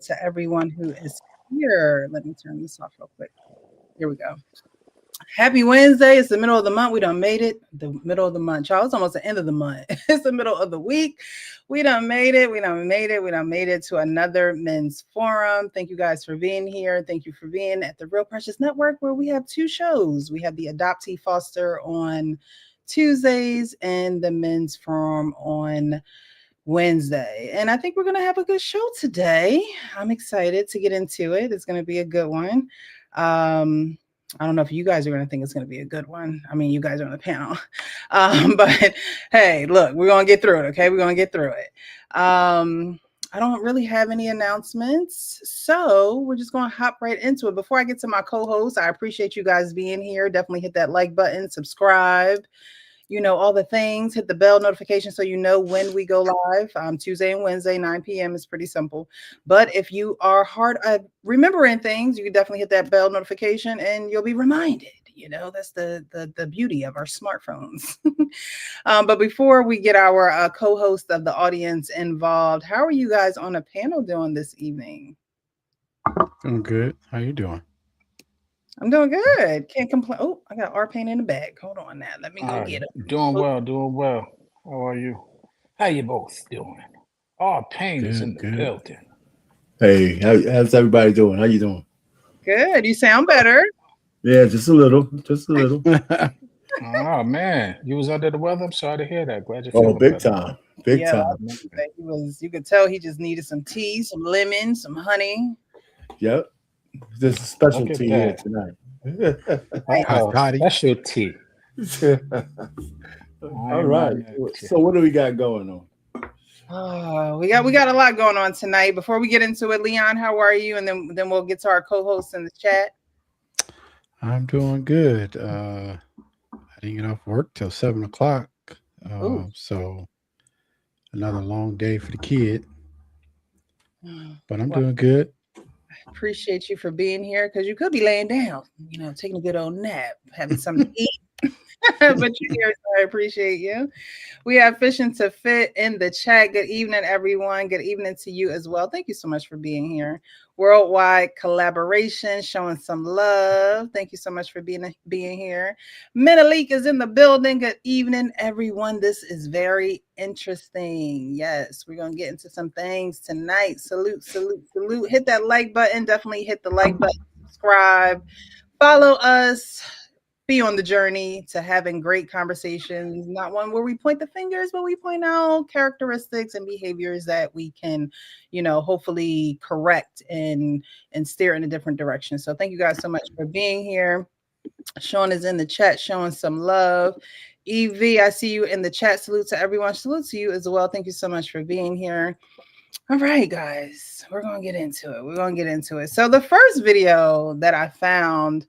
to everyone who is here. Let me turn this off real quick. Here we go. Happy Wednesday. It's the middle of the month. We done made it. The middle of the month. Y'all, it's almost the end of the month. It's the middle of the week. We done made it. We done made it. We done made it to another men's forum. Thank you guys for being here. Thank you for being at the Real Precious Network, where we have two shows. We have the Adoptee Foster on Tuesdays and the men's forum on Wednesday. And I think we're going to have a good show today. I'm excited to get into it. It's going to be a good one. I don't know if you guys are going to think it's going to be a good one. I mean, you guys are on the panel. But hey, look, we're going to get through it. Okay. We're going to get through it. I don't really have any announcements, so we're just going to hop right into it. Before I get to my co-host, I appreciate you guys being here. Definitely hit that like button, subscribe, all the things, hit the bell notification so you know when we go live. Tuesday and Wednesday, 9 p.m. is pretty simple. But if you are hard at remembering things, you can definitely hit that bell notification and you'll be reminded. That's the beauty of our smartphones. But before we get our co-host of the audience involved, how are you guys on the panel doing this evening? I'm good. How you doing? I'm doing good. Can't complain. Oh, I got R Pain in the bag. Hold on now. Let me go get him. Doing well, doing well. How are you? How you both doing? Our Pain is in the building. Hey, how's everybody doing? How you doing? Good. You sound better. Yeah, just a little. Just a little. Oh man, you was under the weather. I'm sorry to hear that. Glad you're feeling big better. time. Big time. He was. You could tell he just needed some tea, some lemon, some honey. Yep. There's a special tea here tonight. Special tea. All right. So what do we got going on? We got a lot going on tonight. Before we get into it, Leon, how are you? And then we'll get to our co-hosts in the chat. I'm doing good. I didn't get off work till 7 o'clock. So another long day for the kid. But I'm doing good. Appreciate you for being here, because you could be laying down, taking a good old nap, having something to eat. But you're here, so I appreciate you. We have Fishing to Fit in the chat. Good evening, everyone. Good evening to you as well. Thank you so much for being here. Worldwide collaboration, showing some love. Thank you so much for being here. Menelik is in the building. Good evening, everyone. This is very interesting. Yes, we're going to get into some things tonight. Salute, salute, salute. Hit that like button. Definitely hit the like button. Subscribe. Follow us. Be on the journey to having great conversations, not one where we point the fingers, but we point out characteristics and behaviors that we can, hopefully correct and steer in a different direction. So thank you guys so much for being here. Sean is in the chat showing some love. EV, I see you in the chat. Salute to everyone. Salute to you as well. Thank you so much for being here. All right, guys, we're going to get into it. So the first video that I found,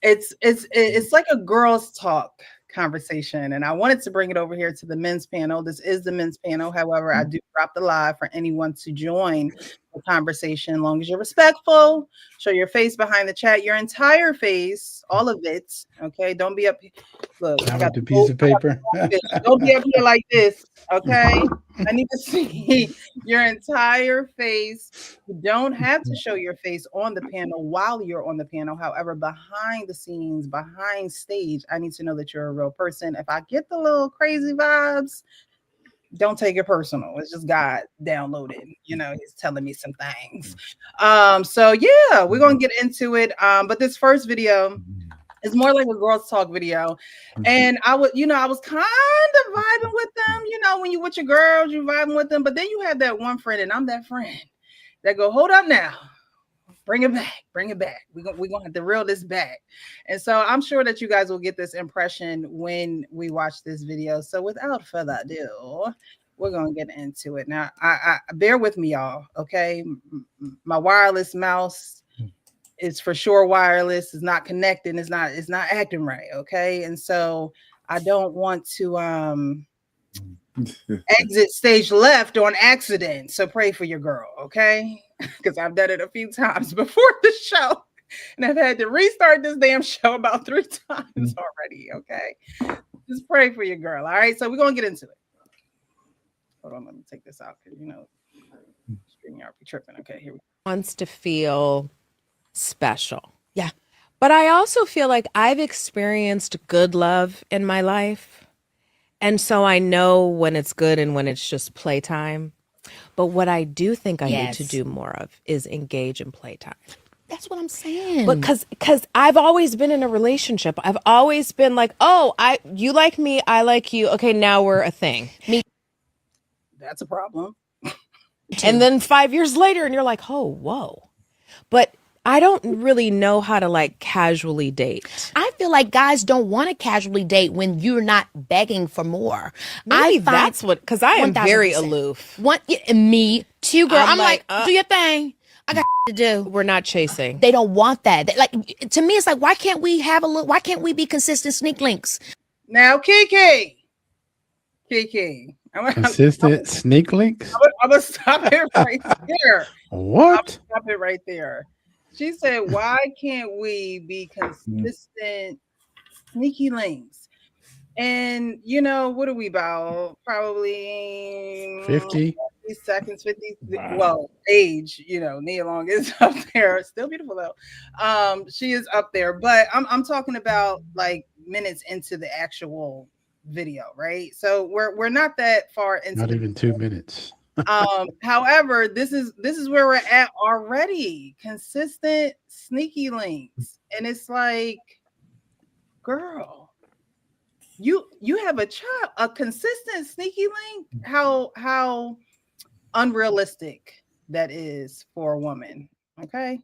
it's like a girls talk conversation, and I wanted to bring it over here to the men's panel. This is the men's panel. However, I do drop the live for anyone to join the conversation, as long as you're respectful. Show your face behind the chat, your entire face, all of it. Okay, don't be up. Look, I got the piece of paper. Don't be up here like this. Okay, I need to see your entire face. You don't have to show your face on the panel while you're on the panel. However, behind the scenes, behind stage, I need to know that you're a real person. If I get the little crazy vibes, don't take it personal. It's just God downloaded. He's telling me some things. So yeah, we're gonna get into it. But this first video is more like a girls talk video. And I was kind of vibing with them. When you with your girls, you vibing with them. But then you have that one friend, and I'm that friend that go, hold up now. Bring it back. We're gonna have to reel this back. And so I'm sure that you guys will get this impression when we watch this video. So without further ado, we're gonna get into it. Now, I bear with me, y'all. Okay, my wireless mouse is for sure wireless. It's not connecting. It's not acting right. Okay, and so I don't want to exit stage left on accident. So pray for your girl, okay? Because I've done it a few times before the show, and I've had to restart this damn show about 3 times already, okay? Just pray for your girl, all right? So we're going to get into it. Hold on, let me take this out because, StreamYard might be tripping. Okay, here we go. Wants to feel special. Yeah. But I also feel like I've experienced good love in my life. And so I know when it's good and when it's just playtime. But what I do think I need to Yes. do more of is engage in playtime. That's what I'm saying. But because I've always been in a relationship. I've always been like, oh, you like me, I like you. Okay, now we're a thing. That's a problem. And then 5 years later, and you're like, oh, whoa. But I don't really know how to like casually date. I feel like guys don't want to casually date when you're not begging for more. Maybe that's what, because I am very 1000%. aloof. Me too, girl. I'm I'm like, like, do your thing. I got to do. We're not chasing. They don't want that. Like, to me, it's like, why can't we have a look? Why can't we be consistent sneak links? Now, Kiki. Consistent sneak links? I'm gonna stop it right there. What? Stop it right there. She said, "Why can't we be consistent sneaky links?" And you know, what are we about? Probably 50 seconds, 50. Wow. Well, age, you know, Nia Long is up there. Still beautiful though. She is up there, but I'm talking about like minutes into the actual video, right? So we're not that far into Not even 2 minutes. however, this is where we're at already. Consistent sneaky links. And it's like, girl, you have a consistent sneaky link. How unrealistic that is for a woman. Okay.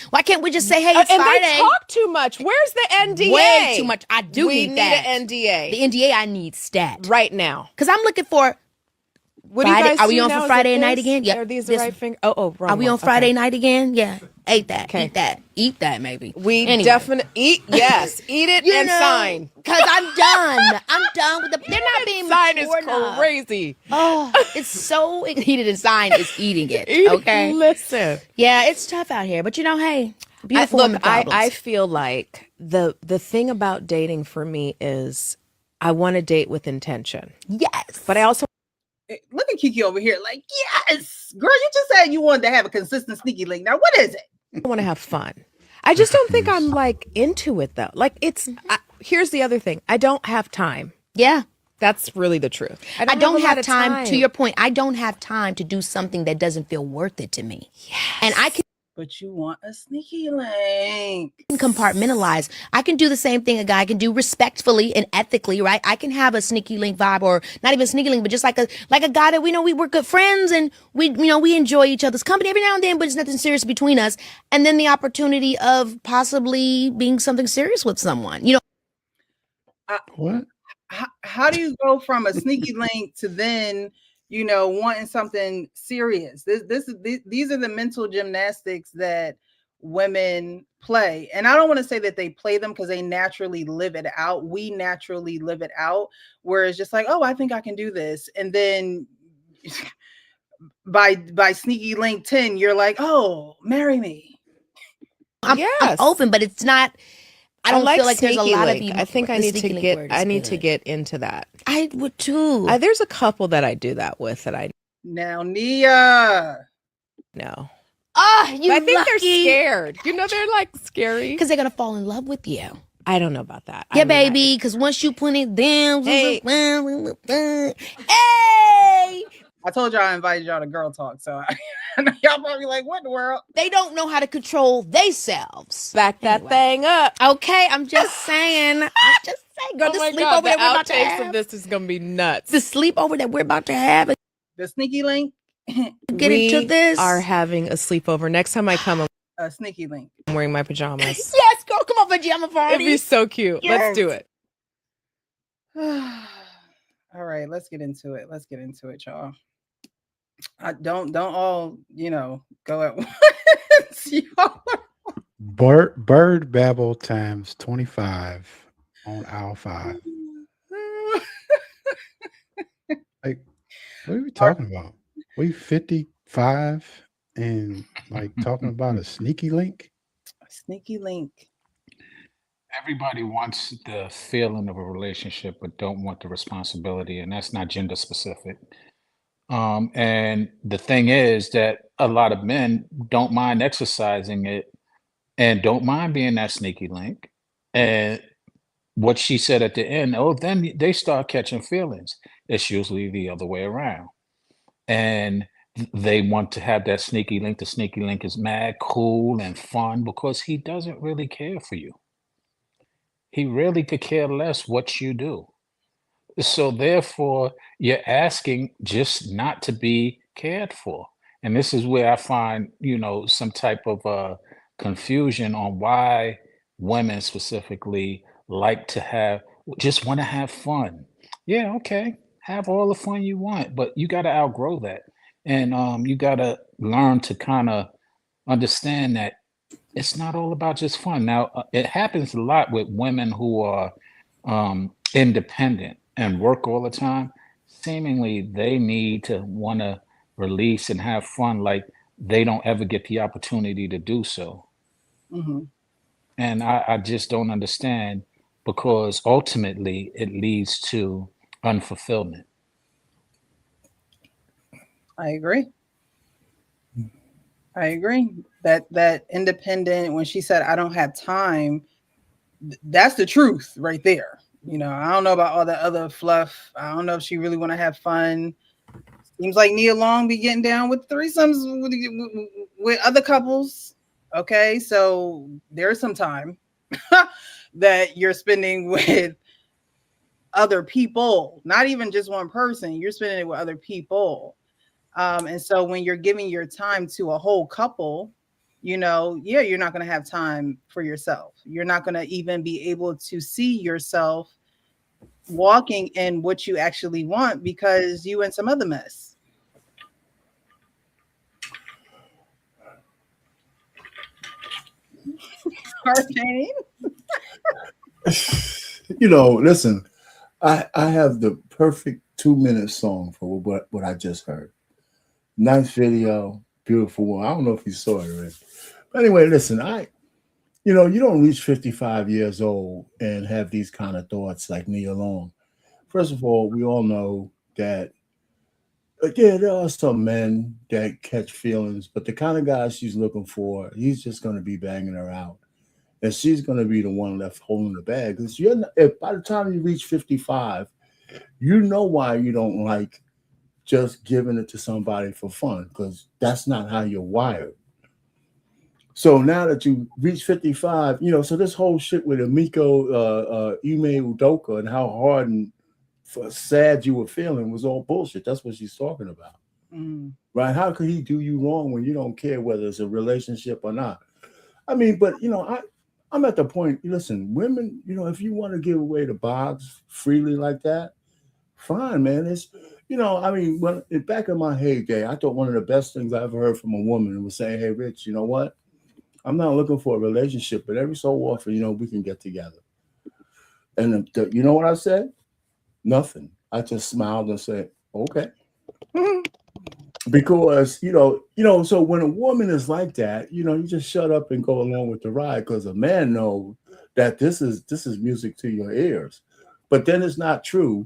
Why can't we just say, hey, it's And Friday? they talk too much. Where's the NDA? Way too much. I do we need that. an NDA The NDA I need stat. right now. Because I'm looking for, What Friday- do you guys are we do on now? for Is Friday it night this? again? Yep, Are these the this right one. finger? Oh, wrong are we one. on Friday Okay. night again? Yeah. Ate that. Okay. Eat that. Eat that, maybe. We Anyway. definitely eat. Yes, eat it and sign. Because I'm done. I'm done with the. They're not being Sign is mature enough. crazy. Oh, it's so eating and sign is eating it. Okay. Listen. Yeah, it's tough out here, but you know, hey, beautiful women problems. I feel like the thing about dating for me is I want to date with intention, yes, but I also Look at Kiki over here, like, yes, girl, you just said you wanted to have a consistent sneaky link. Now, what is it? want to have fun. I just don't think I'm like into it though. Like here's the other thing. I don't have time. yeah. That's really the truth. I don't a lot have of time. To your point, I don't have time to do something that doesn't feel worth it to me. Yes. And I can But you want a sneaky link. compartmentalize. I can do the same thing a guy can do respectfully and ethically, right? I can have a sneaky link vibe, or not even sneaky link, but just like a guy that we know we were good friends and we enjoy each other's company every now and then, but it's nothing serious between us. And then the opportunity of possibly being something serious with someone, What? How do you go from a sneaky link to then, you know, wanting something serious? These are the mental gymnastics that women play. And I don't want to say that they play them because they naturally live it out. We naturally live it out, where it's just like, oh, I think I can do this. And then by sneaky link 10, you're like, oh, marry me. I'm open, but it's not. I don't feel like there's a sneaky lot link. of. I think I need to get. I need to get into that. I would too. There's a couple that I do that with that I Now, Nia. know. you I think they're lucky. scared. You know, they're like scary. Because they're gonna fall in love with you. I don't know about that. Yeah, baby. Because once you put it down, Hey. hey, I told y'all I invited y'all to girl talk. So I know y'all probably like, what in the world? they don't know how to control themselves. Back that Anyway. thing up. Okay, I'm just saying. Girl, Oh the my sleepover God, the that we're about to outtakes have. of this is gonna be nuts. The sleepover that we're about to have. The sneaky link. Get into this. Are having a sleepover. Next time I come, A sneaky link. I'm wearing my pajamas. Yes, girl, come on, pajama party. It'd be so cute. Yes. Let's do it. All right, let's get into it. Let's get into it, y'all. Don't all, you know, go at once. Y'all. Bird babble times 25 on aisle 5. Like, what are we talking about? We 55 and like talking about a sneaky link? A sneaky link. Everybody wants the feeling of a relationship, but don't want the responsibility, and that's not gender specific. And the thing is that a lot of men don't mind exercising it and don't mind being that sneaky link. And what she said at the end, oh, then they start catching feelings. It's usually the other way around. And they want to have that sneaky link. The sneaky link is mad cool and fun because he doesn't really care for you. He really could care less what you do. So therefore, you're asking just not to be cared for. And this is where I find, some type of confusion on why women specifically like to just want to have fun. Yeah, okay. Have all the fun you want, but you got to outgrow that. And you got to learn to kind of understand that it's not all about just fun. Now, it happens a lot with women who are independent and work all the time. Seemingly, they need to want to release and have fun like they don't ever get the opportunity to do so. Mhm. And I just don't understand because ultimately it leads to unfulfillment. I agree. I agree. That independent, when she said, I don't have time, that's the truth right there. I don't know about all the other fluff. I don't know if she really want to have fun. Seems like Nia Long be getting down with threesomes with other couples. Okay, so there's some time that you're spending with other people, not even just one person. You're spending it with other people. And so when you're giving your time to a whole couple, you're not going to have time for yourself. You're not going to even be able to see yourself walking in what you actually want because you in some other mess. Hurricane. Listen, I have the perfect 2-minute song for what I just heard. Nice video, beautiful one. I don't know if you saw it already. But anyway, listen, you don't reach 55 years old and have these kind of thoughts like Nia Long. First of all, we all know that, yeah, there are some men that catch feelings, but the kind of guy she's looking for, he's just going to be banging her out. And she's going to be the one left holding the bag. Because if by the time you reach 55, you know why you don't like just giving it to somebody for fun, because that's not how you're wired. So now that you reach 55, so this whole shit with Ime Udoka and how hard and sad you were feeling was all bullshit. That's what she's talking about. Right? How could he do you wrong when you don't care whether it's a relationship or not? I mean, but I'm at the point, listen, women, if you want to give away the box freely like that, fine, man. It's, back in my heyday, I thought one of the best things I ever heard from a woman was saying, hey, Rich, you know what? I'm not looking for a relationship, but every so often, we can get together. And you know what I said? Nothing. I just smiled and said, okay. Because, so when a woman is like that, you just shut up and go along with the ride, because a man knows that this is music to your ears. But then it's not true.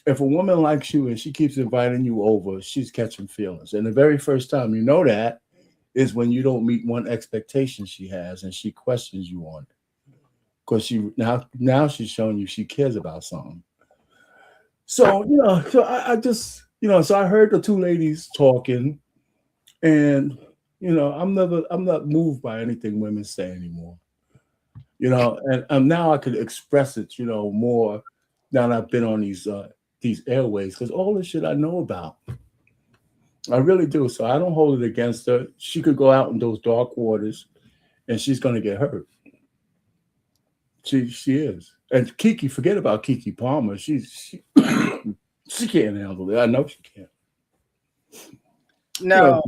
If a woman likes you and she keeps inviting you over, she's catching feelings. And the very first time you know that is when you don't meet one expectation she has and she questions you on it. Because now she's showing you she cares about something. So, so I just, so I heard the two ladies talking, and, I'm not moved by anything women say anymore. And now I could express it, more now that I've been on these airways, because all this shit I know about. I really do. So I don't hold it against her. She could go out in those dark waters and she's going to get hurt. She is. And Keke, forget about Keke Palmer. She can't handle it. I know she can't. No.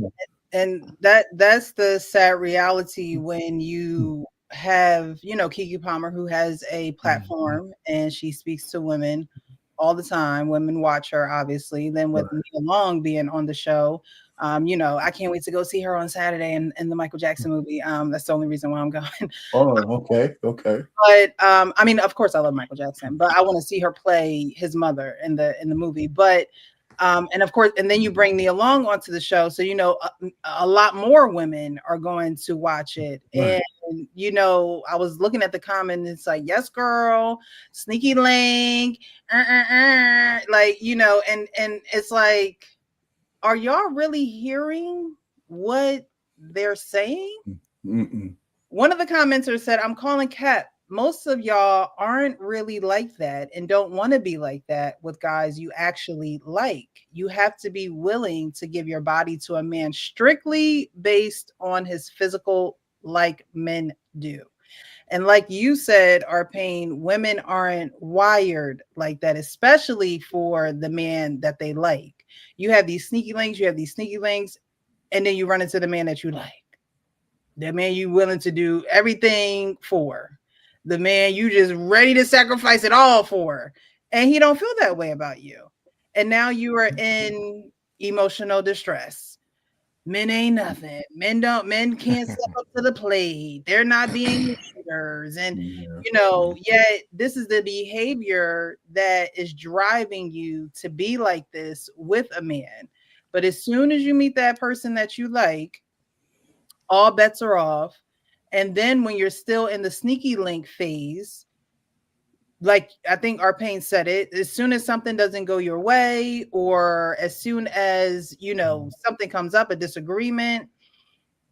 And that's the sad reality when you have, Keke Palmer, who has a platform and she speaks to women all the time. Women watch her, obviously. Then with Nia Long being on the show, I can't wait to go see her on Saturday in the Michael Jackson movie. That's the only reason why I'm going. Oh, okay. But of course I love Michael Jackson, but I want to see her play his mother in the movie. But And of course, and then you bring me along onto the show. So, a lot more women are going to watch it. Right. And, I was looking at the comment. It's like, yes, girl, sneaky link, like, and it's like, are y'all really hearing what they're saying? Mm-mm. One of the commenters said, I'm calling Cap. Most of y'all aren't really like that and don't want to be like that with guys you actually like. You have to be willing to give your body to a man strictly based on his physical, like men do. And like you said, Arpain, women aren't wired like that, especially for the man that they like. You have these sneaky links, and then you run into the man that you like. The man you willing to do everything for. The man you just ready to sacrifice it all for. And he don't feel that way about you. And now you are in emotional distress. Men ain't nothing. Men can't step up to the plate. They're not being leaders. And yet this is the behavior that is driving you to be like this with a man. But as soon as you meet that person that you like, all bets are off. And then when you're still in the sneaky link phase, like I think Arpain said it, as soon as something doesn't go your way, or as soon as, something comes up, a disagreement,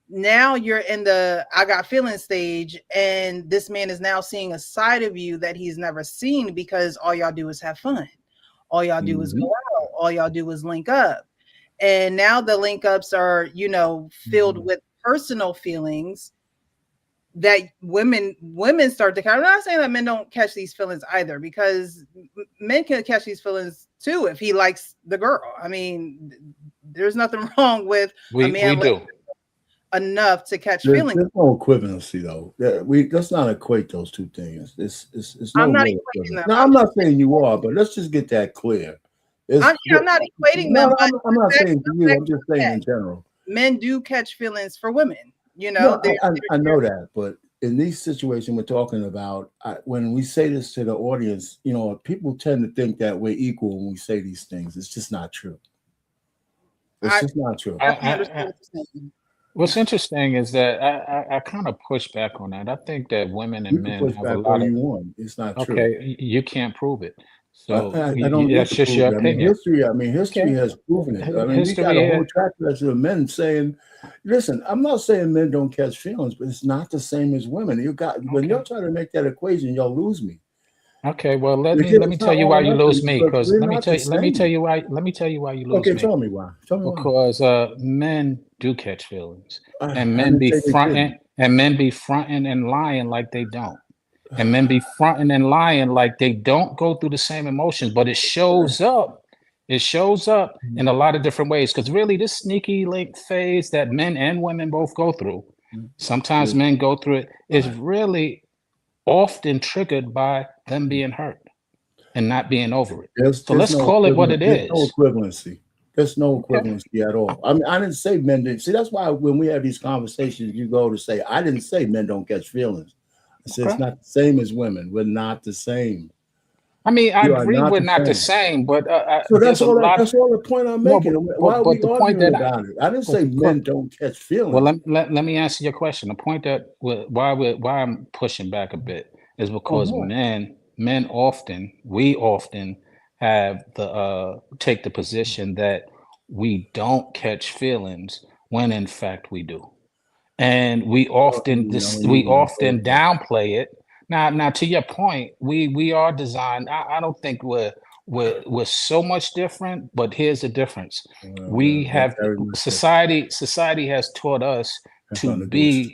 now you're in the I got feelings stage. And this man is now seeing a side of you that he's never seen, because all y'all do is have fun. All y'all do is go out. All y'all do is link up. And now the link ups are, filled with personal feelings that women start to catch. I'm not saying that men don't catch these feelings either, because men can catch these feelings too if he likes the girl. I mean, there's nothing wrong with a man enough to catch feelings. There's no equivalency though. Let's not equate those two things. It's no I'm not way equating them. No, I'm not saying you are, but let's just get that clear. I'm not equating them. I'm not saying to you. I'm just saying in general. Men do catch feelings for women. I know that, but in these situations we're talking about, when we say this to the audience, people tend to think that we're equal when we say these things. It's just not true. It's just not true. What's interesting is that I kind of push back on that. I think that women and men have a lot of. It's not true. Okay, you can't prove it. So I don't that's just your opinion. History has proven it. We got a whole track record of men saying, "Listen, I'm not saying men don't catch feelings, but it's not the same as women." When you're trying to make that equation, you'll lose me. Okay, well let me tell you why you lose me, because let me tell you why you lose me. Okay, tell me why. Because men do catch feelings, and men be fronting and lying like they don't. And men be fronting and lying like they don't go through the same emotions, but it shows up. It shows up in a lot of different ways. Because really, this sneaky link phase that men and women both go through, sometimes men go through it, is really often triggered by them being hurt and not being over it. So let's call it what it is. There's no equivalency at all. I mean, I didn't say men didn't. See, that's why when we have these conversations, you go to say, I didn't say men don't catch feelings. I said it's not the same as women. We're not the same. I mean, I agree we're not the same, but so that's all the point I'm making. Why are we arguing about it? I didn't say men don't catch feelings. Well, let me answer your question. The point that why I'm pushing back a bit is because we often have take the position that we don't catch feelings when in fact we do. And we often downplay it. Now, to your point, we are designed. I don't think we're so much different, but here's the difference. We have society has taught us to be.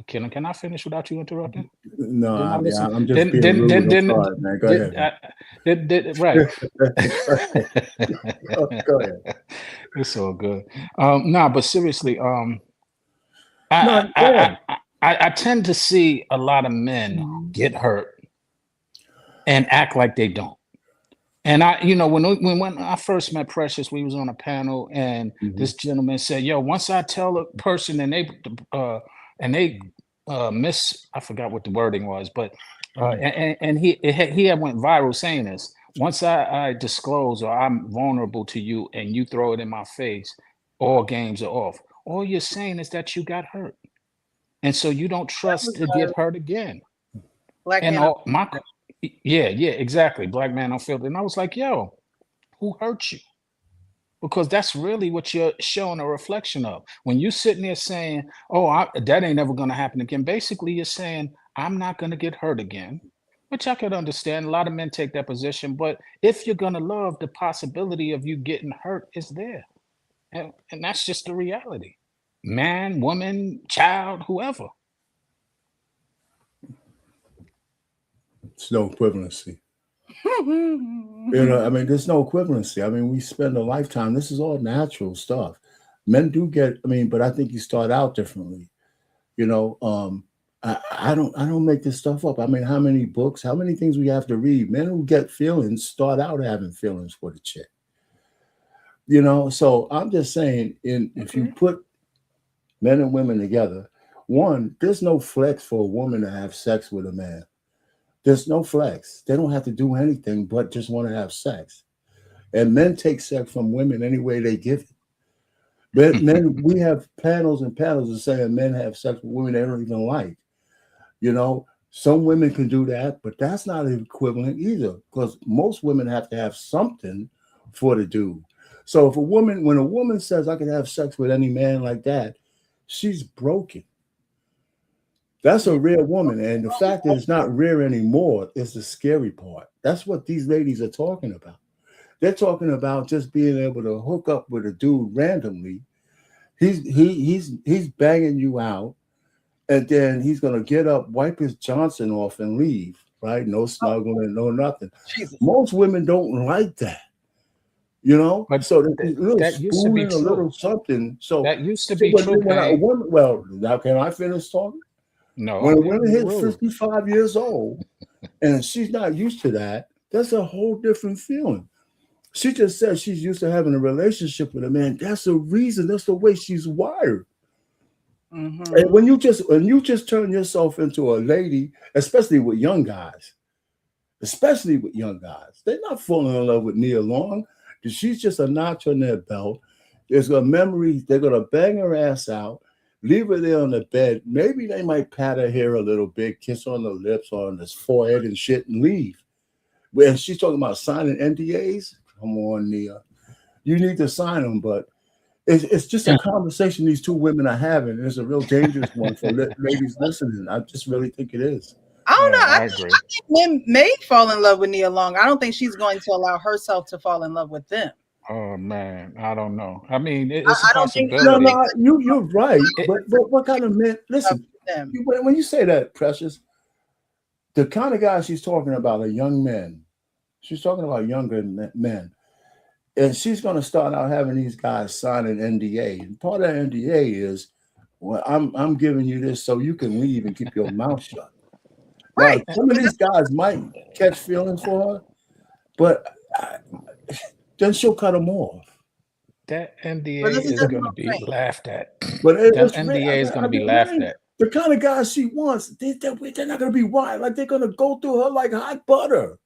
Can I finish without you interrupting? No, I'm just being rude. Man. Go ahead. Right. Go ahead. It's all good. But seriously, I tend to see a lot of men get hurt and act like they don't. And when I first met Precious, we was on a panel, and this gentleman said, "Yo, once I tell a person and they miss, I forgot what the wording was, but and he had went viral saying this. once I disclose or I'm vulnerable to you and you throw it in my face, all games are off. All you're saying is that you got hurt. And so you don't trust to get hurt again. Black And man. all my yeah, exactly. Black man don't feel it. And I was like, yo, who hurt you? Because that's really what you're showing a reflection of. When you're sitting there saying, oh, that ain't never going to happen again. Basically, you're saying, I'm not going to get hurt again, which I could understand. A lot of men take that position. But if you're going to love, the possibility of you getting hurt is there. And that's just the reality. Man, woman, child, whoever. It's no equivalency. I mean, there's no equivalency. I mean, we spend a lifetime. This is all natural stuff. Men do get, but I think you start out differently. I don't make this stuff up. I mean, how many books, how many things we have to read? Men who get feelings start out having feelings for the chick. So I'm just saying, if you put men and women together, one, there's no flex for a woman to have sex with a man. There's no flex. They don't have to do anything but just want to have sex. And men take sex from women any way they give it. But men, we have panels and panels of saying men have sex with women they don't even like. Some women can do that, but that's not equivalent either, because most women have to have something for the dude. So when a woman says I can have sex with any man like that, she's broken. That's a rare woman. And the fact that it's not rare anymore is the scary part. That's what these ladies are talking about. They're talking about just being able to hook up with a dude randomly. He's banging you out, and then he's gonna get up, wipe his Johnson off, and leave. Right? No snuggling, no nothing. Jesus. Most women don't like that. But so that used to be true. A little something. So that used to be true. Now can I finish talking? No. When a woman hits 55 years old and she's not used to that, that's a whole different feeling. She just said she's used to having a relationship with a man. That's the reason. That's the way she's wired. Mm-hmm. And when you just turn yourself into a lady, especially with young guys, they're not falling in love with Nia Long. She's just a notch on their belt. There's a memory. They're gonna bang her ass out. Leave her there on the bed. Maybe they might pat her hair a little bit, kiss on the lips or on his forehead and shit, and leave. When she's talking about signing NDAs, come on, Nia. You need to sign them, but it's just a conversation these two women are having. It's a real dangerous one for ladies listening. I just really think it is. I don't know. I think men may fall in love with Nia Long. I don't think she's going to allow herself to fall in love with them. Oh man, I don't know. I mean, it's a possibility. You're right. But what kind of men? Listen, when you say that, Precious, the kind of guys she's talking about are young men. She's talking about younger men, and she's going to start out having these guys sign an NDA. And part of that NDA is, well, I'm giving you this so you can leave and keep your mouth shut. Right. Now, some of these guys might catch feelings for her, but then she'll cut them off. That NDA is going to be laughed at. But that NDA is going to be laughed at. The kind of guys she wants, they're not going to be wild. Like they're going to go through her like hot butter.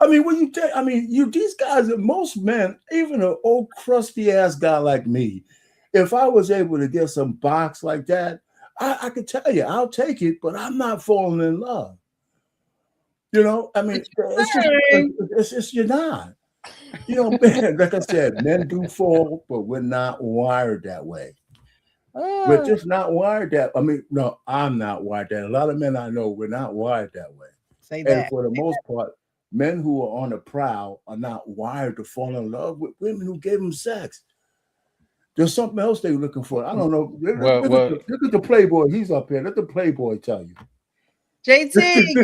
These guys, most men, even an old crusty ass guy like me, if I was able to get some box like that, I could tell you, I'll take it, but I'm not falling in love. It's just you're not. Man, like I said, men do fall, but we're not wired that way. We're just not wired that. No, I'm not wired that. A lot of men I know, we're not wired that way. And for the most part, men who are on the prowl are not wired to fall in love with women who gave them sex. There's something else they're looking for. I don't know. Look at the Playboy. He's up here. Let the Playboy tell you. JT. JT,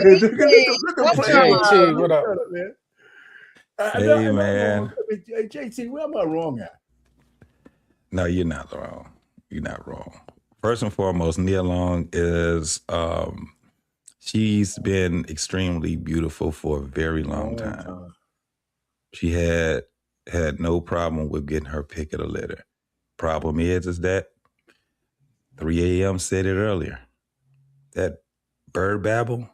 what up, man? Hey, man. JT, where am I wrong at? No, you're not wrong. You're not wrong. First and foremost, Nia Long is, she's been extremely beautiful for a very long time. She had no problem with getting her pick of the litter. Problem is that 3 a.m. said it earlier. That bird babble,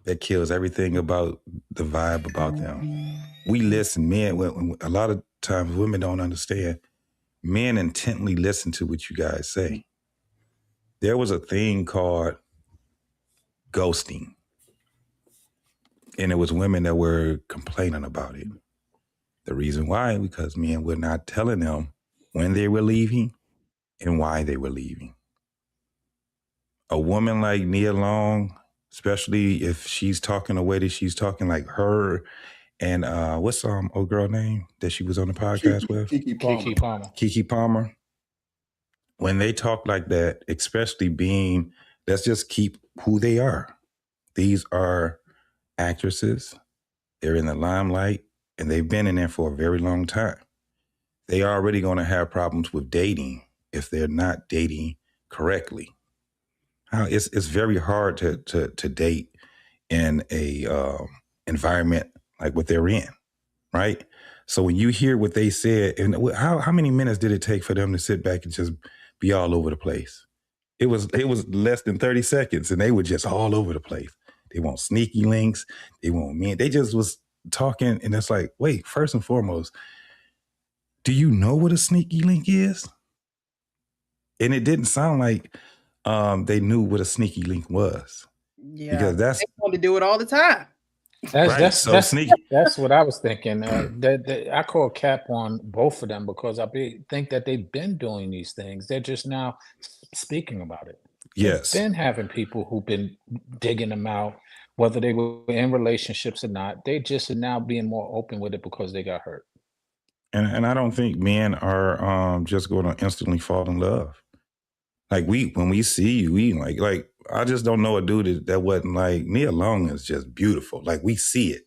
that kills everything about the vibe about them. We listen, men. A lot of times, women don't understand. Men intently listen to what you guys say. There was a thing called ghosting, and it was women that were complaining about it. The reason why, because men were not telling them when they were leaving and why they were leaving. A woman like Nia Long, especially if she's talking the way that she's talking, like her and what's old girl name that she was on the podcast with? Kiki Palmer. Kiki Palmer. Kiki Palmer. When they talk like that, especially being, let's just keep who they are. These are actresses. They're in the limelight, and they've been in there for a very long time. They are already going to have problems with dating if they're not dating correctly. It's very hard to date in a environment like what they're in, right? So when you hear what they said, and how many minutes did it take for them to sit back and just be all over the place? It was less than 30 seconds, and they were just all over the place. They want sneaky links. They want men. They just was talking, and it's like, wait, first and foremost, do you know what a sneaky link is? And it didn't sound like they knew what a sneaky link was. Yeah, because they want to do it all the time. That's sneaky. That's what I was thinking. That I call cap on both of them because think that they've been doing these things. They're just now speaking about it. Yes. They've been having people who've been digging them out, whether they were in relationships or not. They just are now being more open with it because they got hurt. And I don't think men are just going to instantly fall in love. Like when we see you, we like I just don't know a dude that wasn't like, Nia Long is just beautiful. Like we see it.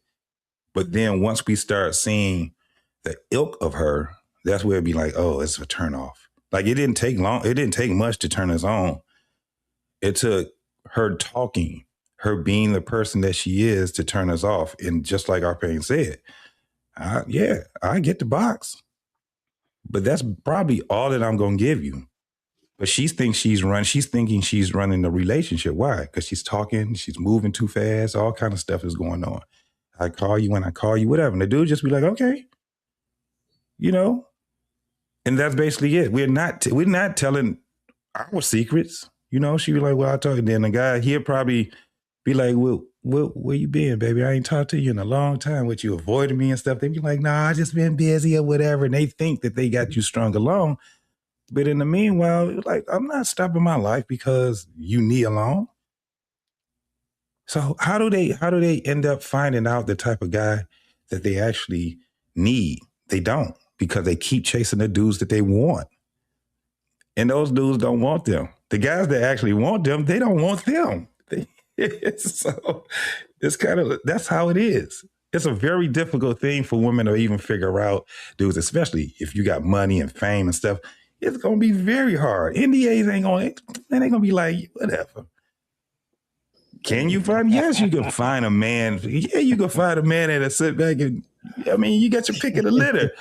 But then once we start seeing the ilk of her, that's where it'd be like, oh, it's a turnoff. Like it didn't take long. It didn't take much to turn us on. It took her talking, her being the person that she is to turn us off. And just like Arpain said, I get the box. But that's probably all that I'm going to give you. But she's thinking she's running the relationship. Why? Because she's talking, she's moving too fast, all kind of stuff is going on. I call you when I call you, whatever. And the dude just be like, okay. And that's basically it. We're not telling our secrets. She be like, well, I'll tell you. Then the guy, he'll probably be like, well, where you been, baby? I ain't talked to you in a long time. What, you avoided me and stuff? They be like, nah, I just been busy or whatever. And they think that they got you strung along. But in the meanwhile, like, I'm not stopping my life because you need alone. So how do they end up finding out the type of guy that they actually need? They don't, because they keep chasing the dudes that they want. And those dudes don't want them. The guys that actually want them, they don't want them. So it's that's how it is. It's a very difficult thing for women to even figure out dudes, especially if you got money and fame and stuff. It's going to be very hard. NDAs ain't going to be like, whatever. Can you find? Yes, you can find a man. Yeah, you can find a man that'll sit back and, you got your pick of the litter.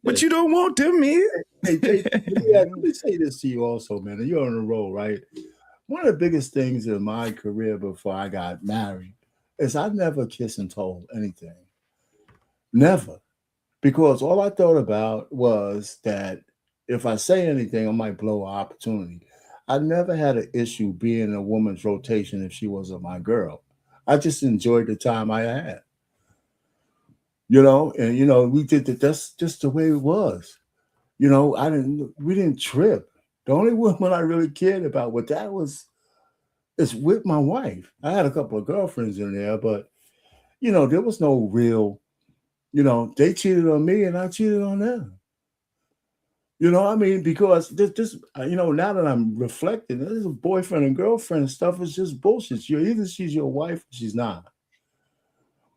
But you don't want them, man. Hey, let me say this to you also, man. And you're on a roll, right? One of the biggest things in my career before I got married is I never kissed and told anything. Never. Because all I thought about was that if I say anything, I might blow an opportunity. I never had an issue being in a woman's rotation if she wasn't my girl. I just enjoyed the time I had. And we did that. That's just the way it was. We didn't trip. The only woman I really cared about is with my wife. I had a couple of girlfriends in there, but there was no real, they cheated on me and I cheated on them. Because this, now that I'm reflecting, this boyfriend and girlfriend stuff is just bullshit. Either she's your wife or she's not.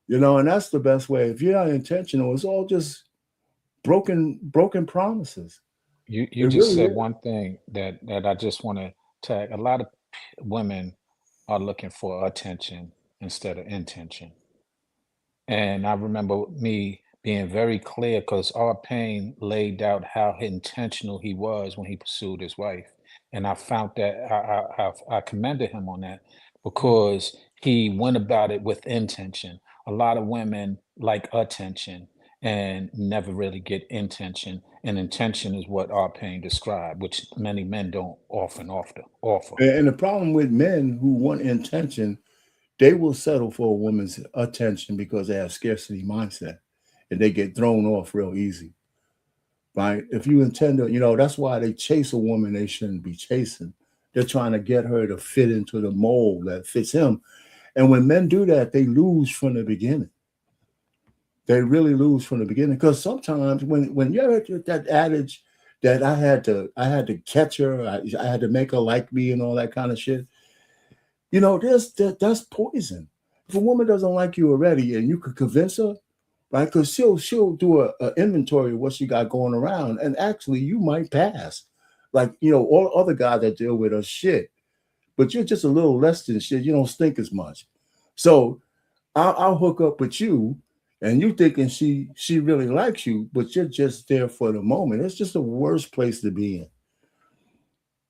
And that's the best way. If you're not intentional, it's all just broken promises. You just said one thing that I just want to tag. A lot of women are looking for attention instead of intention. And I remember me being very clear because Arpain laid out how intentional he was when he pursued his wife. And I found that I commended him on that because he went about it with intention. A lot of women like attention and never really get intention. And intention is what our pain described, which many men don't often offer. And the problem with men who want intention, they will settle for a woman's attention because they have scarcity mindset and they get thrown off real easy. Right? If you intend to, that's why they chase a woman they shouldn't be chasing. They're trying to get her to fit into the mold that fits him. And when men do that, they lose from the beginning. They really lose from the beginning. Because sometimes when you're at that adage that I had to catch her, I had to make her like me and all that kind of shit, that's poison. If a woman doesn't like you already and you could convince her, right? Because she'll do a inventory of what she got going around, and actually you might pass. Like, all other guys that deal with are shit, but you're just a little less than shit. You don't stink as much. So I'll hook up with you, and you thinking she really likes you, but you're just there for the moment. It's just the worst place to be in.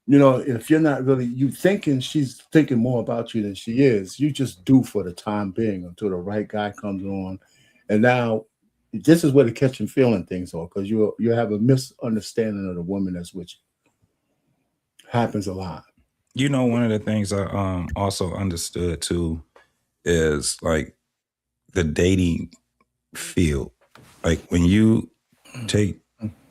If you're not really, you thinking she's thinking more about you than she is, you just do for the time being until the right guy comes on. And now this is where the catch and feeling things are, because you have a misunderstanding of the woman that's with you. Happens a lot. One of the things I also understood too is like the dating field. Like when you take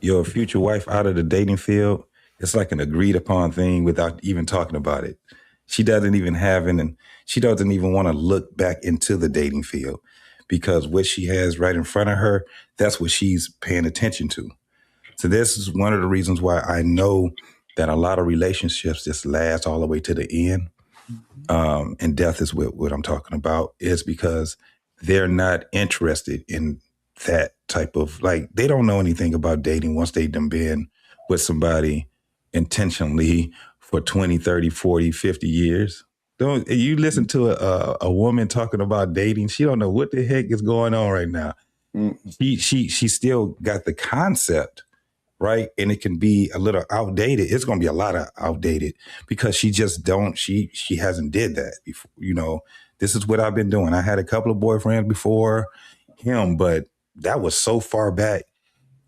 your future wife out of the dating field, it's like an agreed upon thing without even talking about it. She doesn't even want to look back into the dating field, because what she has right in front of her, that's what she's paying attention to. So this is one of the reasons why I know that a lot of relationships just last all the way to the end. And death is what I'm talking about, is because they're not interested in that type of, like, they don't know anything about dating once they've been with somebody intentionally for 20, 30, 40, 50 years. Don't you listen to a woman talking about dating? She don't know what the heck is going on right now. She still got the concept, right? And it can be a little outdated. It's going to be a lot of outdated because she hasn't did that before. This is what I've been doing. I had a couple of boyfriends before him, but that was so far back.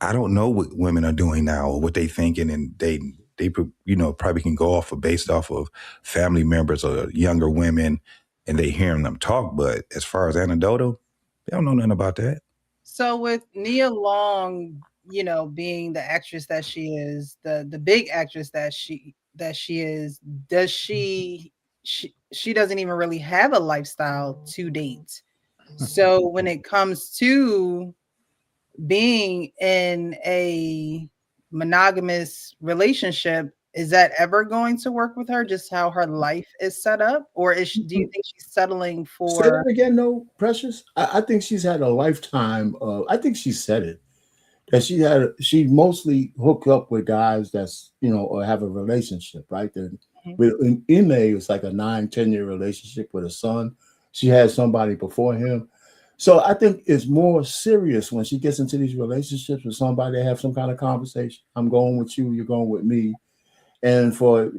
I don't know what women are doing now or what they thinking, and they probably can go based off of family members or younger women, and they hearing them talk. But as far as anecdotal, they don't know nothing about that. So with Nia Long, being the actress that she is, the big actress that she is, does she doesn't even really have a lifestyle to date. So when it comes to being in a monogamous relationship, is that ever going to work with her, just how her life is set up? Or do you think she's settling for... Say that again, no, Precious? I think she's had a lifetime of, I think she said it, that she mostly hooked up with guys that's, or have a relationship, right? With Ime, it's like a 9-10-year relationship with a son. She had somebody before him. So I think it's more serious when she gets into these relationships with somebody. They have some kind of conversation. I'm going with you, you're going with me. And for,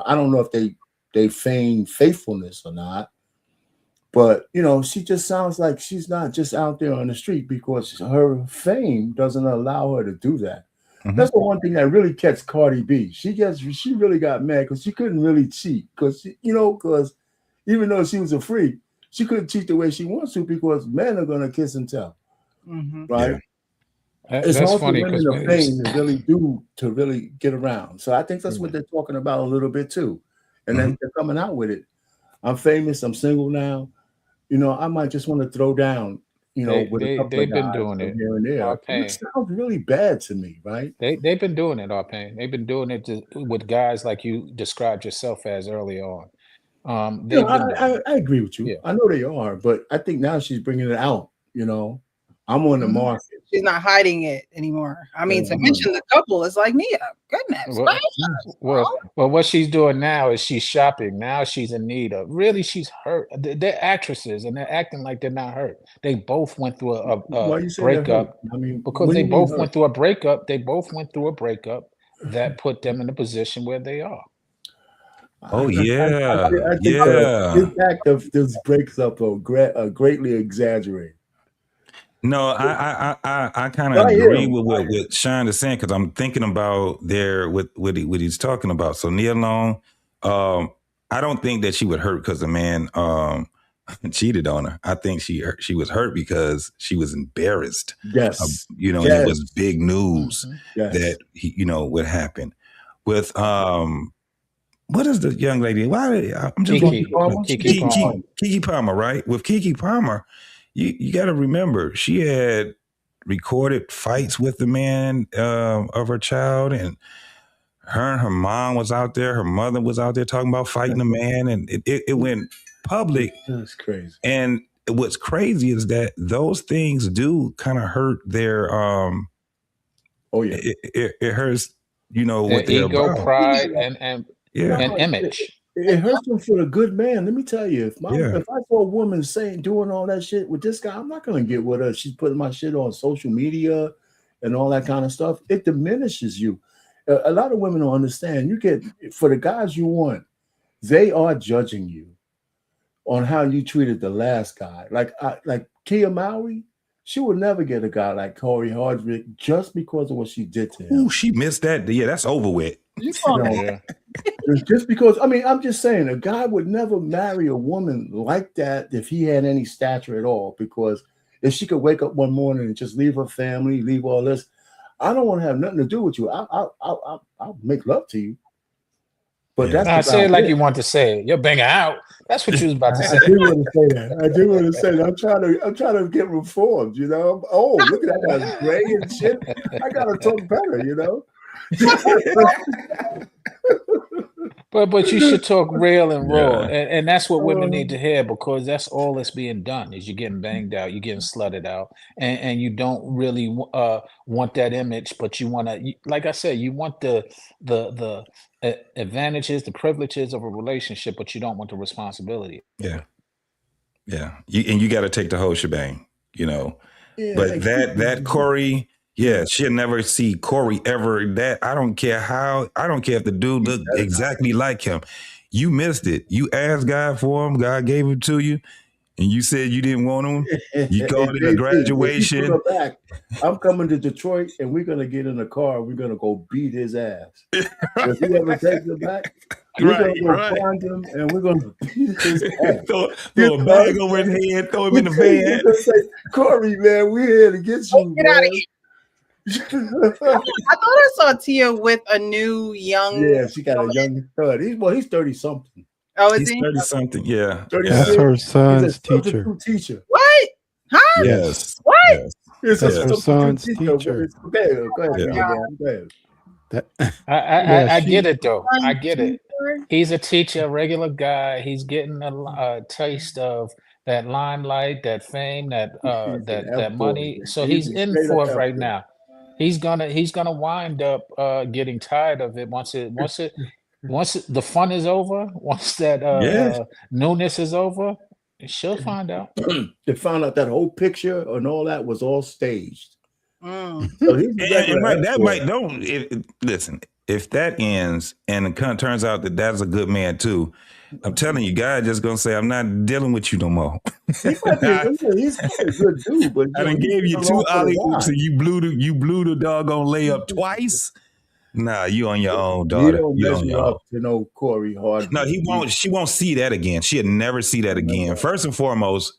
I don't know if they feign faithfulness or not, but, she just sounds like she's not just out there on the street because her fame doesn't allow her to do that. Mm-hmm. That's the one thing that really catch Cardi B. She really got mad because she couldn't really cheat because even though she was a freak, she couldn't cheat the way she wants to because men are going to kiss and tell, right? Yeah. It's hard for women of fame to really to really get around. So I think that's what they're talking about a little bit too. And then they're coming out with it. I'm famous. I'm single now. I might just want to throw down, with a couple they've of been doing it here and there. It sounds really bad to me, right? They've been doing it, Arpain. They've been doing it with guys like you described yourself as early on. I agree with you. Yeah. I know they are, but I think now she's bringing it out. I'm on the market. She's not hiding it anymore. I mean, to mention the couple is like Nia. Goodness. Well, what she's doing now is she's shopping. Now she's in need of. Really, she's hurt. They're actresses, and they're acting like they're not hurt. They both went through a breakup. I mean, because they both went through a breakup. They both went through a breakup that put them in a position where they are. Oh I yeah, think the yeah. impact of those breaks up are greatly exaggerated. No, I kind But of I hear agree him. with what Sean is saying because I'm thinking about there with what he's talking about. So Nia Long, I don't think that she would hurt because the man cheated on her. I think she was hurt because she was embarrassed. Yes. You know, and it Yes. was big news Yes. that what happened with what is the young lady? I'm just Keke Palmer, right? With Keke Palmer, you got to remember she had recorded fights with the man of her child, and her mom was out there, her mother was out there talking about fighting the man, and it went public. That's crazy. And what's crazy is that those things do kind of hurt their oh yeah, it hurts, you know, Their what they're ego, about. pride, and Yeah. and image. It hurts him for a good man. Let me tell you, if Yeah. if I saw a woman doing all that shit with this guy, I'm not gonna get with her. She's putting my shit on social media and all that kind of stuff. It diminishes you. A lot of women don't understand. You get for the guys you want, they are judging you on how you treated the last guy. Like Kia Maui, she would never get a guy like Corey Hardwick just because of what she did to him. Ooh, she missed that. Yeah, that's over with. You saw Yeah. It's just because, I mean, I'm just saying a guy would never marry a woman like that if he had any stature at all, because if she could wake up one morning and just leave her family, leave all this, I don't want to have nothing to do with you. I'll make love to you. But Yeah. that's I say it about like you want to say it. You're banging out. That's what you was about to I say. do want to say that. I do want to say that. I'm trying to get reformed, you know. Oh, look at that guy's gray and shit. I gotta talk better, you know. But you should talk real and raw, Yeah. and that's what women need to hear, because that's all that's being done is you're getting banged out, you're getting slutted out, and you don't really want that image, but you want to, like I said, you want the advantages, the privileges of a relationship, but you don't want the responsibility. Yeah. You got to take the whole shebang, you know. Yeah, But like, that Corey, yeah, she'll never see Corey ever. That I don't care if the dude looked exactly like him. You missed it. You asked God for him. God gave him to you, and you said you didn't want him. You called it a graduation. If you put her back, I'm coming to Detroit, and we're gonna get in the car. And we're gonna go beat his ass. If he ever takes her back, we're gonna go find him, and we're gonna beat his ass. throw a bag over his head, throw him in the We're van. gonna say, Corey, man, we're here to get you. Get out of man." here. I thought I saw Tia with a new young. Yeah, she got a young stud. He's 30 something. Oh, is He's he? 30 something. Yeah. 36. That's her He's a son's teacher. substitute teacher. What? Huh? Yes. What? Yes. It's That's a her substitute son's teacher. teacher. Go ahead. Yeah. Go ahead. That, I she- get it though. I Son, get it. teacher? He's a teacher, a regular guy. He's getting a taste of that limelight, that fame, that He's an that F money. boy. So He's he's a in straight for up it right F boy. now. He's gonna wind up getting tired of it once the fun is over, once that Yes. newness is over. She'll find out. They found out that whole picture and all that was all staged. Mm. So he's a regular Right, F that boy. might listen. If that ends and it turns out that that's a good man too, I'm telling you, God just gonna say, I'm not dealing with you no more. He's probably a good dude, but I done gave you 2 alley oops and you blew the doggone layup twice. Nah, you on your own, He daughter. don't You on measure your own. up to no Corey Hardwick. No, he won't. She won't see that again. She'll never see that again. First and foremost,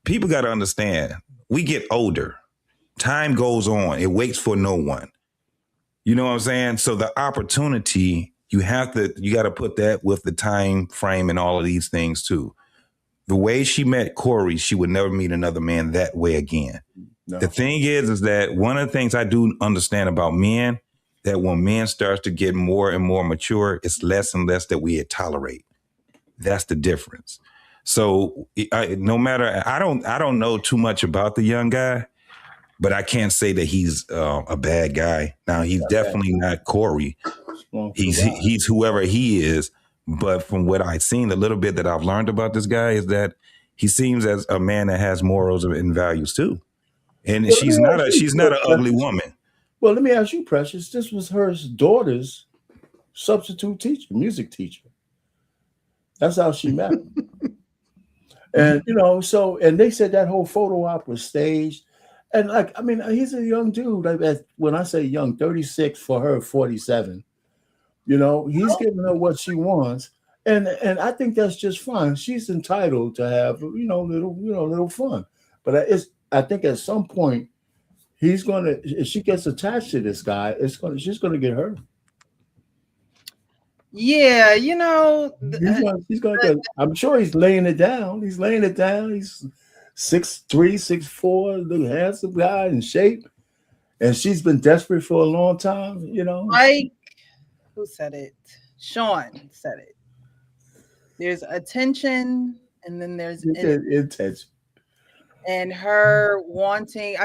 people got to understand. We get older. Time goes on. It waits for no one. You know what I'm saying? So the opportunity, you got to put that with the time frame and all of these things too. The way she met Corey, she would never meet another man that way again. No. The thing is that one of the things I do understand about men, that when men starts to get more and more mature, it's less and less that we tolerate. That's the difference. So no matter, I don't know too much about the young guy, but I can't say that he's a bad guy. Now he's definitely not Corey. He's whoever he is. But from what I've seen, a little bit that I've learned about this guy is that he seems as a man that has morals and values too. And Well, she's not an ugly woman. Well, let me ask you, Precious. This was her daughter's substitute teacher, music teacher. That's how she met him. And and they said that whole photo op was staged. And he's a young dude. When I say young, 36 for her, 47. He's giving her what she wants. And I think that's just fine. She's entitled to have, little fun. But I think at some point if she gets attached to this guy, she's gonna get hurt. Yeah, he's gonna. I'm sure he's laying it down. He's 6'3", 6'4", the handsome guy in shape, and she's been desperate for a long time. Like, who said it? Sean said it. There's attention, and then there's intention. And her wanting.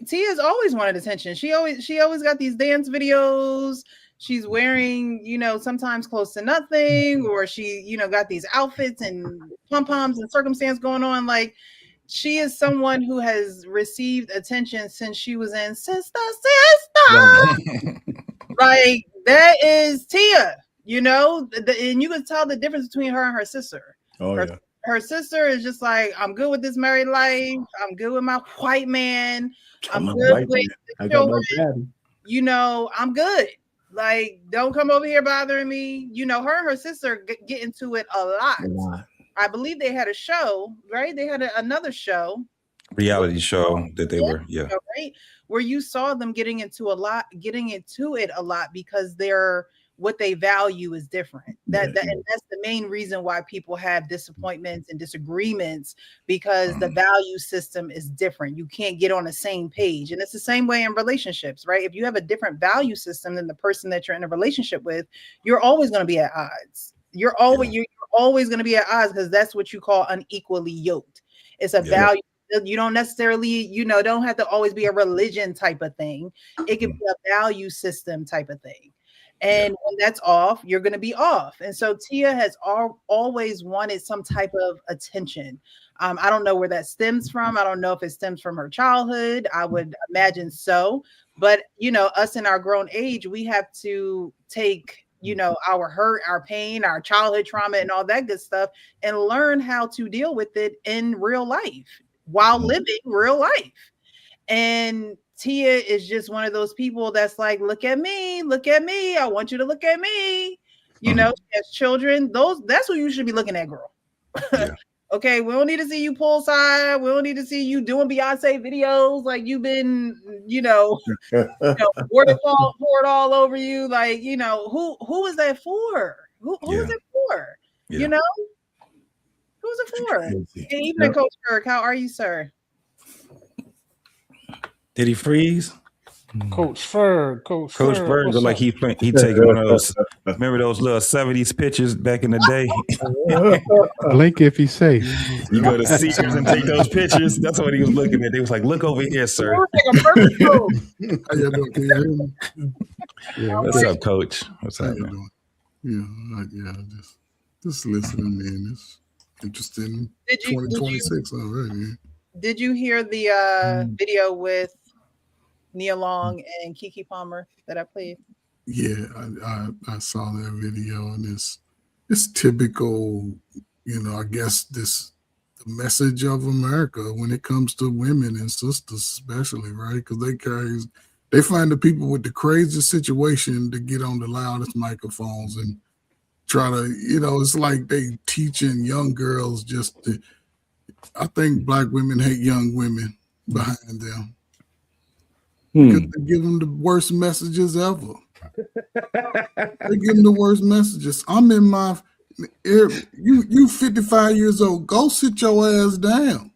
Tia's always wanted attention. She always got these dance videos. She's wearing, sometimes close to nothing, or she, got these outfits and pom-poms and circumstance going on. Like, she is someone who has received attention since she was in Sister. Like, that is Tia, and you can tell the difference between her and her sister. Her sister is just like, I'm good with this married life. I'm good with my white man. I'm good with the children. I'm good. Like, don't come over here bothering me. Her and her sister get into it a lot. I believe they had a show, right? They had another show. Reality show that they were, yeah. Right? Where you saw them getting into it a lot because what they value is different. And that's the main reason why people have disappointments and disagreements, because the value system is different. You can't get on the same page. And it's the same way in relationships, right? If you have a different value system than the person that you're in a relationship with, you're always going to be at odds. You're always going to be at odds, because that's what you call unequally yoked. It's a value. You don't necessarily, don't have to always be a religion type of thing. It can be a value system type of thing. And when that's off, you're going to be off. And so Tia has always wanted some type of attention. I don't know where that stems from. I don't know if it stems from her childhood. I would imagine so. But, us in our grown age, we have to take, our hurt, our pain, our childhood trauma and all that good stuff, and learn how to deal with it in real life while living real life. And Tia is just one of those people that's like, look at me. I want you to look at me. As children, that's what you should be looking at, girl. Yeah. Okay, we don't need to see you poolside. We don't need to see you doing Beyonce videos like you've been, poured all over you. Like, who is that for? Who is it for? Yeah. Who's it for? And even Coach Ferg, how are you, sir? Did he freeze? Coach Ferg looked like he taking one of those. Remember those little 70s pictures back in the day? Blink if he's safe. You go to Sears and take those pictures. That's what he was looking at. They was like, "Look over here, sir." What's up, Coach? What's up, man? Yeah. Just listening, man. It's interesting. 2026 already. Did you hear the video with Nia Long and Keke Palmer that I played? Yeah, I saw that video, and it's typical, I guess the message of America when it comes to women and sisters, especially, right? Because they find the people with the craziest situation to get on the loudest microphones and try to, it's like they teaching young girls I think Black women hate young women behind them. Because they give them the worst messages ever. They give them the worst messages. I'm in you 55 years old. Go sit your ass down.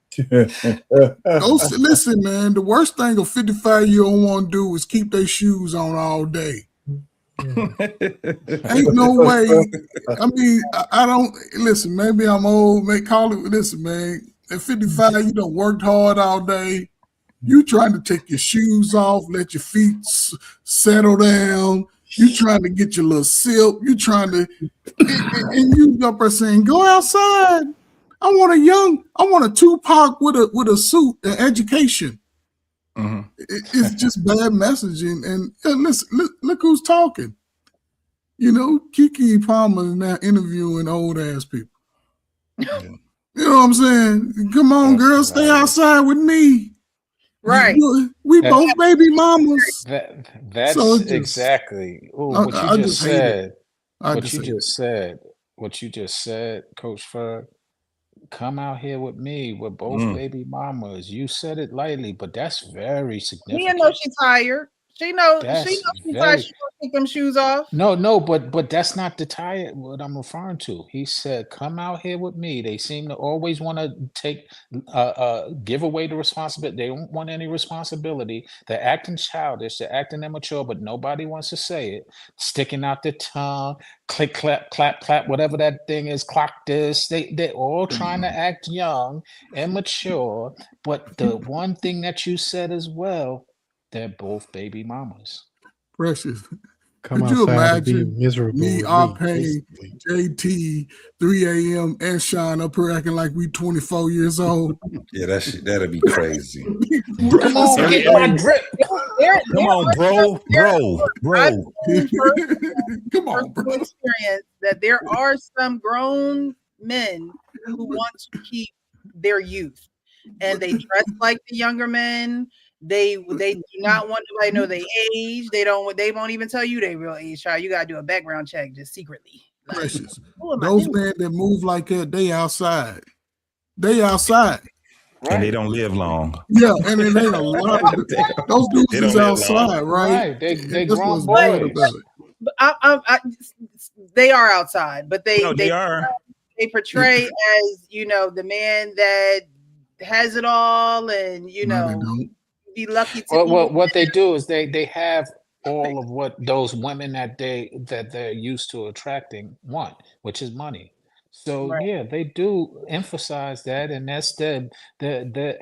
Listen, man. The worst thing a 55-year-old want to do is keep their shoes on all day. Ain't no way. I don't listen. Maybe I'm old. Call it. Listen, man. At 55, you done worked hard all day. You trying to take your shoes off, let your feet settle down. You trying to get your little silk. You trying to, and you up there saying, "Go outside. I want a Tupac with a suit and education." It's just bad messaging. And listen, look who's talking. You know, Kiki Palmer is now interviewing old ass people. Yeah. You know what I'm saying? Come on, That's girl, stay hilarious. outside with me. Right. We That- both baby mamas. That's So it just- exactly. Ooh, I- what I you just just hate it. said. I What just you hate it. just said. What you just said, Coach Ferg. Come out here with me. We're both Mm. baby mamas. You said it lightly, but that's very Mia significant. knows she's tired. She knows That's she's tired. very- She gonna take them shoes off. No, but that's not the tie what I'm referring to. He said, "Come out here with me." They seem to always want to give away the responsibility. They don't want any responsibility. They're acting childish. They're acting immature, but nobody wants to say it. Sticking out their tongue, click, clap, clap, clap, whatever that thing is. Clock this. They're all trying to act young, immature. But the one thing that you said as well, they're both baby mamas. Precious. Come Could you outside and be imagine miserable me, with me, Arpe, basically. JT, 3 a.m. and Sean up here acting like we 24 years old? Yeah, that'd be crazy. Come on, Every- get my drip. Come on, bro. I've seen Come on, personal bro. experience that there are some grown men who want to keep their youth, and they dress like the younger men. They do not want nobody to know their age. They won't even tell you their real age, child. You gotta do a background check just secretly. Like, Precious. who am I Those doing? men that move like that, they outside. They outside. And they don't live long. Yeah, and it ain't a lot of those dudes They don't is live outside, right? Right, they That's grown what's bad boys. about it. But they are outside, but No, they are. they portray as the man that has it all, and No, they don't. be lucky to Well, be what they do is they have all of what those women that they're used to attracting want, which is money. So Right. yeah, they do emphasize that, and that's the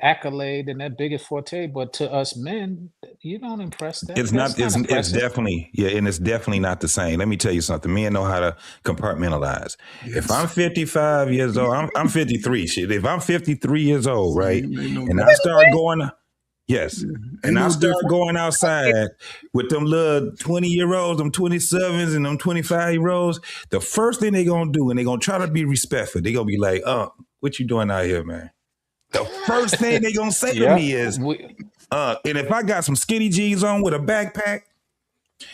accolade and their biggest forte. But to us men, you don't impress them. It's That's not. It's impressive. definitely and it's definitely not the same. Let me tell you something. Men know how to compartmentalize. Yes. If I'm 55 years old, I'm 53. Shit. If I'm 53 years old, right, Ain't no and I start going, yes, Ain't and I no start difference. going outside with them little 20-year-olds, them 27s, and them 25-year-olds, the first thing they gonna do, and they gonna try to be respectful. They gonna be like, what you doing out here, man? The first thing they gonna say to Yeah, me is, and if I got some skinny jeans on with a backpack,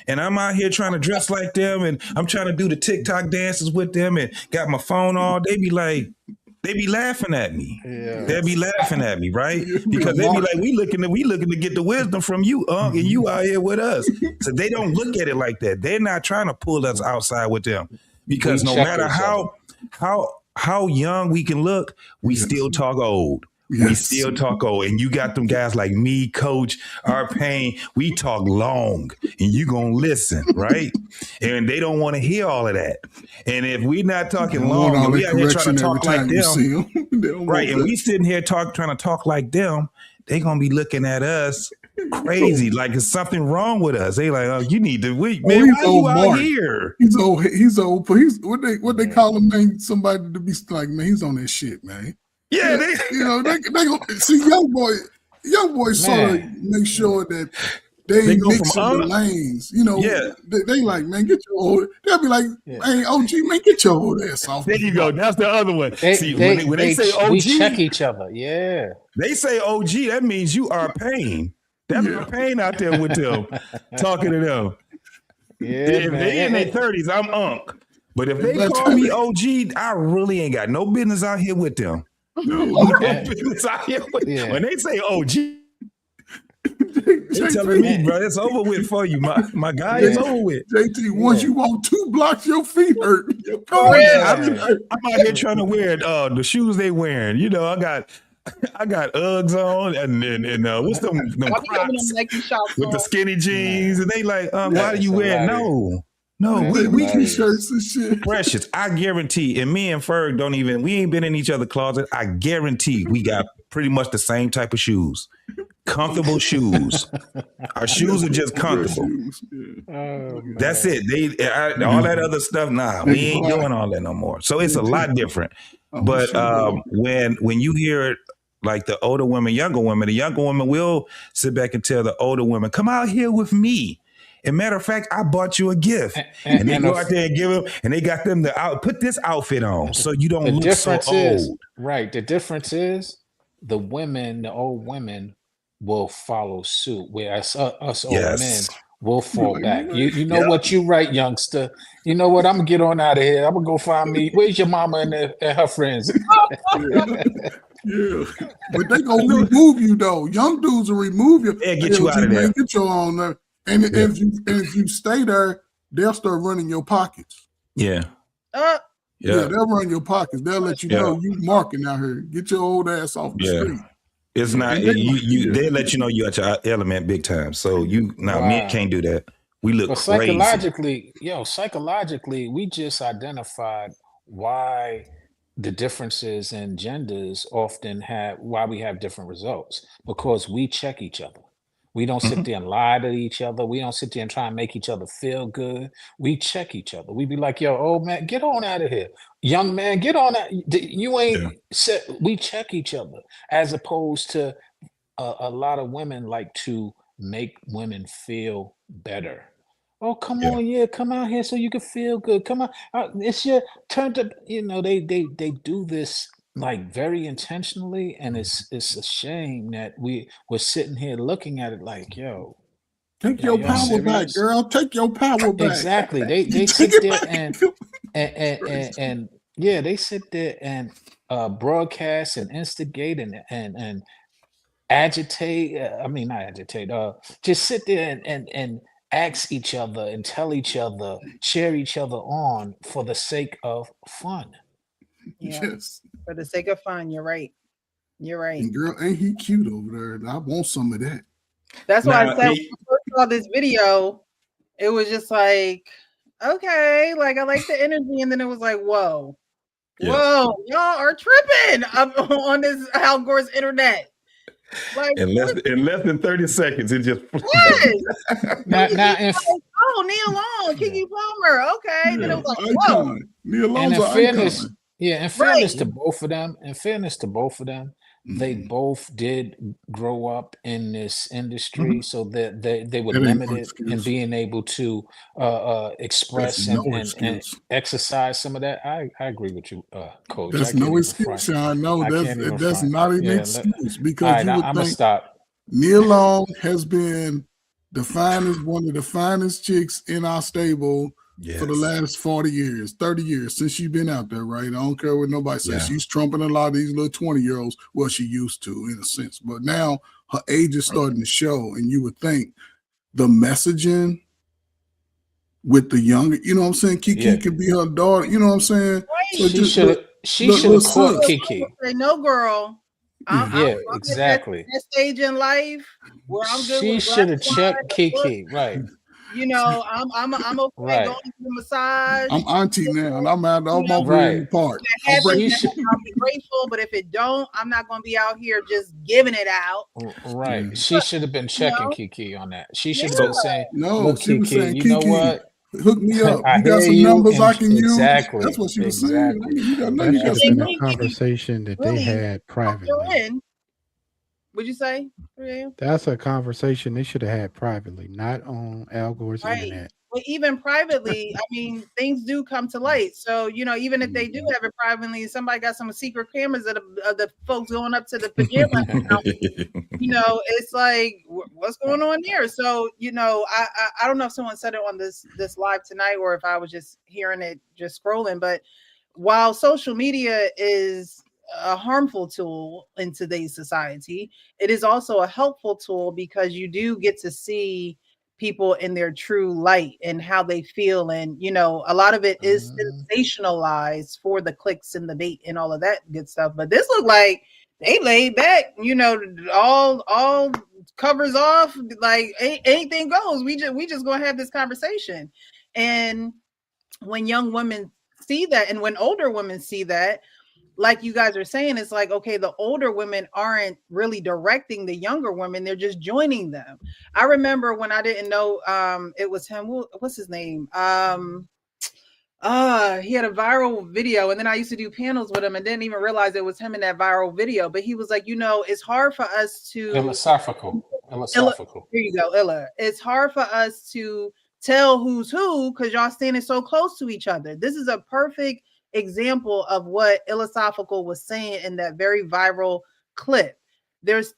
and I'm out here trying to dress like them, and I'm trying to do the TikTok dances with them, and got my phone on, they be laughing at me. yeah. They'll be laughing at me, right? Yeah, Because they be Mark. like, we looking to get the wisdom from you, and you out here with us. So they don't look at it like that. They're not trying to pull us outside with them. Because We no check matter each how young we can look, we still talk old. We Yes. still talk old. And you got them guys like me, Coach, Arpain, we talk long, and you gonna listen, right? And they don't want to hear all of that. And if we not They talking don't long, want all and we that out here trying correction to every talk like time you them, see them. They don't right? want And that. we sitting here trying to talk like them, they gonna be looking at us crazy, like there's something wrong with us. They like, oh, you need to wait, man. he's Why you old out Mark. here? He's old. He's what they call him, man. Somebody to be like, man, he's on that shit, man. Yeah, they, You know, they gonna see young boy sort of Man. make sure that they They ain't go from mixing the lanes. You know, Yeah. they like, man, get your old. They'll be like, Yeah. hey, OG, man, get your old ass off. there you go. That's the other one. See, when they say we OG, check each other. Yeah. they say OG. That means you are pain. That's Yeah. our pain out there with them, talking to them. Yeah, If man. they in their 30s, I'm Unc. But if they That's call me OG, I really ain't got no business out here with them. No business out here with Yeah. When they say OG, they telling me, bro, it's over with for you. My guy, it's over with. JT, once you walk 2 blocks, your feet hurt. Your Oh, feet yeah. hurt. I'm out here trying to wear the shoes they wearing. You know, I got Uggs on and what's them I'll be having Crocs them Nike shots with the on. skinny jeans, and they like, why That's do you wear? hilarious. No, That's we hilarious. T-shirts and shit. Precious. I guarantee, and me and Ferg we ain't been in each other's closet. I guarantee we got pretty much the same type of shoes. Comfortable shoes. Our shoes are just comfortable. Oh, That's it. All that other stuff, nah, we ain't doing all that no more. So it's a lot different. But when you hear it, like the older women, the younger women will sit back and tell the older women, come out here with me. And matter of fact, I bought you a gift. And they go out there and give them, and they got them to put this outfit on so you don't look so old. Right. The difference is the old women will follow suit, whereas us old men will fall back. You know what? You right, youngster. You know what? I'm gonna get on out of here. I'm gonna go find me. Where's your mama and her friends? Yeah, but they gonna remove you though. Young dudes will remove you. Yeah, get you out of there. Get you on there, and if you stay there, they'll start running your pockets. Yeah. Yeah, they'll run your pockets. They'll let you know you marking out here. Get your old ass off the street. It's not they let you know you at your element big time. So men can't do that. We look psychologically, psychologically, we just identified why the differences in genders often why we have different results, because we check each other. We don't sit there and lie to each other. We don't sit there and try and make each other feel good. We check each other. We be like, yo, old man, get on out of here. Young man, get on out. You ain't we check each other, as opposed to a lot of women like to make women feel better. Oh, come on, come out here so you can feel good. Come on, it's your turn to. They do this like very intentionally, and it's a shame that we're sitting here looking at it like, yo, take your power back, girl. Take your power back. Exactly. They sit there and they sit there and broadcast and instigate and agitate. Not agitate. Just sit there and ask each other and tell each other, cheer each other on for the sake of fun. Yes. For the sake of fun, you're right. You're right. And girl, ain't he cute over there? I want some of that. That's why I said when I first saw this video, it was just like, okay, like I like the energy, and then it was like, whoa, y'all are tripping on this Al Gore's internet. Like in less than 30 seconds, it just Nia Long, Keke Palmer, okay. Then it was like, whoa. Nia Long's in fairness to both of them, they both did grow up in this industry, so that they were limited in being able to express and exercise some of that. I agree with you, Coach. That's no excuse, Sean. No, that's not an excuse, because I'm gonna stop. Nia Long has been one of the finest chicks in our stable for the last 40 years, 30 years since she's been out there, right? I don't care what nobody says. She's trumping a lot of these little 20-year-olds. Well, she used to, in a sense, but now her age is starting to show, and you would think the messaging with the younger, you know what I'm saying? Keke could be her daughter, you know what I'm saying? Right. So she should have caught Keke. Say, no, girl. I'm exactly. That stage in life where I'm good. She should have checked Keke, right? I'm okay going to the massage. I'm auntie now, and I'm out all my part. I'll be grateful, but if it don't, I'm not going to be out here just giving it out. Right. She should have been checking Keke on that. She should have been saying, "No, she was saying, you Keke, know what? Hook me up. You got some numbers I can use." Exactly. That's what she was saying. That's been a conversation that they had privately. What'd you say? That's a conversation they should have had privately, not on Al Gore's internet. Well, even privately, I mean, things do come to light. So, even if they do have it privately, somebody got some secret cameras of the folks going up to the pajama house, it's like, what's going on there? So, I don't know if someone said it on this live tonight, or if I was just hearing it, just scrolling. But while social media is a harmful tool in today's society, it is also a helpful tool, because you do get to see people in their true light and how they feel. And, a lot of it is sensationalized for the clicks and the bait and all of that good stuff. But this looked like they laid back, all covers off, like anything goes. We just gonna have this conversation. And when young women see that, and when older women see that, like you guys are saying, it's like, okay, the older women aren't really directing the younger women. They're just joining them. I remember when I didn't know it was him. What's his name? He had a viral video, and then I used to do panels with him and didn't even realize it was him in that viral video. But he was like, it's hard for us to philosophical. Philosophical. Here you go, Illa. It's hard for us to tell who's who because y'all standing so close to each other. This is a perfect example of what Philosophical was saying in that very viral clip. There's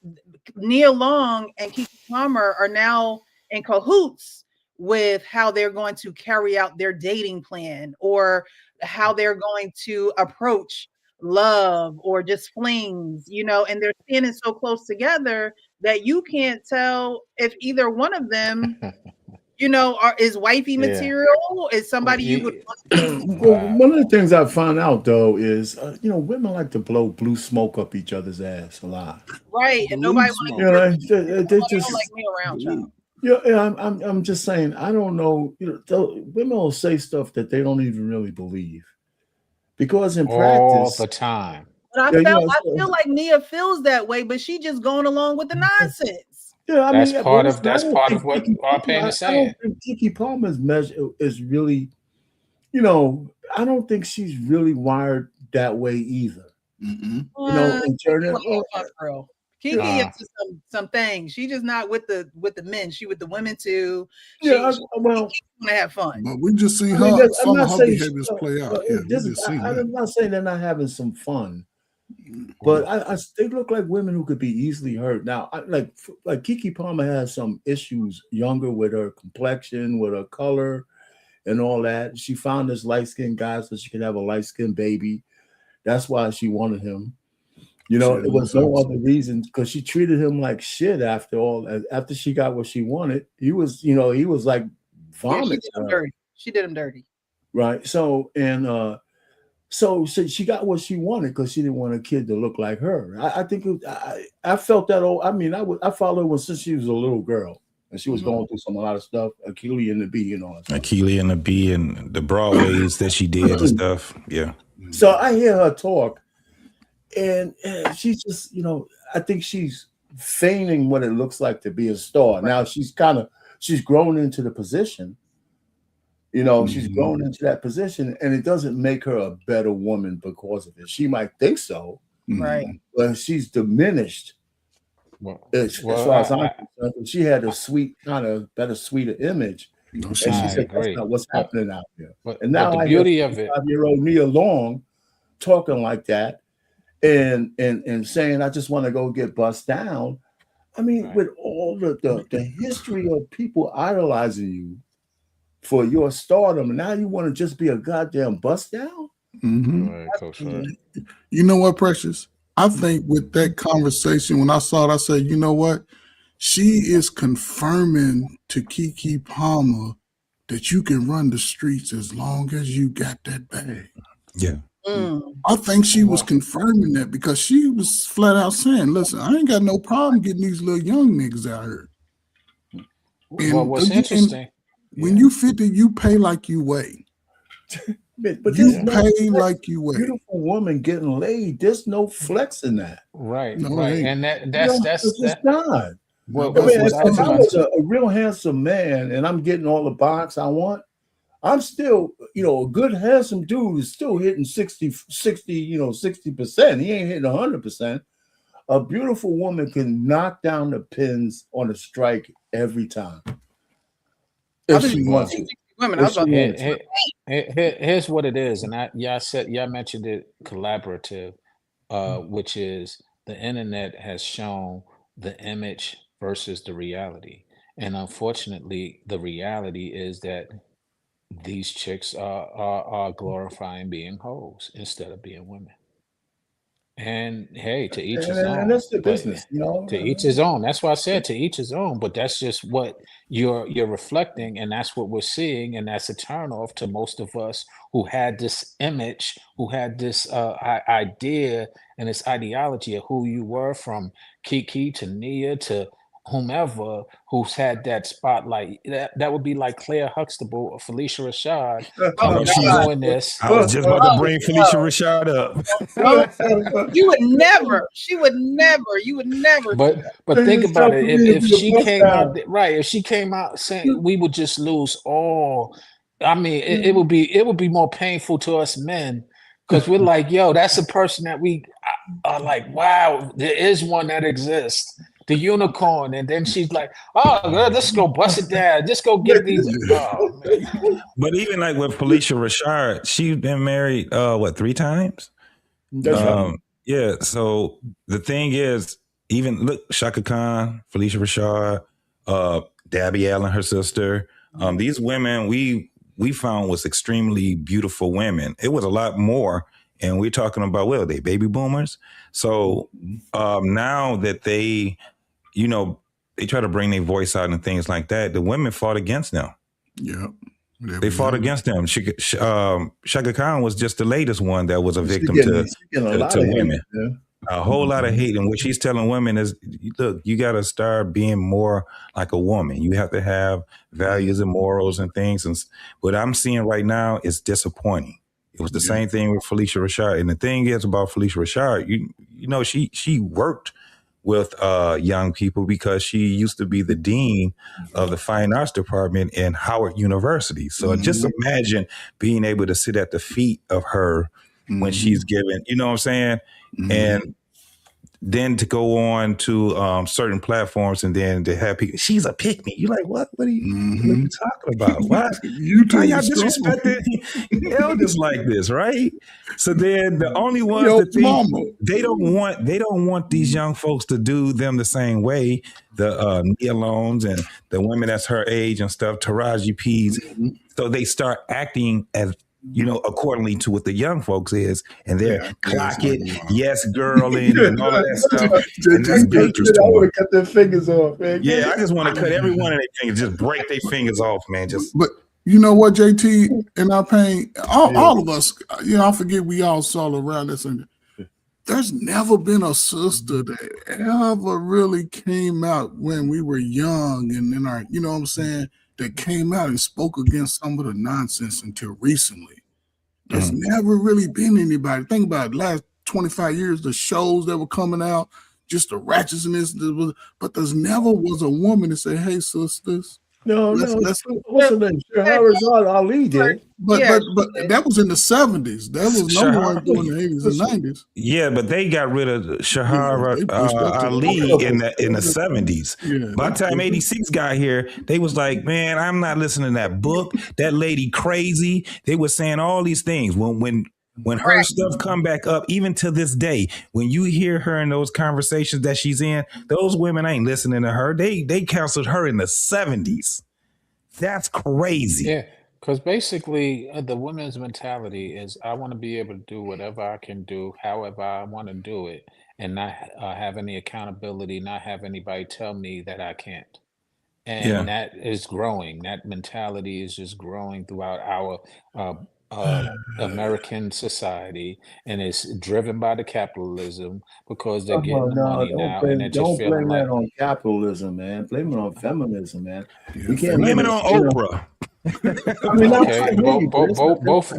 Nia Long and Keke Palmer are now in cahoots with how they're going to carry out their dating plan or how they're going to approach love or just flings, and they're standing so close together that you can't tell if either one of them, is wifey material, is somebody you would want. Well, one of the things I found out though is, women like to blow blue smoke up each other's ass a lot. Right, and nobody want to. They just like me around, child. Yeah, I'm just saying. I don't know. Women will say stuff that they don't even really believe, because in all practice, the time. But I feel like Nia feels that way, but she just going along with the nonsense. Yeah, that's part of what our pain is saying. I don't think Keke Palmer's measure is really, I don't think she's really wired that way either. In turn, Keke into some things. She just not with the men. She with the women too. She want to have fun. But we just see some of her behaviors play out. I'm not saying they're not having some fun, but they look like women who could be easily hurt. Now, like Keke Palmer has some issues younger with her complexion, with her color, and all that. She found this light-skinned guy so she could have a light-skinned baby. That's why she wanted him. It was no other reason, because she treated him like shit after she got what she wanted. He was like vomit. She did him dirty. Right. So, and so she got what she wanted because she didn't want a kid to look like her. I think I felt that. I followed her since she was a little girl, and she was going through a lot of stuff. Achille and the Bee, Achille and the Bee, and the Broadways that she did and stuff. Yeah. So I hear her talk. And she's just, I think she's feigning what it looks like to be a star. Right. Now she's grown into the position. She's grown into that position, and it doesn't make her a better woman because of it. She might think so, right? But she's diminished. As far as I'm concerned, she had a sweeter image. And she said, "That's not what's happening out there." And now the beauty of it, 5-year-old Nia Long talking like that. And saying, I just want to go get bust down. I mean, with all the history of people idolizing you for your stardom, and now you want to just be a goddamn bust down? You know what, Precious? I think with that conversation, when I saw it, I said, you know what? She is confirming to Keke Palmer that you can run the streets as long as you got that bag. Yeah. I think she was confirming that, because she was flat out saying, listen, I ain't got no problem getting these little young niggas out here. And what's interesting, when you 50, you pay like you weigh. But you pay like you weigh. Beautiful woman getting laid. There's no flex in that. Right. No, right. And that's not. If I was a real handsome man and I'm getting all the box I want, I'm still, a good handsome dude is still hitting 60%. He ain't hitting 100%. A beautiful woman can knock down the pins on a strike every time. If she wants to. Here's what it is, and y'all mentioned it, collaborative, which is the internet has shown the image versus the reality, and unfortunately, the reality is that these chicks are glorifying being hoes instead of being women. And hey, to each his own. And that's the business, To each his own. That's why I said to each his own. But that's just what you're reflecting, and that's what we're seeing, and that's a turnoff to most of us who had this image, who had this idea and this ideology of who you were, from Keke to Nia to whomever who's had that spotlight. That would be like Claire Huxtable or Felicia Rashad doing this. I was just about to bring Felicia Rashad up. You would never. She would never. You would never. But think about it. If she came out if she came out saying, we would just lose all. I mean, it would be more painful to us men, because we're like, yo, that's a person that we are like, wow, there is one that exists. the unicorn, and then she's like, "Oh, girl, let's go bust it down. Just go get these." Oh man. But even like with Felicia Rashad, she's been married 3 times? That's right. Yeah. So the thing is, even look, Shaka Khan, Felicia Rashad, Dabby Allen, her sister. These women we found was extremely beautiful women. It was a lot more, and we're talking about, well, they baby boomers. So now that they, they try to bring their voice out and things like that, the women fought against them. Yeah. They fought against them. Shaka Khan was just the latest one that was a victim to women. Yeah. A whole lot of hate. And what she's telling women is, look, you got to start being more like a woman. You have to have values and morals and things. And what I'm seeing right now is disappointing. It was the same thing with Felicia Rashad. And the thing is about Felicia Rashad, she worked with young people because she used to be the dean of the fine arts department in Howard University. So just imagine being able to sit at the feet of her when she's given, you know what I'm saying? And then to go on to certain platforms and then to have people, she's a pick-me. You're like, what are you talking about? Why y'all disrespecting elders like this, right? So then the only ones that they don't want these young folks to do them the same way. The Nia Lones and the women that's her age and stuff, Taraji P's. So they start acting as accordingly to what the young folks is, and they're clock it, yes, girling, and all of that stuff. And that's dangerous. I want to cut their fingers off, man. Yeah, I just want to cut every one of their fingers, just break their fingers off, man. But you know what, JT, in our pain, all of us, I forget we all saw around this, and there's never been a sister that ever really came out when we were young and in our, you know what I'm saying, that came out and spoke against some of the nonsense until recently. There's never really been anybody. Think about it, last 25 years, the shows that were coming out, just the ratchetness, but there's never was a woman that said, hey, sisters. What's the name? Shahrazad Ali did. But that was in the 70s. There was no one doing the 80s and 90s. Yeah, but they got rid of Shahrazad Ali in the 70s. Yeah, by the time 86 got here, they was like, man, I'm not listening to that book. That lady crazy. They were saying all these things. When her stuff come back up, even to this day, when you hear her in those conversations that she's in, those women ain't listening to her. They counseled her in the 70s. That's crazy. Yeah, because basically the women's mentality is, I want to be able to do whatever I can do, however I want to do it, and not have any accountability, not have anybody tell me that I can't. And that is growing. That mentality is just growing throughout our American society, and it's driven by the capitalism because they're getting the money now, and they're just feeling blame like that on capitalism, man. Blame it on feminism, man. We can't blame it on Oprah. I mean, okay,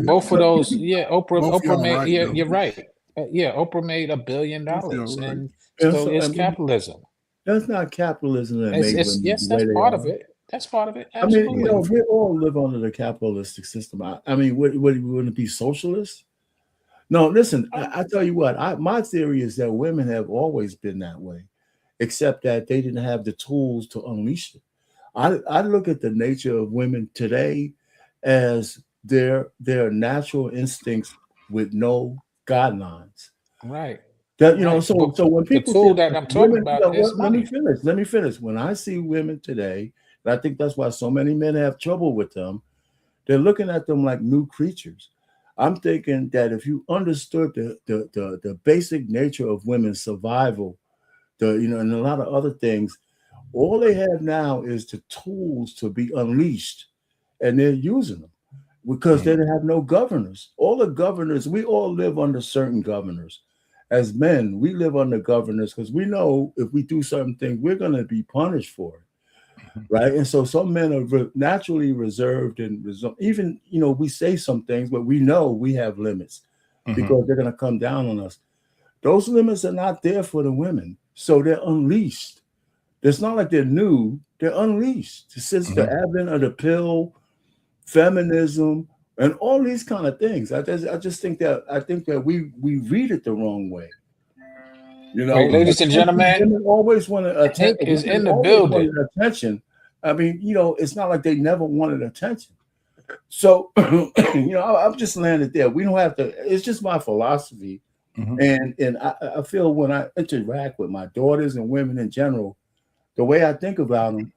both of those. Yeah, Oprah made. Right, yeah, though. you're right. Yeah, Oprah made $1 billion, and so it's capitalism. That's not capitalism that makes women yes, the way that's they part are. of it. That's part of it. I Absolutely. mean, we all live under the capitalistic system. I mean, wouldn't it be socialist? No, listen, I tell you what, my theory is that women have always been that way, except that they didn't have the tools to unleash it. I look at the nature of women today as their natural instincts with no guidelines. Right. That so when people the tool that I'm talking about is money. Let me finish. When I see women today, and I think that's why so many men have trouble with them, they're looking at them like new creatures. I'm thinking that if you understood the basic nature of women's survival, and a lot of other things, all they have now is the tools to be unleashed, and they're using them because they have no governors. All the governors, we all live under certain governors. As men, we live under governors because we know if we do certain things, we're going to be punished for it. Right. And so some men are naturally reserved and even, we say some things, but we know we have limits because they're going to come down on us. Those limits are not there for the women. So they're unleashed. It's not like they're new. They're unleashed. Since the advent of the pill, feminism, and all these kind of things. I just think that we read it the wrong way. You know, Wait, ladies and gentlemen, women always want to Hank is in the building. attention. I mean, you know, it's not like they never wanted attention. So, you know, I've just landed there. We don't have to. It's just my philosophy, and I feel when I interact with my daughters and women in general, the way I think about them,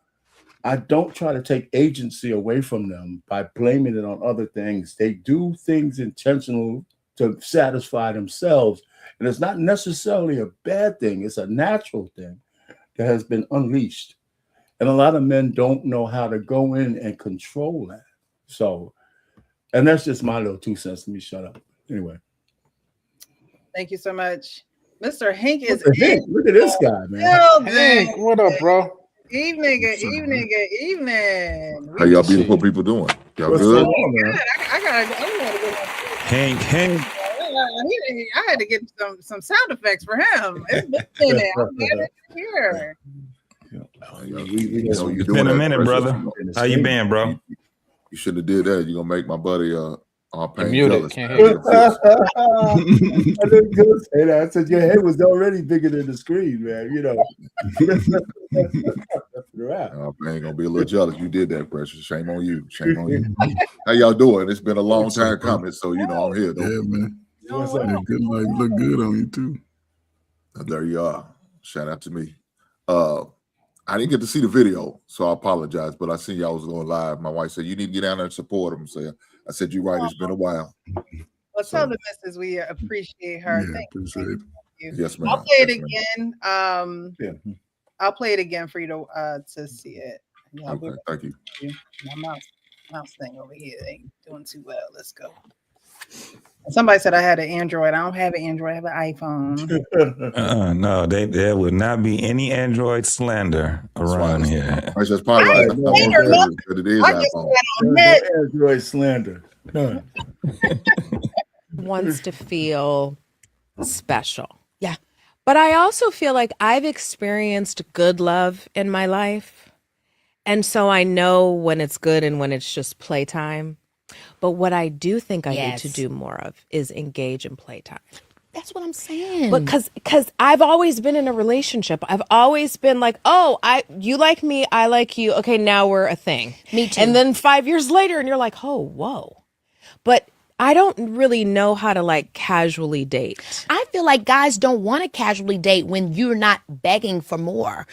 I don't try to take agency away from them by blaming it on other things. They do things intentional to satisfy themselves. And it's not necessarily a bad thing. It's a natural thing that has been unleashed. And a lot of men don't know how to go in and control that. So, and that's just my little 2 cents. Let me shut up. Anyway. Thank you so much. Mr. Hank is Look at this guy, man. Hank, what up, bro? Evening. How y'all beautiful people doing? Y'all What's good? going on, man? I gotta go. Hank. I had to get some sound effects for him. It's been a minute. I'm glad it's here. It's been a minute, brother. How you been, bro? You should have did that. You're gonna make my buddy Pain muted. jealous. Can't hear you. I didn't go say that. I said your head was already bigger than the screen, man. You know. Pain gonna be a little jealous. You did that, Precious. Shame on you. Shame on you. How y'all doing? It's been a long time coming, so you know I'm here. Yeah, man. What's up? Good life look good on you too. There you are. Shout out to me. I didn't get to see the video, so I apologize. But I seen y'all was going live. My wife said you need to get down there and support him. So I said you're right. It's been a while. Well, tell the missus we appreciate her. Yeah, appreciate it. You. Yes, ma'am. I'll play it Yes, again. I'll play it again for you to see it. Yeah, okay, thank you. My mouse thing over here ain't doing too well. Let's go. Somebody said I had an Android. I don't have an Android. I have an iPhone. No, there would not be any Android slander around here. That's just part of it. But it is I just iPhone. got on net. Android slander. None. Wants to feel special. Yeah. But I also feel like I've experienced good love in my life. And so I know when it's good and when it's just playtime. But what I do think I need to do more of is engage in playtime. That's what I'm saying. But because I've always been in a relationship. I've always been like, oh, you like me, I like you. Okay, now we're a thing. Me too. And then 5 years later, and you're like, oh, whoa. But I don't really know how to like casually date. I feel like guys don't want to casually date when you're not begging for more.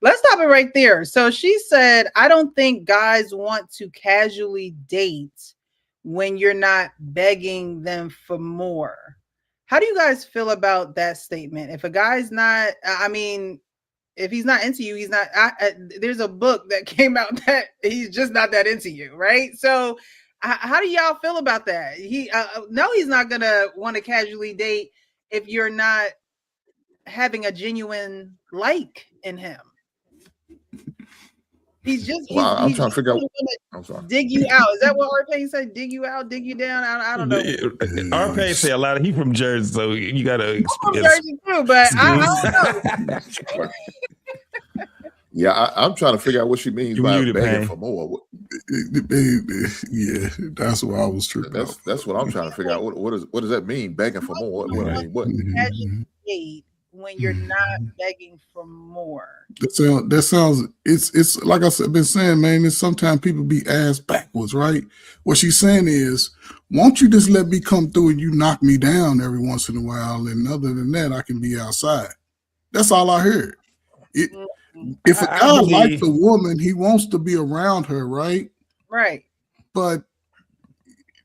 Let's stop it right there. So she said, I don't think guys want to casually date when you're not begging them for more. How do you guys feel about that statement? If a guy's not, I mean, if he's not into you, he's not. There's a book that came out that he's just not that into you, right? So how do y'all feel about that? No, he's not going to want to casually date if you're not having a genuine like in him. He's just. Well, I'm trying to figure out. I'm sorry. Dig you out. Is that what R-Pain said? Dig you out, dig you down. I don't know. R-Pain say a lot. He from Jersey, so you gotta. I'm from Jersey too, but I don't know. Yeah, I'm trying to figure out what she means by begging Pain. for more. Yeah, that's what I was tripping. That's what I'm trying to figure out. What does that mean? Begging for more? What? When you're not begging for more. That sounds. It's like I've been saying, man. It's sometimes people be ass backwards, right? What she's saying is, won't you just let me come through and you knock me down every once in a while, and other than that, I can be outside. That's all I heard. If a guy likes a woman, he wants to be around her, right? Right. But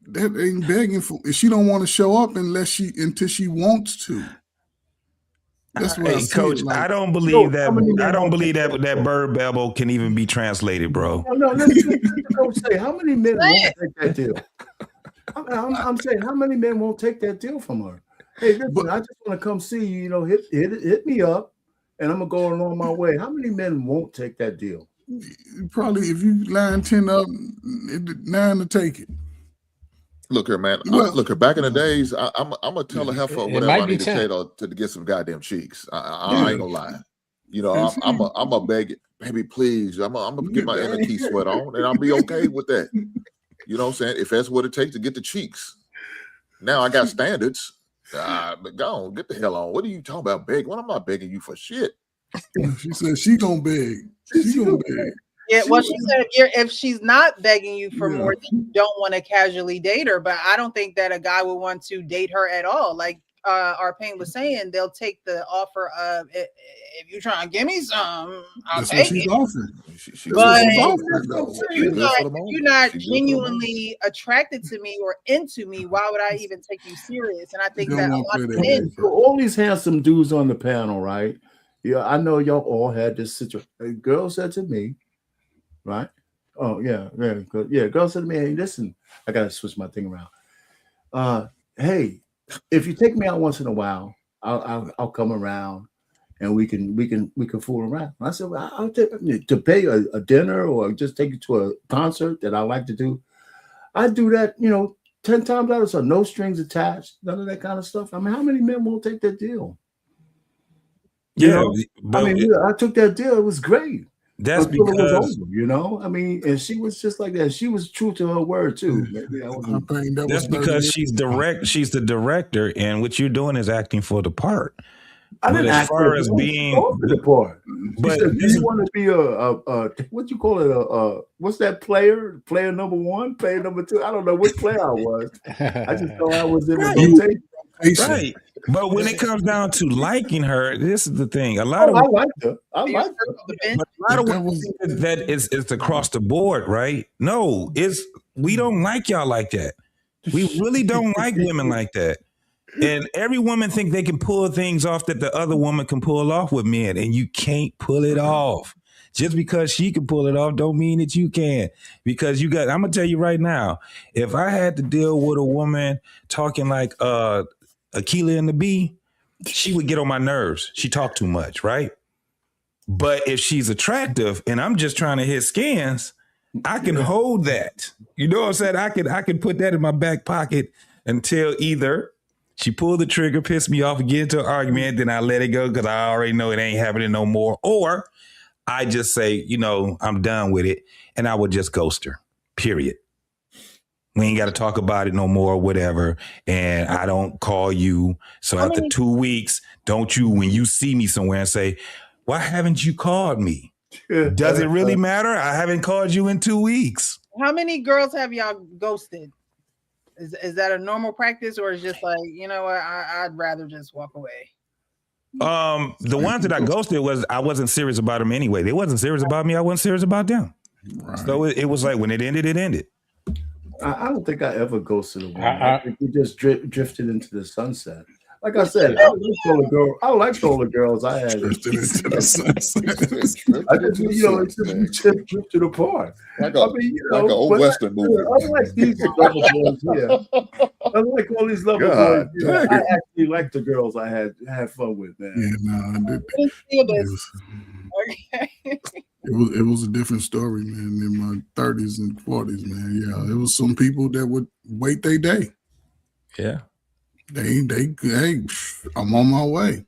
that ain't begging for. She don't want to show up until she wants to. That's what Hey, Coach, I don't believe that. I don't believe that bird babble can even be translated, bro. No, listen, Coach say, how many men won't take that deal? I'm saying, how many men won't take that deal from her? Hey, listen, I just want to come see you. You know, hit me up, and I'm gonna go along my way. How many men won't take that deal? Probably, if you line 10 up, 9 to take it. Look here, man. Look here. Back in the days, I'm gonna tell a heifer whatever I need to tell to get some goddamn cheeks. I ain't gonna lie. You know, I'm a beg it, baby, please. I'm gonna get my inner key sweat on, and I'll be okay with that. You know what I'm saying? If that's what it takes to get the cheeks. Now I got standards. But go on, get the hell on. What are you talking about begging? Well, I'm not begging you for shit. She said she gonna beg. She gonna beg. Yeah, well, she said if she's not begging you for more, then you don't want to casually date her. But I don't think that a guy would want to date her at all. Like Arpain was saying, they'll take the offer of if you're trying to give me some, I'll That's take what she's it. offering. But Offering. you're not genuinely attracted to me or into me, why would I even take you serious? And I think that a lot of men, all these handsome dudes on the panel, right? Yeah, I know y'all all had this situation. A girl said to me, right? Oh, yeah. Girl said to me, hey, listen, I gotta switch my thing around. Hey, if you take me out once in a while, I'll come around and we can fool around. I said, well, I'll take to pay a dinner or just take you to a concert that I like to do. I do that, 10 times out of so no strings attached, none of that kind of stuff. I mean, how many men won't take that deal? I took that deal. It was great. That's because it was over, I mean, and she was just like that. She was true to her word too. That's because she's direct. She's the director, and what you're doing is acting for the part. I didn't act for the part. But said, do you want to be a what you call it? What's that player? Player number one, player number two. I don't know which player I was. I just thought I was in the rotation. Right. But when it comes down to liking her, this is the thing. I liked her. I liked her. But a lot of women think that it's across the board, right? No, we don't like y'all like that. We really don't like women like that. And every woman think they can pull things off that the other woman can pull off with men, and you can't pull it off. Just because she can pull it off don't mean that you can. Because I'm gonna tell you right now, if I had to deal with a woman talking like Akilah and the Bee, she would get on my nerves. She talked too much, right? But if she's attractive and I'm just trying to hit scans, I can hold that. You know what I'm saying? I can put that in my back pocket until either she pulled the trigger, pissed me off, and get into an argument, then I let it go because I already know it ain't happening no more. Or I just say, I'm done with it, and I would just ghost her, period. We ain't got to talk about it no more, whatever. And I don't call you. So after 2 weeks, don't you, when you see me somewhere and say, why haven't you called me? Does it really matter? I haven't called you in 2 weeks. How many girls have y'all ghosted? Is that a normal practice, or is just like, you know what, I'd rather just walk away? The ones that I ghosted I wasn't serious about them anyway. They wasn't serious about me. I wasn't serious about them. Right. So it was like when it ended, it ended. I don't think I ever ghosted a woman. I think we just drifted into the sunset. Like I said, I liked all the girls I had. Drifted into the sunset. I just, we just drifted apart. Like an old Western movie. Unlike these lover boys here, unlike all these lover boys here, I actually liked the girls I had fun with, man. Yeah, it was a different story, man. In my 30s and 40s, man. Yeah, it was some people that would wait their day. Yeah. Hey, I'm on my way.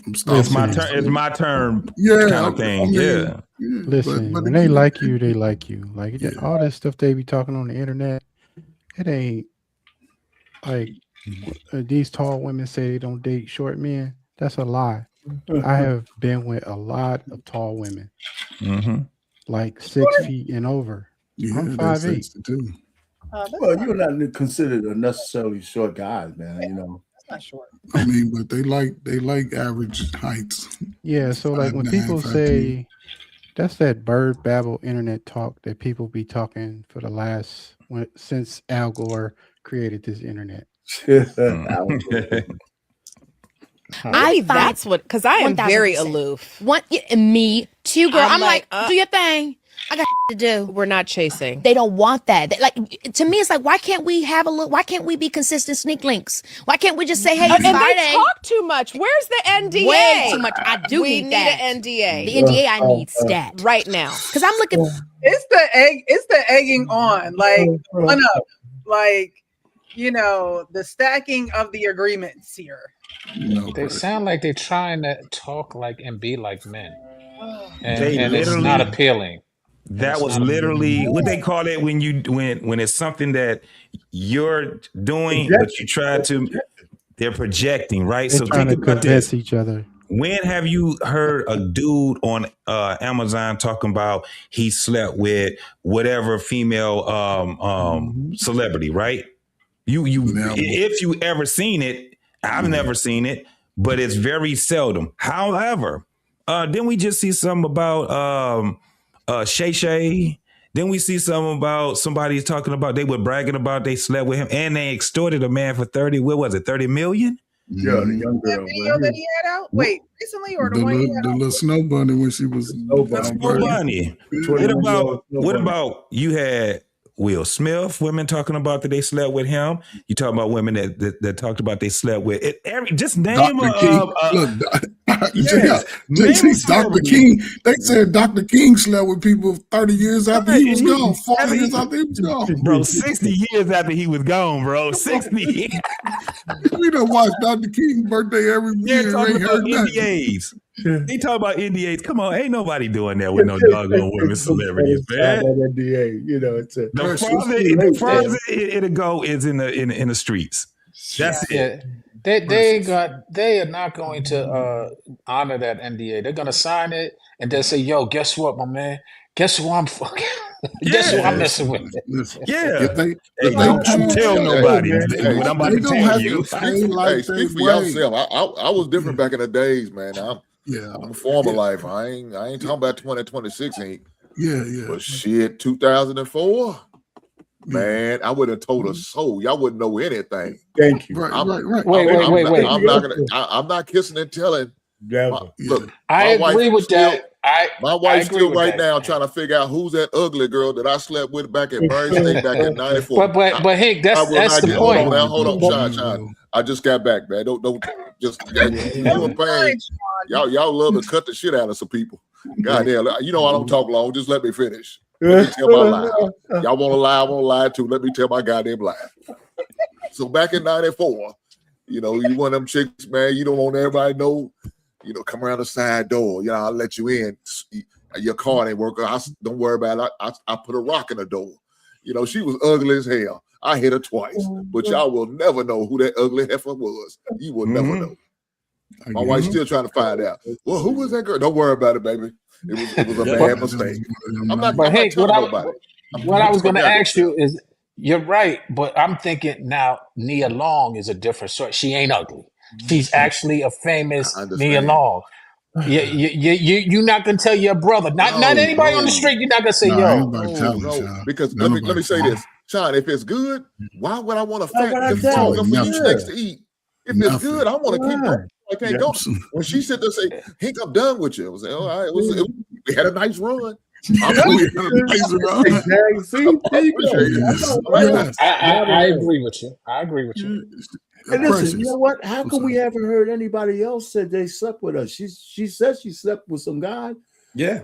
It's my turn. Yeah, kind of thing. Yeah. Listen, when they like you, they like you. Like all this stuff they be talking on the internet, it ain't like these tall women say they don't date short men. That's a lie. I have been with a lot of tall women, like 6 feet and over. Yeah, I'm 5'8" too. Well, you're not considered a necessarily short guy, man. That's not short. I mean, but they like average heights. Yeah, so like when people say that's that bird babble internet talk that people be talking for the since Al Gore created this internet. That's what, because I am very aloof. Me too, girl. I'm like, do your thing. I got to do. We're not chasing. They don't want that. To me, it's like, why can't we have why can't we be consistent sneak links? Why can't we just say, hey, it's and Friday? They talk too much. Where's the NDA? Way too much. I do need that. An NDA. The NDA, I need stat. Right now. Because I'm looking. It's the egging on. Like, one up. Like, the stacking of the agreements here. They sound like they're trying to talk like and be like men. And it's not appealing. That was literally what they call it when it's something that you're doing, but you try to They're projecting, right? They're So trying think to about this. convince each other. When have you heard a dude on Amazon talking about he slept with whatever female celebrity, right? If you ever seen it, I've never seen it, but it's very seldom. However, then we just see something about Shay Shay. Then we see something about somebody talking about they were bragging about they slept with him and they extorted a man for 30 million? Yeah, the young girl. That video that he had out? Wait, recently or the one he had the out? little snow bunny when she was Snow bunny. What about you had Will Smith, women talking about that they slept with him. You talking about women that talked about they slept with it. Just name Dr. King. Yes, Dr. King. They said Dr. King slept with people 30 years after he was gone, 40 years after he was gone. Bro, 60 years after he was gone, bro. 60. We done watch Dr. King's birthday every year. They're talking about NDAs. They talk about NDAs. Come on, ain't nobody doing that with no doggone women celebrities, man. NDA, you know, it's the further it'll go is in the streets. That's it. They are not going to honor that NDA. They're gonna sign it and then say, "Yo, guess what, my man? Guess who I'm fucking? Guess who I'm messing with?" Yeah. Don't you tell nobody what I'm about to tell you. Hey, speak for yourself. I was different back in the days, man. I'm a former life. I ain't talking about 2026 ain't. Yeah. But shit, 2004. Man, I would have told a soul. Y'all wouldn't know anything. Thank you. Right. Wait. I'm not kissing and telling. Look, I agree with that. My wife's still right now trying to figure out who's that ugly girl that I slept with back at Burns State back in '94. But Hank, that's the point. Hold on, Sean. I just got back, man. Don't just pain. Y'all love to cut the shit out of some people. Goddamn, you know I don't talk long. Just let me finish. Let me tell my lie. Y'all want to lie? I want to lie too. Let me tell my goddamn lie. So back in '94, you know, you one of them chicks, man. You don't want everybody to know. You know, come around the side door. You know, I'll let you in. Your car ain't working. Don't worry about it. I put a rock in the door. You know, she was ugly as hell. I hit her twice, but y'all will never know who that ugly heifer was. You will never know. My wife's still trying to find out. Well, who was that girl? Don't worry about it, baby. It was a bad mistake. I'm not telling nobody. What I was going to ask you is, you're right, but I'm thinking now Nia Long is a different sort. She ain't ugly. She's actually a famous Nia Long. You're not gonna tell your brother, not anybody on the street. You're not gonna say, no. Because let me say this, Sean. If it's good, why would I want to fat for you next to eat? If it's good, I want to keep going. I can't go. When she said to say, "Hank, I'm done with you," I was like, "All right." We had a nice run. I agree with you. And listen, you know what? How come we haven't heard anybody else said they slept with us? She said she slept with some guy. Yeah.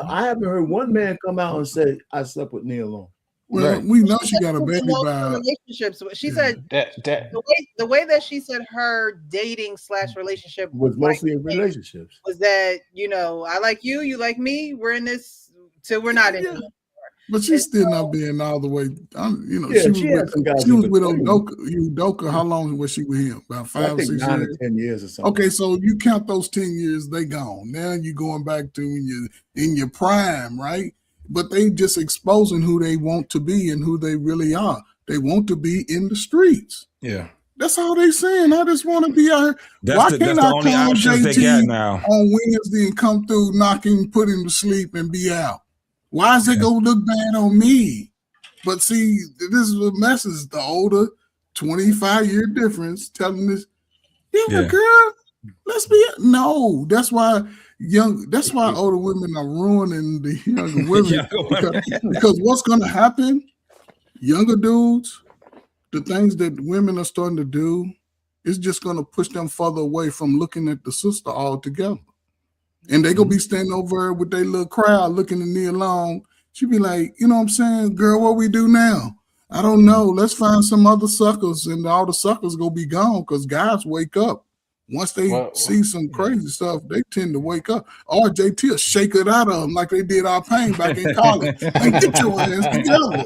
I haven't heard one man come out and say I slept with Nia Long. Well, we know she got a baby by relationships. She said the way that she said her dating / relationship was mostly in relationships. Was that, you know, I like you, you like me, we're in this till we're not in it. But she's still not being all the way. You know, she was with Udoka. How long was she with him? About 5 or 6 years? 9 or 10 years or something. Okay, so you count those 10 years, they gone. Now you're going back to in your prime, right? But they just exposing who they want to be and who they really are. They want to be in the streets. Yeah. That's all they saying. I just want to be out here. Why can't I only call JT on Wednesday and come through, knock him, put him to sleep, and be out? Why is it gonna look bad on me? But see, this is what messes the older 25-year difference telling this, girl, let's be no. That's why older women are ruining the younger women. because what's gonna happen, younger dudes, the things that women are starting to do is just gonna push them further away from looking at the sister altogether. And they gonna be standing over with their little crowd looking at Nia Long. She be like, you know what I'm saying, girl, what we do now? I don't know. Let's find some other suckers, and all the suckers gonna be gone because guys wake up. Once they see some crazy stuff, they tend to wake up. Or JT will shake it out of them like they did our pain back in college. Like, get your ass together.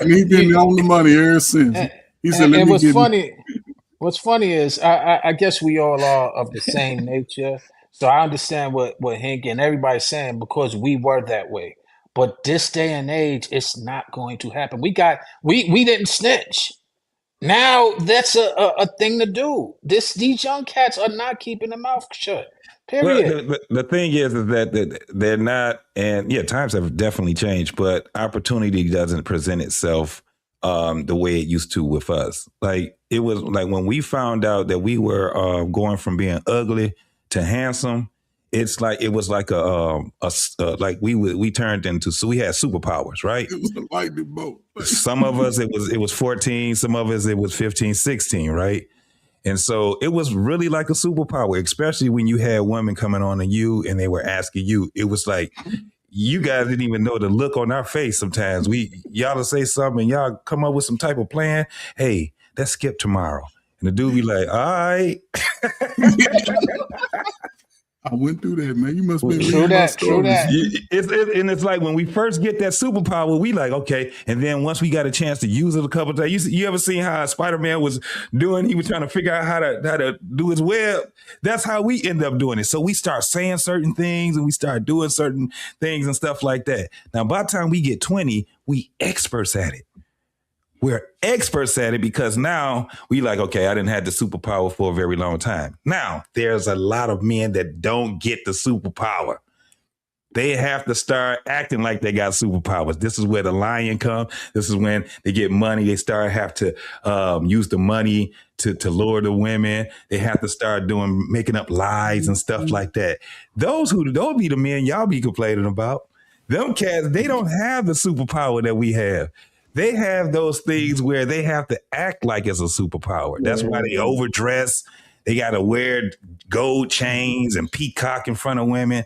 And he been on the money ever since. He said, it was funny. What's funny is I guess we all are of the same nature. So I understand what Hank and everybody's saying because we were that way. But this day and age, it's not going to happen. We didn't snitch. Now that's a thing to do. These young cats are not keeping their mouth shut. Period. Well, the thing is that they're not, and yeah, times have definitely changed, but opportunity doesn't present itself the way it used to with us. Like it was like when we found out that we were going from being ugly to handsome. It's like it was like like we turned into, so we had superpowers, right? It was a lightning bolt. Some of us it was 14, some of us it was 15, 16, right? And so it was really like a superpower, especially when you had women coming on to you and they were asking you. It was like you guys didn't even know the look on our face sometimes. Y'all to say something and y'all come up with some type of plan. Hey, let's skip tomorrow. And the dude be like, all right. I went through that, man. You must be True that. It's like when we first get that superpower, we like, okay. And then once we got a chance to use it a couple of times, you ever seen how Spider-Man was doing? He was trying to figure out how to do his web. That's how we end up doing it. So we start saying certain things and we start doing certain things and stuff like that. Now, by the time we get 20, we experts at it. We're experts at it because now we like, okay, I didn't have the superpower for a very long time. Now, there's a lot of men that don't get the superpower. They have to start acting like they got superpowers. This is where the lion comes. This is when they get money. They have to use the money to lure the women. They have to start making up lies and stuff like that. Those be the men y'all be complaining about. Them cats, they don't have the superpower that we have. They have those things where they have to act like it's a superpower. That's why they overdress. They got to wear gold chains and peacock in front of women.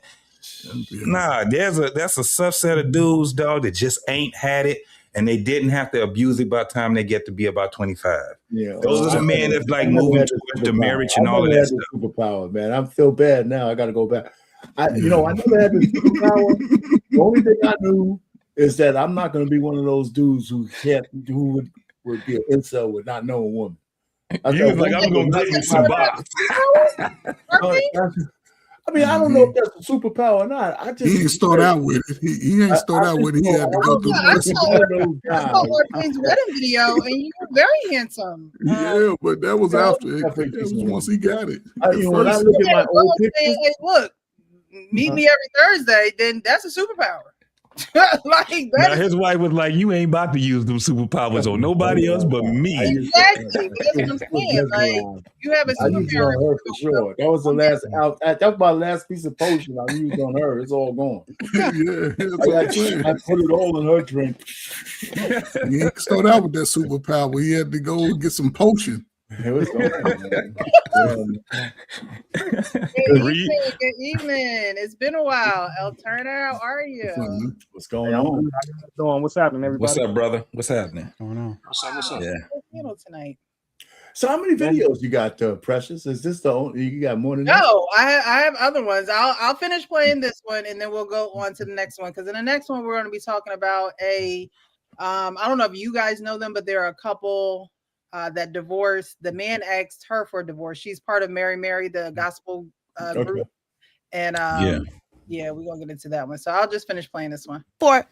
Nah, that's a subset of dudes, dog, that just ain't had it, and they didn't have to abuse it by the time they get to be about 25. Yeah, those are the men that's like moving towards the marriage and all of that stuff. Superpower, man. I feel bad now. I got to go back. I never had the superpower. The only thing I knew is that I'm not going to be one of those dudes who would be an incel with not knowing woman. You was like, I'm going to get you some box. I mean, I don't know if that's a superpower or not. He didn't start out with it. He ain't start out with it. He had to go through I saw Orphan's wedding video, and you were very handsome. Yeah, but that was after. That was once he got it. When I look at my old pictures, hey, look, meet me every Thursday. Then that's a superpower. Like that. Now his wife was like, "You ain't about to use them superpowers on nobody else but me." Exactly. That's what I'm saying. Like you have a superpower. I used it on her for sure. That was the last out. That was my last piece of potion I used on her. It's all gone. I put it all in her drink. He didn't start out with that superpower. He had to go and get some potion. It was Good evening. It's been a while. El Turner, how are you? What's going on? What's happening, everybody? What's up, brother? What's happening? What's going on? What's up? Yeah. Tonight. So how many videos you got, Precious? Is this the only you got more than No, that? I have other ones. I'll finish playing this one and then we'll go on to the next one. Because in the next one, we're going to be talking about I don't know if you guys know them, but there are a couple that divorced. The man asked her for a divorce. She's part of Mary, the gospel group. And yeah, we're gonna get into that one. So I'll just finish playing this one. For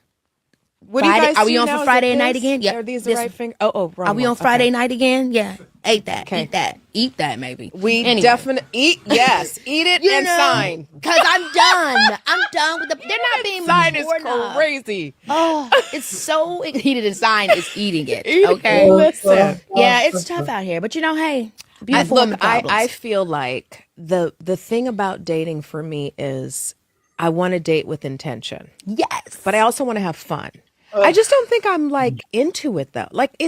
what do you guys are we do on now? for Is Friday it night this? again? Yeah. Are these the right finger? Oh, wrong Are we one. on Friday Okay. night again? Yeah. Ate that. Okay. Eat that maybe. We Anyway. definitely eat. Yes, eat it and sign. Because I'm done. I'm done with the. They're not being Sign is mature enough. crazy. Oh, it's so eat it and sign is eating it. Eat it. Okay. Listen. Yeah, it's tough out here, but hey, beautiful women problems. I feel like the thing about dating for me is I want to date with intention. Yes, but I also want to have fun. I just don't think I'm like into it though. Like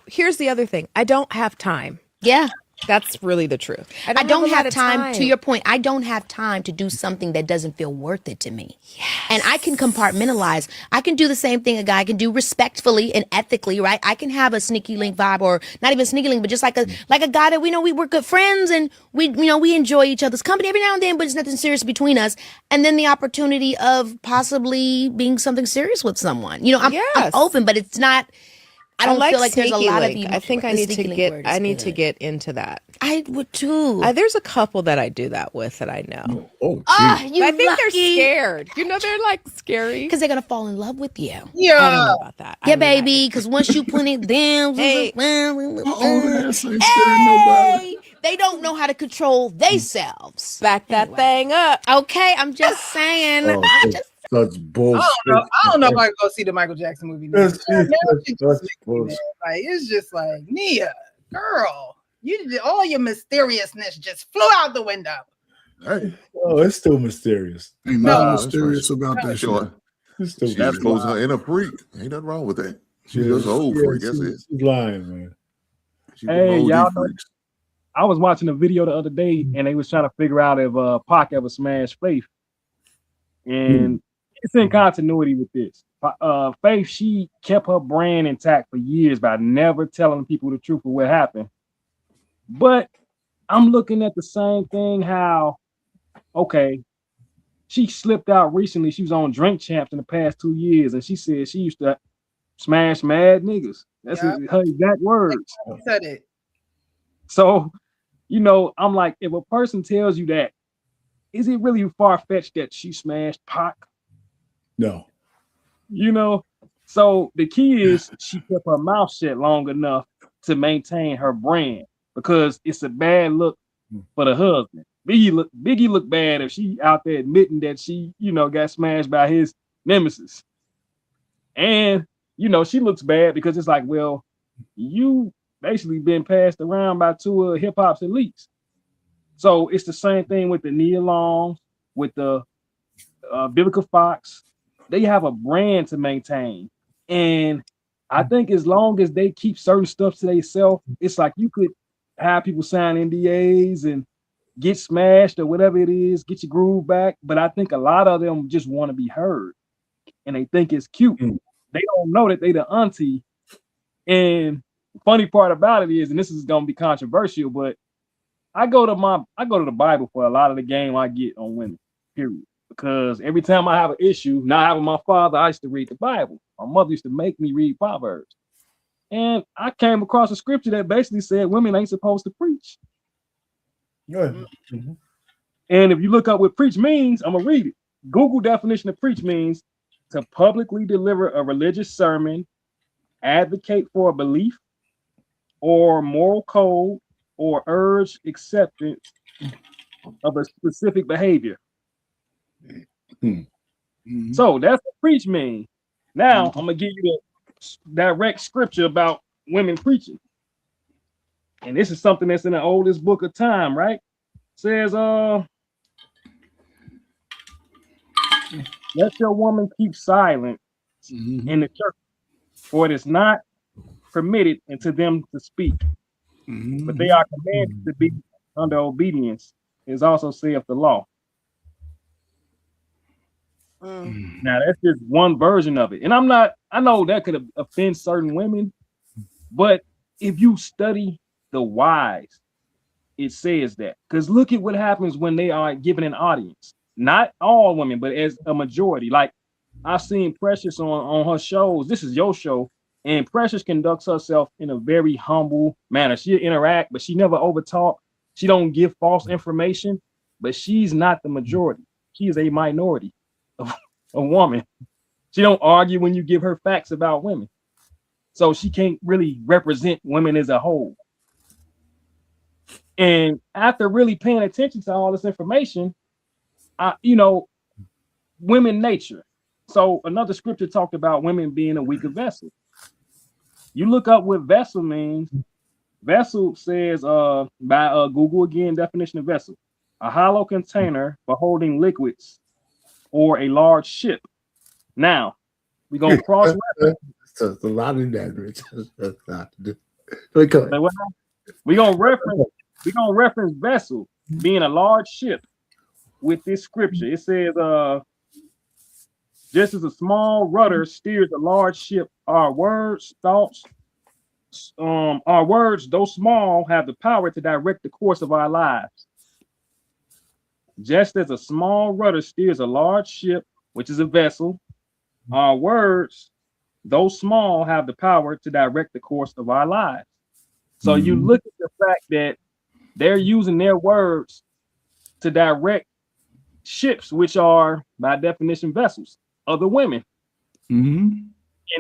here's the other thing. I don't have time. Yeah. That's really the truth. I don't have time. To your point, I don't have time to do something that doesn't feel worth it to me. Yes. And I can compartmentalize. I can do the same thing a guy can do respectfully and ethically, right? I can have a sneaky link vibe, or not even sneaky link, but just like a guy that we know we're good friends and we enjoy each other's company every now and then, but it's nothing serious between us. And then the opportunity of possibly being something serious with someone. I'm open, but it's not. I don't like feel like there's a lot of Link. people. I think I need to get into that. I would too. There's a couple that I do that with that I know. Oh, you I think they're lucky. scared. You know, they're like scary Because they're gonna fall in love with you. I don't Yeah. know about that. Yeah, baby. Because once you put it down, Hey. Old ass ain't scaring nobody. they don't know how to control themselves. Back that thing up. Okay, I'm just saying. Oh, I'm just such bullshit. I don't know if I can go see the Michael Jackson movie. Now. That's Now she such just makes me bullshit. mad. Like it's just like Nia, girl, all your mysteriousness just flew out the window. Hey, Oh, it's still mysterious. Ain't No, nothing that's mysterious right. about that shit. Sure. It's still She's That's supposed why- to in a freak. Ain't nothing wrong with that. She's Yeah, just old yeah, freak. That's it. she's lying, man. She's Hey, an OD y'all know- freaks. I was watching a video the other day, and they was trying to figure out if Pac ever smashed Faith, and it's in continuity with this. Faith, she kept her brand intact for years by never telling people the truth of what happened. But I'm looking at the same thing. How, okay, she slipped out recently. She was on Drink Champs in the past 2 years, and she said she used to smash mad niggas. That's Yeah. her exact words. He said it. So, you know, I'm like, if a person tells you that, is it really far-fetched that she smashed Pac? No. You know? So the key is she kept her mouth shut long enough to maintain her brand, because it's a bad look for the husband. Biggie look bad if she out there admitting that she, you know, got smashed by his nemesis. And, you know, she looks bad because it's like, well, you basically been passed around by two of hip hop's elites. So it's the same thing with the Nia Long, with the Vivica Fox. They have a brand to maintain. And I think as long as they keep certain stuff to themselves, it's like you could have people sign NDAs and get smashed or whatever it is, get your groove back. But I think a lot of them just want to be heard and they think it's cute. They don't know that they the auntie. And funny part about it is, and this is gonna be controversial, but I go to the Bible for a lot of the game I get on women, period. Because every time I have an issue, not having my father, I used to read the Bible. My mother used to make me read Proverbs. And I came across a scripture that basically said women ain't supposed to preach. Good. And if you look up what preach means, I'm gonna read it. Google definition of preach means to publicly deliver a religious sermon, advocate for a belief or moral code, or urge acceptance of a specific behavior. So that's what preach means. Now I'm gonna give you the direct scripture about women preaching. And this is something that's in the oldest book of time, right? It says, let your woman keep silent in the church, for it is not permitted unto them to speak, but they are commanded to be under obedience, as also saith the law. Now that's just one version of it. And I know that could offend certain women, but if you study the whys, it says that. Because look at what happens when they are given an audience. Not all women, but as a majority. Like I've seen Precious on her shows. This is your show. And Precious conducts herself in a very humble manner. She'll interact, but she never overtalk. She don't give false information, but she's not the majority. She is a minority of a woman. She don't argue when you give her facts about women. So she can't really represent women as a whole. And after really paying attention to all this information, women nature. So another scripture talked about women being a weaker vessel. You look up what vessel means. Vessel says, by Google again, definition of vessel: a hollow container for holding liquids or a large ship. Now, we're going to cross reference. There's a lot in that, Rich. We're gonna reference vessel being a large ship with this scripture. It says, just as a small rudder steers a large ship, our words, thoughts, though small, have the power to direct the course of our lives. Just as a small rudder steers a large ship, which is a vessel, our words, those small have the power to direct the course of our lives. So you look at the fact that they're using their words to direct ships, which are by definition vessels, other women. And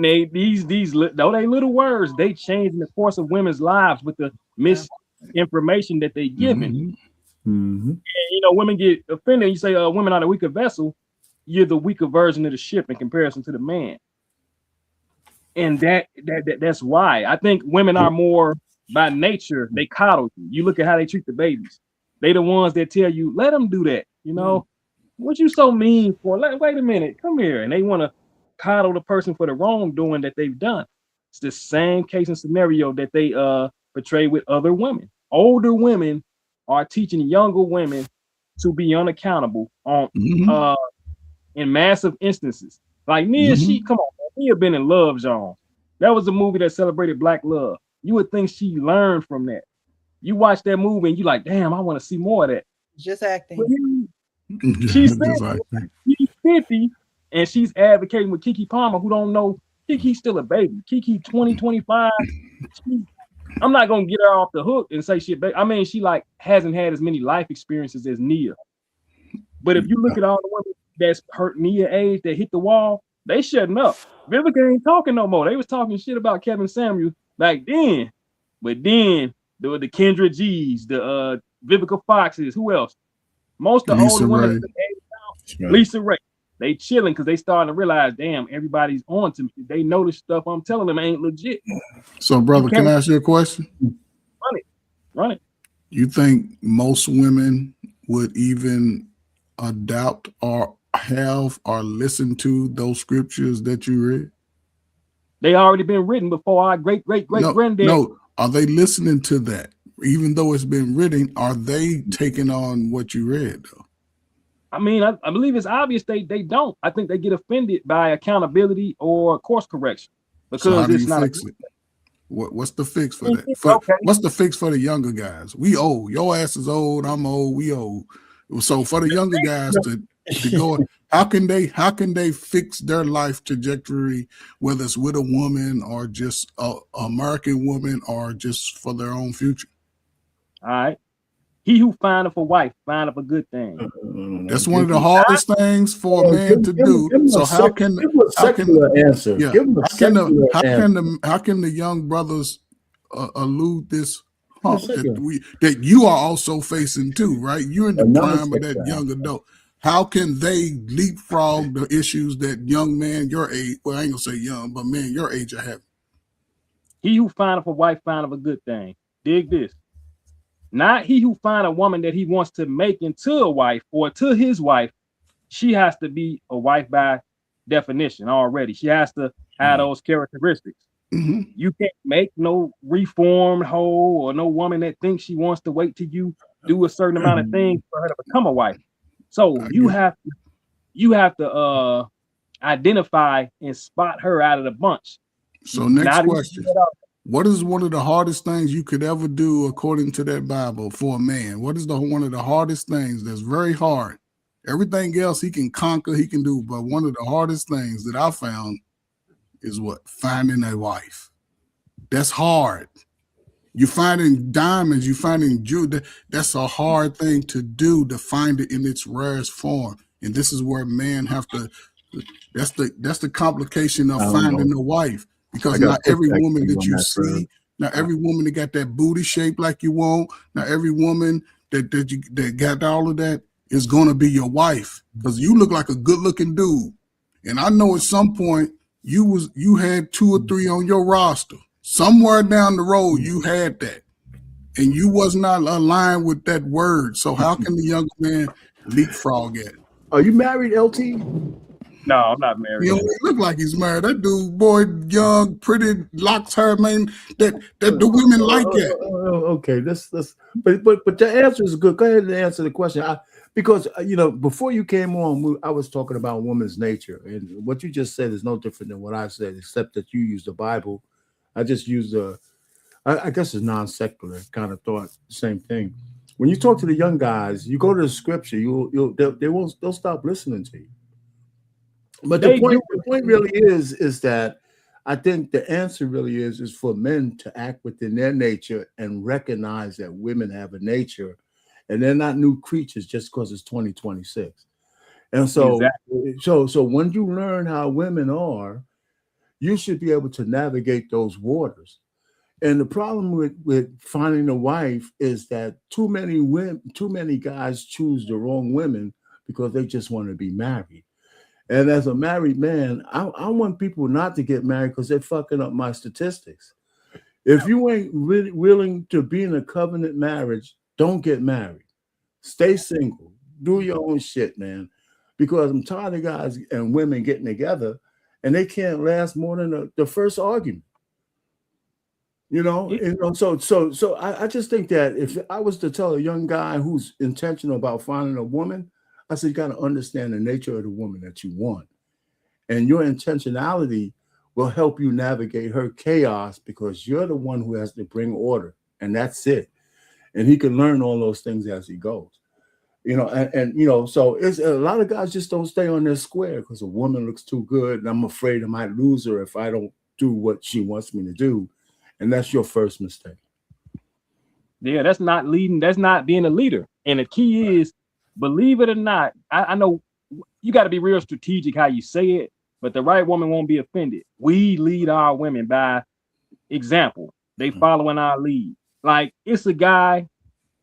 these though they little words, they change the course of women's lives with the misinformation that they given. And, women get offended. You say women are the weaker vessel. You're the weaker version of the ship in comparison to the man. And that's why I think women are more by nature. They coddle you. You look at how they treat the babies. They the ones that tell you, let them do that. What you so mean for? Wait a minute, come here. And they want to coddle the person for the wrongdoing that they've done. It's the same case and scenario that they portray with other women. Older women are teaching younger women to be unaccountable on in massive instances. Like Nia, come on, man. Nia been in Love Jones. That was a movie that celebrated Black love. You would think she learned from that. You watch that movie and you like, damn, I want to see more of that. Just acting. She's 50 and she's advocating with Keke Palmer, who don't know Keke's still a baby. Keke 20, 25. I'm not gonna get her off the hook and say shit. I mean, she like hasn't had as many life experiences as Nia. But if you look at all the women that's hurt Nia age that hit the wall, they shutting up. Vivica ain't talking no more. They was talking shit about Kevin Samuels back then. But then there were the Kendra G's, the Vivica Foxes, who else? Most of the older women, Lisa Ray, they chilling because they starting to realize, damn, everybody's on to me. They know the stuff I'm telling them ain't legit. So, brother, can I ask you a question? Run it. You think most women would even adopt or have or listen to those scriptures that you read? They already been written before our great granddad. No, are they listening to that? Even though it's been written, are they taking on what you read though? I mean, I believe it's obvious they don't. I think they get offended by accountability or course correction because so how do it's you not fix it. What's the fix for that? What's the fix for the younger guys? We old. Your ass is old. I'm old. We old. So for the younger guys to go, how can they fix their life trajectory, whether it's with a woman or just a American woman or just for their own future? All right. He who findeth a wife findeth a good thing. That's one of the hardest things for a man to do. So how can the young brothers elude this hump that you are also facing too, right? You're in the prime of that young adult. How can they leapfrog the issues that young man your age, well, I ain't gonna say young, but man your age are having? He who findeth a wife findeth a good thing. Dig this. Not he who find a woman that he wants to make into a wife or to his wife. She has to be a wife by definition already. She has to have those characteristics. You can't make no reformed hoe or no woman that thinks she wants to wait till you do a certain amount of things for her to become a wife. So you have to identify and spot her out of the bunch. So next question. What is one of the hardest things you could ever do according to that Bible for a man? What is one of the hardest things that's very hard? Everything else he can conquer, he can do. But one of the hardest things that I found is what? Finding a wife. That's hard. You're finding diamonds, you're finding jewelry. That's a hard thing to do, to find it in its rarest form. And this is where men have to, that's the complication of finding a wife. Because not every woman that you see, not every woman that got that booty shape like you want, not every woman that got all of that is gonna be your wife. Because you look like a good looking dude. And I know at some point you had 2 or 3 on your roster. Somewhere down the road you had that. And you was not aligned with that word. So how can the young man leapfrog at it? Are you married, LT? No, I'm not married. He don't look like he's married. That dude, boy, young, pretty, locks hair, man. That the women like that. Okay, but the answer is good. Go ahead and answer the question. Because before you came on, I was talking about woman's nature, and what you just said is no different than what I said, except that you use the Bible. I just use I guess it's non-secular kind of thought. Same thing. When you talk to the young guys, you go to the scripture, they'll stop listening to you. But the point really is that I think the answer really is for men to act within their nature and recognize that women have a nature and they're not new creatures just because it's 2026. And so, so when you learn how women are, you should be able to navigate those waters. And the problem with finding a wife is that too many guys choose the wrong women because they just want to be married. And as a married man, I want people not to get married because they're fucking up my statistics. If you ain't really willing to be in a covenant marriage, don't get married. Stay single. Do your own shit, man. Because I'm tired of guys and women getting together and they can't last more than the first argument. So I just think that if I was to tell a young guy who's intentional about finding a woman, I said, you got to understand the nature of the woman that you want. And your intentionality will help you navigate her chaos because you're the one who has to bring order. And that's it. And he can learn all those things as he goes. So it's a lot of guys just don't stay on their square because a woman looks too good. And I'm afraid I might lose her if I don't do what she wants me to do. And that's your first mistake. Yeah, that's not leading. That's not being a leader. And the key is, believe it or not, I know you got to be real strategic how you say it, but the right woman won't be offended. We lead our women by example. They following our lead. Like it's a guy.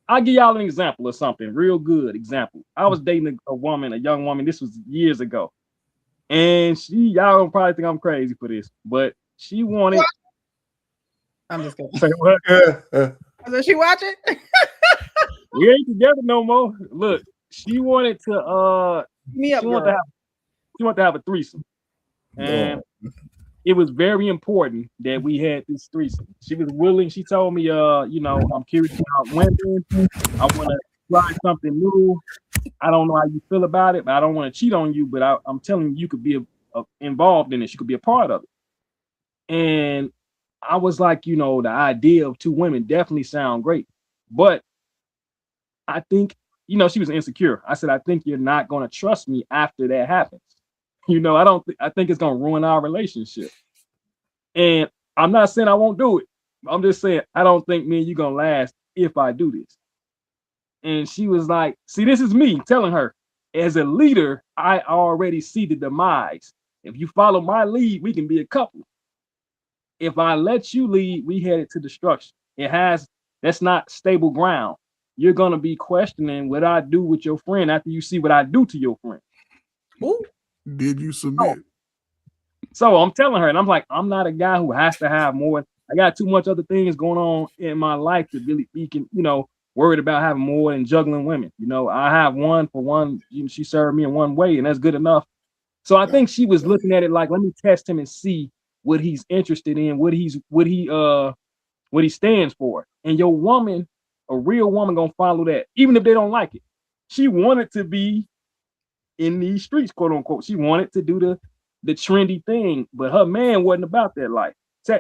I'll give y'all an example of something real good. Example. I was dating a young woman. This was years ago. And y'all don't probably think I'm crazy for this, but she wanted. What? I'm just kidding. Say what? Does she watch it? We ain't together no more. Look, she wanted to she wanted to have a threesome. And it was very important that we had this threesome. She was willing. She told me, I'm curious about women. I want to try something new. I don't know how you feel about it, but I don't want to cheat on you. But I'm telling you could be involved in it. You could be a part of it. And I was like, the idea of two women definitely sound great. But I think, she was insecure. I said, I think you're not going to trust me after that happens. I think it's going to ruin our relationship. And I'm not saying I won't do it. I'm just saying, I don't think me and you going to last if I do this. And she was like, see, this is me telling her, as a leader, I already see the demise. If you follow my lead, we can be a couple. If I let you lead, we headed to destruction. That's not stable ground. You're going to be questioning what I do with your friend after you see what I do to your friend. Ooh. Did you submit? So I'm telling her, and I'm like, I'm not a guy who has to have more. I got too much other things going on in my life to really be, worried about having more than juggling women. I have one for one. She served me in one way, and that's good enough. So I think she was looking at it like, let me test him and see what he's interested in, what he stands for. And your woman, a real woman, gonna follow that, even if they don't like it. She wanted to be in these streets, quote unquote. She wanted to do the trendy thing, but her man wasn't about that life.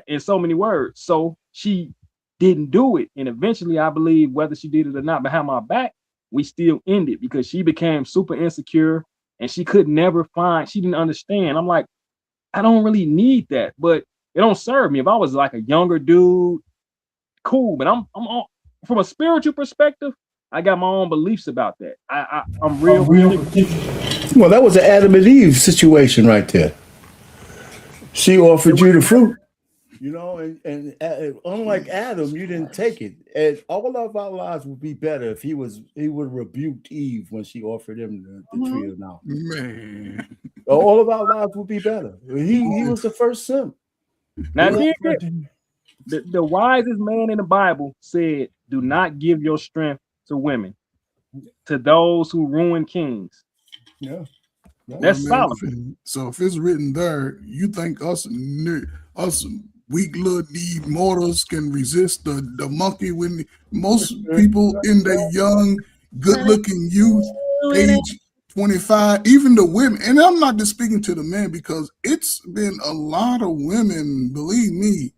In so many words. So she didn't do it. And eventually, I believe, whether she did it or not behind my back, we still ended because she became super insecure and she could never she didn't understand. I'm like, I don't really need that, but it don't serve me. If I was like a younger dude, cool. But I'm from a spiritual perspective, I got my own beliefs about that. I'm real. Well, that was an Adam and Eve situation right there. She offered you the fruit, and unlike Adam, you didn't take it. And all of our lives would be better if he would have rebuked Eve when she offered him the tree of knowledge. Man, all of our lives would be better. He was the first son. Now, the wisest man in the Bible said, "Do not give your strength to women, to those who ruin kings." Yeah. That's Solomon. So if it's written there, you think us weak little need mortals can resist the monkey when most people in their young, good-looking youth, age 25, even the women, and I'm not just speaking to the men because it's been a lot of women, believe me,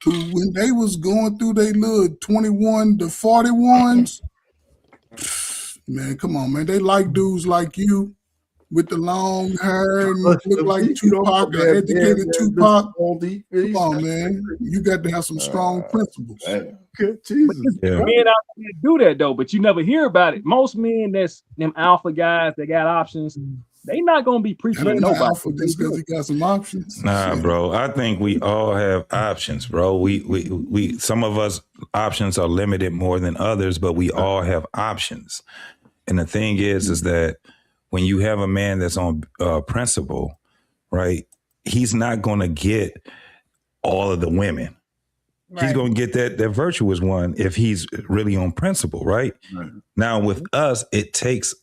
who when they was going through their little 21 to 41s, man, come on, man, they like dudes like you. with the long hair and look like Tupac, educated Tupac. Come on, man. You got to have some strong principles. Jesus. Men out there do that though, but you never hear about it. Most men that's them alpha guys that got options, they not gonna be preaching to nobody. Alpha just because he got some options. Nah, bro. I think we all have options, bro. We some of us options are limited more than others, but we all have options. And the thing is that when you have a man that's on principle, right? He's not gonna get all of the women. Right. He's going to get that virtuous one if he's really on principle, right? Now, with us, it takes,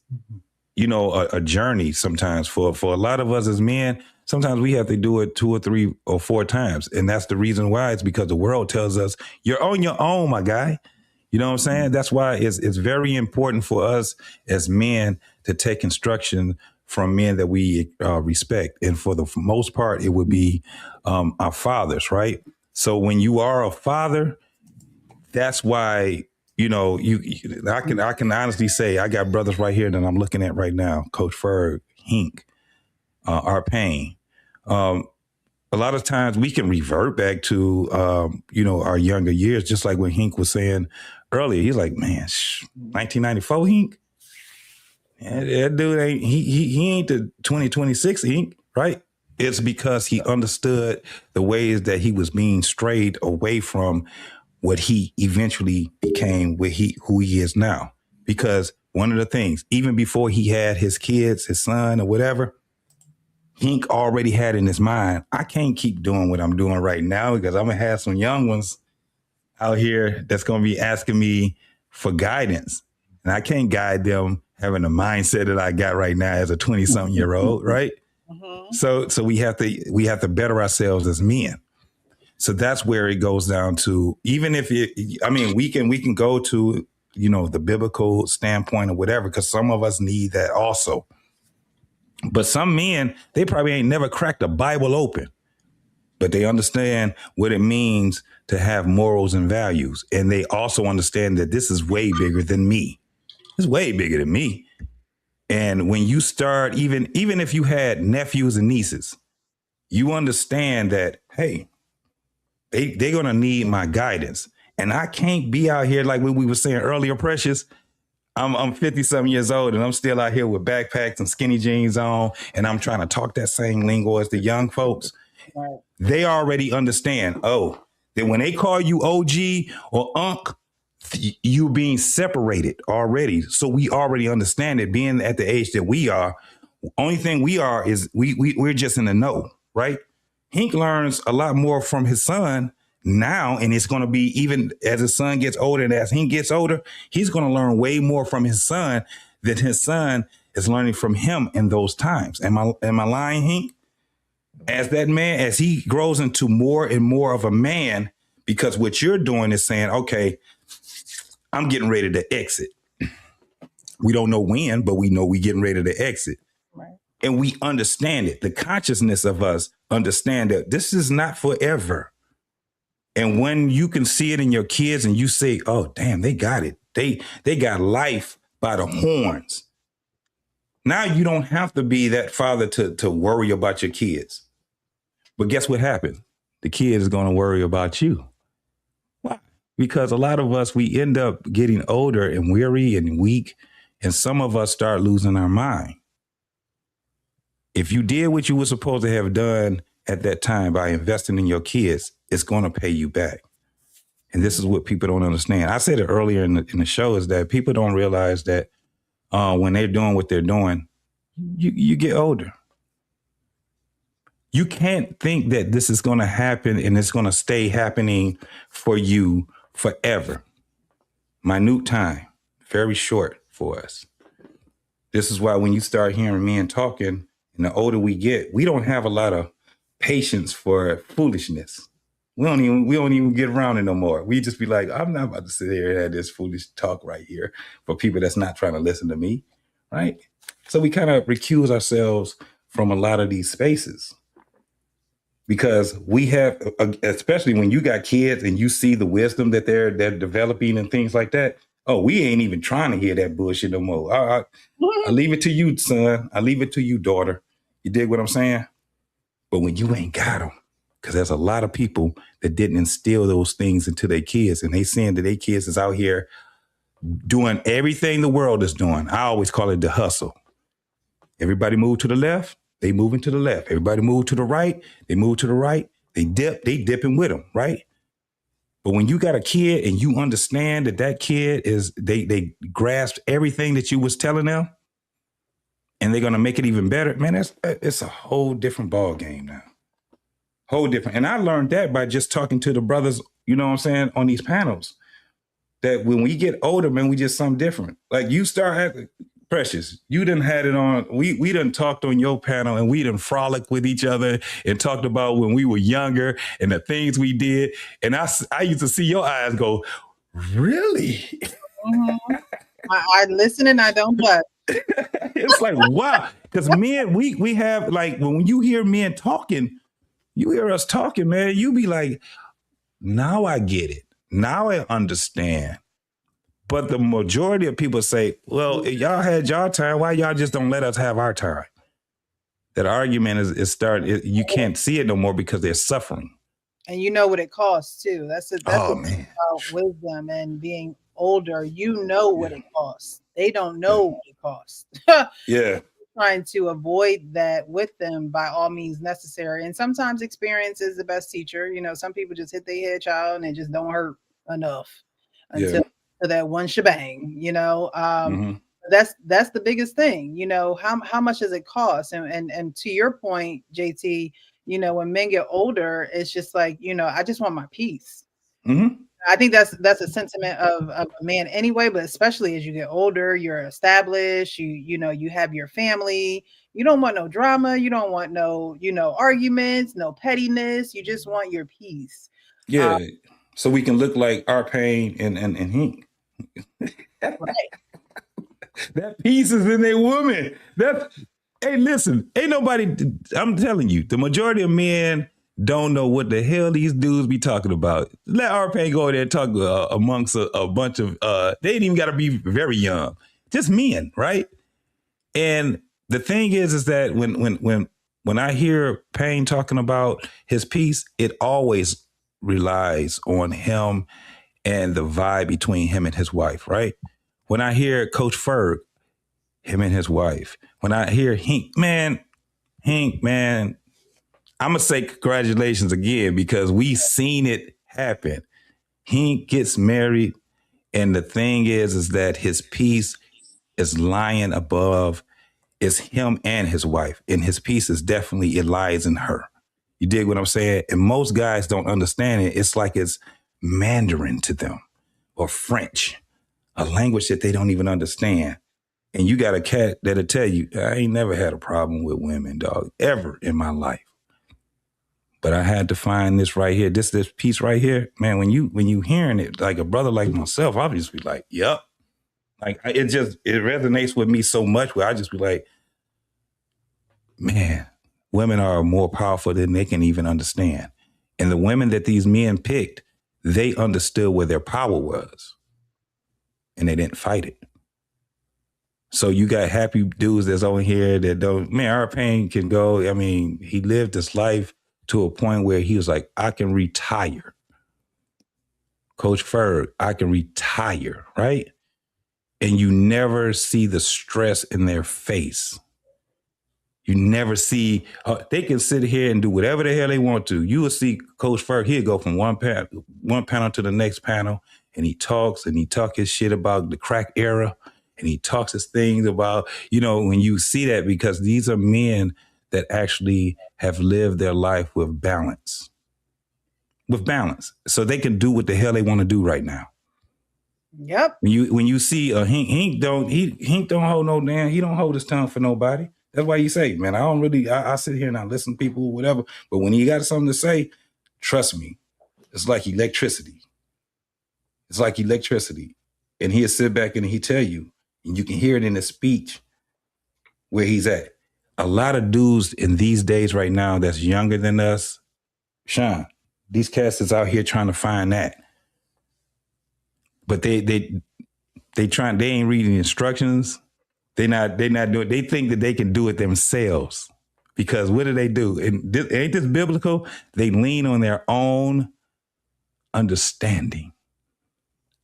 a journey sometimes. For a lot of us as men, sometimes we have to do it 2 or 3 or 4 times. And that's the reason why. It's because the world tells us, you're on your own, my guy. You know what I'm saying? That's why it's very important for us as men to take instruction from men that we respect. And for the most part, it would be our fathers, right? So when you are a father, that's why, I can honestly say I got brothers right here that I'm looking at right now, Coach Ferg, Hink, our Payne. A lot of times we can revert back to, our younger years, just like when Hink was saying earlier. He's like, man, 1994 Hink? That dude ain't, he ain't the 2026 Hink, right? It's because he understood the ways that he was being strayed away from what he eventually became, who he is now. Because one of the things, even before he had his kids, his son or whatever, Hink already had in his mind, I can't keep doing what I'm doing right now because I'm going to have some young ones out here that's going to be asking me for guidance. And I can't guide them having the mindset that I got right now as a 20-something-year-old, right? So we have to better ourselves as men. So that's where it goes down to, even if we can go to, the biblical standpoint or whatever, because some of us need that also. But some men, they probably ain't never cracked a Bible open, but they understand what it means to have morals and values. And they also understand that this is way bigger than me. It's way bigger than me. And when you start, even if you had nephews and nieces, you understand that, hey, they're going to need my guidance. And I can't be out here like what we were saying earlier, Precious. I'm 50-something years old and I'm still out here with backpacks and skinny jeans on. And I'm trying to talk that same lingo as the young folks. Right. They already understand, that when they call you OG or Unc, you being separated already. So we already understand it. Being at the age that we are, only thing we are is we're just in the know, right? Hink learns a lot more from his son now, and it's going to be, even as his son gets older and as Hink gets older, he's going to learn way more from his son than his son is learning from him in those times. Am I lying, Hink? As that man, as he grows into more and more of a man, because what you're doing is saying, okay, I'm getting ready to exit. We don't know when, but we know we're getting ready to exit. Right. And we understand it. The consciousness of us understand that this is not forever. And when you can see it in your kids and you say, oh, damn, they got it. They got life by the horns. Now you don't have to be that father to worry about your kids. But guess what happened? The kid is going to worry about you. Why? Because a lot of us, we end up getting older and weary and weak, and some of us start losing our mind. If you did what you were supposed to have done at that time by investing in your kids, it's going to pay you back. And this is what people don't understand. I said it earlier in the show, is that people don't realize that when they're doing what they're doing, you get older. You can't think that this is going to happen and it's going to stay happening for you forever. Minute time, very short for us. This is why when you start hearing men talking, and the older we get, we don't have a lot of patience for foolishness. We don't even get around it no more. We just be like, I'm not about to sit here and have this foolish talk right here for people that's not trying to listen to me, right? So we kind of recuse ourselves from a lot of these spaces. Because we have, especially when you got kids and you see the wisdom that they're developing and things like that. Oh, we ain't even trying to hear that bullshit no more. I leave it to you, son. I leave it to you, daughter. You dig what I'm saying? But when you ain't got them, because there's a lot of people that didn't instill those things into their kids, and they seeing that their kids is out here doing everything the world is doing. I always call it the hustle. Everybody move to the left, they moving to the left. Everybody move to the right, they move to the right. They dipping with them, right? But when you got a kid and you understand that kid is, they grasp everything that you was telling them, and they're gonna make it even better, man, it's a whole different ball game now. Whole different. And I learned that by just talking to the brothers, you know what I'm saying, on these panels. That when we get older, man, we just something different. Like you start having, Precious, you done had it on, we done talked on your panel and we done frolicked with each other and talked about when we were younger and the things we did. And I used to see your eyes go, really? Mm-hmm. I listen and I don't judge. It's like, wow. Because men, we have, like, when you hear men talking, you hear us talking, man, you be like, now I get it. Now I understand. But the majority of people say, well, y'all had y'all time. Why y'all just don't let us have our time? That argument is starting. You can't see it no more because they're suffering. And you know what it costs too. That's man. about wisdom and being older. You know what it costs. They don't know what it costs. Yeah. Trying to avoid that with them by all means necessary. And sometimes experience is the best teacher. You know, some people just hit their head, child, and it just don't hurt enough until that one shebang, you know. That's the biggest thing, you know. How much does it cost? And to your point, JT, you know, when men get older, it's just like, you know, I just want my peace. I think that's a sentiment of a man anyway, but especially as you get older, you're established, you know, you have your family, you don't want no drama, you don't want no, you know, arguments, no pettiness, you just want your peace. Yeah. So we can look like our pain and Hink. Right. That peace is in a woman. Hey, listen, ain't nobody, I'm telling you, the majority of men don't know what the hell these dudes be talking about. Let our pain go there and talk amongst a bunch of, they ain't even got to be very young, just men, right? And the thing is that when I hear Payne talking about his peace, it always relies on him and the vibe between him and his wife, right? When I hear Coach Ferg, him and his wife. When I hear Hink, man, I'm going to say congratulations again because we seen it happen. Hink gets married, and the thing is that his peace is lying above, is him and his wife, and his peace is definitely, it lies in her. You dig what I'm saying? And most guys don't understand it. It's like it's Mandarin to them or French, a language that they don't even understand. And you got a cat that'll tell you, I ain't never had a problem with women, dog, ever in my life. But I had to find this right here, this piece right here. Man, when you hearing it, like a brother like myself, I'll just be like, yep. Like it resonates with me so much where I just be like, man, women are more powerful than they can even understand. And the women that these men picked, they understood where their power was. And they didn't fight it. So you got happy dudes that's on here that don't, man, our pain can go. I mean, he lived his life to a point where he was like, I can retire. Coach Ferg, I can retire, right? And you never see the stress in their face. You never see, they can sit here and do whatever the hell they want to. You will see Coach Ferg, he'll go from one panel to the next panel, and he talks his shit about the crack era, and he talks his things about, you know, when you see that, because these are men that actually have lived their life with balance. With balance. So they can do what the hell they want to do right now. Yep. When you see a Hink don't hold no damn, he don't hold his tongue for nobody. That's why you say, man, I sit here and I listen to people, whatever. But when he got something to say, trust me, it's like electricity. It's like electricity. And he'll sit back and he tell you, and you can hear it in his speech where he's at. A lot of dudes in these days right now that's younger than us, Sean, these cats is out here trying to find that. But they They ain't reading the instructions. They not doing. They think that they can do it themselves because what do? And ain't this biblical? They lean on their own understanding,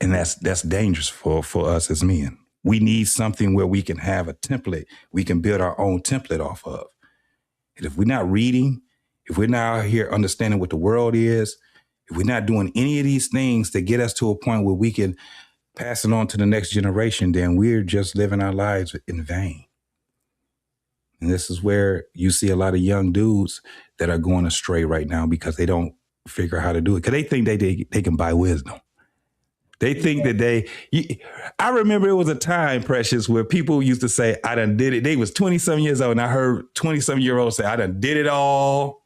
and that's dangerous for us as men. We need something where we can have a template. We can build our own template off of. And if we're not reading, if we're not out here understanding what the world is, if we're not doing any of these things to get us to a point where we can pass it on to the next generation, then we're just living our lives in vain. And this is where you see a lot of young dudes that are going astray right now because they don't figure out how to do it. Because they think they can buy wisdom. They think that I remember it was a time, Precious, where people used to say, I done did it. They was 20-some years old, and I heard 20-some-year-olds say, I done did it all.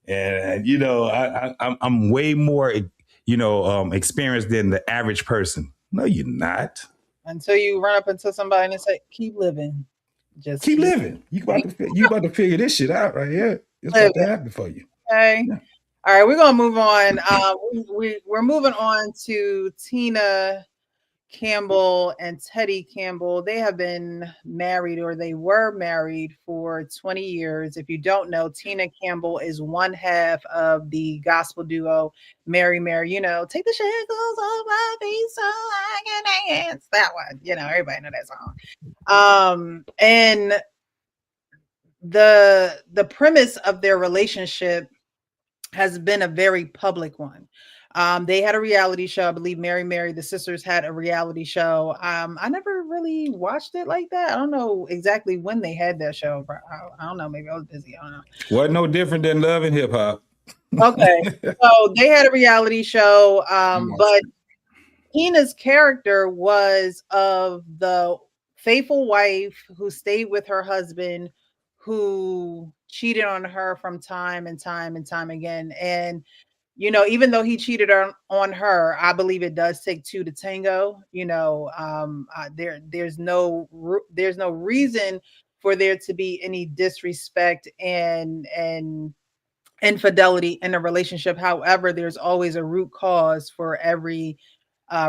And, I'm way more, experienced than the average person. No, you're not. Until you run up into somebody and say, keep living. Just keep living. You about to figure this shit out right here. It's about to happen for you. Okay. Yeah. All right, we're gonna move on. We're moving on to Tina Campbell and Teddy Campbell. They have been married, or they were married, for 20 years. If you don't know, Tina Campbell is one half of the gospel duo Mary Mary. Take the shackles off my feet so I can dance. That one, everybody know that song. And the premise of their relationship has been a very public one. They had a reality show. I believe Mary Mary, the sisters, had a reality show. I never really watched it like that. I don't know exactly when they had that show. I don't know. Maybe I was busy. I don't know. Wasn't no different than Love and Hip Hop. Okay. So they had a reality show. But Tina's character was of the faithful wife who stayed with her husband, who cheated on her from time and time again. And, even though he cheated on her, I believe it does take two to tango. There's no reason for there to be any disrespect and infidelity in a relationship. However, there's always a root cause for every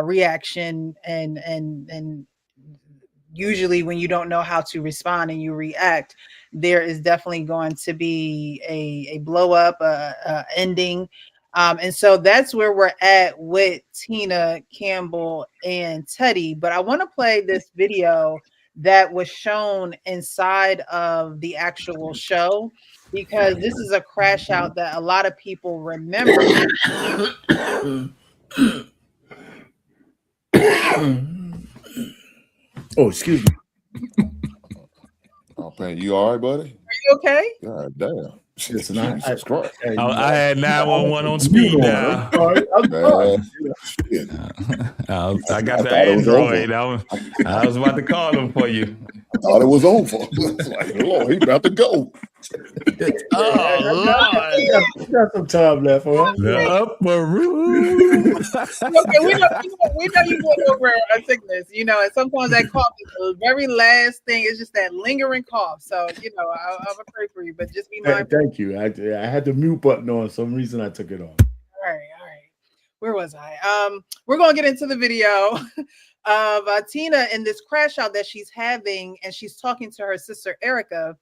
reaction, and usually when you don't know how to respond and you react, there is definitely going to be a blow up, ending. And so that's where we're at with Tina Campbell and Teddy. But I want to play this video that was shown inside of the actual show, because this is a crash out that a lot of people remember. Oh, excuse me. Oh, man, you all right, buddy? Are you okay? God damn. Listen, I had 911 on speed now. I got the Android. I was about to call him for you. I thought it was over. Like, Lord, he about to go. Oh, Lord. Got some time left, huh? The upper room. Okay, we know you going over a sickness, and sometimes that cough is the very last thing. It's just that lingering cough. So, I'm afraid for you, but just be mindful. Thank you. I had the mute button on. For some reason I took it off. All right. Where was I? We're going to get into the video of Tina in this crash out that she's having, and she's talking to her sister Erica,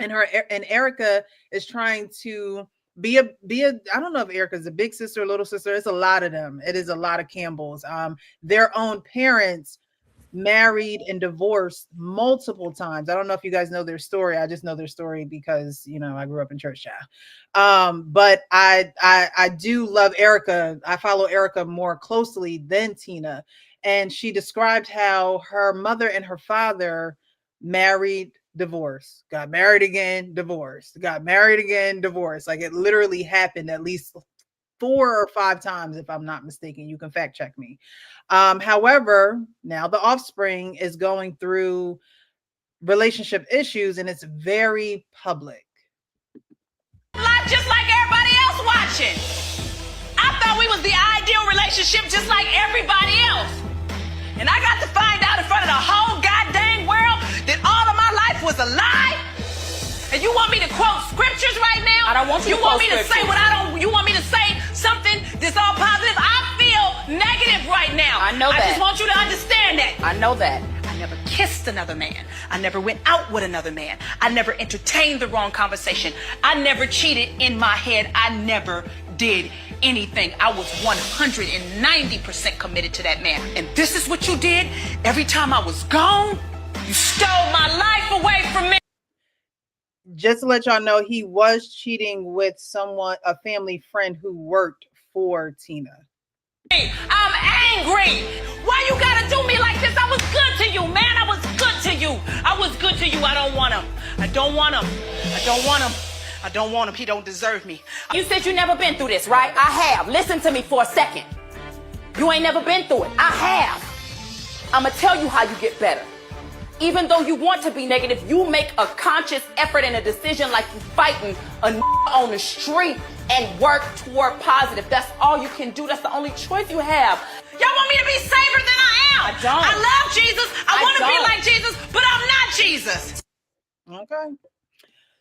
and Erica is trying to be a I don't know if Erica's a big sister or little sister. It's a lot of them. It is a lot of Campbells. Their own parents married and divorced multiple times. I don't know if you guys know their story. I just know their story because I grew up in church child. But I do love Erica. I follow Erica more closely than Tina. And she described how her mother and her father married, divorced, got married again, divorced, got married again, divorced. Like it literally happened at least 4 or 5 times, if I'm not mistaken. You can fact check me. However, now the offspring is going through relationship issues, and it's very public. Life just like everybody else watching. I thought we was the ideal relationship just like everybody else. And I got to find out in front of the whole goddamn world that all of my life was a lie. And you want me to quote scriptures right now? I don't want you to quote scriptures. You want me to say something that's all positive? I feel negative right now. I know that. I just want you to understand that. I know that. I never kissed another man. I never went out with another man. I never entertained the wrong conversation. I never cheated in my head. I never did anything. I was 190% committed to that man. And this is what you did. Every time I was gone, you stole my life away from me. Just to let y'all know, he was cheating with someone, a family friend who worked for Tina. I'm angry. Why you gotta do me like this? I was good to you, man. I was good to you. I was good to you. I don't want him. I don't want him. I don't want him. I don't want him. He don't deserve me. You said you never been through this, right? I have. Listen to me for a second. You ain't never been through it. I have. I'm gonna tell you how you get better. Even though you want to be negative, you make a conscious effort and a decision like you fighting a on the street and work toward positive. That's all you can do. That's the only choice you have. Y'all want me to be safer than I am. I don't. I love Jesus. I want to be like Jesus, but I'm not Jesus. Okay.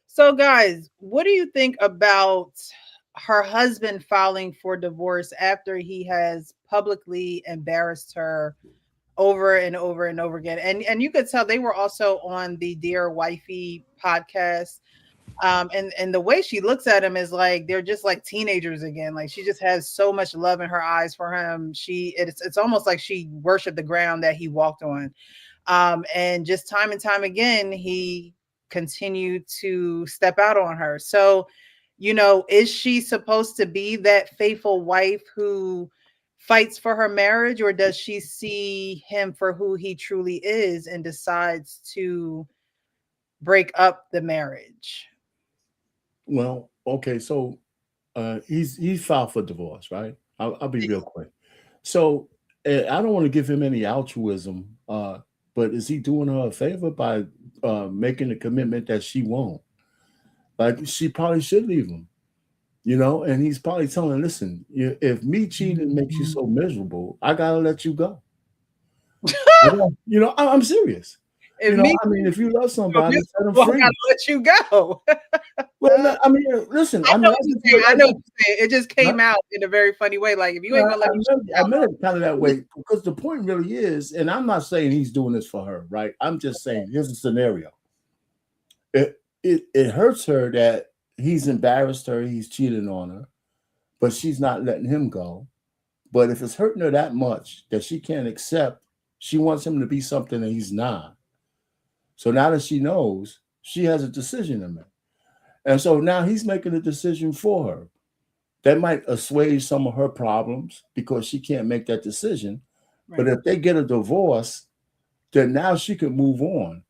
So guys, what do you think about her husband filing for divorce after he has publicly embarrassed her over and over and over again? And you could tell they were also on the Dear Wifey podcast. And the way she looks at him is like they're just like teenagers again. Like she just has so much love in her eyes for him. It's almost like she worshiped the ground that he walked on. And just time and time again, he continued to step out on her. So, you know, is she supposed to be that faithful wife who fights for her marriage, or does she see him for who he truly is and decides to break up the marriage? Well, okay, so he's filed for divorce, right? I'll be real quick. So I don't want to give him any altruism, but is he doing her a favor by making a commitment that she won't? Like she probably should leave him, you know, and he's probably telling her, listen, if me cheating makes you so miserable, I gotta let you go. You know, I'm serious. I mean, if you love somebody, set them free. I gotta let you go. Well, I mean, listen. I know what you're saying. It just came out in a very funny way. Like, if you ain't gonna let me, I meant it kind of that way because the point really is, and I'm not saying he's doing this for her, right? I'm just saying here's a scenario. It hurts her that he's embarrassed her, he's cheating on her, but she's not letting him go. But if it's hurting her that much that she can't accept, she wants him to be something that he's not. So now that she knows, she has a decision to make. And so now he's making a decision for her. That might assuage some of her problems because she can't make that decision. Right. But if they get a divorce, then now she can move on,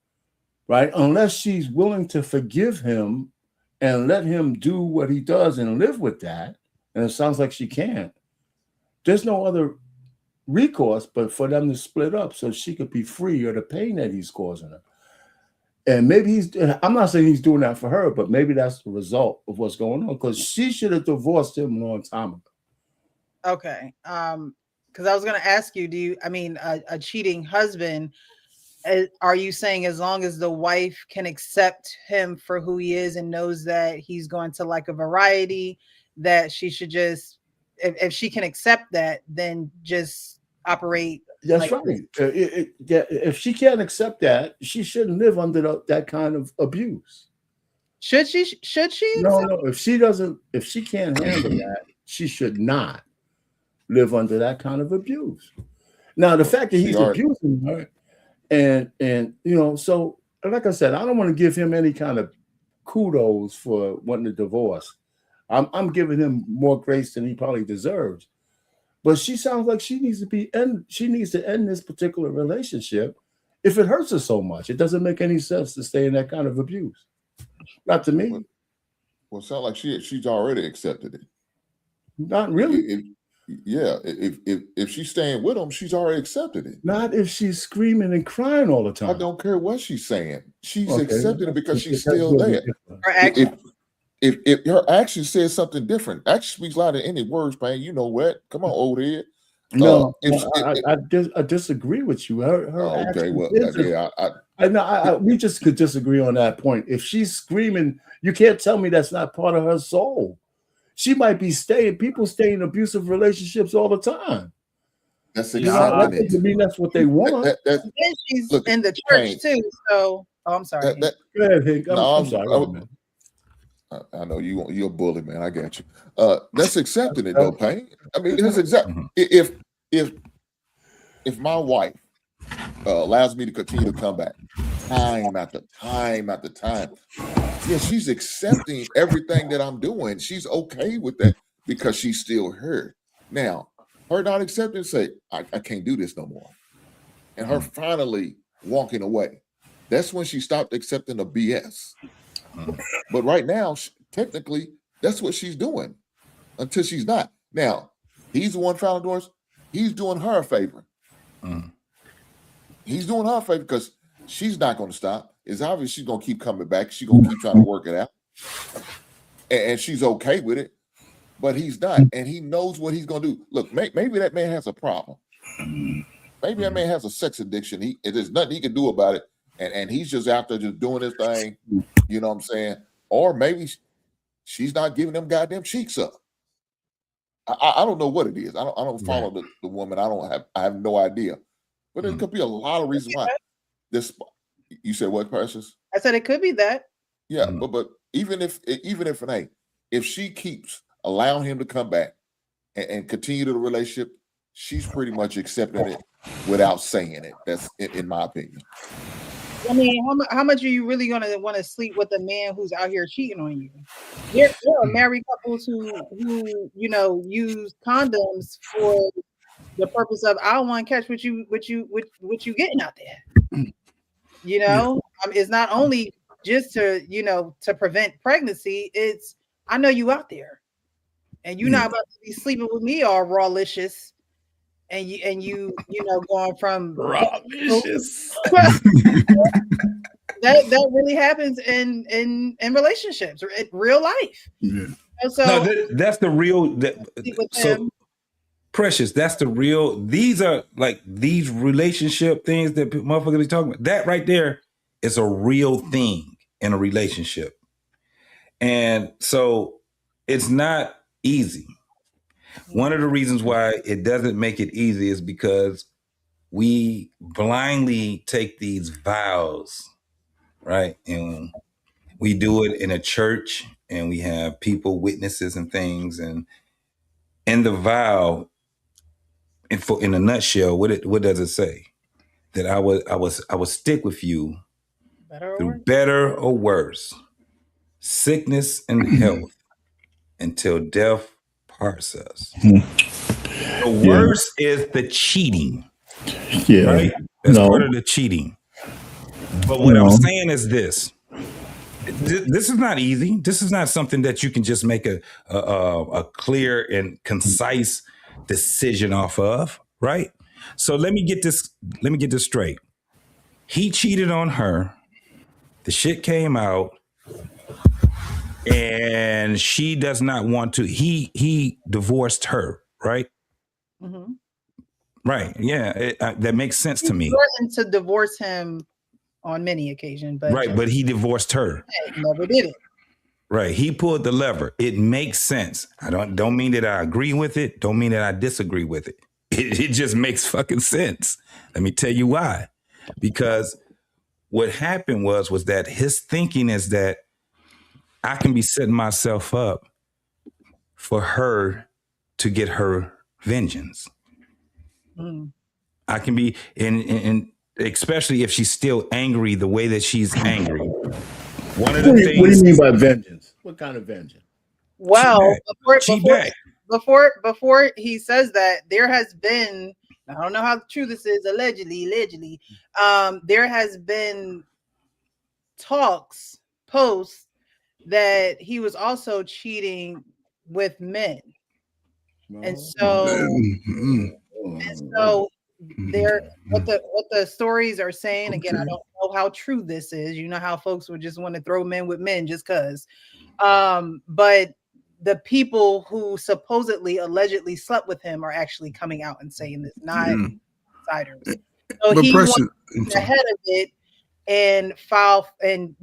right? Unless she's willing to forgive him and let him do what he does and live with that. And it sounds like she can't. There's no other recourse but for them to split up so she could be free of the pain that he's causing her. And maybe I'm not saying he's doing that for her, but maybe that's the result of what's going on because she should have divorced him a long time ago. Okay. Because I was going to ask you, a cheating husband, are you saying as long as the wife can accept him for who he is and knows that he's going to like a variety, that she should just, if she can accept that, then just operate? That's right. If she can't accept that, she shouldn't live under that kind of abuse. Should she? No. If she can't handle that, she should not live under that kind of abuse. Now, the fact that he's abusing her, and you know, so like I said, I don't want to give him any kind of kudos for wanting a divorce. I'm giving him more grace than he probably deserves. But she sounds like she needs to end this particular relationship if it hurts her so much. It doesn't make any sense to stay in that kind of abuse. Not to me. Well, it sounds like she's already accepted it. Not really. If she's staying with him, she's already accepted it. Not if she's screaming and crying all the time. I don't care what she's saying. She's accepted it because she's still there. If her action says something different, action speaks louder than any words, man. You know what? Come on, old head. No, I disagree with you. Okay, well, we just could disagree on that point. If she's screaming, you can't tell me that's not part of her soul. She might be people stay in abusive relationships all the time. That's Let accepting them be. That's what they want. And she's look, in the church Pain. too. So, I'm sorry. That, Go ahead, Hank. I'm sorry. I know you're a bully, man. I got you. That's accepting it though, Pain. I mean, that's exactly if my wife allows me to continue to come back time after time after time, yeah, she's accepting everything that I'm doing. She's okay with that because she's still her. Now, her not accepting, say, I can't do this no more. And her finally walking away. That's when she stopped accepting the BS. But right now, technically, that's what she's doing until she's not. Now, he's the one filing doors. He's doing her a favor. He's doing her a favor because she's not going to stop. It's obvious she's going to keep coming back. She's going to keep trying to work it out. And she's okay with it, but he's not. And he knows what he's going to do. Look, maybe that man has a problem. Maybe that man has a sex addiction. There's nothing he can do about it. And he's just out there just doing his thing. You know what I'm saying? Or maybe she's not giving them goddamn cheeks up. I don't know what it is. I don't follow the woman. I have no idea. But there could be a lot of reasons why. You said what, Precious? I said it could be that. Yeah, but even if it ain't, if she keeps allowing him to come back and continue the relationship, she's pretty much accepting it without saying it. That's in my opinion. I mean, how much are you really going to want to sleep with a man who's out here cheating on you? There are married couples who use condoms for the purpose of I want to catch what you getting out there. It's not only just to prevent pregnancy. It's I know you out there, and you're not about to be sleeping with me all rawlicious. And you going from rawlicious. that really happens in relationships or in real life. Yeah. And so no, that's the real. Precious. That's the real. These are like these relationship things that motherfuckers be talking about. That right there is a real thing in a relationship, and so it's not easy. One of the reasons why it doesn't make it easy is because we blindly take these vows, right? And we do it in a church and we have people, witnesses and things. And in the vow, in a nutshell, what does it say? That I would stick with you through better or worse, sickness and health, until death parts us. The worst is the cheating. Yeah. Right? That's part of the cheating. But what I'm saying is this. This is not easy. This is not something that you can just make a clear and concise decision off of, right? So let me get this straight. He cheated on her. The shit came out. And she does not want to. He divorced her, right? Mm-hmm. Right. Yeah, that makes sense to me. Threatened to divorce him on many occasions, but right. But he divorced her. Never did it. Right. He pulled the lever. It makes sense. I don't mean that I agree with it. Don't mean that I disagree with it. It just makes fucking sense. Let me tell you why. Because what happened was that his thinking is that I can be setting myself up for her to get her vengeance. I can be, and especially if she's still angry the way that she's angry. One of the things. What do you mean by vengeance? What kind of vengeance? Well, before he says that, there has been, I don't know how true this is, allegedly, there has been posts that he was also cheating with men. And so there, what the stories are saying, again, I don't know how true this is. You know how folks would just want to throw men with men just because. But the people who supposedly allegedly slept with him are actually coming out and saying this, not insiders. So But he Preston- wants ahead of it and file and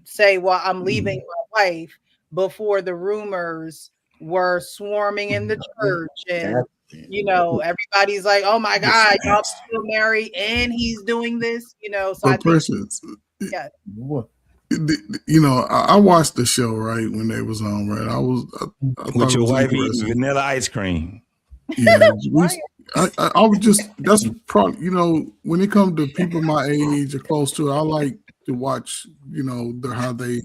say, well, I'm leaving my wife before the rumors were swarming in the church and you know, everybody's like, oh my God, y'all still married and he's doing this, you know. So I think, Precious, yeah. you know, I watched the show, right, when they was on, right? I with your wife eating vanilla ice cream. Yeah, I was just, that's probably, you know, when it comes to people my age or close to it, I like to watch, you know, how they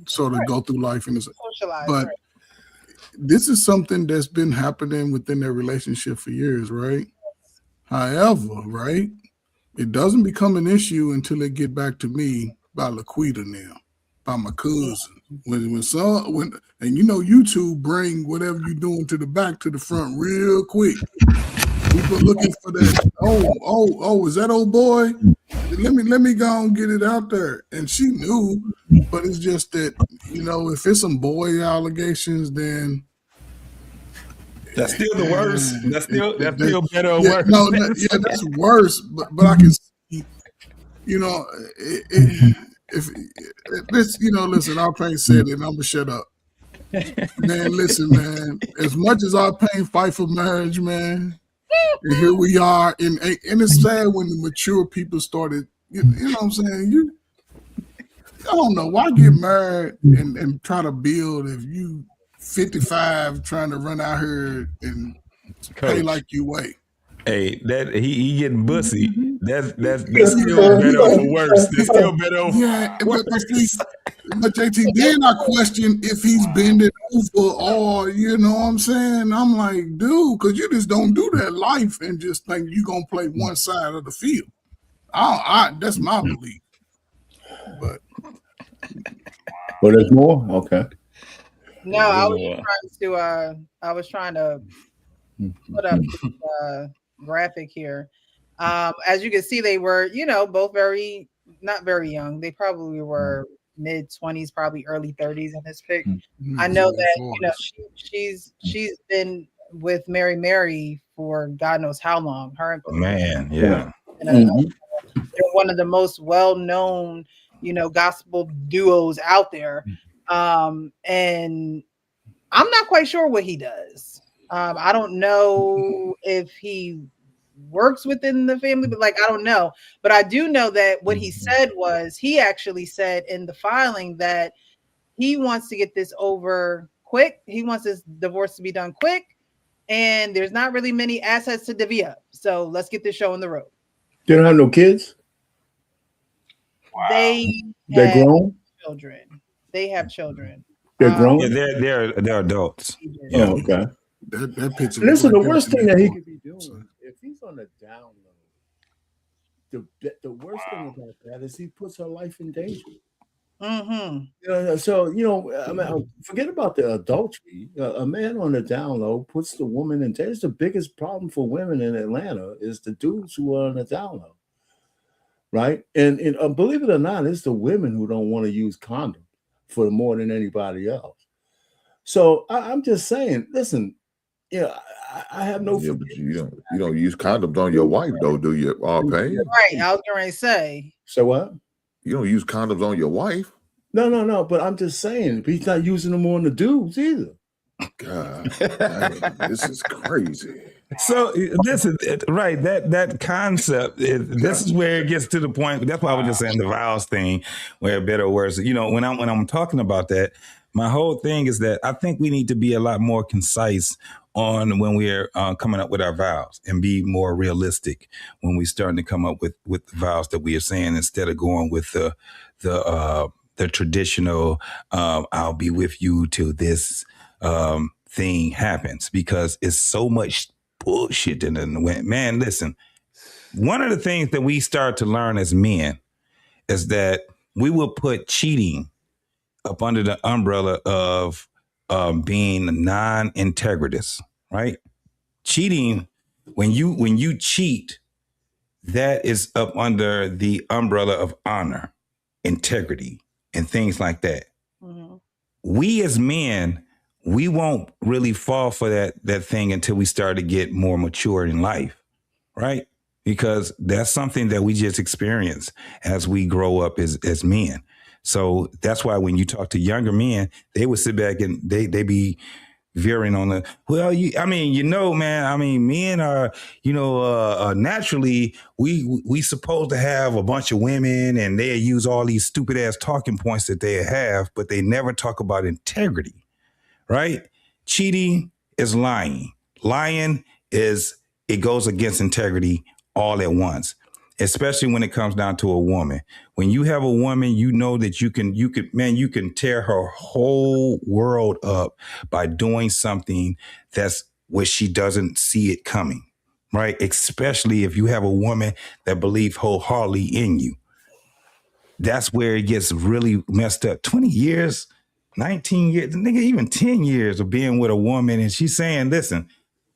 sort of go through life. But this is something that's been happening within their relationship for years, right? However, right, it doesn't become an issue until they get back to me by Laquita now, by my cousin. When and you know, YouTube bring whatever you're doing to the back to the front real quick. People looking for that. Oh, is that old boy? Let me go and get it out there. And she knew, but it's just that, you know, if it's some boy allegations, then that's still the worst. That's still better or worse. No, that's worse. But I can see, you know, if this, you know, listen, our pain said it, and I'm gonna shut up. Man, listen, man. As much as our pain fight for marriage, man, and here we are, and it's sad when the mature people started. You know what I'm saying? I don't know why get married and try to build if you 55 trying to run out here and pay like you weigh. Hey, that he getting bussy. That's still better or worse. That's still better or worse. But JT, then I question if he's bending over or, you know what I'm saying? I'm like, dude, because you just don't do that life and just think you're going to play one side of the field. That's my belief. But there's more? Okay. No, I was trying to put up this graphic here. As you can see, they were, you know, both not very young. They probably were mid-20s, probably early 30s in this pic. I know that, you know, she's been with Mary for God knows how long. Her and man, yeah. They're one of the most well-known, you know, gospel duos out there. And I'm not quite sure what he does. I don't know if he works within the family, but like, I don't know. But I do know that what he said was, he actually said in the filing that he wants to get this over quick. He wants this divorce to be done quick. And there's not really many assets to divvy up. So let's get this show on the road. They don't have no kids? Wow. They grown? Children. They have children. They're grown? Yeah, they're adults. Yeah, okay. That picture. Listen, the worst thing that he could be doing, if he's on the down low, the worst thing about that is he puts her life in danger. So, you know, I mean, forget about the adultery. A man on the down low puts the woman in danger. It's the biggest problem for women in Atlanta is the dudes who are on the down low, right? And believe it or not, it's the women who don't want to use condoms for more than anybody else. So I'm just saying, listen, yeah, I have no. Yeah, but you don't use condoms on your wife, though, do you? Pain? Right, I was going to say. So what? You don't use condoms on your wife. No. But I'm just saying, he's not using them on the dudes either. God, this is crazy. So listen, right? That concept this is where it gets to the point. That's why I was just saying the vows thing, where better or worse. You know, when I'm talking about that, my whole thing is that I think we need to be a lot more concise on when we're coming up with our vows and be more realistic when we're starting to come up with the vows that we are saying, instead of going with the traditional I'll be with you till this thing happens, because it's so much bullshit in the man. Listen, one of the things that we start to learn as men is that we will put cheating up under the umbrella of being non-integritous, right? Cheating, when you cheat, that is up under the umbrella of honor, integrity, and things like that. Mm-hmm. We as men, we won't really fall for that thing until we start to get more mature in life, right? Because that's something that we just experience as we grow up as men. So that's why when you talk to younger men, they would sit back and they be veering on the man, men are, naturally we supposed to have a bunch of women and they use all these stupid ass talking points that they have, but they never talk about integrity, right? Cheating is lying. Lying is, it goes against integrity all at once, especially when it comes down to a woman. When you have a woman, you know that you can tear her whole world up by doing something that's where she doesn't see it coming, right? Especially if you have a woman that believes wholeheartedly in you. That's where it gets really messed up. 20 years, 19 years, nigga, even 10 years of being with a woman, and she's saying, listen,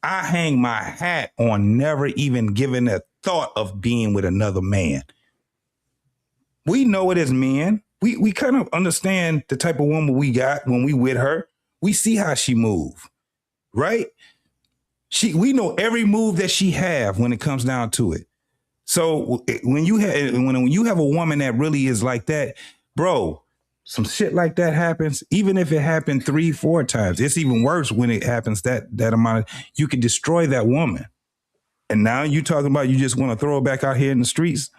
I hang my hat on never even giving a thought of being with another man. We know it as men. We kind of understand the type of woman we got when we with her. We see how she move, right? We know every move that she have when it comes down to it. So when you have a woman that really is like that, bro, some shit like that happens. Even if it happened 3-4 times, it's even worse when it happens that amount. You can destroy that woman. And now you talking about you just want to throw her back out here in the streets,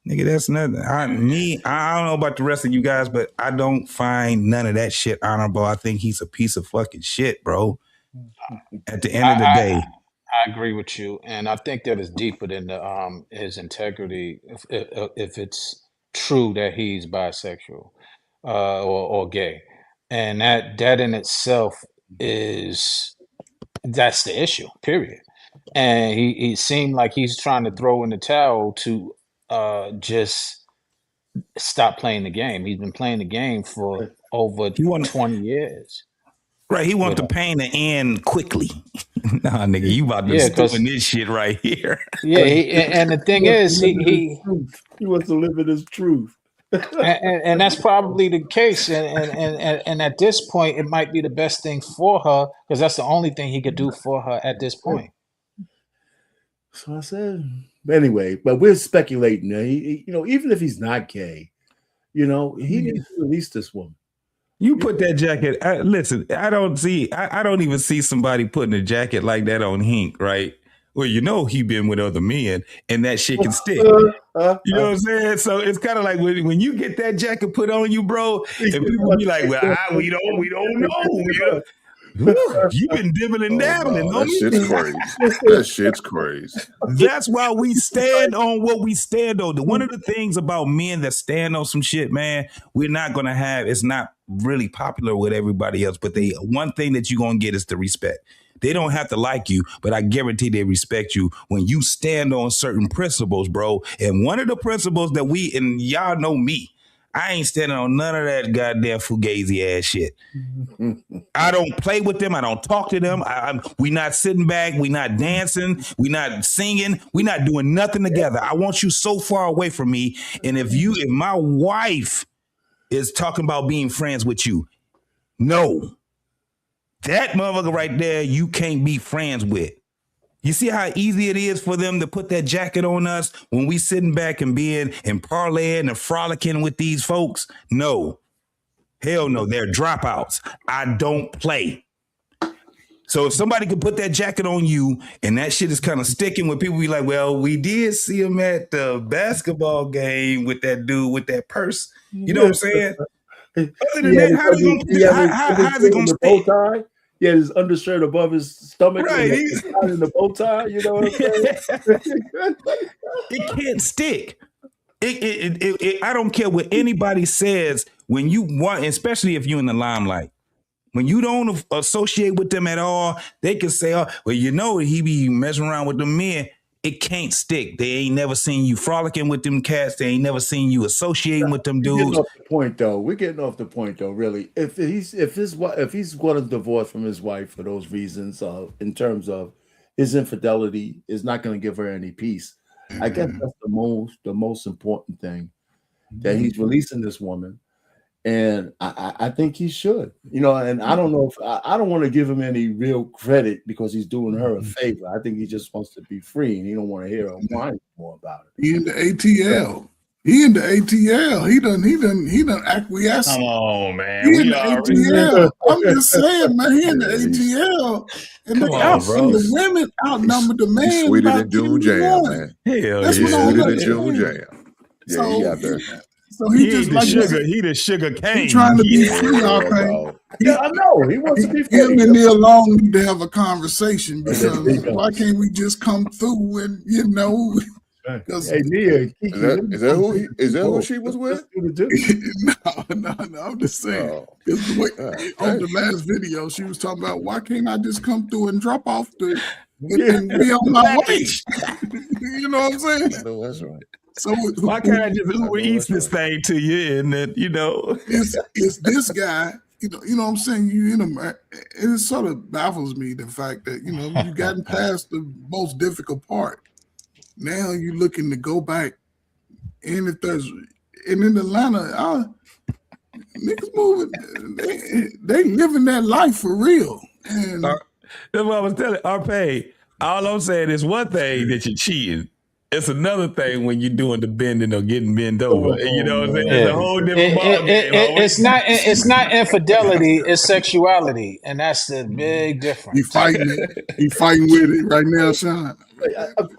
nigga. That's nothing. I don't know about the rest of you guys, but I don't find none of that shit honorable. I think he's a piece of fucking shit, bro. At the end of the day. I agree with you, and I think that is deeper than his integrity. If it's true that he's bisexual or gay, and that in itself that's the issue. Period. And he seemed like he's trying to throw in the towel to just stop playing the game. He's been playing the game for over 20 years. Right, he wants the pain to end quickly. Nah, nigga, you about to doing this shit right here. Yeah, and the thing is, he wants to live in his truth, and that's probably the case. And at this point, it might be the best thing for her because that's the only thing he could do for her at this point. So I said, anyway, but we're speculating. Even if he's not gay, he needs to release this woman. You put that jacket. Listen, I don't even see somebody putting a jacket like that on Hink, right? Well, he been with other men, and that shit can stick. You know what I'm saying? So it's kind of like when you get that jacket put on you, bro, and people be like, "Well, we don't know." You've been dibbling dabbling. That shit's crazy. That shit's crazy. That's why we stand on what we stand on. One of the things about men that stand on some shit, man, we're not going to have, it's not really popular with everybody else, but one thing that you're going to get is the respect. They don't have to like you, but I guarantee they respect you when you stand on certain principles, bro. And one of the principles that and y'all know me, I ain't standing on none of that goddamn fugazi ass shit. I don't play with them. I don't talk to them. We not sitting back. We not dancing. We not singing. We not doing nothing together. I want you so far away from me. And if my wife is talking about being friends with you, no, that motherfucker right there, you can't be friends with. You see how easy it is for them to put that jacket on us when we sitting back and being and parlaying and frolicking with these folks? No. Hell no. They're dropouts. I don't play. So if somebody could put that jacket on you and that shit is kind of sticking with people, be like, well, we did see him at the basketball game with that dude with that purse. You know what I'm saying? Other than that, how is it going to stick? He had his undershirt above his stomach, right? In the bow tie, you know what I'm saying? It can't stick. I don't care what anybody says when you want, especially if you're in the limelight. When you don't associate with them at all, they can say, "Oh, well, he be messing around with the men." It can't stick. They ain't never seen you frolicking with them cats. They ain't never seen you associating with them dudes. We're getting off the point, though. Really, if he's going to divorce from his wife for those reasons, in terms of his infidelity, is not going to give her any peace. I guess that's the most important thing, that he's releasing this woman, and I think he should. And I don't know if I don't want to give him any real credit because he's doing her a favor. I think he just wants to be free, and he don't want to hear her whine more about it. He in the ATL. He in the ATL. He done acquiesced. Come on, man. He in We the already ATL. I'm just saying, man. He in the ATL, and Come on, bro. the women outnumber the man. He's sweeter about than June 10 to Jam, 1. man. Hell That's He's what I'm sweeter than saying. June Jam. Yeah, he out there. So he just the like sugar. He the sugar cane. he trying to be free, Yeah, our pain. dog. Yeah, I know. He wants to be free. Him and Neil Long need to have a conversation because why can't we just come through and Hey, Nia, Is that who she was with? No, I'm just saying. Because on the last video, she was talking about why can't I just come through and drop off and be on my way? You know what I'm saying? I know that's right. So why can't I just Uber Eats this thing to you and then it's this guy. You know what I'm saying? It sort of baffles me the fact that you've gotten past the most difficult part. Now you're looking to go back, and in Atlanta, niggas moving, they living that life for real. And that's what I was telling RP. All I'm saying is one thing that you're cheating. It's another thing when you're doing the bending or getting bent over. You know what I'm saying? It's a whole different ballgame. It's not infidelity, it's sexuality. And that's the big difference. He fighting with it right now, Sean.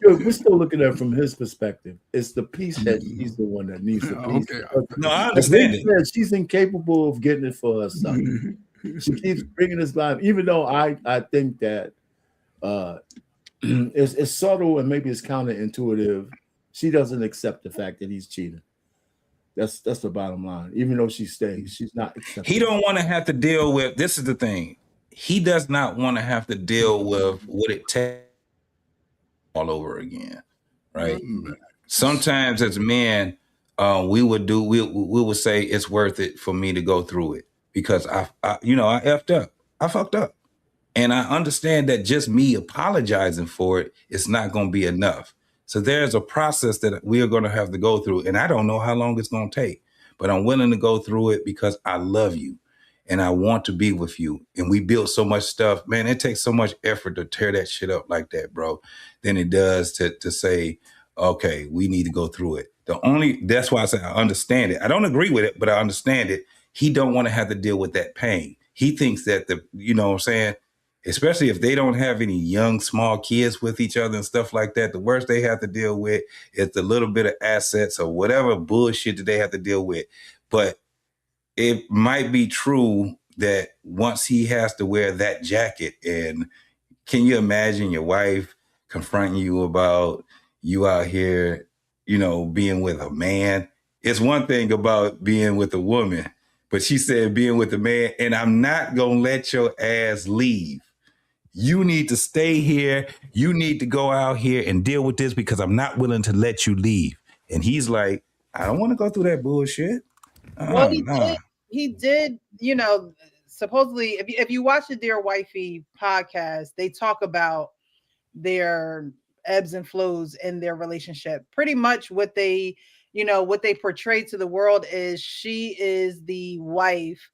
We're still looking at it from his perspective. It's the piece that she's the one that needs the piece. Okay. No, I understand it. She's incapable of getting it for herself. She keeps bringing this life, even though I think that it's subtle and maybe it's counterintuitive. She doesn't accept the fact that he's cheating. That's the bottom line. Even though she stays, she's not accepting. He don't want to have to deal with. This is the thing. He does not want to have to deal with what it takes all over again, right? Sometimes as men, we would say it's worth it for me to go through it because I effed up. I fucked up. And I understand that just me apologizing for it is not going to be enough. So there's a process that we are going to have to go through. And I don't know how long it's going to take, but I'm willing to go through it because I love you and I want to be with you. And we built so much stuff, man, it takes so much effort to tear that shit up like that, bro, than it does to say, okay, we need to go through it. That's why I say I understand it. I don't agree with it, but I understand it. He don't want to have to deal with that pain. He thinks that you know what I'm saying? Especially if they don't have any young, small kids with each other and stuff like that, the worst they have to deal with is the little bit of assets or whatever bullshit that they have to deal with. But it might be true that once he has to wear that jacket, and can you imagine your wife confronting you about you out here, being with a man? It's one thing about being with a woman, but she said being with a man, and I'm not going to let your ass leave. You need to stay here. You need to go out here and deal with this because I'm not willing to let you leave. And he's like, I don't want to go through that bullshit. Well, he did, supposedly, if you watch the Dear Wifey podcast, they talk about their ebbs and flows in their relationship. Pretty much what they portray to the world is she is the wife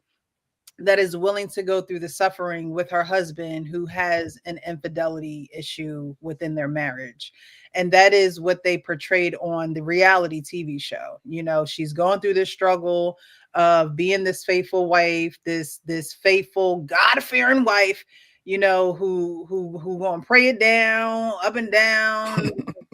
that is willing to go through the suffering with her husband who has an infidelity issue within their marriage. And that is what they portrayed on the reality TV show. She's going through this struggle of being this faithful wife, this faithful, God-fearing wife, who gonna pray it down, up and down,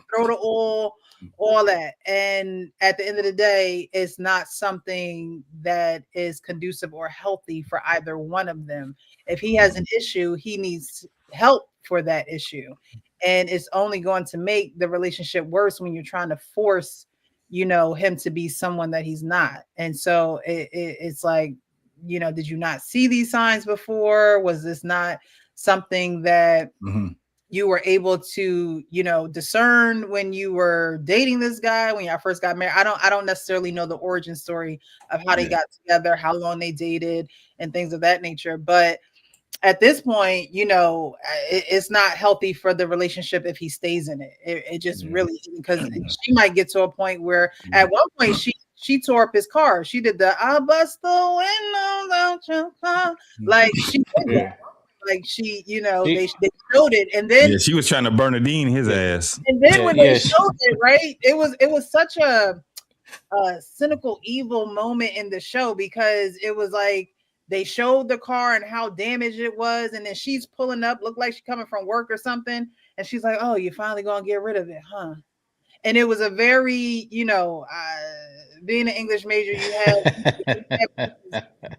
throw the oil, all that. And at the end of the day, it's not something that is conducive or healthy for either one of them. If he has an issue, he needs help for that issue. And it's only going to make the relationship worse when you're trying to force, him to be someone that he's not. And so it's like, did you not see these signs before? Was this not something that you were able to, discern when you were dating this guy, when y'all first got married? I don't necessarily know the origin story of how they got together, how long they dated and things of that nature. But at this point, it's not healthy for the relationship if he stays in it. It just really, because she might get to a point where at one point she tore up his car. She did the I bust the windows out your car. Like she did that. Like she, they showed it, and then she was trying to Bernadine his ass. And then when they showed it, right, it was such a cynical, evil moment in the show, because it was like they showed the car and how damaged it was, and then she's pulling up, looked like she's coming from work or something, and she's like, "Oh, you're finally gonna get rid of it, huh?" And it was a very, being an English major, you have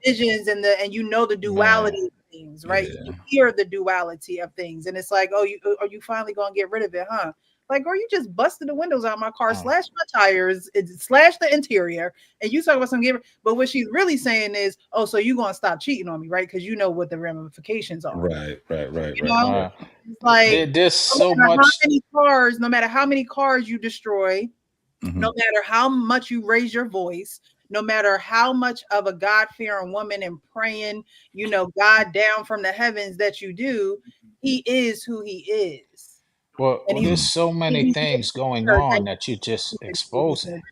visions and the duality of things, right? Yeah. You hear the duality of things, and it's like, "Oh, are you finally gonna get rid of it, huh?" Like, girl, you just busted the windows out of my car, slashed my tires, slashed the interior, and you talk about some give. But what she's really saying is, "Oh, so you gonna stop cheating on me, right? Because you know what the ramifications are." Right. You know? It's like, there's so much. No matter how many cars you destroy, no matter how much you raise your voice, no matter how much of a God-fearing woman and praying, God down from the heavens that you do, he is who he is. Well, And there's so many things going on that you're just exposing.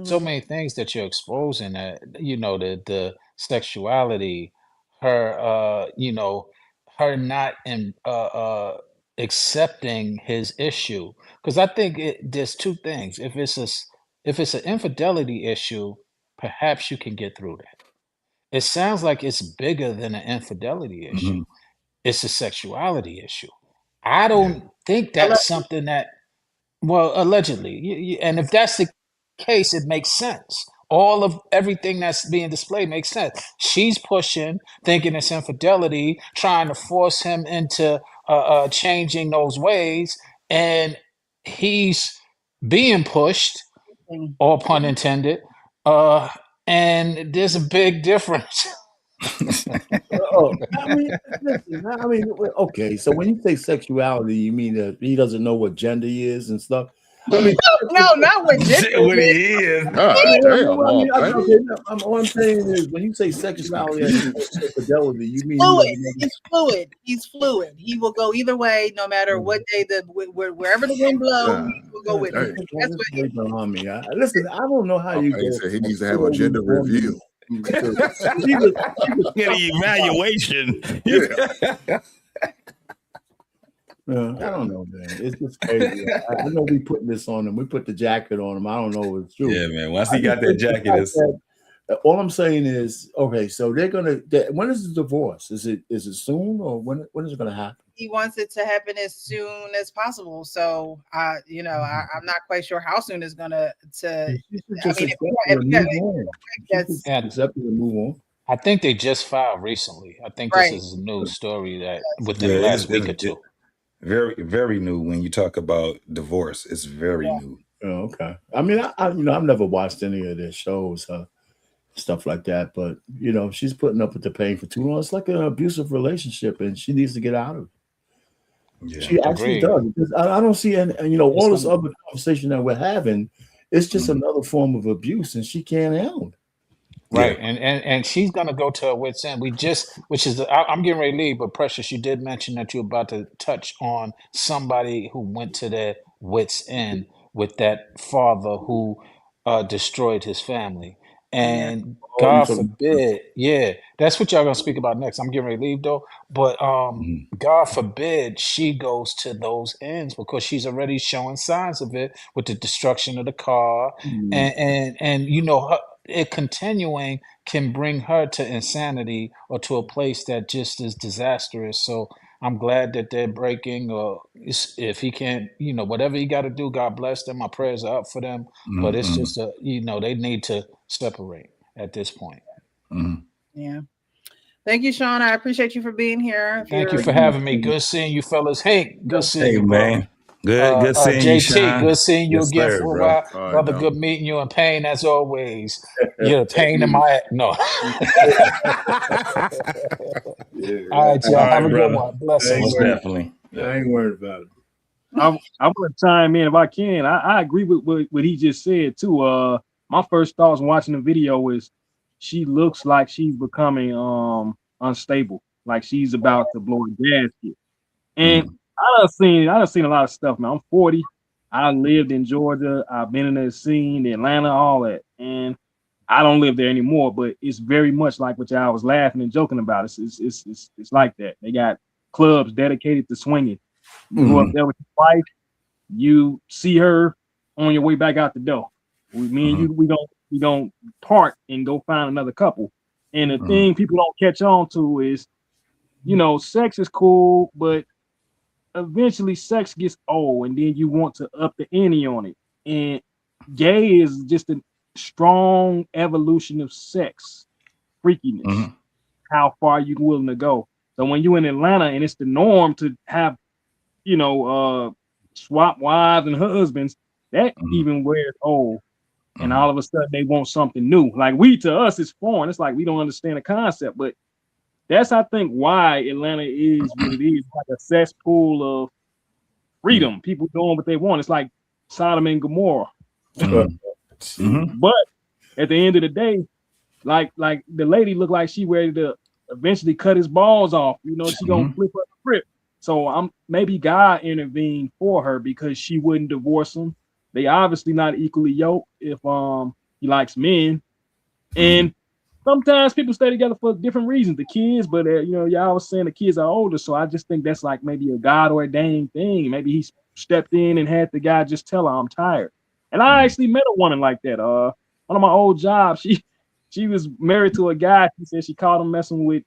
So many things that you're exposing that, the sexuality, her, her not accepting his issue. Because I think there's two things. If it's an infidelity issue, perhaps you can get through that. It sounds like it's bigger than an infidelity issue. It's a sexuality issue. I don't think that's something that, well, allegedly, and if that's the case, it makes sense. All of everything that's being displayed makes sense. She's pushing, thinking it's infidelity, trying to force him into changing those ways, and he's being pushed, all pun intended. And there's a big difference. Okay. So when you say sexuality, you mean that he doesn't know what gender he is and stuff? No, not what gender what he is. What I'm saying is, when you say sexuality and infidelity, you mean he's fluid. He's fluid. He will go either way, no matter what day wherever the wind blows, he will go with it. That's what on me. Listen, I don't know how you go. He needs to have a gender review. Get an evaluation. I don't know, man. It's just crazy. I know we putting this on him. We put the jacket on him. I don't know if it's true. Yeah, man. Once he got that jacket, all I'm saying is, okay. So they're gonna. When is the divorce? Is it soon, or when is it gonna happen? He wants it to happen as soon as possible. So, I'm not quite sure how soon it's gonna. Move on. I think they just filed recently. I think this is a new story that within the last week or two. Very, very new. When you talk about divorce, it's very new. Oh, okay. I mean, I've never watched any of their shows, stuff like that. But she's putting up with the pain for too long. It's like an abusive relationship, and she needs to get out of it. Yeah, she actually does. I don't see any. All this other conversation that we're having, it's just another form of abuse, and she can't handle it. Right, and she's gonna go to her wit's end. I'm getting ready to leave, but Precious, you did mention that you're about to touch on somebody who went to their wit's end with that father who destroyed his family. And God forbid, that's what y'all gonna speak about next. I'm getting ready to leave though, but God forbid she goes to those ends, because she's already showing signs of it with the destruction of the car, and it continuing can bring her to insanity or to a place that just is disastrous. So I'm glad that they're breaking, or if he can't, whatever he got to do, God bless them. My prayers are up for them, but it's just they need to separate at this point. Yeah. Thank you, Sean. I appreciate you for being here. Thank you for having me. Good seeing you, fellas. Hank, good seeing you, man. Good seeing you, JT, Sean. good seeing you Yes, again sir, for a bro. while. Brother, good meeting you. And Pain, as always. You're a pain in my no. All right, y'all. Have a good one. Blessings. Definitely. I ain't worried about it. I want to chime in if I can. I agree with what he just said too. My first thoughts watching the video is she looks like she's becoming unstable, like she's about to blow a gasket. And I done seen a lot of stuff, man. I'm 40. I lived in Georgia. I've been in the scene, Atlanta, all that. And I don't live there anymore, but it's very much like what y'all was laughing and joking about. It's like that. They got clubs dedicated to swinging. You go up there with your wife, you see her on your way back out the door. Me and you, we don't part and go find another couple. And the thing people don't catch on to is, sex is cool, but eventually sex gets old, and then you want to up the ante on it. And gay is just a strong evolution of sex, freakiness, how far you willing to go. So when you're in Atlanta and it's the norm to have, swap wives and husbands, that even wears old. And all of a sudden they want something new. Like to us, it's foreign. It's like we don't understand the concept, but that's, I think, why Atlanta is what it is. It's like a cesspool of freedom. People doing what they want. It's like Sodom and Gomorrah. But at the end of the day, like the lady looked like she ready to eventually cut his balls off. She gonna flip her script. So maybe God intervened for her because she wouldn't divorce him. They obviously not equally yoked if he likes men. And sometimes people stay together for different reasons. The kids, but y'all was saying the kids are older, so I just think that's like maybe a God ordained thing. Maybe he stepped in and had the guy just tell her, I'm tired. And I actually met a woman like that. One of my old jobs, she was married to a guy. She said she caught him messing with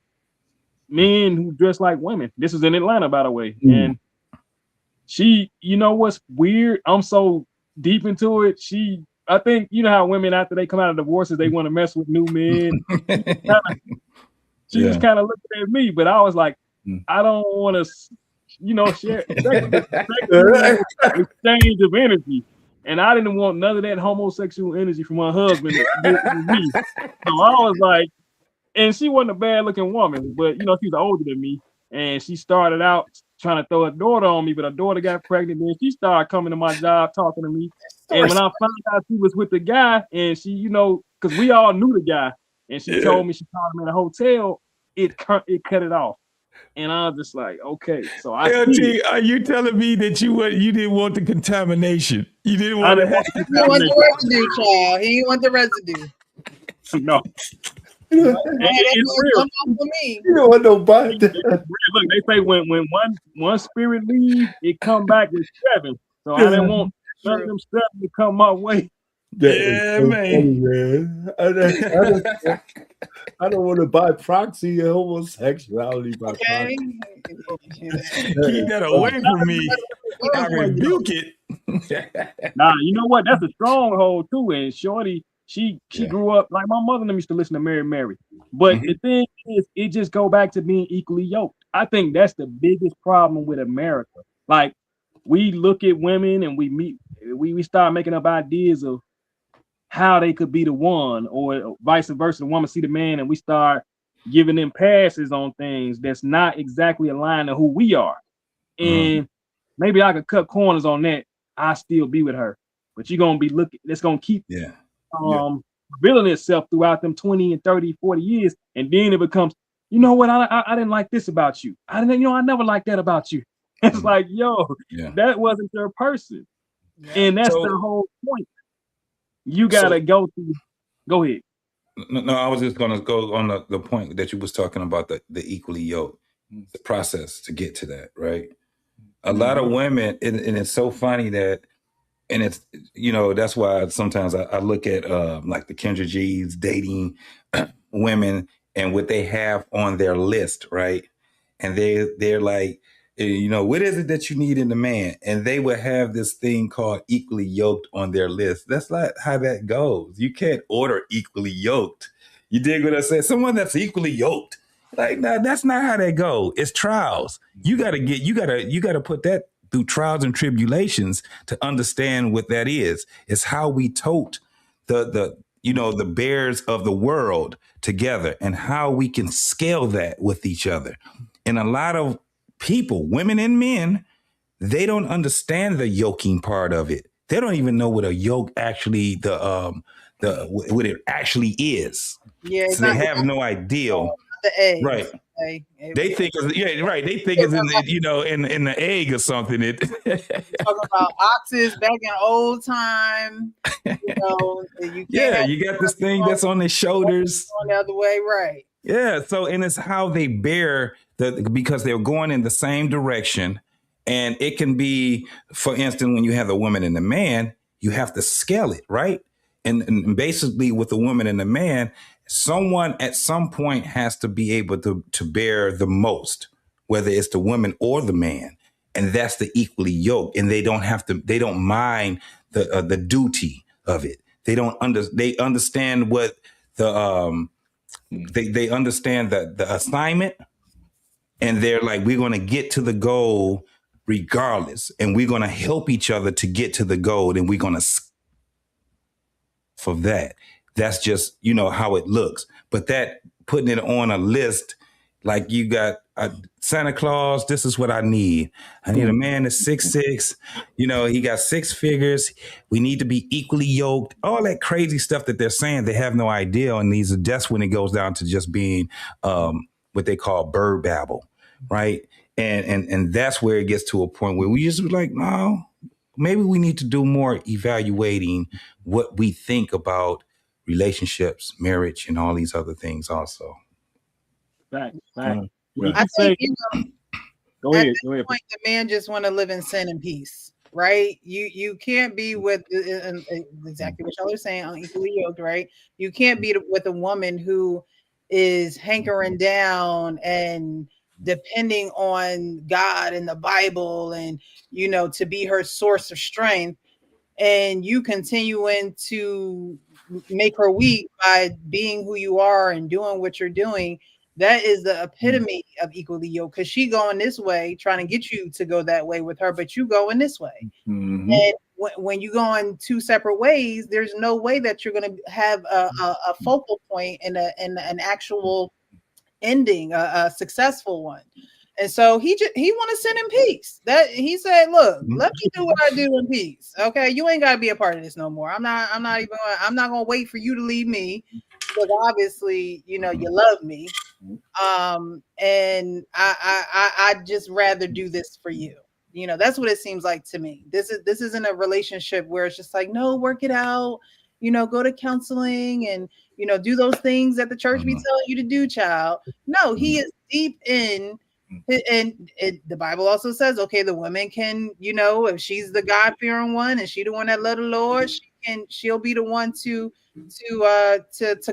men who dress like women. This is in Atlanta, by the way. And she, what's weird? I'm so deep into it. I think how women, after they come out of divorces, they want to mess with new men. She was kind of looking at me, but I was like, I don't want to, share exchange of energy. And I didn't want none of that homosexual energy from my husband to me. So I was like, and she wasn't a bad looking woman, but she's older than me. And she started out trying to throw her daughter on me, but her daughter got pregnant, and she started coming to my job talking to me. And when I found out she was with the guy, and she, because we all knew the guy, and she told me she called him in a hotel, it cut it off. And I was just like, okay. So LG, are you telling me that you didn't want the contamination? You didn't want to have He didn't want the residue, child. He didn't want the residue. No. It's real. You don't want nobody. Look, they say when one spirit leaves, it come back with 7. So I didn't want none of them 7 to come my way. Man. I don't want to buy proxy homosexuality by proxy. Keep that away from me. I rebuke it. Nah, you know what? That's a stronghold too. And Shorty, she grew up like my mother and them used to listen to Mary. But the thing is, it just go back to being equally yoked. I think that's the biggest problem with America. Like we look at women and we start making up ideas of how they could be the one, or vice versa. The woman see the man and we start giving them passes on things that's not exactly aligned to who we are. And maybe I could cut corners on that. I still be with her, but you're going to be looking, it's going to keep revealing itself throughout them 20 and 30, 40 years. And then it becomes, you know what? I didn't like this about you. I never liked that about you. It's like, that wasn't your person. And that's the whole point. You gotta go ahead. No, I was just gonna go on the point that you was talking about, the equally yoked, the process to get to that, right? A lot of women, and it's so funny that, and it's, that's why sometimes I look at like the Kendra G's dating women and what they have on their list, right? And they're like, what is it that you need in a man? And they would have this thing called equally yoked on their list. That's not how that goes. You can't order equally yoked. You dig what I said? Someone that's equally yoked. Like, nah, that's not how that goes. It's trials. You gotta put that through trials and tribulations to understand what that is. It's how we tote the bears of the world together and how we can scale that with each other. And a lot of people, women and men, they don't understand the yoking part of it. They don't even know what a yoke actually, what it actually is. Yeah, so they have no idea. The egg, right? They think, They think it's in the egg or something. Talking about oxes back in old time. You got this thing that's on their shoulders. Going the other way, right? Yeah. So, and it's how they bear because they're going in the same direction. And it can be, for instance, when you have the woman and the man, you have to scale it, right? and basically with the woman and the man, someone at some point has to be able to bear the most, whether it's the woman or the man, and that's the equally yoked. And they don't mind the duty of it. They understand what the they understand the assignment, and they're like, we're going to get to the goal regardless, and we're going to help each other to get to the goal, and we're going to for that. That's just, how it looks. But that putting it on a list, like you got Santa Claus, this is what I need. I need a man that's 6'6", he got 6 figures. We need to be equally yoked. All that crazy stuff that they're saying, they have no idea. And that's when it goes down to just being what they call bird babble, right? And that's where it gets to a point where we just be like, no, maybe we need to do more evaluating what we think about relationships, marriage, and all these other things also. Right. I think, go ahead. Point, the man just want to live in sin and peace, right? You can't be with exactly what y'all are saying, unequally yoked, right? You can't be with a woman who is hankering down and depending on God and the Bible and, to be her source of strength, and you continuing to make her weak by being who you are and doing what you're doing. That is the epitome of equally yoked, because she going this way, trying to get you to go that way with her, but you going this way. Mm-hmm. And when you go in 2 separate ways, there's no way that you're going to have a focal point and an actual ending, a successful one. And so he want to send in peace. That he said, look, let me do what I do in peace. Okay, you ain't got to be a part of this no more. I'm not gonna wait for you to leave me. Look, obviously, you love me. And I'd just rather do this for you. That's what it seems like to me. This isn't a relationship where it's just like, no, work it out, go to counseling and, do those things that the church be telling you to do, child. No, he is deep in, and the Bible also says, okay, the woman can, if she's the God-fearing one and she the one that love the Lord, she'll be the one to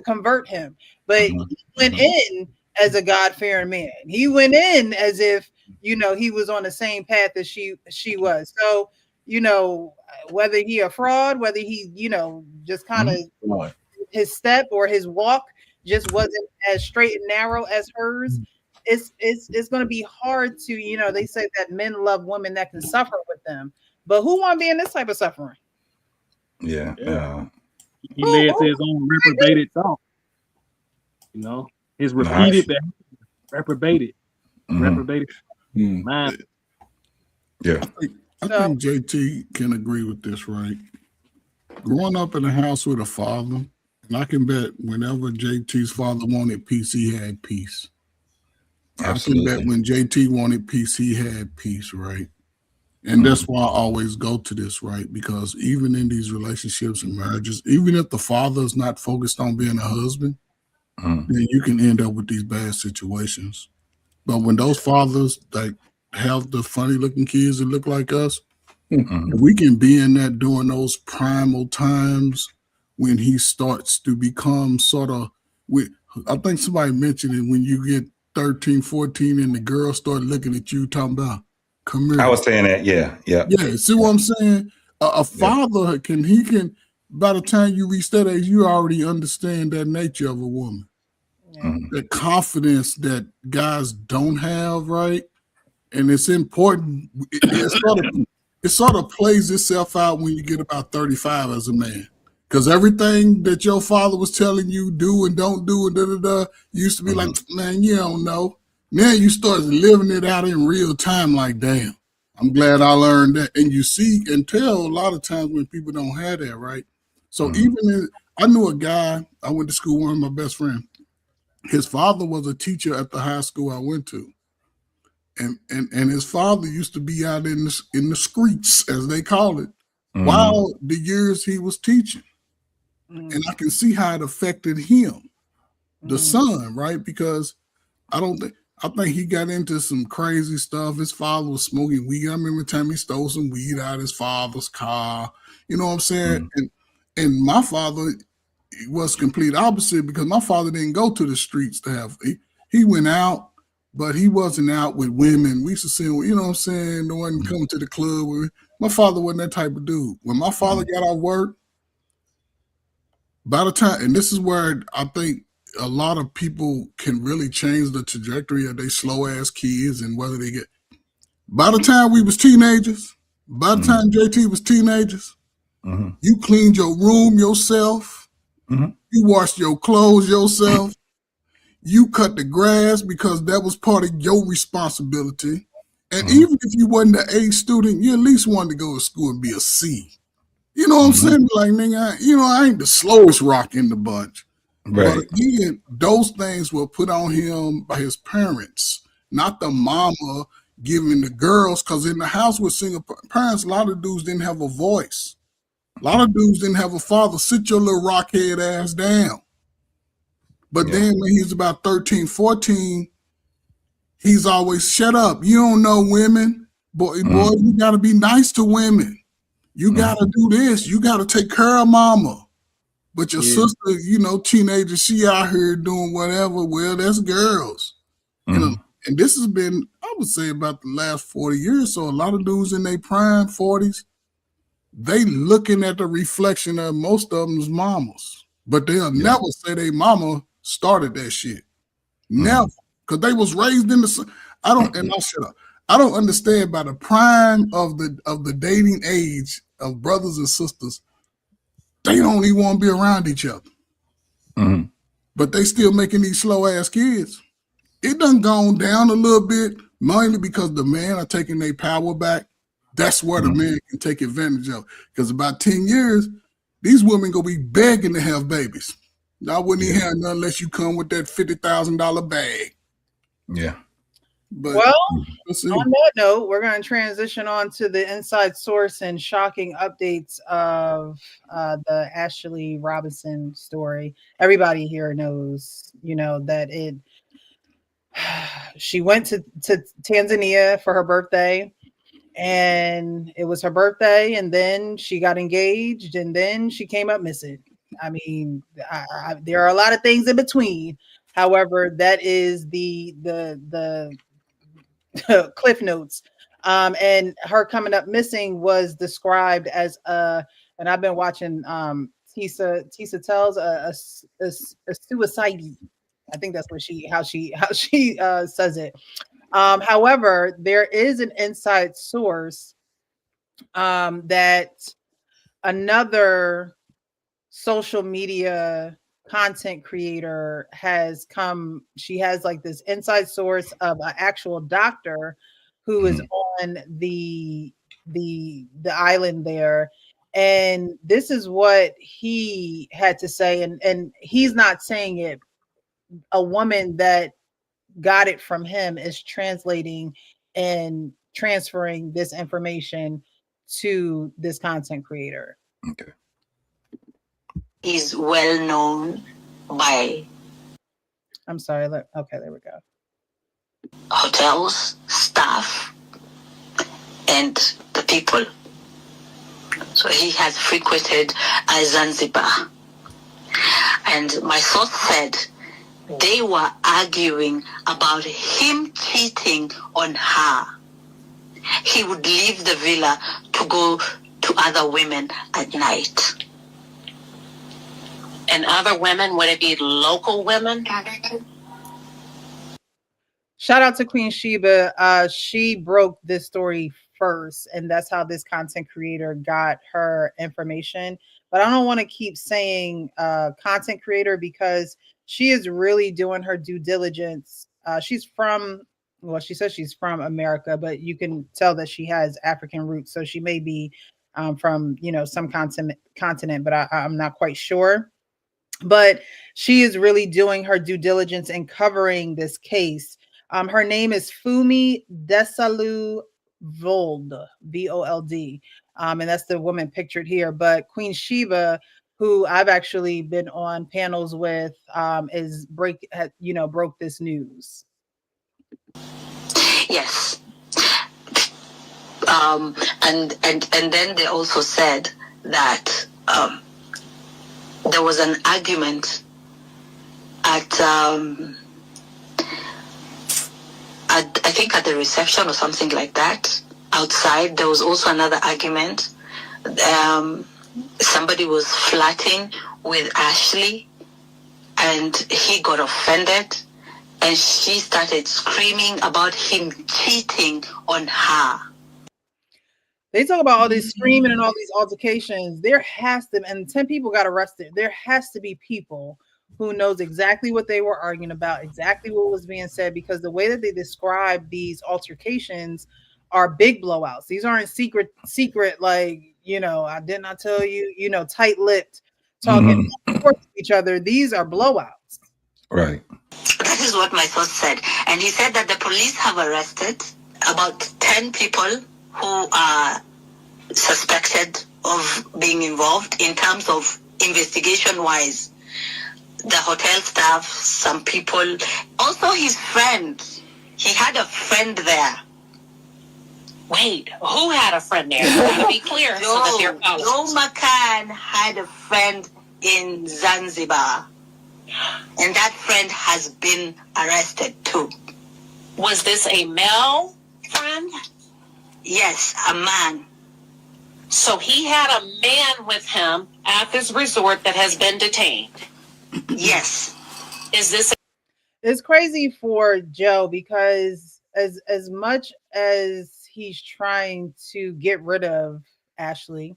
convert him. But he went in as a God-fearing man. He went in as if, he was on the same path as she was. So, whether he a fraud, whether he, just kind of his step or his walk just wasn't as straight and narrow as hers, it's going to be hard to, they say that men love women that can suffer with them, but who want to be in this type of suffering? Yeah. He led to his own reprobated thought. His repeated reprobated mind. Yeah. I think JT can agree with this, right? Growing up in a house with a father, and I can bet whenever JT's father wanted peace, he had peace. Absolutely. I can bet when JT wanted peace, he had peace, right? And that's why I always go to this, right? Because even in these relationships and marriages, even if the father is not focused on being a husband, then you can end up with these bad situations. But when those fathers have the funny looking kids that look like us, we can be in that during those primal times when he starts to become sort of, I think somebody mentioned it, when you get 13, 14 and the girls start looking at you talking about, come here. I was saying that, yeah. Yeah, see what I'm saying? A father can, by the time you reach that age, you already understand that nature of a woman. The confidence that guys don't have, right? And it's important. It sort of plays itself out when you get about 35 as a man. Because everything that your father was telling you do and don't do and used to be like, man, you don't know. Now you start living it out in real time like, damn, I'm glad I learned that. And you see and tell a lot of times when people don't have that, right? So I knew a guy, I went to school, one of my best friends. His father was a teacher at the high school I went to. And his father used to be out in the streets, as they call it, while the years he was teaching. And I can see how it affected him, the son, right? Because I think he got into some crazy stuff. His father was smoking weed. I remember the time he stole some weed out of his father's car. You know what I'm saying? And my father was complete opposite because my father didn't go to the streets to have. He went out, but he wasn't out with women. We used to see, you know what I'm saying, the one coming to the club. My father wasn't that type of dude. When my father got off work, by the time, and this is where I think a lot of people can really change the trajectory of their slow ass kids and whether they get. By the time we was teenagers, by the time JT was teenagers, you cleaned your room yourself. You washed your clothes yourself. You cut the grass because that was part of your responsibility. And even if you wasn't an A student, you at least wanted to go to school and be a C. You know what I'm saying? Like, nigga, I ain't the slowest rock in the bunch. Right. But again, those things were put on him by his parents, not the mama giving the girls. Because in the house with single parents, a lot of dudes didn't have a voice. A lot of dudes didn't have a father. Sit your little rockhead ass down. But then when he's about 13, 14, he's always, shut up. You don't know women. Boy, you got to be nice to women. You got to do this. You got to take care of mama. But your sister, teenager, she out here doing whatever. Well, that's girls. And this has been, I would say, about the last 40 years. So a lot of dudes in their prime 40s, they looking at the reflection of most of them's mamas. But they'll never say they mama started that shit. Never. Because they was raised in the, I'll shut up. I don't understand by the prime of the dating age of brothers and sisters, they don't even want to be around each other. But they still making these slow ass kids. It done gone down a little bit, mainly because the men are taking their power back. That's where the man can take advantage of. Because about 10 years, these women gonna be begging to have babies. I wouldn't even have none unless you come with that $50,000 bag. Yeah. But well, on that note, we're going to transition on to the inside source and shocking updates of the Ashley Robinson story. Everybody here knows, that she went to Tanzania for her birthday, and it was her birthday, and then she got engaged, and then she came up missing. I mean, there are a lot of things in between. However, that is the cliff notes. And her coming up missing was described as and I've been watching Tisa tells a suicide. I think that's what how she says it. However, there is an inside source that another social media content creator has come. She has like this inside source of an actual doctor who is on the island there, and this is what he had to say, and he's not saying it. A woman that got it from him is translating and transferring this information to this content creator. Okay. Is well known by, I'm sorry. Okay, there we go. Hotels, staff, and the people. So he has frequented Zanzibar. And my source said they were arguing about him cheating on her. He would leave the villa to go to other women at night. And other women, would it be local women? Shout out to Queen Sheba. She broke this story first, and that's how this content creator got her information. But I don't want to keep saying content creator because she is really doing her due diligence. She says she's from America, but you can tell that she has African roots. So she may be from, some continent, but I'm not quite sure. But she is really doing her due diligence and covering this case. Her name is Fumi Desalu Vold, Vold. And that's the woman pictured here. But Queen Sheba, who I've actually been on panels with, broke this news. Yes. And then they also said that there was an argument at I think at the reception or something like that. Outside, there was also another argument. Somebody was flirting with Ashley, and he got offended, and she started screaming about him cheating on her. They talk about all this screaming and all these altercations. There has to, and 10 people got arrested. There has to be people who knows exactly what they were arguing about, exactly what was being said, because the way that they describe these altercations are big blowouts. These aren't secret, like, you know, I did not tell you, you know, tight-lipped talking to each other. These are blowouts. Right. That is what my source said. And he said that the police have arrested about 10 people who are suspected of being involved in terms of investigation-wise. The hotel staff, some people, also his friend. He had a friend there. Wait, who had a friend there? To be clear, so that they're Joe McCann had a friend in Zanzibar, and that friend has been arrested too. Was this a male friend? Yes, a man. So he had a man with him at this resort that has been detained. Yes. Is this? It's crazy for Joe because as much as he's trying to get rid of Ashley,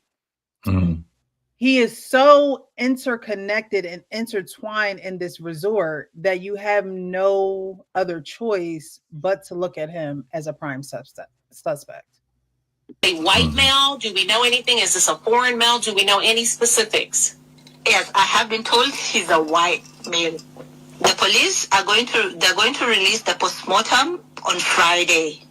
he is so interconnected and intertwined in this resort that you have no other choice but to look at him as a prime suspect. A white male? Do we know anything? Is this a foreign male? Do we know any specifics? Yes, I have been told he's a white male. The police are going to release the postmortem on Friday.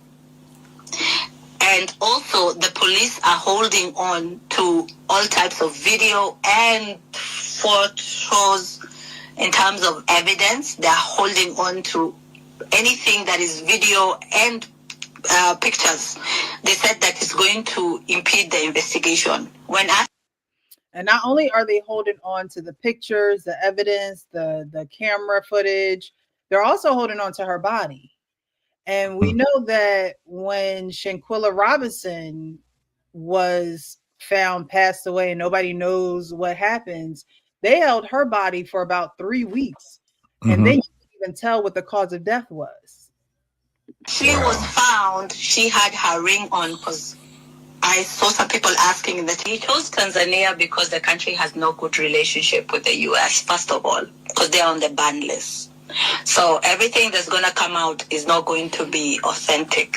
And also the police are holding on to all types of video and photos in terms of evidence. They're holding on to anything that is video and pictures. They said that it's going to impede the investigation. And not only are they holding on to the pictures, the evidence, the camera footage, they're also holding on to her body. And we know that when Shanquella Robinson was found passed away and nobody knows what happens, they held her body for about 3 weeks. And they didn't even tell what the cause of death was. She was found, she had her ring on, because I saw some people asking that he chose Tanzania because the country has no good relationship with the US, first of all, because they're on the ban list. So everything that's going to come out is not going to be authentic.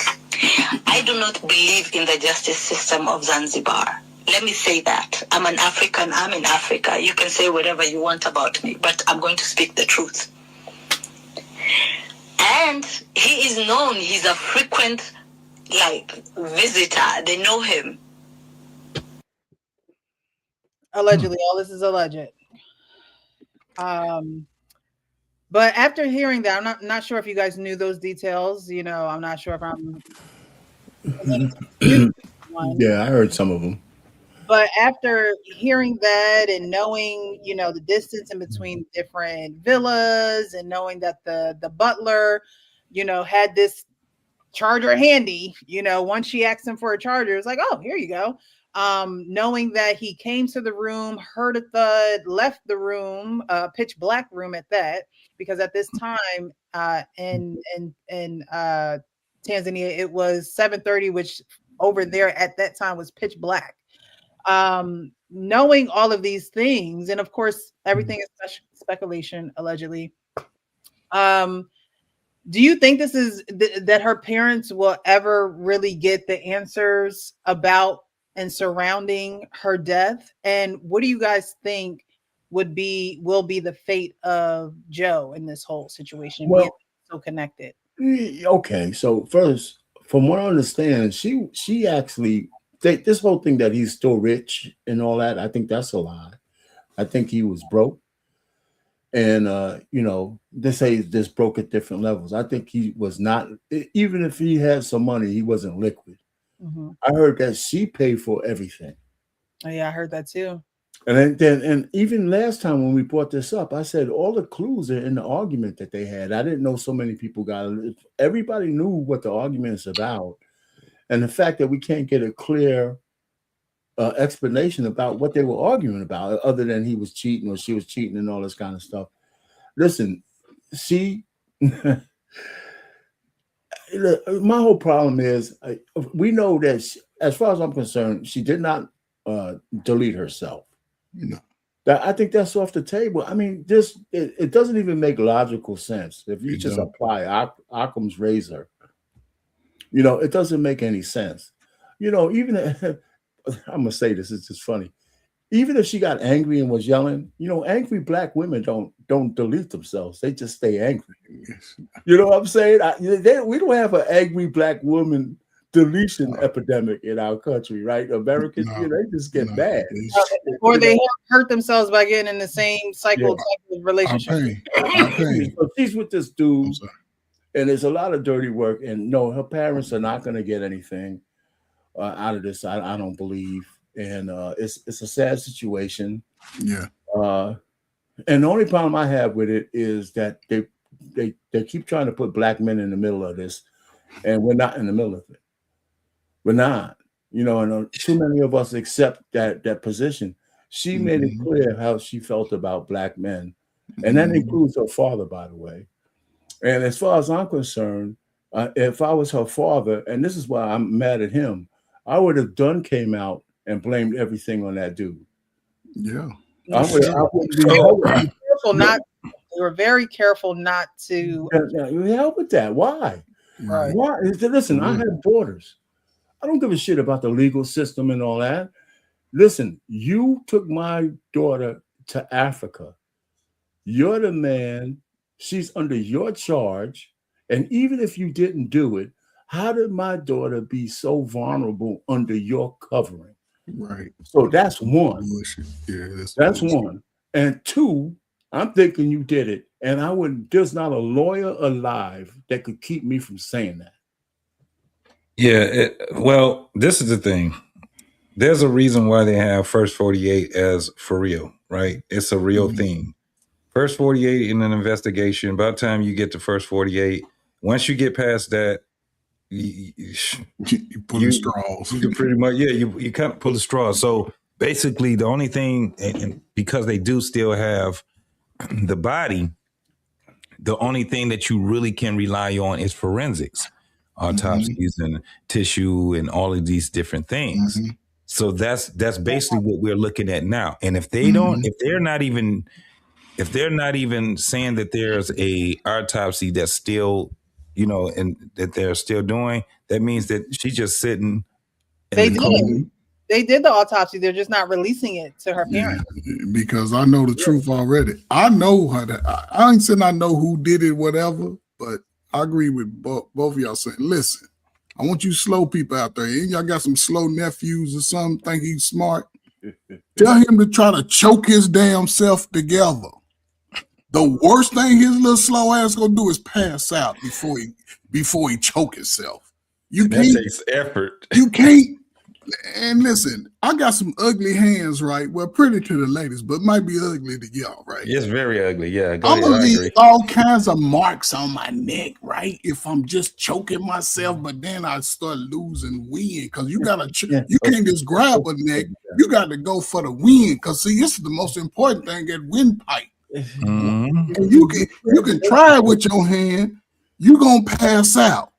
I do not believe in the justice system of Zanzibar. Let me say that. I'm an African. I'm in Africa. You can say whatever you want about me, but I'm going to speak the truth. And he is known. He's a frequent, visitor. They know him. Allegedly. All this is alleged. But after hearing that, I'm not sure if you guys knew those details. You know, I'm not sure if I'm. Yeah, I heard some of them. But after hearing that and knowing, you know, the distance in between different villas and knowing that the butler, you know, had this charger handy, you know, once she asked him for a charger, it's like, oh, here you go. Knowing that he came to the room, heard a thud, left the room, pitch black room at that, because at this time in Tanzania it was 7:30, which over there at that time was pitch black. Knowing all of these things, and of course everything is speculation, allegedly. Do you think this is that her parents will ever really get the answers about and surrounding her death? And what do you guys think will be the fate of Joe in this whole situation? Well, being so connected. Okay, so first, from what I understand, she actually this whole thing that he's still rich and all that, I think that's a lie. I think he was broke. And you know, they say just broke at different levels. I think he was not, even if he had some money, he wasn't liquid. I heard that she paid for everything. Oh yeah, I heard that too. And even last time when we brought this up, I said all the clues are in the argument that they had. I didn't know so many people got it. Everybody knew what the argument is about. And the fact that we can't get a clear explanation about what they were arguing about, other than he was cheating or she was cheating and all this kind of stuff. Listen, my whole problem is we know that as far as I'm concerned, she did not delete herself. No. I think that's off the table. I mean, it doesn't even make logical sense if you just apply Occam's razor. It doesn't make any sense. Even I'm gonna say this, it's just funny. Even if she got angry and was yelling, angry black women don't delete themselves. They just stay angry. You know what I'm saying? We don't have an angry black woman deletion epidemic in our country, right? Americans, they just get bad. Or they hurt themselves by getting in the same cycle type of relationship. So she's with this dude, and there's a lot of dirty work. And no, her parents are not going to get anything out of this. I don't believe. And it's a sad situation. Yeah. And the only problem I have with it is that they keep trying to put black men in the middle of this, and we're not in the middle of it. We're not. And too many of us accept that position. She made it clear how she felt about black men, and that includes her father, by the way. And as far as I'm concerned, if I was her father, and this is why I'm mad at him, I would have came out and blamed everything on that dude. Yeah. I would be careful not. They were very careful not to help with that. Why? Right. Why? Listen, I have daughters. I don't give a shit about the legal system and all that. Listen, you took my daughter to Africa. You're the man. She's under your charge. And even if you didn't do it, how did my daughter be so vulnerable under your covering? Right. So that's one. Yeah, that's one. And two, I'm thinking you did it. And there's not a lawyer alive that could keep me from saying that. Yeah. Well, this is the thing. There's a reason why they have First 48 as for real, right? It's a real thing. First 48 in an investigation, by the time you get to First 48, once you get past that, you pull the straws. You can pretty much, you kind of pull the straws. So basically the only thing, and because they do still have the body, the only thing that you really can rely on is forensics, autopsies and tissue and all of these different things. So that's basically what we're looking at now. And if they don't, if they're not even saying that there's a autopsy that's still, and that they're still doing, that means that she's just sitting. They did the autopsy. They're just not releasing it to her parents. Because I know the truth already. I know how to. I ain't saying I know who did it, whatever, but I agree with both of y'all saying, listen, I want you slow people out there. Y'all got some slow nephews or something, think he's smart. Tell him to try to choke his damn self together. The worst thing his little slow ass gonna do is pass out before he choke himself. That takes effort. You can't. And listen, I got some ugly hands, right? Well, pretty to the ladies, but might be ugly to y'all, right? It's very ugly. Yeah, I'm gonna leave all kinds of marks on my neck, right? If I'm just choking myself, but then I start losing wind, because you gotta, you can't just grab a neck. You got to go for the wind, because see, this is the most important thing: get windpipe. And you can try it with your hand. You gonna pass out.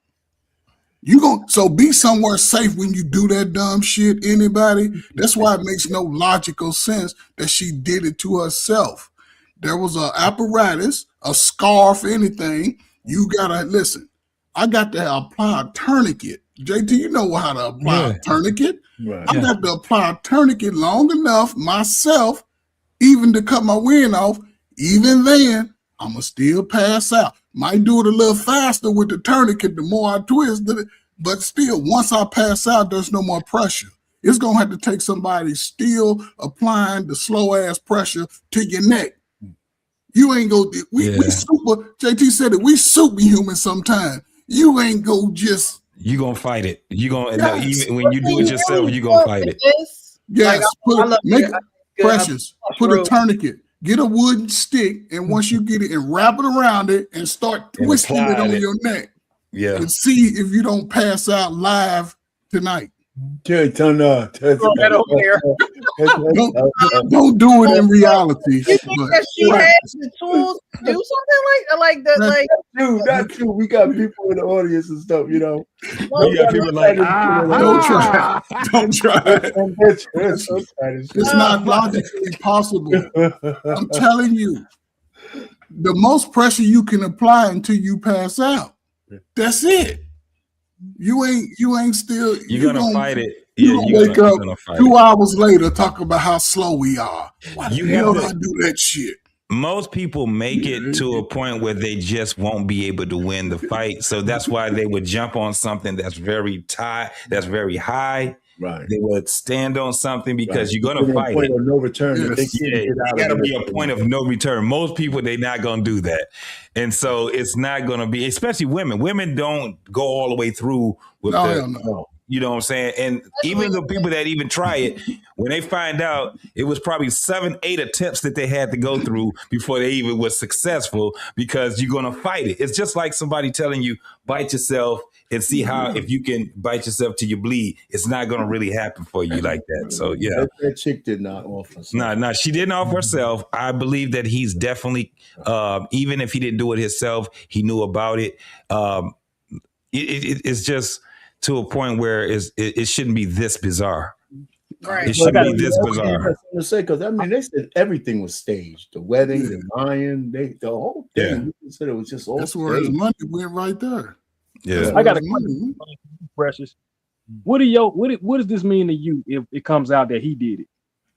So be somewhere safe when you do that dumb shit. Anybody? That's why it makes no logical sense that she did it to herself. There was an apparatus, a scarf, anything. You gotta listen. I got to apply a tourniquet. JT, you know how to apply a tourniquet. Right. I got to apply a tourniquet long enough myself, even to cut my wind off. Even then, I'ma still pass out. Might do it a little faster with the tourniquet the more I twist it, but still, once I pass out, there's no more pressure. It's gonna have to take somebody still applying the slow ass pressure to your neck. You ain't go. We super. JT said it. We superhuman sometimes. You ain't go just. You gonna fight it. You gonna even when you do it yourself. You gonna fight it. Yes. I love it. Precious, put a tourniquet. Get a wooden stick, and once you get it, and wrap it around it, and start twisting it on your neck. Yeah. And see if you don't pass out live tonight. Don't do it in reality. You think that she has the tools to do something like that? Like dude, not true. We got people in the audience and stuff, you know. We got people like, don't try. Don't try. It's not logically possible. I'm telling you, the most pressure you can apply until you pass out. That's it. You ain't still. You're gonna fight it. You Yeah, gonna wake up gonna fight 2 hours later talking about how slow we are. Why the You hell have did I to- do that shit? Most people make it to a point where they just won't be able to win the fight. So that's why they would jump on something that's very very high. Right. They would stand on something because Right. you're gonna There's a fight point it. of no return. Yes. They can't Yeah, get it out got to of be it. a point of no return. Most people, they're not going to do that. And so it's not going to be, especially women. Women don't go all the way through with No, the, hell no. you know what I'm saying? And even the people that even try it, when they find out, it was probably 7-8 attempts that they had to go through before they even was successful, because you're going to fight it. It's just like somebody telling you, bite yourself and see how, if you can bite yourself till you bleed, it's not going to really happen for you like that. So, yeah. That chick did not offer. No, she didn't offer herself. I believe that he's definitely, even if he didn't do it himself, he knew about it. It's just to a point where it shouldn't be this bizarre. Right. It shouldn't be this bizarre. Because I mean, they said everything was staged. The wedding, the lion, the whole thing. Yeah. You said it was just all That's where his staged. money went right there. Yeah. I got a question, Precious. What does this mean to you if it comes out that he did it?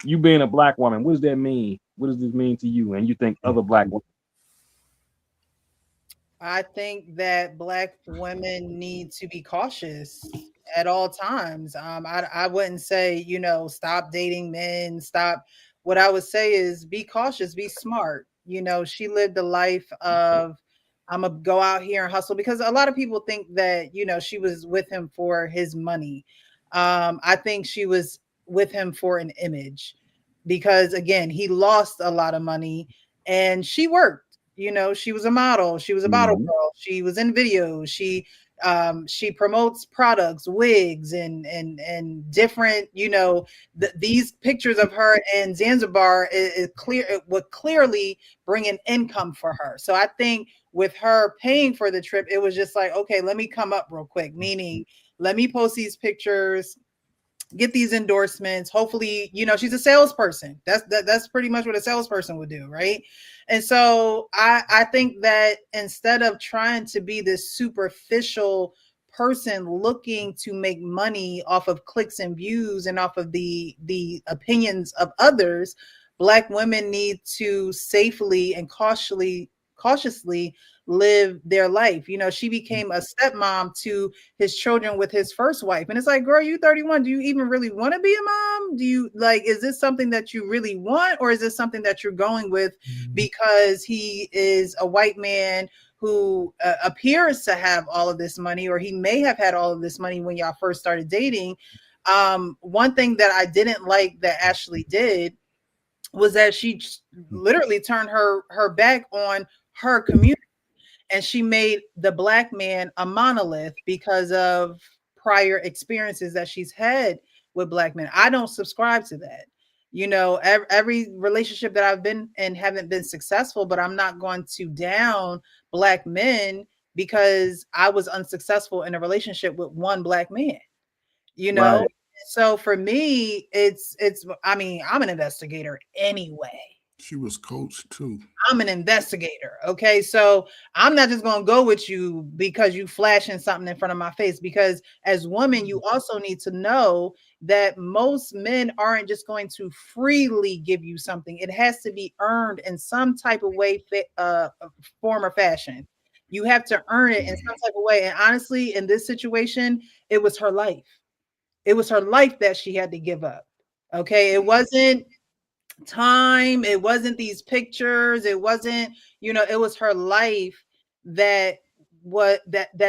You being a black woman, what does that mean? What does this mean to you? And you think other black women? I think that Black women need to be cautious at all times. I wouldn't say, stop dating men, stop. What I would say is be cautious, be smart. She lived a life of, I'm going to go out here and hustle, because a lot of people think that, she was with him for his money. I think she was with him for an image, because again, he lost a lot of money and she worked. She was a model. She was a bottle girl. She was in videos. She promotes products, wigs, and different. These pictures of her in Zanzibar is clear. It would clearly bring an income for her. So I think with her paying for the trip, it was just like, okay, let me come up real quick. Meaning, let me post these pictures, get these endorsements. Hopefully, she's a salesperson. That's pretty much what a salesperson would do, right? And so I think that instead of trying to be this superficial person looking to make money off of clicks and views and off of the opinions of others, Black women need to safely and cautiously live their life. She became a stepmom to his children with his first wife. And it's like, girl, you 31. Do you even really want to be a mom? Do you is this something that you really want? Or is this something that you're going with because he is a white man who appears to have all of this money, or he may have had all of this money when y'all first started dating? One thing that I didn't like that Ashley did was that she literally turned her back on her community. And she made the Black man a monolith because of prior experiences that she's had with Black men. I don't subscribe to that. Every relationship that I've been in haven't been successful, but I'm not going to down Black men because I was unsuccessful in a relationship with one Black man. Right. So for me, I'm an investigator anyway. She was coached too. I'm an investigator. Okay. So I'm not just going to go with you because you flashing something in front of my face, because as women, you also need to know that most men aren't just going to freely give you something. It has to be earned in some type of way, form or fashion. You have to earn it in some type of way. And honestly, in this situation, it was her life. It was her life that she had to give up. Okay. It wasn't time, it wasn't these pictures, it wasn't, it was her life that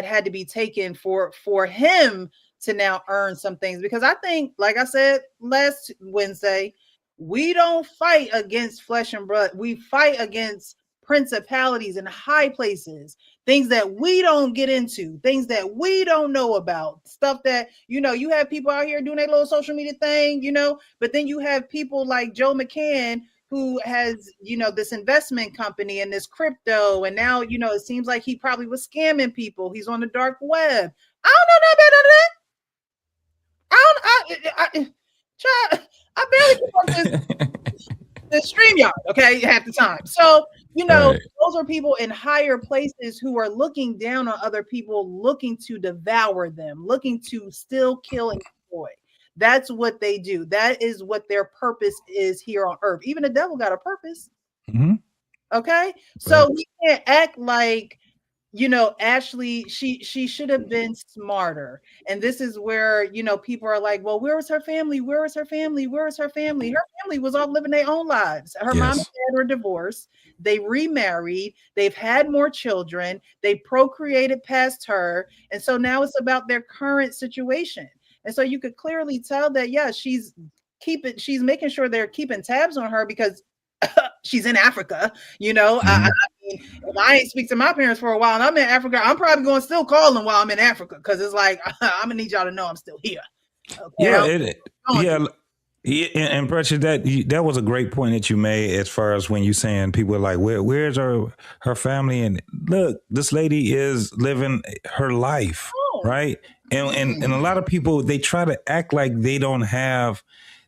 had to be taken for him to now earn some things. Because I think, like I said last Wednesday, We don't fight against flesh and blood. We fight against principalities in high places, things that we don't get into, things that we don't know about, stuff that, you know, you have people out here doing their little social media thing, you know, but then you have people like Joe McCann who has, you know, this investment company and this crypto. And now, you know, it seems like he probably was scamming people. He's on the dark web. I don't know nothing about that. I barely keep up the StreamYard, okay, half the time. So, you know, those are people in higher places who are looking down on other people, looking to devour them, looking to still kill and destroy. That's what they do. That is what their purpose is here on earth. Even the devil got a purpose. Okay. So we can't act like, you know, Ashley, she should have been smarter. And this is where, you know, people are like, well, where was her family? Where was her family? Where was her family? Her family was all living their own lives. Her mom and dad were divorced. They remarried. They've had more children. They procreated past her. And so now it's about their current situation. And so you could clearly tell that, yeah, she's making sure they're keeping tabs on her because she's in Africa, you know. I mean, if I ain't speak to my parents for a while and I'm in Africa, I'm probably going to still call them while I'm in Africa because it's like I'm gonna need y'all to know I'm still here. Okay? And Precious, that was a great point that you made as far as when you saying people are like, where's her family? And look, this lady is living her life, right? And a lot of people, they try to act like they don't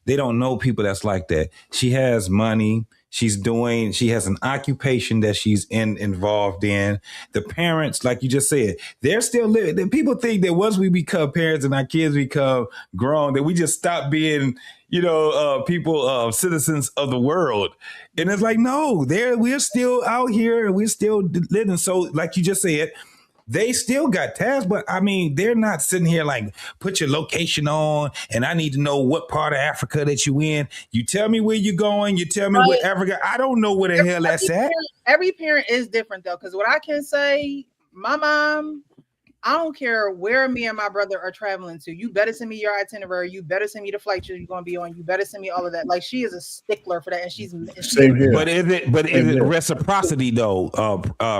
know people that's like that. She has money. She has an occupation that she's involved in. The parents, like you just said, they're still living. People think that once we become parents and our kids become grown, that we just stop being, you know, people, citizens of the world. And it's like, no, we're still out here and we're still living. So like you just said, they still got tabs, but I mean, they're not sitting here like, put your location on and I need to know what part of Africa that you in. You tell me where you're going. You tell me what Africa. I don't know where the hell that's at. Every parent is different though. Because what I can say, my mom, I don't care where me and my brother are traveling to. You better send me your itinerary. You better send me the flight you're going to be on. You better send me all of that. Like she is a stickler for that. And she's same here. But is it reciprocity though,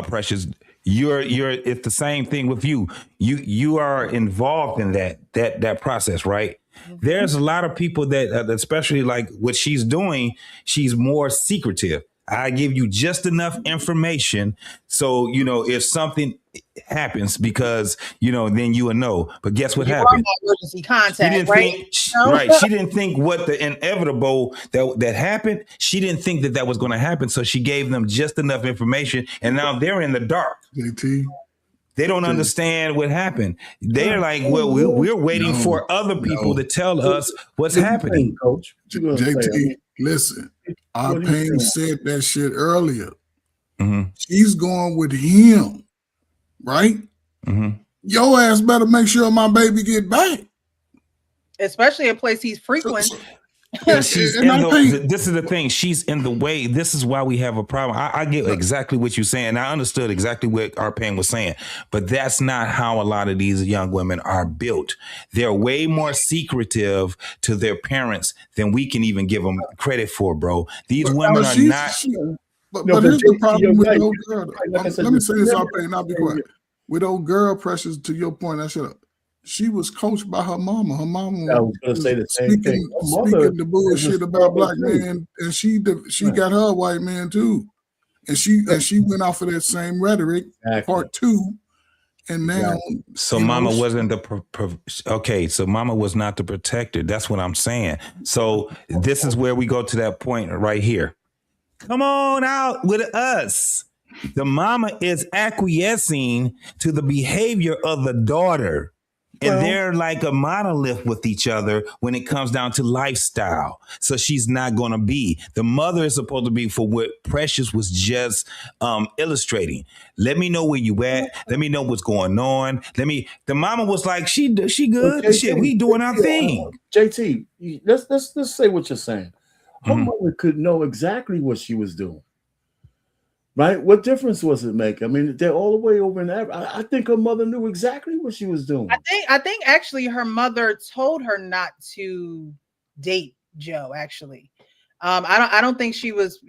Precious? It's the same thing with you. You are involved in that process, right? There's a lot of people that, especially like what she's doing, she's more secretive. I give you just enough information so, you know, if something happens, because, you know, then you will know. But guess what happened? Emergency contact, right? She didn't think what the inevitable that happened. She didn't think that was going to happen. So she gave them just enough information. And now they're in the dark. JT. They don't understand what happened. They're like, well, we're waiting for other people to tell us what's happening. Coach. JT, listen. Our Pain said that shit earlier. She's going with him, right? Your ass better make sure my baby get back. Especially a place he's frequent. This is the thing. She's in the way. This is why we have a problem. I get exactly what you're saying. I understood exactly what our Pain was saying, but that's not how a lot of these young women are built. They're way more secretive to their parents than we can even give them credit for, bro. These women are not. But here's the problem with old girl. Let me say this, our Pain. Not be quiet. With old girl, Precious, to your point, I should have. She was coached by her mama. Her mama I was going to say the same thing. Speaking the bullshit about black men, and she got her white man too, and she went off of that same rhetoric, part two, and now. So mama wasn't okay. So mama was not the protector. That's what I'm saying. So this is where we go to that point right here. Come on out with us. The mama is acquiescing to the behavior of the daughter. And they're like a monolith with each other when it comes down to lifestyle. So she's not going to be. The mother is supposed to be for what Precious was just illustrating. Let me know where you at. Let me know what's going on. The mama was like, she good. JT, shit, we doing our thing. JT, let's say what you're saying. Her mother could know exactly what she was doing. Right? What difference was it make? I mean, they're all the way over in Africa. I think her mother knew exactly what she was doing. I think actually her mother told her not to date Joe, actually. I don't think she was,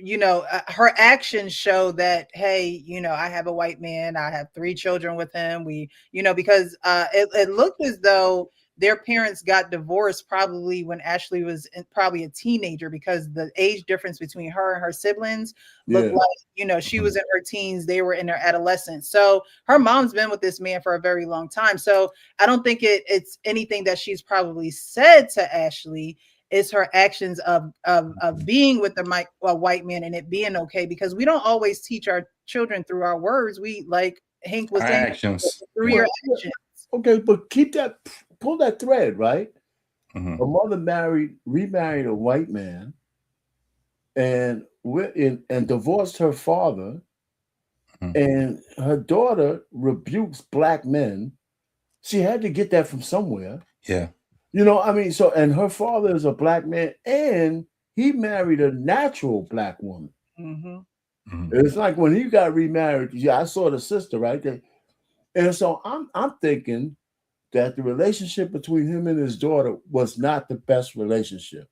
her actions show that, hey, I have a white man, I have 3 children with him. Because it looked as though their parents got divorced probably when Ashley was probably a teenager, because the age difference between her and her siblings looked like, she was in her teens, they were in their adolescence. So her mom's been with this man for a very long time. So I don't think it's anything that she's probably said to Ashley. It's her actions of being with a white man and it being okay, because we don't always teach our children through our words. We, like Hank was saying, actions. through your actions. Okay, but pull that thread, right? Her mother remarried a white man and divorced her father, and her daughter rebukes black men. She had to get that from somewhere. Yeah. So, and her father is a black man, and he married a natural black woman. It's like when he got remarried, I saw the sister right there. And so I'm thinking that the relationship between him and his daughter was not the best relationship.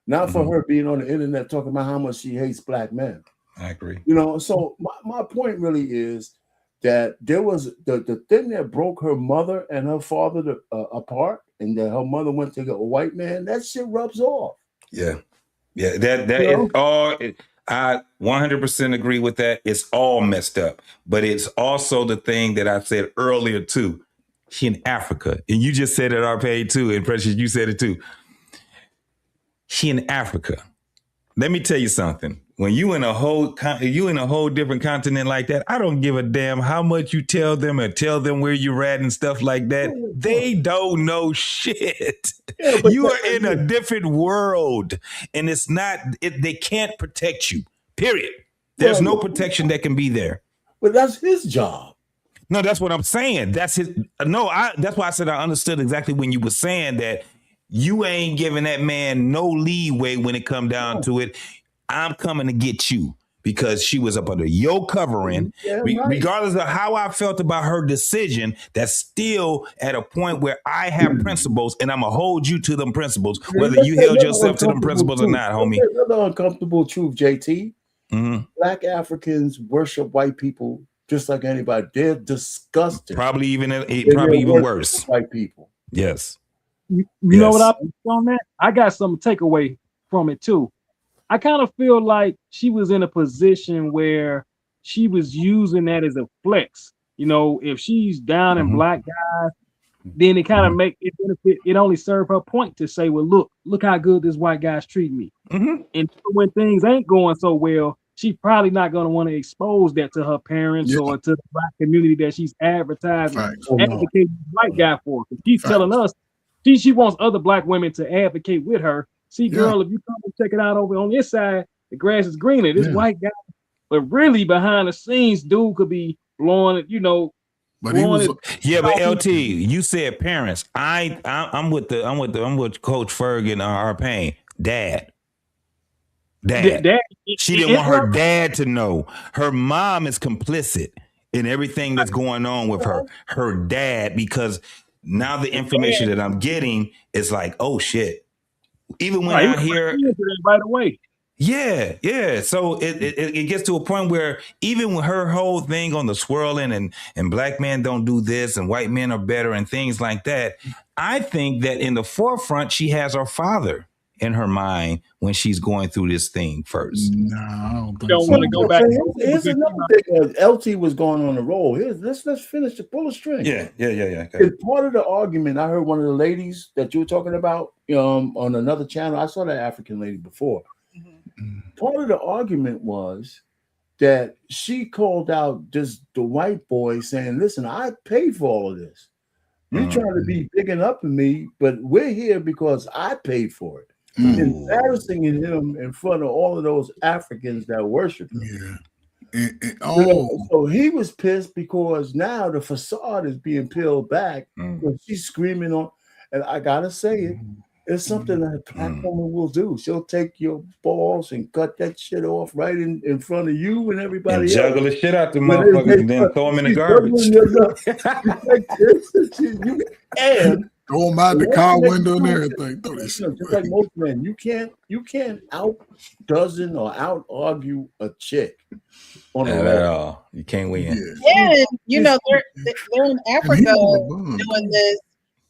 Not for her being on the internet talking about how much she hates black men. I agree. So my point really is that there was the thing that broke her mother and her father apart, and that her mother went to a white man. That shit rubs off. Yeah. That is all. I 100% agree with that. It's all messed up, but it's also the thing that I said earlier too. She in Africa, and you just said it, Arpay too, and Precious, you said it too. She in Africa. Let me tell you something. When you in a whole different continent like that, I don't give a damn how much you tell them or tell them where you're at and stuff like that. They don't know shit. Yeah, you are in a different world, and it's not. They can't protect you. Period. There's no protection that can be there. But that's his job. No, that's what I'm saying. That's his. No, that's why I said I understood exactly when you were saying that you ain't giving that man no leeway when it come down to it. I'm coming to get you because she was up under your covering. Regardless of how I felt about her decision, that's still at a point where I have principles, and I'm going to hold you to them principles, whether you held yourself to them principles or not, homie. Another uncomfortable truth, JT. Black Africans worship white people just like anybody. They're disgusting. Probably even worse. White people. Yes. You know what I think on that? I got some takeaway from it too. I kind of feel like she was in a position where she was using that as a flex. If she's down in black guys, then it kind of make it benefit. It only serve her point to say, well, look how good this white guy's treating me. And when things ain't going so well, she's probably not going to want to expose that to her parents or to the black community that she's advertising, advocating the white guy for. She's telling us she wants other black women to advocate with her. See, girl, if you come and check it out over on this side, the grass is greener. This white guy, but really behind the scenes, dude could be blowing it, But he was, but LT, you said parents. I'm with Coach Ferg and Arpay. Dad. She didn't want her dad to know. Her mom is complicit in everything that's going on with her dad, because now the information that I'm getting is like, oh shit. Even when I hear right away. Yeah. So it gets to a point where even with her whole thing on the swirling and black men don't do this and white men are better and things like that, I think that in the forefront, she has her father in her mind when she's going through this thing first. No, I don't want to go back. Here's another thing. LT was going on the roll. Let's finish the pull the string. Yeah. Okay. And part of the argument, I heard one of the ladies that you were talking about on another channel. I saw that African lady before. Part of the argument was that she called out the white boy saying, listen, I paid for all of this. You're trying to be bigging up in me, but we're here because I paid for it. Embarrassing him in front of all of those Africans that worship him. So he was pissed because now the facade is being peeled back. She's screaming on, and I gotta say it. It's something that a black woman will do. She'll take your balls and cut that shit off right in front of you and everybody else. Juggle the shit out the motherfuckers and then throw them in the garbage. And Throw them out the car window and everything. Throw that shit Just like most men, you can't out dozen or out argue a chick on Not a at roll. all. You can't win. And you know they're in Africa doing this,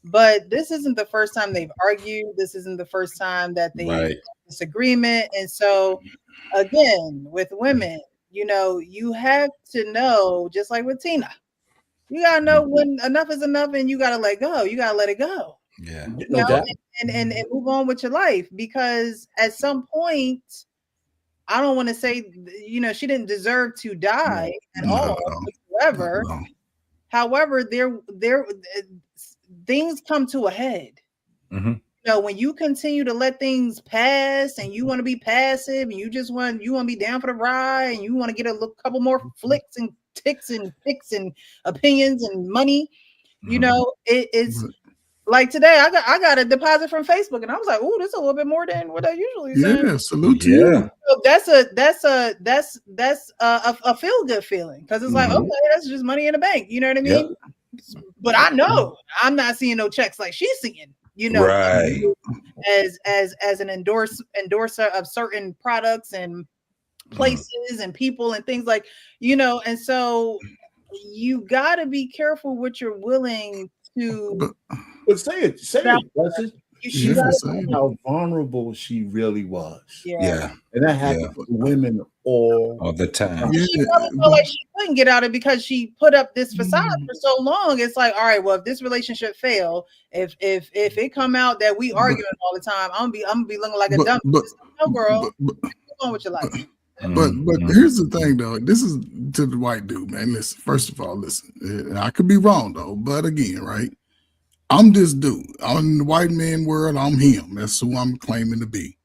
but this isn't the first time they've argued. This isn't the first time that they Right. disagreement. And so again, with women, you know, you have to know, just like with Tina, you gotta know when enough is enough, and you gotta let go. You gotta let it go. Yeah. You know, and move on with your life, because at some point, I don't want to say, you know, she didn't deserve to die at all whatsoever. However, there things come to a head. Mm-hmm. You know, when you continue to let things pass and you want to be passive and you want to be down for the ride and you want to get a couple more flicks and ticks and picks and opinions and money, you know, it's like today I got a deposit from Facebook and I was like, oh, this is a little bit more than what I usually say. Yeah, salute to you. So that's a feel good feeling, because it's like, okay, that's just money in the bank. You know what I mean? Yep. But I know I'm not seeing no checks like she's seeing. You know, right. as an endorser of certain products and places and people and things like, you know, and so you got to be careful what you're willing to. But say it, Blessed. You got to know how vulnerable she really was. Yeah. And that happens to women all the time. She probably felt like she couldn't get out of it because she put up this facade for so long. It's like, all right, well, if this relationship failed, if it come out that we arguing all the time, I'm gonna be looking like a dumb. No, girl, go on with your life. But here's the thing, though. This is to the white dude, man. Listen, first of all, listen. I could be wrong, though. But again, right? I'm this dude. I'm in the white man world. I'm him. That's who I'm claiming to be.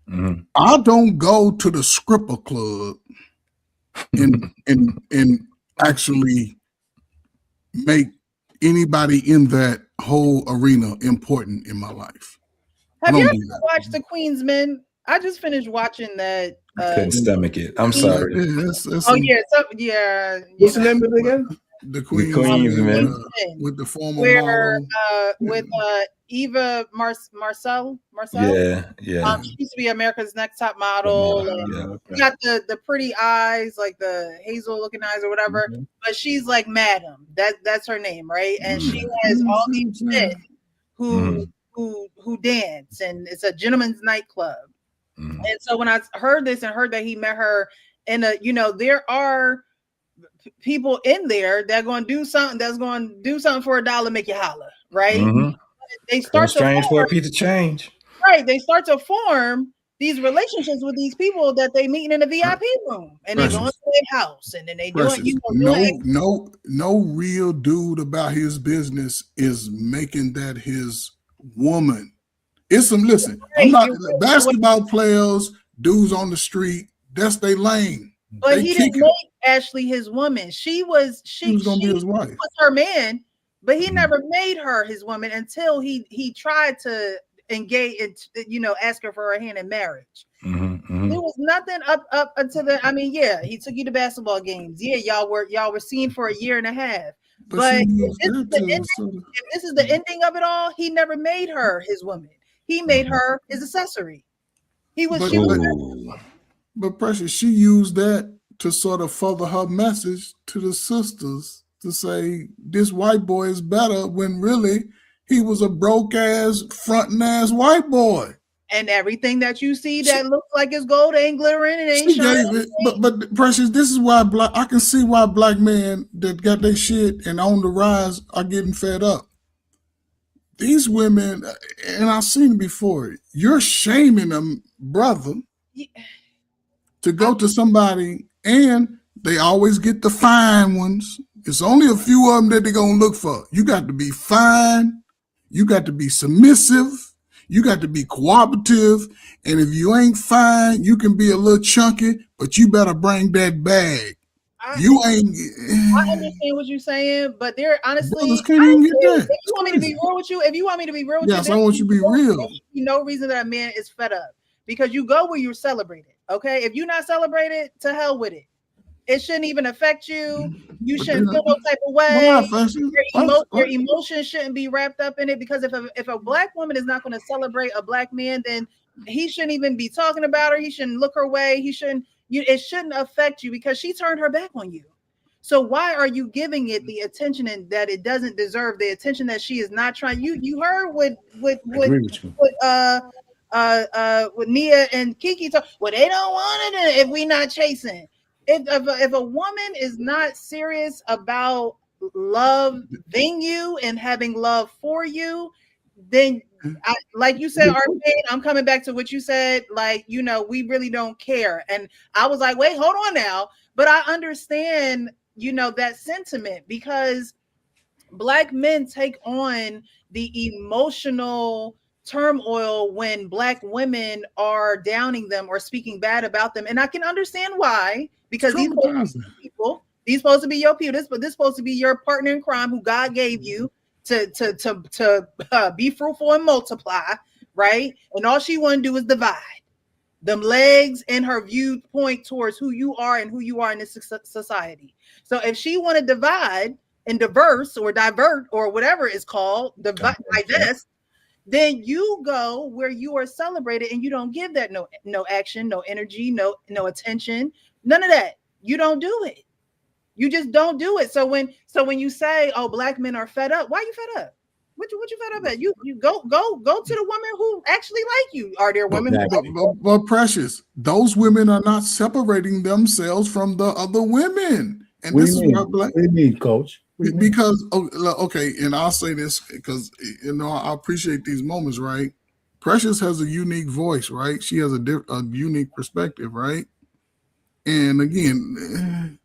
Mm-hmm. I don't go to the stripper club and actually make anybody in that whole arena important in my life. Have you ever watched The Queen's Men? I just finished watching that. Couldn't stomach it. I'm sorry. What's the name of it again? The Queen's Men. With the former with Eva Marcel. Yeah. She used to be America's Next Top Model. She got the pretty eyes, like the hazel looking eyes or whatever. But she's like Madam. That's her name, right? And she has all these men who dance, and it's a gentleman's nightclub. And so when I heard this and heard that he met her in a, you know, there are people in there that are going to do something for $1, make you holler, right? They start strange for a piece of change, right? They start to form these relationships with these people that they meeting in the VIP room, and they go into their house, and then they doing no real dude about his business is making that his woman. It's some I'm not basketball players, dudes on the street. That's their lane. But he didn't make Ashley his woman. She was gonna be his wife. Was her man, but he never made her his woman until he tried to engage and, you know, ask her for her hand in marriage. There was nothing up until the. I mean, yeah, he took you to basketball games. Yeah, y'all were seen for a year and a half. But if this is the ending of it all, he never made her his woman. He made her his accessory. But Precious, she used that to sort of further her message to the sisters to say this white boy is better, when really he was a broke ass, frontin' ass white boy. And everything that you see that looks like it's gold ain't glittering, it ain't shining. But Precious, this is why I can see why black men that got their shit and on the rise are getting fed up. These women, and I've seen it before, you're shaming them, brother, to go to somebody, and they always get the fine ones. It's only a few of them that they're going to look for. You got to be fine. You got to be submissive. You got to be cooperative. And if you ain't fine, you can be a little chunky, but you better bring that bag. I understand what you're saying, but they're honestly, can't even get that. If you want me to be real with you, yes, I want you to be real. There's no reason that a man is fed up, because you go where you're celebrated. Okay, if you're not celebrated, to hell with it. It shouldn't even affect you. You shouldn't feel no type of way. Your emotions shouldn't be wrapped up in it, because if a black woman is not going to celebrate a black man, then he shouldn't even be talking about her. He shouldn't look her way. It shouldn't affect you, because she turned her back on you. So why are you giving it the attention and that it doesn't deserve, the attention that she is not trying? You heard what Nia and Kiki talk. Well, they don't want it if we not chasing. If a woman is not serious about loving you and having love for you, then like you said, Arcade, I'm coming back to what you said. Like, we really don't care. And I was like, wait, hold on now. But I understand, that sentiment, because black men take on the emotional turmoil when black women are downing them or speaking bad about them. And I can understand why, because these supposed to be your people. This supposed to be your partner in crime who God gave you to be fruitful and multiply, right? And all she want to do is divide them legs and her viewpoint towards who you are and who you are in this society. So if she want to divide and diverse or divert or whatever it's called, divest, then you go where you are celebrated and you don't give that no action, no energy, no attention, none of that. You don't do it. You just don't do it. So when you say, oh, black men are fed up, why are you fed up? What you fed up at? You go to the woman who actually like you. Are there women? But Precious, those women are not separating themselves from the other women. And this is what you mean, Coach? Because okay, and I'll say this because I appreciate these moments, right? Precious has a unique voice, right? She has a unique perspective, right? And again,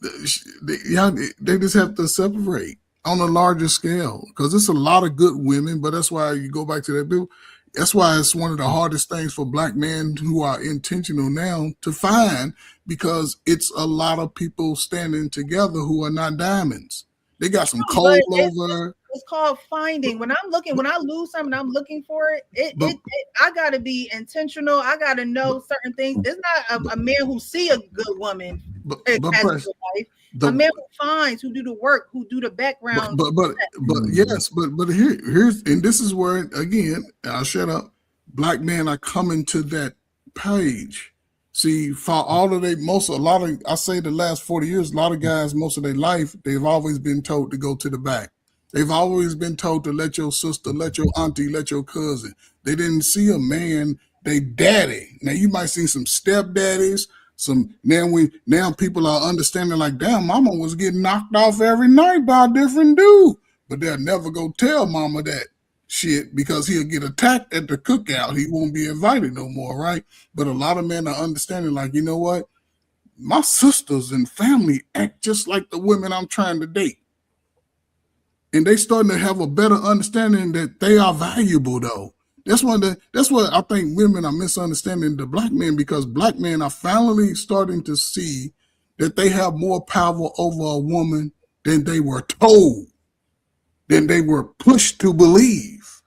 they just have to separate on a larger scale, because it's a lot of good women, but that's why you go back to that bill. That's why it's one of the hardest things for black men who are intentional now to find, because it's a lot of people standing together who are not diamonds. They got some cold over. It's called finding. When I lose something, I'm looking for it. I gotta be intentional. I gotta know certain things. It's not a man who see a good woman as a good wife. A man who finds, who do the work, who do the background. But here's and this is where, again, I'll shut up. Black men are coming to that page. See, for all of I say the last 40 years, a lot of guys, most of their life, they've always been told to go to the back. They've always been told to let your sister, let your auntie, let your cousin. They didn't see a man, they daddy. Now you might see some stepdaddies. Now people are understanding, like, damn, mama was getting knocked off every night by a different dude, but they'll never go tell mama that shit, because he'll get attacked at the cookout. He won't be invited no more, right? But a lot of men are understanding, like, you know what? My sisters and family act just like the women I'm trying to date. And they starting to have a better understanding that they are valuable, though. That's what I think women are misunderstanding the black men, because black men are finally starting to see that they have more power over a woman than they were told, than they were pushed to believe.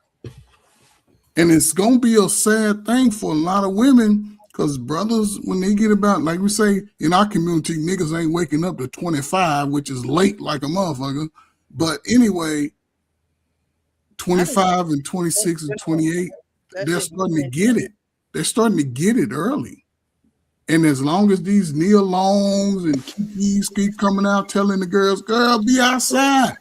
And it's going to be a sad thing for a lot of women, because brothers, when they get about, like we say in our community, niggas ain't waking up to 25, which is late like a motherfucker. But anyway, 25 and 26 and 28, they're starting to get it. They're starting to get it early. And as long as these Neil Longs and Kikis keep coming out telling the girls, girl, be outside.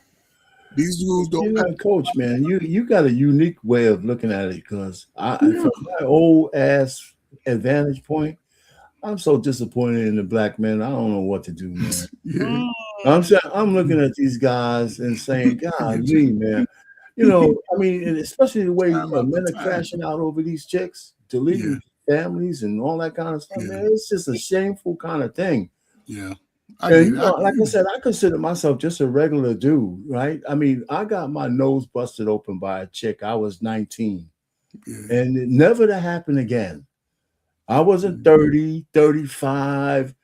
These dudes don't. Coach, man, you got a unique way of looking at it, because from my old ass vantage point, I'm so disappointed in the black men. I don't know what to do, man. I'm looking at these guys and saying, God, man. I mean, and especially the way men are crashing out over these chicks, deleting families and all that kind of stuff, man. It's just a shameful kind of thing. Yeah. Like I said, I consider myself just a regular dude, right? I mean, I got my nose busted open by a chick. I was 19. And it never to happen again. I wasn't 30, 35,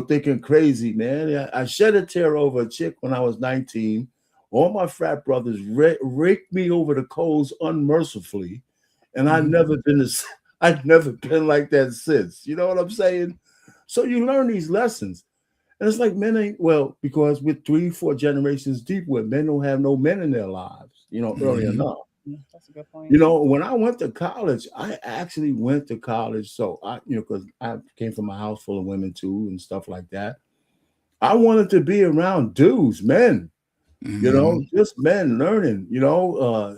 thinking crazy, man. I shed a tear over a chick when I was 19. All my frat brothers raked me over the coals unmercifully, and I've never been like that since. You know what I'm saying? So you learn these lessons. And it's like men ain't, well, because we're 3-4 generations deep where men don't have no men in their lives, early enough. That's a good point. When I went to college, I actually went to college. So because I came from a house full of women too and stuff like that. I wanted to be around dudes, men, just men learning,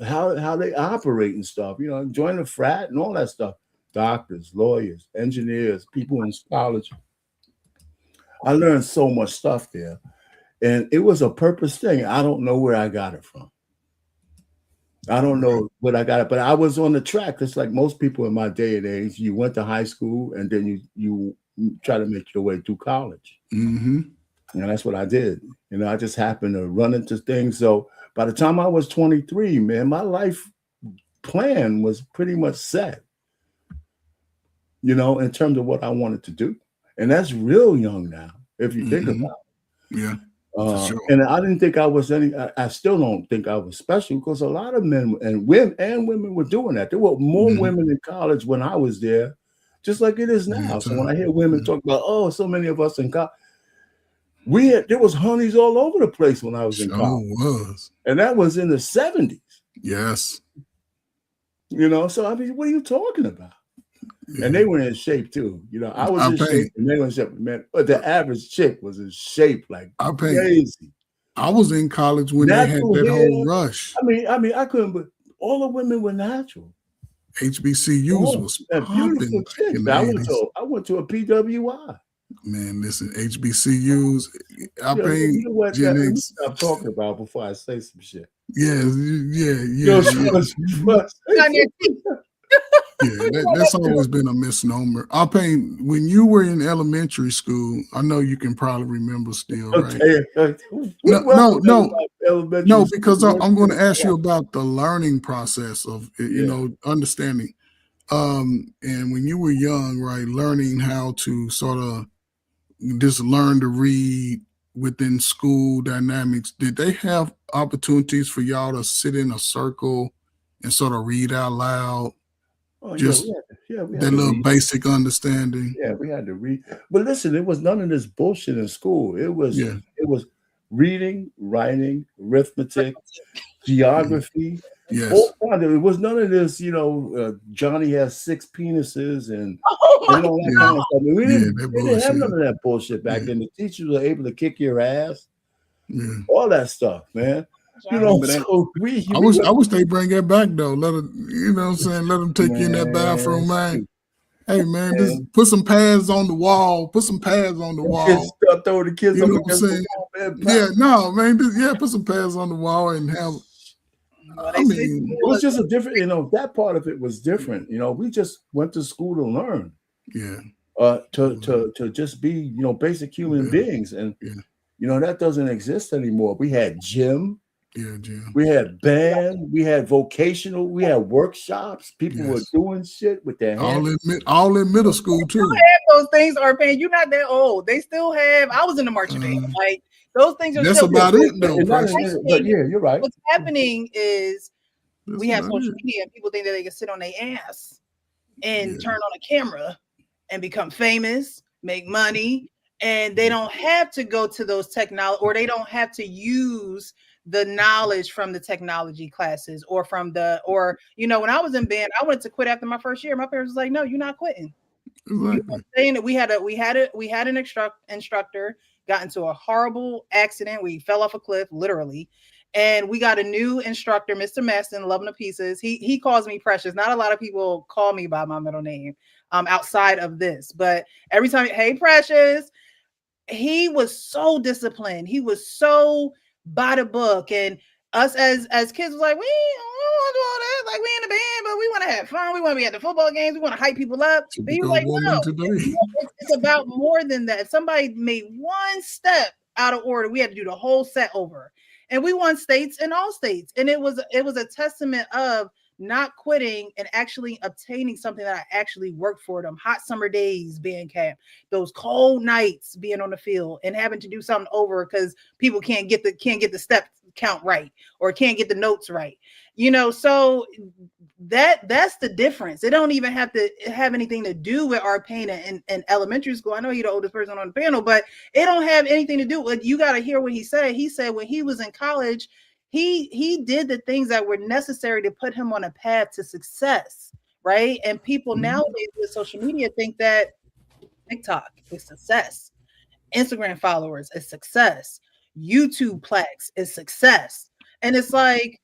how they operate and stuff, join the frat and all that stuff. Doctors, lawyers, engineers, people in college. I learned so much stuff there, and it was a purpose thing. I don't know where I got it from. I don't know what I got it, but I was on the track. It's like most people in my day and age. You went to high school, and then you try to make your way through college. Mm-hmm. And that's what I did. I just happened to run into things. So by the time I was 23, man, my life plan was pretty much set, in terms of what I wanted to do. And that's real young now, if you think about it. Yeah. Sure. And I didn't think I was I still don't think I was special, because a lot of men and women were doing that. There were more women in college when I was there, just like it is now. So when I hear women talk about, so many of us in college, there was honeys all over the place when I was in college. And that was in the 70s. Yes. So I mean, what are you talking about? Yeah. And they were in shape too. I was in shape and they were in shape, man. But the average chick was in shape like crazy. I was in college when they had that whole rush. I mean, I couldn't, but all the women were natural. HBCUs was beautiful chicks. I went to a PWI. Man, listen, HBCUs. What I'm talking about before I say some shit. Yeah. That's always been a misnomer. When you were in elementary school, I know you can probably remember still, right? No, because I'm going to ask you about the learning process of, understanding. And when you were young, right, learning how to sort of just learn to read within school dynamics, did they have opportunities for y'all to sit in a circle and sort of read out loud? We had that little basic understanding. Yeah, we had to read. But listen, it was none of this bullshit in school. It was reading, writing, arithmetic, geography. Yes. It was none of this, Johnny has 6 penises and all that kind of stuff. We didn't have none of that bullshit back then. The teachers were able to kick your ass. All that stuff, man. I wish they bring it back though. Let it, let them take you in that bathroom, man. Hey man, just put some pads on the wall. Put some pads on the wall. Throw the kids up against the wall, man. Put some pads on the wall and have. It was just a different, that part of it was different. We just went to school to learn. Yeah. To just be, basic human beings, and that doesn't exist anymore. We had gym. Yeah, Jim. We had band, we had vocational, we had workshops. People were doing shit with their hands. All in middle school too. Still have those things, Arpan. You're not that old. They still have. I was in the marching band. Like those things are. That's still about it, though. But yeah, you're right. What's happening is we have social media, and people think that they can sit on their ass and turn on a camera and become famous, make money, and they don't have to go to those technology, or they don't have to use the knowledge from the technology classes or from when I was in band, I wanted to quit after my first year. My parents was like, no, you're not quitting. Exactly. Saying that we had an instructor got into a horrible accident. We fell off a cliff, literally. And we got a new instructor, Mr. Maston, loving to pieces. He calls me Precious. Not a lot of people call me by my middle name outside of this, but every time, hey, Precious, he was so disciplined. He was so by the book, and us as kids was like, we don't want to do all that. Like, we in the band, but we want to have fun. We want to be at the football games. We want to hype people up. But he was like, no, it's about more than that. If somebody made one step out of order, we had to do the whole set over. And we won states in all states. And it was a testament of not quitting and actually obtaining something that I actually worked for. Them hot summer days, band camp, those cold nights being on the field and having to do something over because people can't get the count right or can't get the notes right. So that's the difference. It don't even have to have anything to do with our pain in elementary school. I know you're the oldest person on the panel, but it don't have anything to do with. You got to hear what he said. He said when he was in college, he did the things that were necessary to put him on a path to success, right? And people nowadays with social media think that TikTok is success, Instagram followers is success, YouTube plaques is success, and it's like,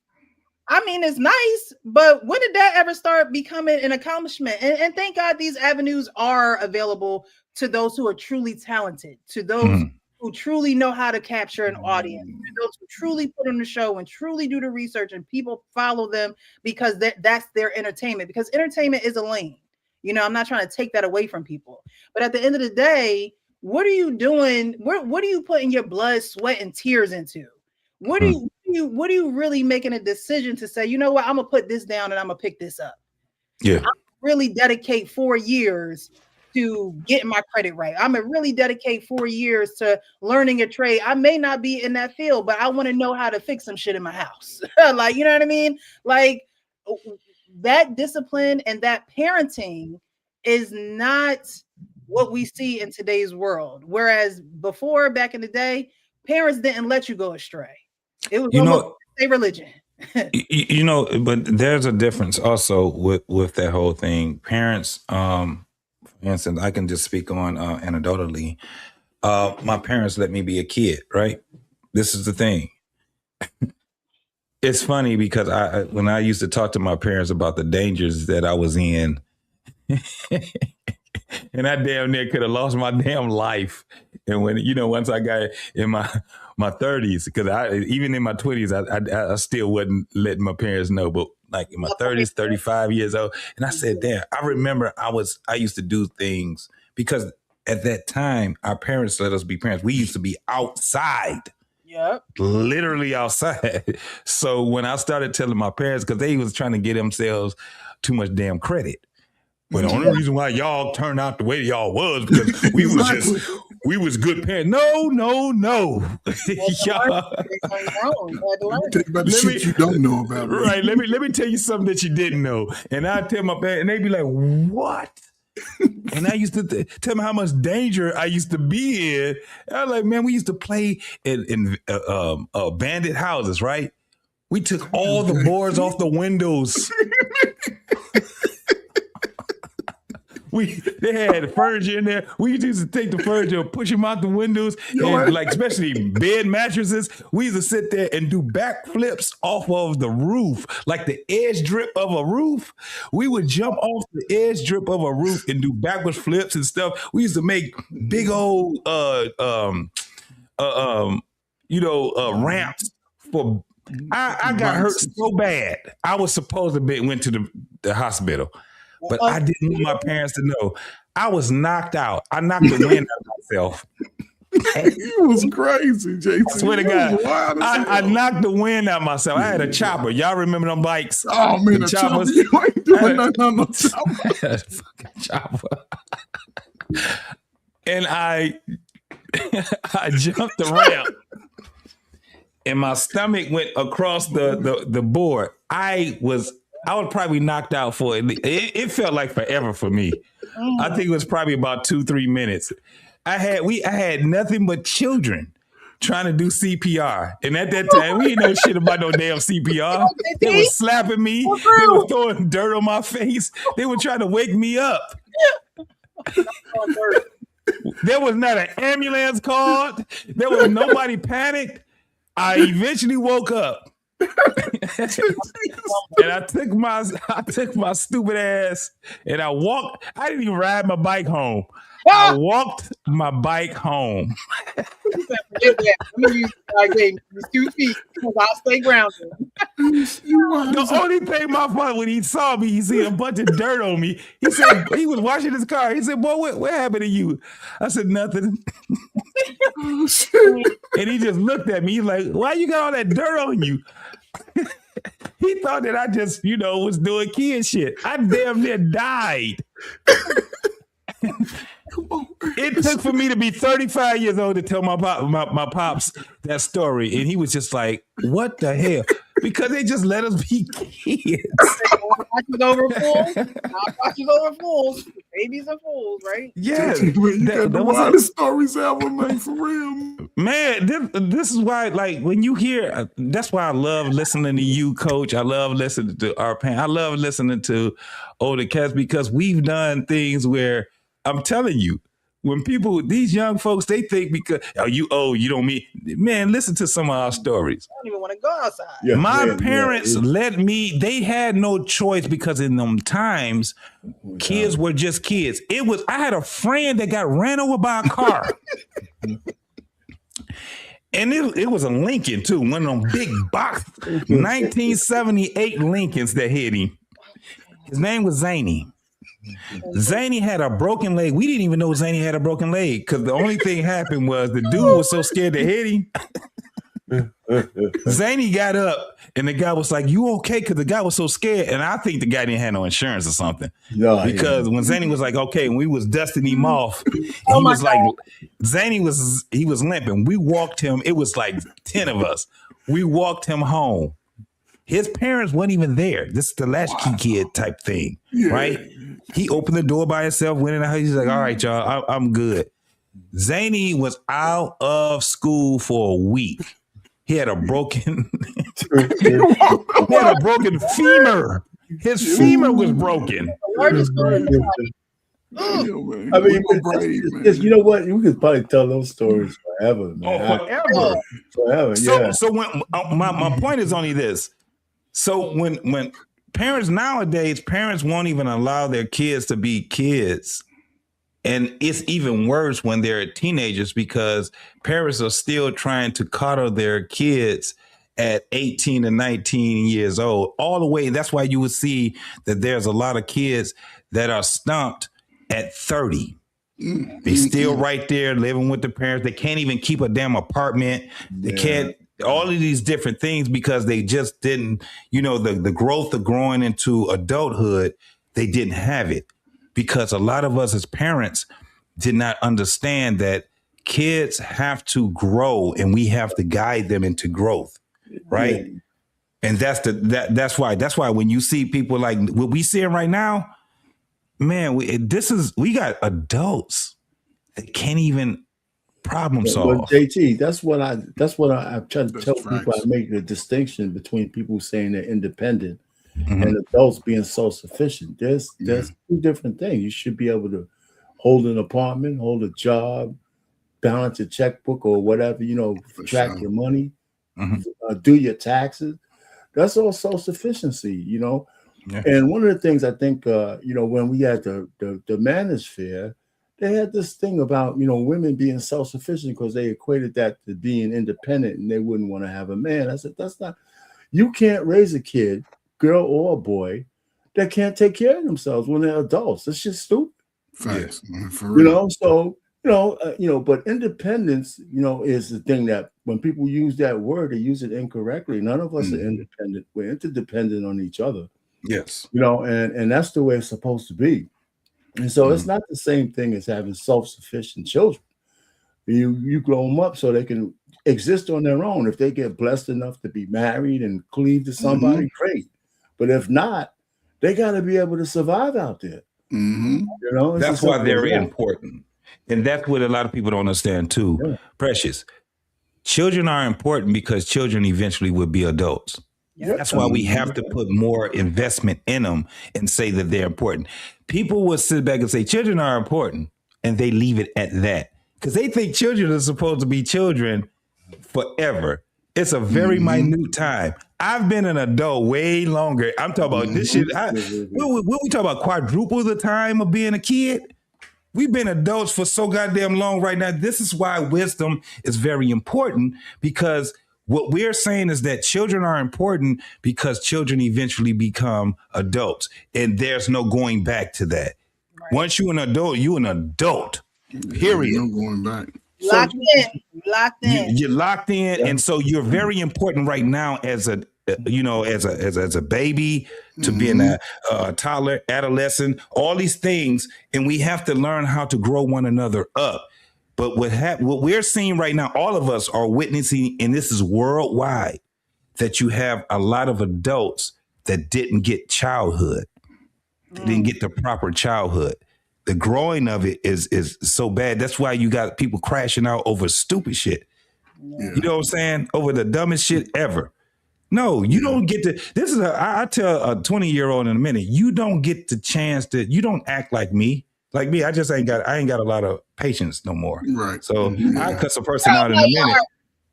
I mean, it's nice, but when did that ever start becoming an accomplishment? And thank God these avenues are available to those who are truly talented, to those who truly know how to capture an audience, to those who truly put on the show and truly do the research, and people follow them because that's their entertainment. Because entertainment is a lane. I'm not trying to take that away from people. But at the end of the day, what are you doing? What are you putting your blood, sweat, and tears into? What are you really making a decision to say, you know what, I'm gonna put this down and I'm gonna pick this up? Yeah. I'm really dedicate 4 years to getting my credit right. I'm gonna really dedicate 4 years to learning a trade. I may not be in that field, but I want to know how to fix some shit in my house. Like, you know what I mean? Like, that discipline and that parenting is not what we see in today's world. Whereas before, back in the day, parents didn't let you go astray. It was a religion. But there's a difference also with that whole thing. Parents, for instance, I can just speak on anecdotally. My parents let me be a kid, right? This is the thing. It's funny because when I used to talk to my parents about the dangers that I was in, and I damn near could have lost my damn life. And when, once I got in my 30s, because even in my 20s, I still wasn't letting my parents know, but like in my 30s, 35 years old. And I said, damn, I remember I used to do things because at that time, our parents let us be parents. We used to be outside. Yep. Literally outside. So when I started telling my parents, because they was trying to get themselves too much damn credit. But the only reason why y'all turned out the way y'all was because we was good parents. No. Y'all. Take about the shit you don't know about. Right. Let me tell you something that you didn't know. And I tell my parents, and they be like, what? And I used to tell them how much danger I used to be in. I was like, man, we used to play in bandit houses, right? We took all the boards off the windows. They had furniture in there. We used to take the furniture and push them out the windows, and like especially bed mattresses. We used to sit there and do backflips off of the roof, like the edge drip of a roof. We would jump off the edge drip of a roof and do backwards flips and stuff. We used to make big old ramps for. I got hurt so bad. I was supposed to went to the hospital. But I didn't want my parents to know. I was knocked out. I knocked the wind out of myself. You was crazy, Jason. I swear to God. I knocked the wind out of myself. I had a chopper. Y'all remember them bikes? Oh, man, the choppers. You ain't doing nothing on no chopper. Fucking chopper. And I jumped the ramp. And my stomach went across the board. I was probably knocked out for it. It felt like forever for me. I think it was probably about 2-3 minutes. I had nothing but children trying to do CPR. And at that time, we didn't know shit about no damn CPR. They were slapping me. They were throwing dirt on my face. They were trying to wake me up. There was not an ambulance called. There was nobody panicked. I eventually woke up. And I took my stupid ass and I walked. I didn't even ride my bike home. I walked my bike home. Use 2 feet because I'll stay grounded. The only thing my father, when he saw me, he seen a bunch of dirt on me. He said he was washing his car. He said, "Boy, what happened to you?" I said, "Nothing." And he just looked at me. He's like, "Why you got all that dirt on you?" He thought that I just, was doing kid shit. I damn near died. It took for me to be 35 years old to tell my pops that story, and he was just like, "What the hell?" Because they just let us be kids. Watches over fools. Watches over fools. Babies and fools, right? Yeah, you got the wildest stories ever, man. For real, man. This is why, like, when you hear, that's why I love listening to you, Coach. I love listening to our parents. I love listening to older cats because we've done things where I'm telling you. When people, these young folks, they think because you don't mean, man, listen to some of our stories. I don't even want to go outside. Yeah, my parents let me, they had no choice because in them times, kids were just kids. I had a friend that got ran over by a car. And it was a Lincoln too, one of them big box 1978 Lincolns that hit him. His name was Zany. Zany had a broken leg. We didn't even know Zany had a broken leg because the only thing happened was the dude was so scared to hit him. Zany got up and the guy was like, "You okay?" Because the guy was so scared. And I think the guy didn't have no insurance or something. Because when Zany was like, "Okay," and we was dusting him off, he was like, Zany was limping. We walked him. It was like 10 of us. We walked him home. His parents weren't even there. This is the latchkey kid type thing, right? He opened the door by himself, went in the house. He's like, "All right, y'all, I'm good." Zany was out of school for a week. He had a broken, femur. His femur was broken. I mean, you know what? You could probably tell those stories forever, man. Forever. Yeah. So when my point is only this. So when parents nowadays, parents won't even allow their kids to be kids. And it's even worse when they're teenagers because parents are still trying to coddle their kids at 18 and 19 years old, all the way. That's why you would see that there's a lot of kids that are stumped at 30. They still right there living with the parents. They can't even keep a damn apartment. They can't. All of these different things because they just didn't, the growth of growing into adulthood, they didn't have it because a lot of us as parents did not understand that kids have to grow and we have to guide them into growth, right? Yeah. And that's why when you see people like what we seeing right now, man, we got adults that can't even problem solve. But JT, that's what I try to tell people. I make the distinction between people saying they're independent and adults being self-sufficient. There's two different things. You should be able to hold an apartment, hold a job, balance your checkbook or whatever, track your money, do your taxes. That's all self-sufficiency, Yeah. And one of the things I think, when we had the Manosphere, they had this thing about, women being self-sufficient because they equated that to being independent and they wouldn't want to have a man. I said, that's not, you can't raise a kid, girl or a boy, that can't take care of themselves when they're adults. That's just stupid. Facts, man, for real. But independence, is the thing that when people use that word, they use it incorrectly. None of us are independent. We're interdependent on each other. Yes. And that's the way it's supposed to be. And so it's not the same thing as having self-sufficient children. You grow them up so they can exist on their own. If they get blessed enough to be married and cleave to somebody, great. But if not, they got to be able to survive out there. That's why they're important. And that's what a lot of people don't understand too. Yeah. Precious. Children are important because children eventually will be adults. Yep. That's why we have to put more investment in them and say that they're important. People will sit back and say children are important and they leave it at that because they think children are supposed to be children forever. It's a very minute time. I've been an adult way longer. I'm talking about this shit. When we talk about quadruple the time of being a kid, we've been adults for so goddamn long right now. This is why wisdom is very important because what we're saying is that children are important because children eventually become adults and there's no going back to that. Right. Once you're an adult, you're an adult, period. No going back. Locked in. You're locked in. Yeah. And so you're very important right now as you know, as a baby to being a toddler, adolescent, all these things, and we have to learn how to grow one another up. But what we're seeing right now, all of us are witnessing, and this is worldwide, that you have a lot of adults that didn't get childhood. They didn't get the proper childhood. The growing of it is so bad. That's why you got people crashing out over stupid shit. Yeah. You know what I'm saying? Over the dumbest shit ever. No, you don't get to. This is I tell a 20-year-old in a minute. You don't get the chance to. You don't act like me. Like me, I ain't got a lot of patience no more. Right. So I cuss a person out in a minute.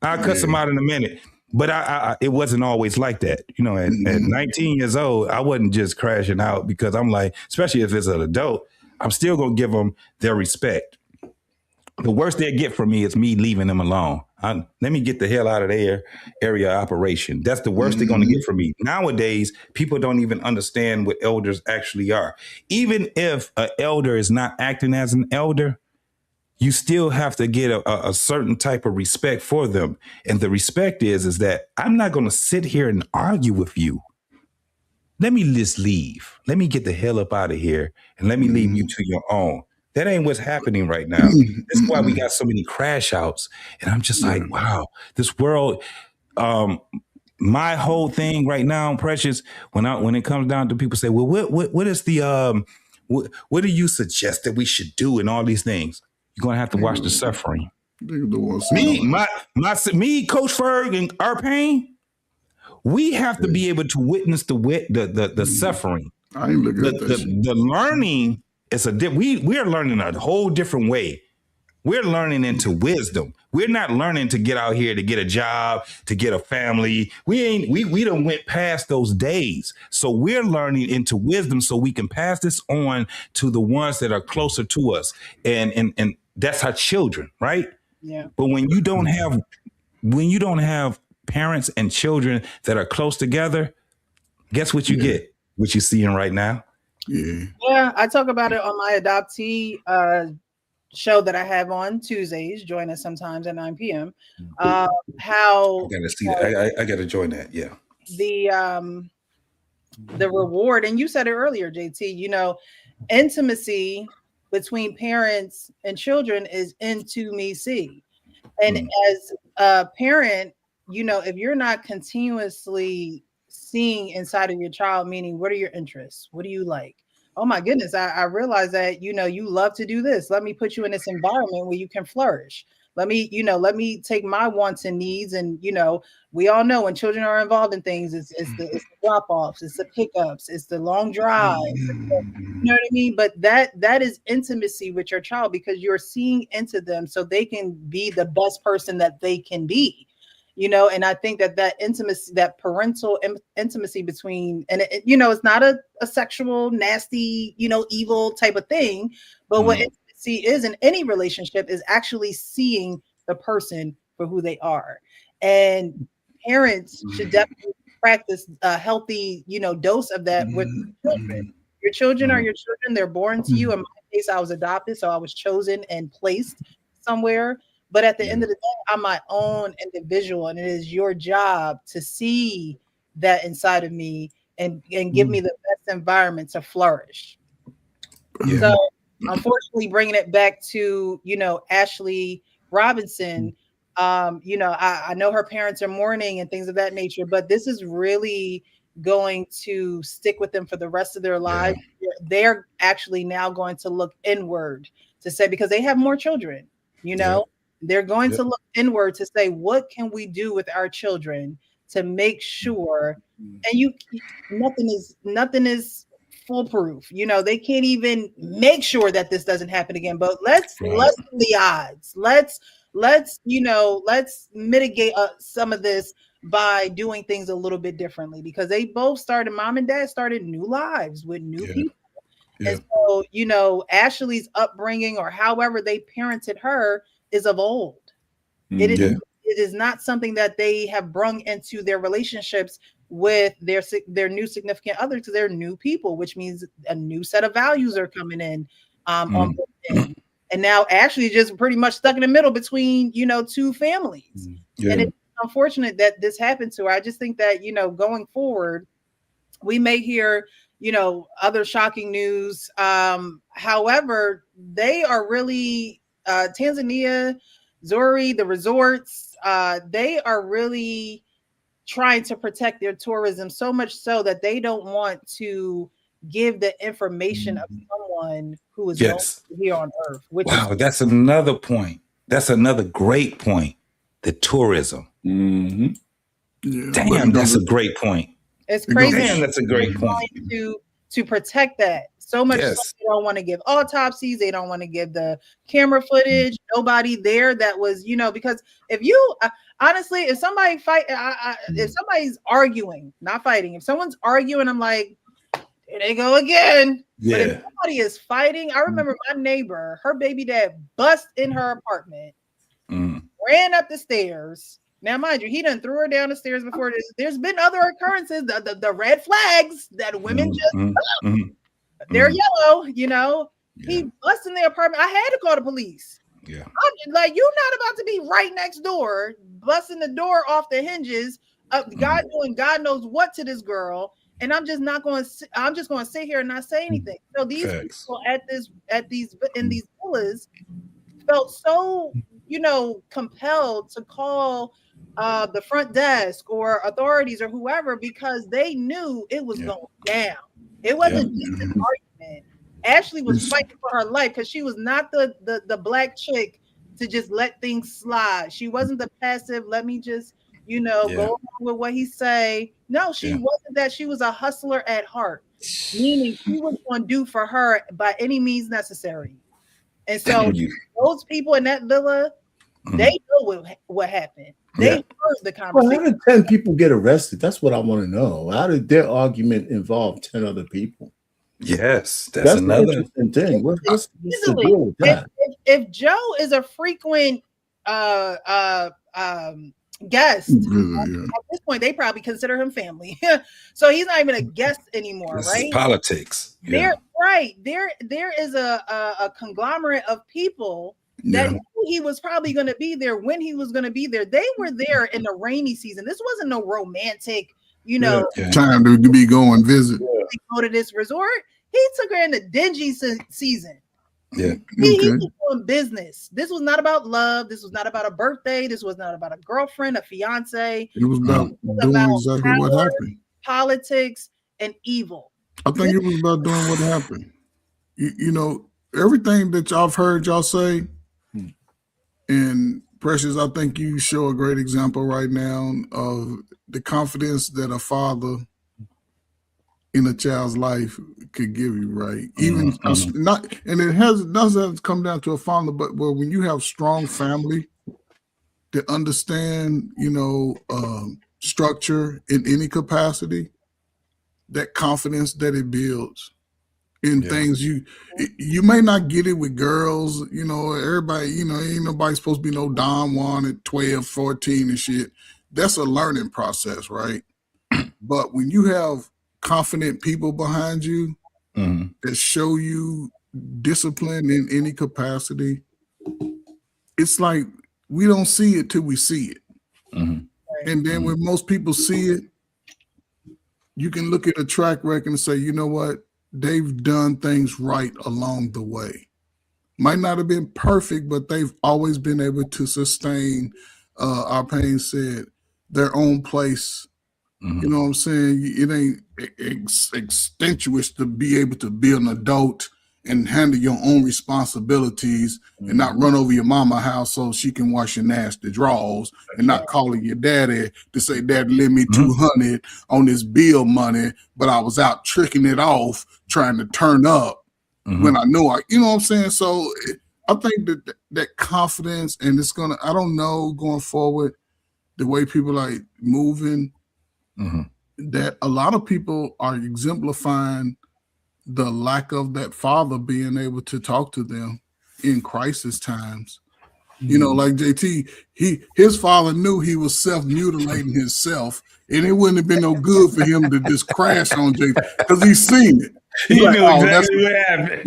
I cuss them out in a minute. But it wasn't always like that. You know, at 19 years old, I wasn't just crashing out because I'm like, especially if it's an adult, I'm still gonna give them their respect. The worst they get from me is me leaving them alone. Let me get the hell out of their area of operation. That's the worst they're going to get from me. Nowadays, people don't even understand what elders actually are. Even if an elder is not acting as an elder, you still have to get a certain type of respect for them. And the respect is that I'm not going to sit here and argue with you. Let me just leave. Let me get the hell up out of here and let me leave you to your own. That ain't what's happening right now. That's why we got so many crash outs. And I'm just like, wow, this world, my whole thing right now, Precious, when it comes down to people say, well, what is the, what do you suggest that we should do and all these things? You're going to have to watch the suffering. Me, Coach Ferg and our pain, we have to be able to witness the suffering. I ain't looking at that. The learning. We're learning a whole different way. We're learning into wisdom. We're not learning to get out here to get a job, to get a family. We done went past those days. So we're learning into wisdom so we can pass this on to the ones that are closer to us. And that's our children, right? Yeah. But when you don't have parents and children that are close together, guess what you get? What you're seeing right now? Yeah, I talk about it on my adoptee show that I have on Tuesdays. Join us sometimes at 9 p.m. How I gotta see that. I gotta join that. Yeah. The reward, and you said it earlier, JT. You know, intimacy between parents and children is intimacy, and as a parent, you know, if you're not continuously seeing inside of your child, meaning what are your interests? What do you like? Oh my goodness, I realize that, you know, you love to do this. Let me put you in this environment where you can flourish. Let me take my wants and needs. And, you know, we all know when children are involved in things, it's the drop-offs, it's the pickups, it's the long drive. You know what I mean? But that is intimacy with your child because you're seeing into them so they can be the best person that they can be. You know, and I think that intimacy, that parental intimacy between, and you know, it's not a sexual, nasty, you know, evil type of thing, but what intimacy is in any relationship is actually seeing the person for who they are. And parents should definitely practice a healthy, you know, dose of that with children. Your children are your children. They're born to you. In my case, I was adopted, so I was chosen and placed somewhere. But at the end of the day, I'm my own individual, and it is your job to see that inside of me and give me the best environment to flourish. Yeah. So, unfortunately, bringing it back to, you know, Ashley Robinson, you know, I know her parents are mourning and things of that nature, but this is really going to stick with them for the rest of their lives. Yeah. They're actually now going to look inward to say, because they have more children, you know. They're going to look inward to say, what can we do with our children to make sure? And nothing is foolproof. You know, they can't even make sure that this doesn't happen again. But let's lessen the odds. Let's mitigate some of this by doing things a little bit differently, because they both mom and dad started new lives with new people. Yeah. And so, you know, Ashley's upbringing or however they parented her is of old. It is not something that they have brung into their relationships with their new significant others, because they're new people, which means a new set of values are coming in on both ends. And now Ashley just pretty much stuck in the middle between, you know, two families. And unfortunate that this happened to her. I just think that, going forward, we may hear, other shocking news. However, they are really Tanzania, Zuri, the resorts, they are really trying to protect their tourism, so much so that they don't want to give the information of someone who is here on Earth. That's another point. That's another great point. The tourism. Yeah, damn, that's a great point. It's crazy. Damn, that's a great point. To protect that. So much so they don't want to give autopsies. They don't want to give the camera footage. Nobody there that was, because if you honestly, if somebody if somebody's arguing, not fighting, if someone's arguing, I'm like, here they go again. Yeah. But if somebody is fighting, I remember my neighbor, her baby dad bust in her apartment, ran up the stairs. Now, mind you, he done threw her down the stairs before this. There's been other occurrences, the red flags that women just they're yellow, He busted in the apartment. I had to call the police. Yeah. I'm like, you're not about to be right next door, busting the door off the hinges, God doing God knows what to this girl. And I'm just going to sit here and not say anything. So these people in these villas felt so, compelled to call the front desk or authorities or whoever, because they knew it was going down. It wasn't just an argument. Ashley was fighting for her life because she was not the black chick to just let things slide. She wasn't the passive, let me just, go along with what he say. No, she wasn't that. She was a hustler at heart, meaning she was going to do for her by any means necessary. And so those people in that villa, they know what happened. They heard the conversation. Well, how did 10 people get arrested? That's what I want to know. How did their argument involve 10 other people? Yes, that's another interesting thing. What's the deal with that? If Joe is a frequent guest, at this point, they probably consider him family. So he's not even a guest anymore, this right? is politics. There is a conglomerate of people that knew he was probably going to be there when he was going to be there. They were there in the rainy season. This wasn't no romantic, time to be going visit. Go to this resort. He took her in the dingy season. Yeah, he was doing business. This was not about love. This was not about a birthday. This was not about a girlfriend, a fiance. It was about doing exactly what happened. Politics and evil. I think it was about doing what happened. Everything that I've heard y'all say, and Precious, I think you show a great example right now of the confidence that a father in a child's life could give you, right? Even and it doesn't come down to a father, but when you have strong family that understand, structure in any capacity, that confidence that it builds in things you may not get it with girls, everybody, ain't nobody supposed to be no Don Juan at 12, 14 and shit. That's a learning process, right? But when you have confident people behind you that show you discipline in any capacity, it's like we don't see it till we see it. And then when most people see it, you can look at a track record and say, you know what? They've done things right along the way. Might not have been perfect, but they've always been able to sustain, our Payne said, their own place. You know what I'm saying? It ain't extenuous to be able to be an adult and handle your own responsibilities and not run over your mama house so she can wash your nasty drawers and not calling your daddy to say, Dad, lend me $200 on this bill money, but I was out tricking it off trying to turn up when I knew you know what I'm saying? So I think that confidence, and it's I don't know going forward, the way people are moving, that a lot of people are exemplifying the lack of that father being able to talk to them in crisis times. Like JT, his father knew he was self-mutilating himself, and it wouldn't have been no good for him to just crash on JT because he's seen it. He knew exactly what happened.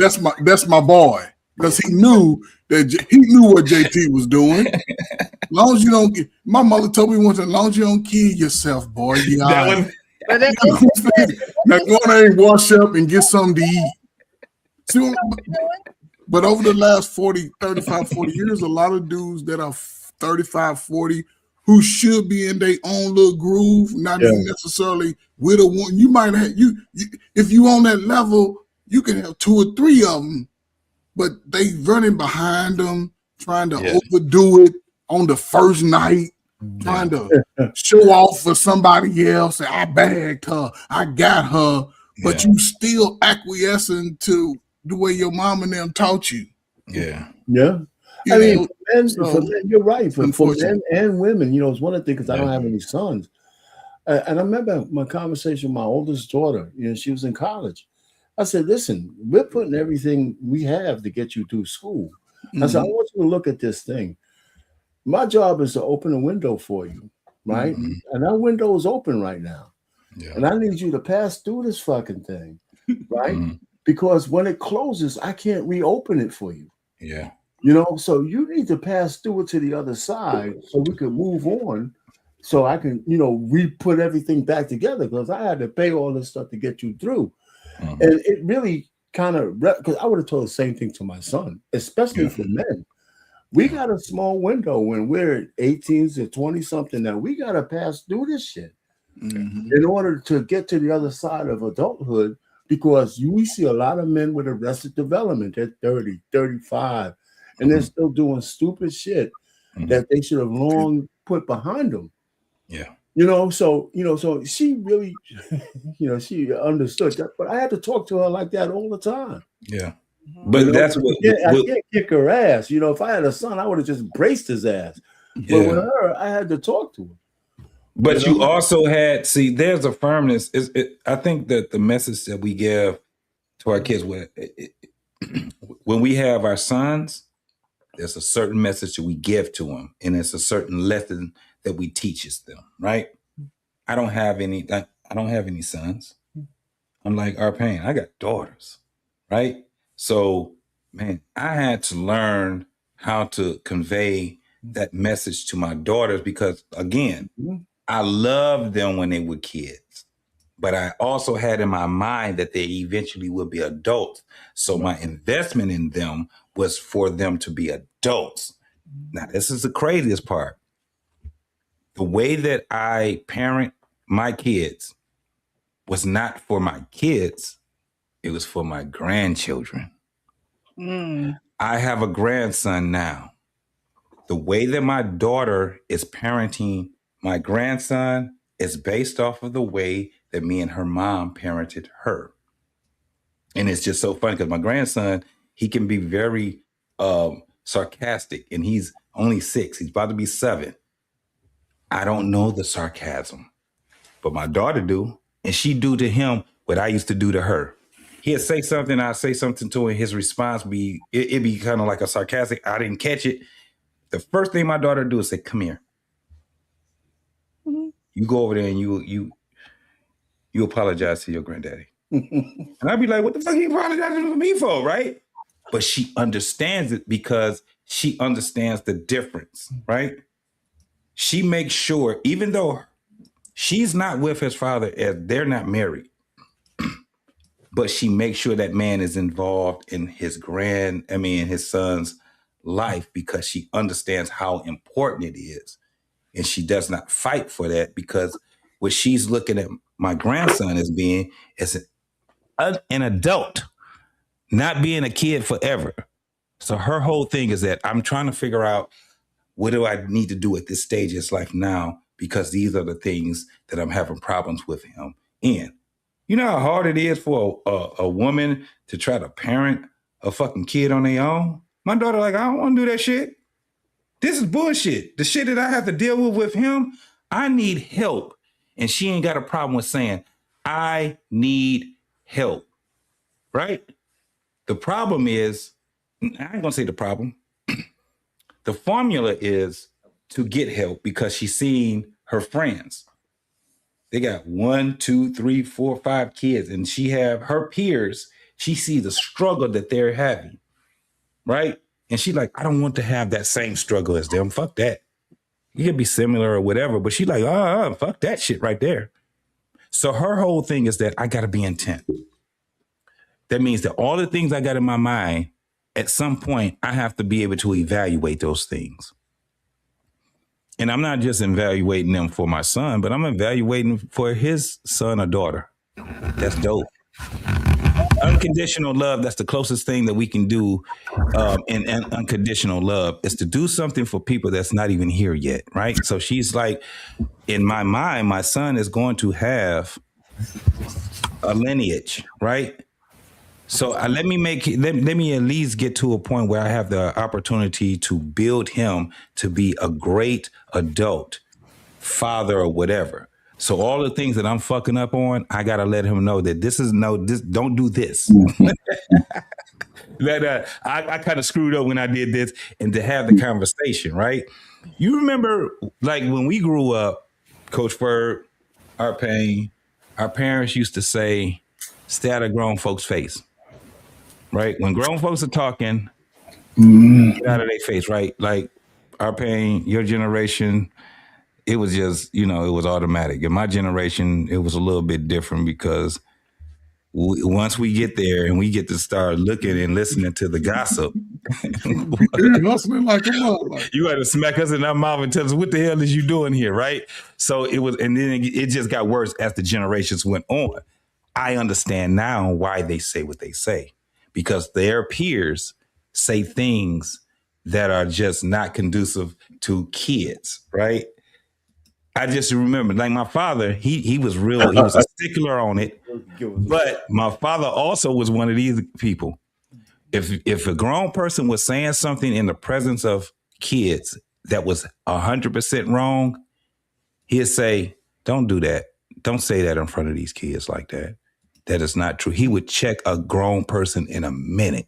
That's my boy, because he knew what JT was doing. long as you don't get, my mother told me once, as long as you don't kill yourself, boy, you all right. But that, Now go on there and wash up and get something to eat. See what, but over the last 35, 40 years, a lot of dudes that are 35, 40 who should be in their own little groove, not even necessarily with a one. You might have you if you on that level, you can have 2 or 3 of them, but they running behind them, trying to overdo it on the first night, trying to show off for somebody else. I bagged her, I got her, but you still acquiescing to the way your mom and them taught you. Yeah. I mean, for men, you're right. For men and women, you know, it's one of the things, because I don't have any sons. And I remember my conversation with my oldest daughter, you know, she was in college. I said, listen, we're putting everything we have to get you through school. I said, I want you to look at this thing. My job is to open a window for you, right? And that window is open right now. And I need you to pass through this fucking thing, right? Because when it closes, I can't reopen it for you. Yeah. You know, so you need to pass through it to the other side so we can move on. So I can, you know, re-put everything back together, because I had to pay all this stuff to get you through. And it really kind of, because I would have told the same thing to my son, especially for men. We got a small window when we're 18 to 20 something that we got to pass through this shit in order to get to the other side of adulthood, because we see a lot of men with arrested development at 30, 35, and they're still doing stupid shit that they should have long put behind them. Yeah. You know, so she really, you know, she understood that, but I had to talk to her like that all the time. Yeah. But that's what I can't kick her ass. You know, if I had a son, I would have just braced his ass. But with her, I had to talk to her. But you also had, see, there's a firmness. I think that the message that we give to our kids, when we have our sons, there's a certain message that we give to them, and it's a certain lesson that we teach them, right? I don't have any sons. I'm like Arpain, I got daughters, right? So, man, I had to learn how to convey that message to my daughters, because, again, I loved them when they were kids, but I also had in my mind that they eventually will be adults. So my investment in them was for them to be adults. Now, this is the craziest part. The way that I parent my kids was not for my kids. It was for my grandchildren. I have a grandson now. The way that my daughter is parenting my grandson is based off of the way that me and her mom parented her. And it's just so funny because my grandson, he can be very sarcastic, and he's only 6. He's about to be 7. I don't know the sarcasm, but my daughter do. And she do to him what I used to do to her. He'd say something, I'd say something to him. His response be, it'd be kind of like a sarcastic, I didn't catch it. The first thing my daughter do is say, come here. You go over there and you apologize to your granddaddy. And I'd be like, what the fuck are you apologizing to me for, right? But she understands it because she understands the difference, right? She makes sure, even though she's not with his father, as they're not married, but she makes sure that man is involved in his his son's life, because she understands how important it is. And she does not fight for that, because what she's looking at my grandson as being is an adult, not being a kid forever. So her whole thing is that I'm trying to figure out, what do I need to do at this stage of his life now? Because these are the things that I'm having problems with him in. You know how hard it is for a woman to try to parent a fucking kid on their own? My daughter like, I don't want to do that shit. This is bullshit. The shit that I have to deal with him, I need help. And she ain't got a problem with saying, I need help, right? The problem is, I ain't gonna say the problem. The formula is to get help, because she's seen her friends. They got 1, 2, 3, 4, 5 kids, and she have her peers. She sees the struggle that they're having, right? And she's like, I don't want to have that same struggle as them. Fuck that. You could be similar or whatever, but she's like, fuck that shit right there. So her whole thing is that I got to be intent. That means that all the things I got in my mind, at some point, I have to be able to evaluate those things. And I'm not just evaluating them for my son, but I'm evaluating for his son or daughter. That's dope. Unconditional love, that's the closest thing that we can do in unconditional love, is to do something for people that's not even here yet, right? So she's like, in my mind, my son is going to have a lineage, right? So let me at least get to a point where I have the opportunity to build him to be a great adult, father or whatever. So all the things that I'm fucking up on, I gotta let him know that don't do this. That I kind of screwed up when I did this, and to have the conversation, right? You remember, like when we grew up, Coach Ferg, Arpain, our parents used to say, "Stay out of grown folks' face." Right? When grown folks are talking, get out of their face, right? Like Arpain, your generation, it was just, it was automatic. In my generation, it was a little bit different because once we get there and we get to start looking and listening to the gossip, you got to smack us in our mouth and tell us, what the hell is you doing here, right? So it was, and then it just got worse as the generations went on. I understand now why they say what they say, because their peers say things that are just not conducive to kids, right? I just remember, like my father, he was real, he was a stickler on it. But my father also was one of these people. If a grown person was saying something in the presence of kids that was 100% wrong, he'd say, "Don't do that. Don't say that in front of these kids like that. That is not true." He would check a grown person in a minute.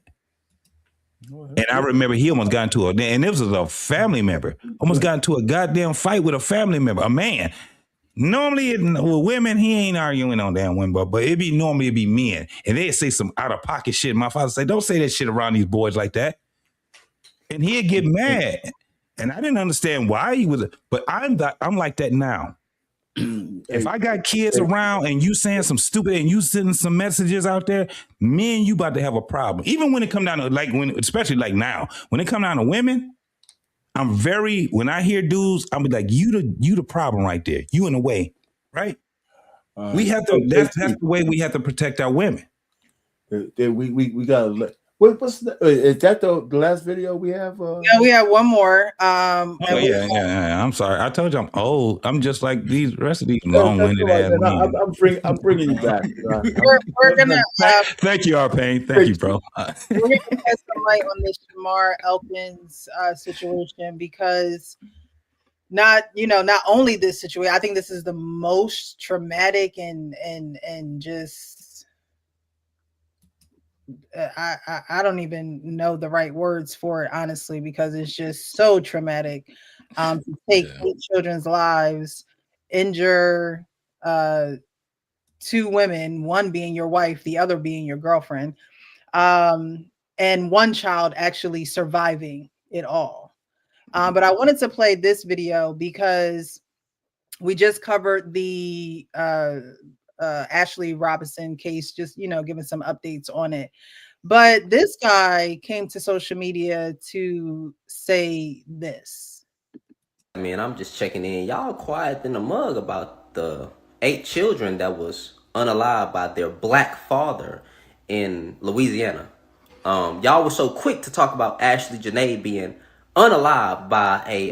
And I remember he almost got into and this was a family member, almost got into a goddamn fight with a family member, a man. Normally with women, he ain't arguing on damn women, but it'd be men. And they'd say some out of pocket shit. My father say, "Don't say that shit around these boys like that." And he'd get mad. And I didn't understand why he was, but I'm like that now. If I got kids around and you saying some stupid and you sending some messages out there, me and you about to have a problem. Even when it come down to especially like now, when it come down to women, when I hear dudes, I'm like, you the problem right there. You in the way, right? We have to, that's the way we have to protect our women. We gotta what's the, is that the last video we have? Yeah, we have one more. Yeah. I'm sorry. I told you I'm old. I'm just like these rest of these long-winded ass men. I'm bringing you back. We're gonna. Thank you, Arpain. Thank you, bro. We're gonna shed some light on this Shamar Elkins situation, because not only this situation. I think this is the most traumatic and just. I don't even know the right words for it, honestly, because it's just so traumatic to take 8 children's lives, injure 2 women, one being your wife, the other being your girlfriend, and one child actually surviving it all. But I wanted to play this video because we just covered the Ashley Robinson case, just giving some updates on it. But this guy came to social media to say this. I mean, I'm just checking in. Y'all quiet in the mug about the 8 children that was unalived by their black father in Louisiana. Y'all were so quick to talk about Ashley Janae being unalived by a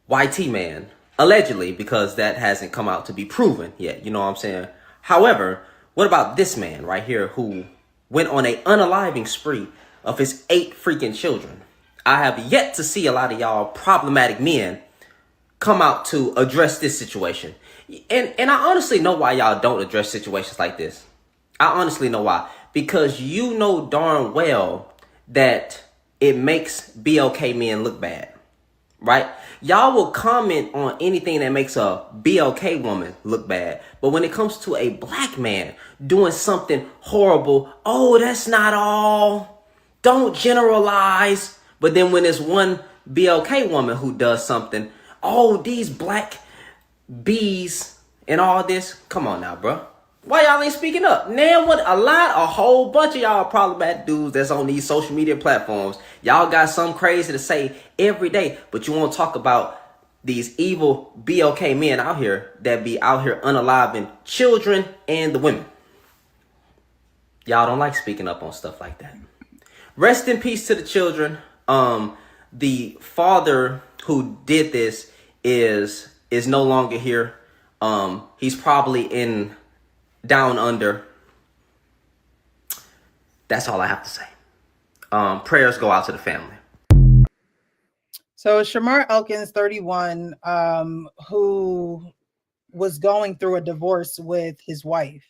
YT man. Allegedly, because that hasn't come out to be proven yet. You know what I'm saying? However, what about this man right here who went on a unaliving spree of his 8 freaking children? I have yet to see a lot of y'all problematic men come out to address this situation. And I honestly know why y'all don't address situations like this. I honestly know why. Because you know darn well that it makes BLK men look bad. Right? Y'all will comment on anything that makes a BLK woman look bad. But when it comes to a black man doing something horrible, oh, that's not all. Don't generalize. But then when there's one BLK woman who does something. Oh, these black bees and all this. Come on now, bro. Why y'all ain't speaking up? Now what? A whole bunch of y'all problematic dudes that's on these social media platforms. Y'all got something crazy to say every day, but you won't talk about these evil BLK men out here that be out here unaliving children and the women. Y'all don't like speaking up on stuff like that. Rest in peace to the children. The father who did this is no longer here. He's probably in down under. That's all I have to say. Prayers go out to the family. So Shamar Elkins, 31, who was going through a divorce with his wife.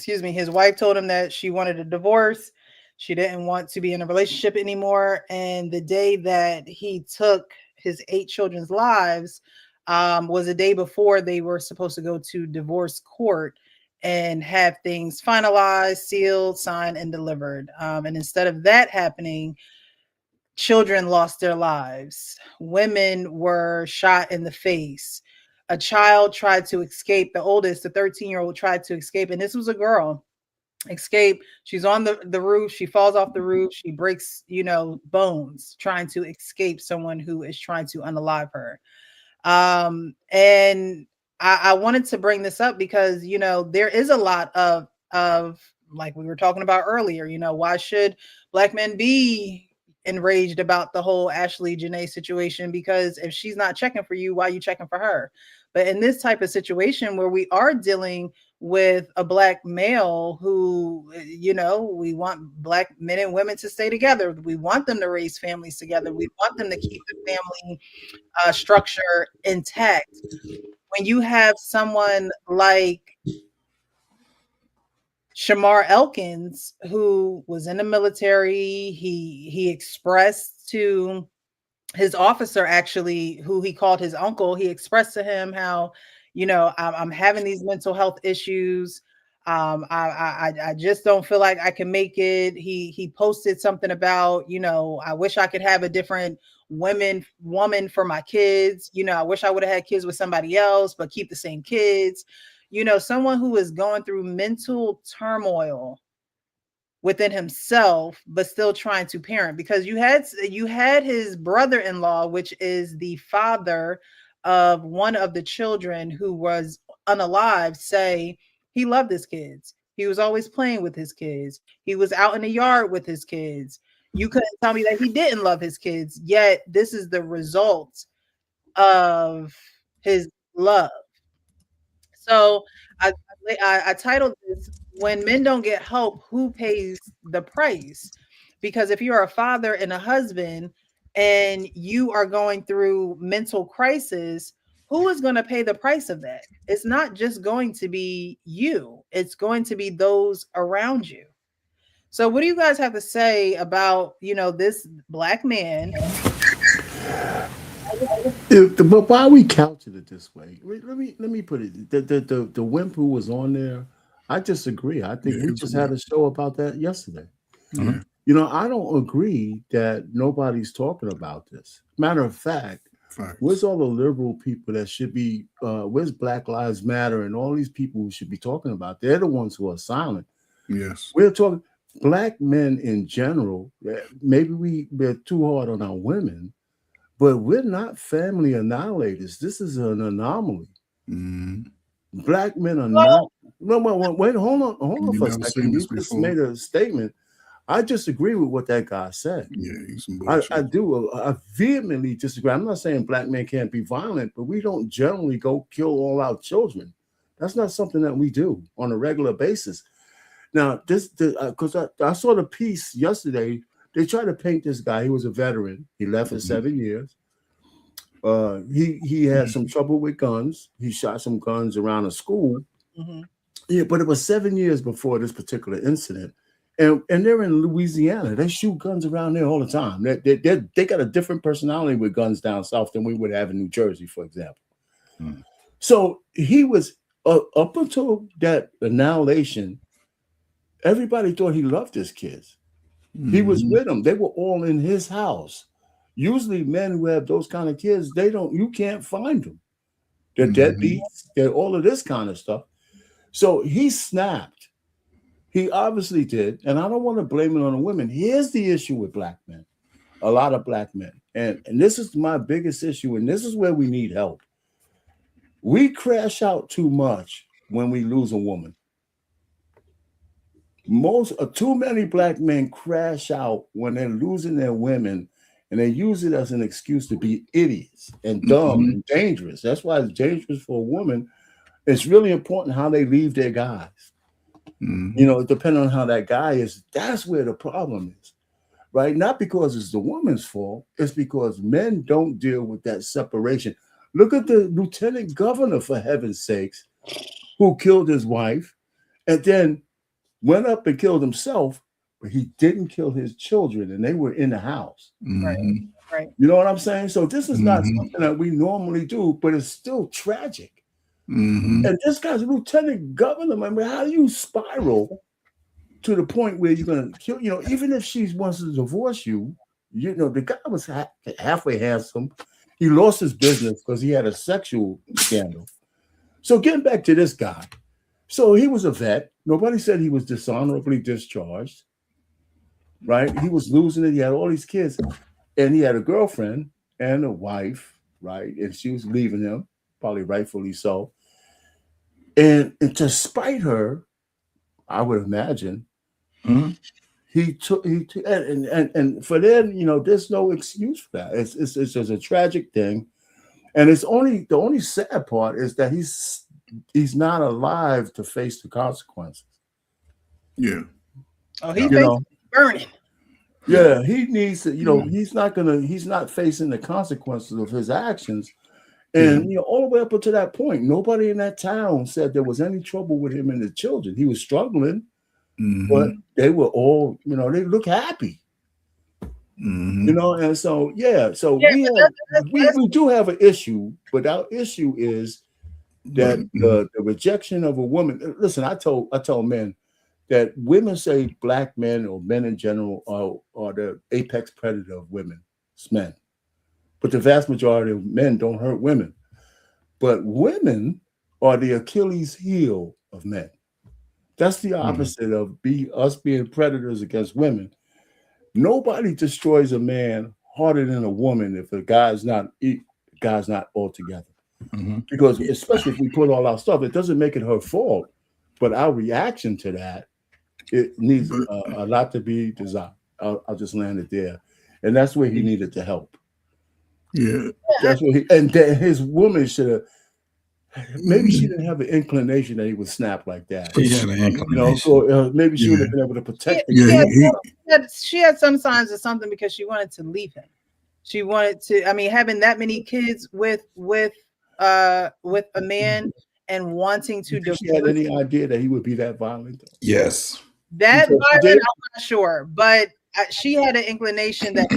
His wife told him that she wanted a divorce. She didn't want to be in a relationship anymore. And the day that he took his 8 children's lives was the day before they were supposed to go to divorce court and have things finalized, sealed, signed, and delivered. And instead of that happening, children lost their lives. Women were shot in the face. A child tried to escape. The oldest, the 13-year-old, tried to escape. And this was a girl. Escape. She's on the roof. She falls off the roof. She breaks, bones trying to escape someone who is trying to unalive her. And I wanted to bring this up because, there is a lot of like we were talking about earlier, why should Black men be enraged about the whole Ashley Janae situation? Because if she's not checking for you, why are you checking for her? But in this type of situation where we are dealing with a Black male who, we want Black men and women to stay together. We want them to raise families together. We want them to keep the family structure intact. When you have someone like Shamar Elkins, who was in the military, he expressed to his officer, actually, who he called his uncle, he expressed to him how, I'm having these mental health issues. I just don't feel like I can make it. He posted something about, I wish I could have a different woman for my kids. I wish I would have had kids with somebody else, but keep the same kids. Someone who is going through mental turmoil within himself, but still trying to parent, because you had his brother-in-law, which is the father of one of the children who was unalived, say he loved his kids. He was always playing with his kids. He was out in the yard with his kids. You couldn't tell me that he didn't love his kids, yet this is the result of his love. So I titled this, When Men Don't Get Help, Who Pays the Price? Because if you're a father and a husband and you are going through mental crisis, who is going to pay the price of that? It's not just going to be you. It's going to be those around you. So what do you guys have to say about, this Black man? But why are we couching it this way? Let me put it. The wimp who was on there, I disagree. I think we just had a show about that yesterday. Mm-hmm. I don't agree that nobody's talking about this. Matter of fact, where's all the liberal people that should be? Where's Black Lives Matter and all these people who should be talking about? They're the ones who are silent. Yes, we're talking Black men in general. Maybe we're too hard on our women. But we're not family annihilators. This is an anomaly. Mm-hmm. Black men are not. No, wait, hold on for a second. You just made a statement. I disagree with what that guy said. Yeah, he's some bullshit. I do. I vehemently disagree. I'm not saying Black men can't be violent, but we don't generally go kill all our children. That's not something that we do on a regular basis. Now, because I saw the piece yesterday. They tried to paint this guy. He was a veteran. He left for 7 years. He had some trouble with guns. He shot some guns around a school. Mm-hmm. Yeah, but it was 7 years before this particular incident. And they're in Louisiana. They shoot guns around there all the time. They got a different personality with guns down south than we would have in New Jersey, for example. Mm. So he was, up until that annihilation, everybody thought he loved his kids. He was with them. They were all in his house. Usually men who have those kind of kids, you can't find them. They're deadbeats, they're all of this kind of stuff. So he snapped. He obviously did. And I don't want to blame it on the women. Here's the issue with black men, a lot of black men. And this is my biggest issue. And this is where we need help. We crash out too much when we lose a woman. Too many black men crash out when they're losing their women, and they use it as an excuse to be idiots and dumb and dangerous. That's why it's dangerous for a woman. It's really important how they leave their guys. You know, depending on how that guy is, that's where the problem is, right? Not because it's the woman's fault. It's because men don't deal with that separation. Look at the lieutenant governor, for heaven's sakes, who killed his wife and then went up and killed himself, but he didn't kill his children, and they were in the house. Right. You know what I'm saying? So this is not something that we normally do, but it's still tragic. And this guy's a lieutenant governor. I mean, how do you spiral to the point where you're going to kill? You know, even if she wants to divorce you, you know, the guy was halfway handsome. He lost his business because he had a sexual scandal. So getting back to this guy, so he was a vet. Nobody said he was dishonorably discharged, right? He was losing it. He had all these kids, and he had a girlfriend and a wife, right? And she was leaving him, probably rightfully so. And to spite her, I would imagine, he took and for them, you know, there's no excuse for that. It's just a tragic thing, and the only sad part is that he's not alive to face the consequences. Yeah. Oh, he's burning. Yeah, he needs to, you know, he's not facing the consequences of his actions. And you know, all the way up until that point, nobody in that town said there was any trouble with him and his children. He was struggling, but they were all, you know, they look happy. You know, and so we do have an issue, but our issue is that the rejection of a woman. Listen, I tell men that women say black men or men in general are the apex predator of women. It's men. But the vast majority of men don't hurt women. But women are the Achilles heel of men. That's the opposite of us being predators against women. Nobody destroys a man harder than a woman if the guy's not all together. Because especially if we put all our stuff, it doesn't make it her fault. But our reaction to that, it needs a lot to be desired. I'll just land it there. And that's where he needed to help. Yeah, that's what his woman should have. Maybe she didn't have an inclination that he would snap like that. She had an inclination. You know, so maybe she would have been able to protect. She had some signs of something because she wanted to leave him. She wanted to. I mean, having that many kids with a man and wanting to. Did she had any idea that he would be that violent? Yes. That violent, I'm not sure, but she had an inclination that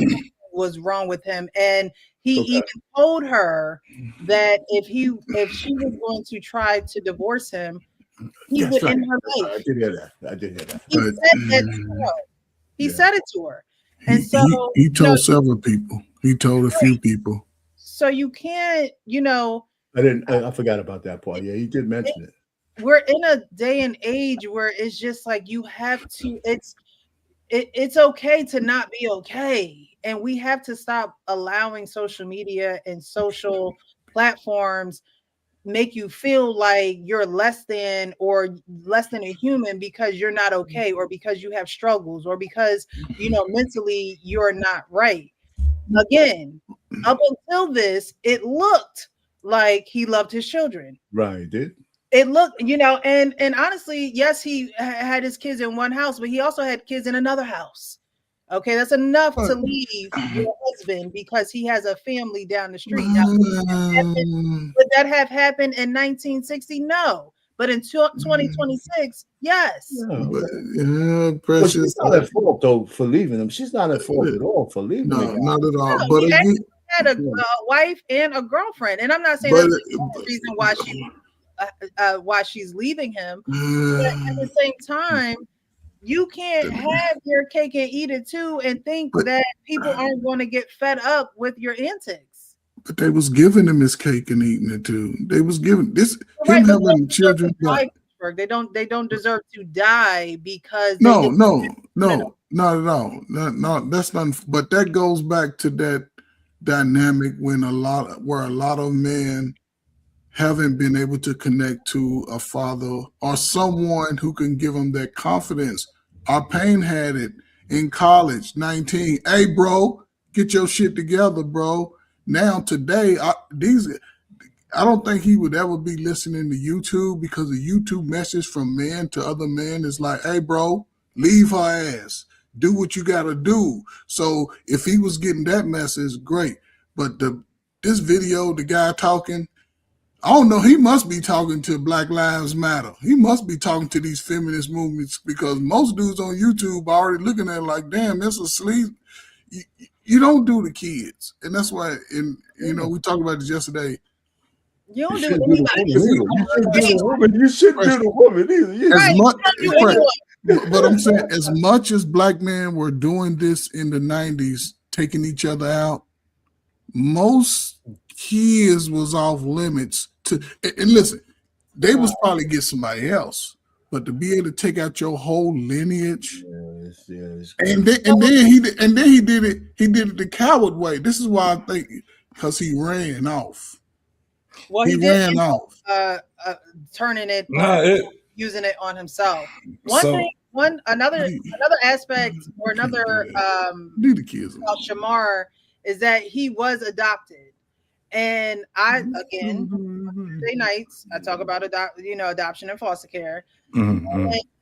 was wrong with him, and he even told her that if she was going to try to divorce him, he would end her life. I did hear that. He said that to her. He said it to her, and so he told several people. He told a few people. So you can't, you know. I forgot about that part. Yeah, he did mention it. We're in a day and age where it's just like you have to. It's okay to not be okay. And we have to stop allowing social media and social platforms make you feel like you're less than a human because you're not okay, or because you have struggles, or because, you know, mentally you're not right. Again, up until this, it looked like he loved his children. Right, did. It looked, you know, and honestly, yes, he had his kids in one house, but he also had kids in another house. Okay, that's enough to leave your husband because he has a family down the street. Now, would that have happened in 1960? No. But in 2026, yes. Yeah, Precious. She's not at fault, though, for leaving him. She's not at fault at all for leaving him. No, not at all. No, but he had a wife and a girlfriend. And I'm not saying that's the reason why she's leaving him. But at the same time, you can't have your cake and eat it too and think that people aren't going to get fed up with your antics. But they was giving him his cake and eating it too. They was giving this him having children. They don't deserve to die because no, not at all. No, that's not. But that goes back to that dynamic when a lot of men haven't been able to connect to a father or someone who can give them that confidence. Our Payne had it in college, 19. Hey, bro, get your shit together, bro. Now today, I don't think he would ever be listening to YouTube, because the YouTube message from man to other men is like, hey, bro, leave her ass. Do what you got to do. So if he was getting that message, great. But this video, the guy talking, I don't know, he must be talking to Black Lives Matter. He must be talking to these feminist movements, because most dudes on YouTube are already looking at it like, damn, that's a sleaze. You don't do the kids. And that's why, we talked about this yesterday. You don't You do shouldn't anything. You shouldn't do the woman either. But I'm saying, as much as black men were doing this in the 90s, taking each other out, most kids was off limits and listen, they was probably get somebody else, but to be able to take out your whole lineage, and then he did it the coward way. This is why I think, because he ran off. Well, he ran off, turning it, using it on himself. Another aspect or another about Shamar is that he was adopted. And Thursday nights, I talk about adoption and foster care. And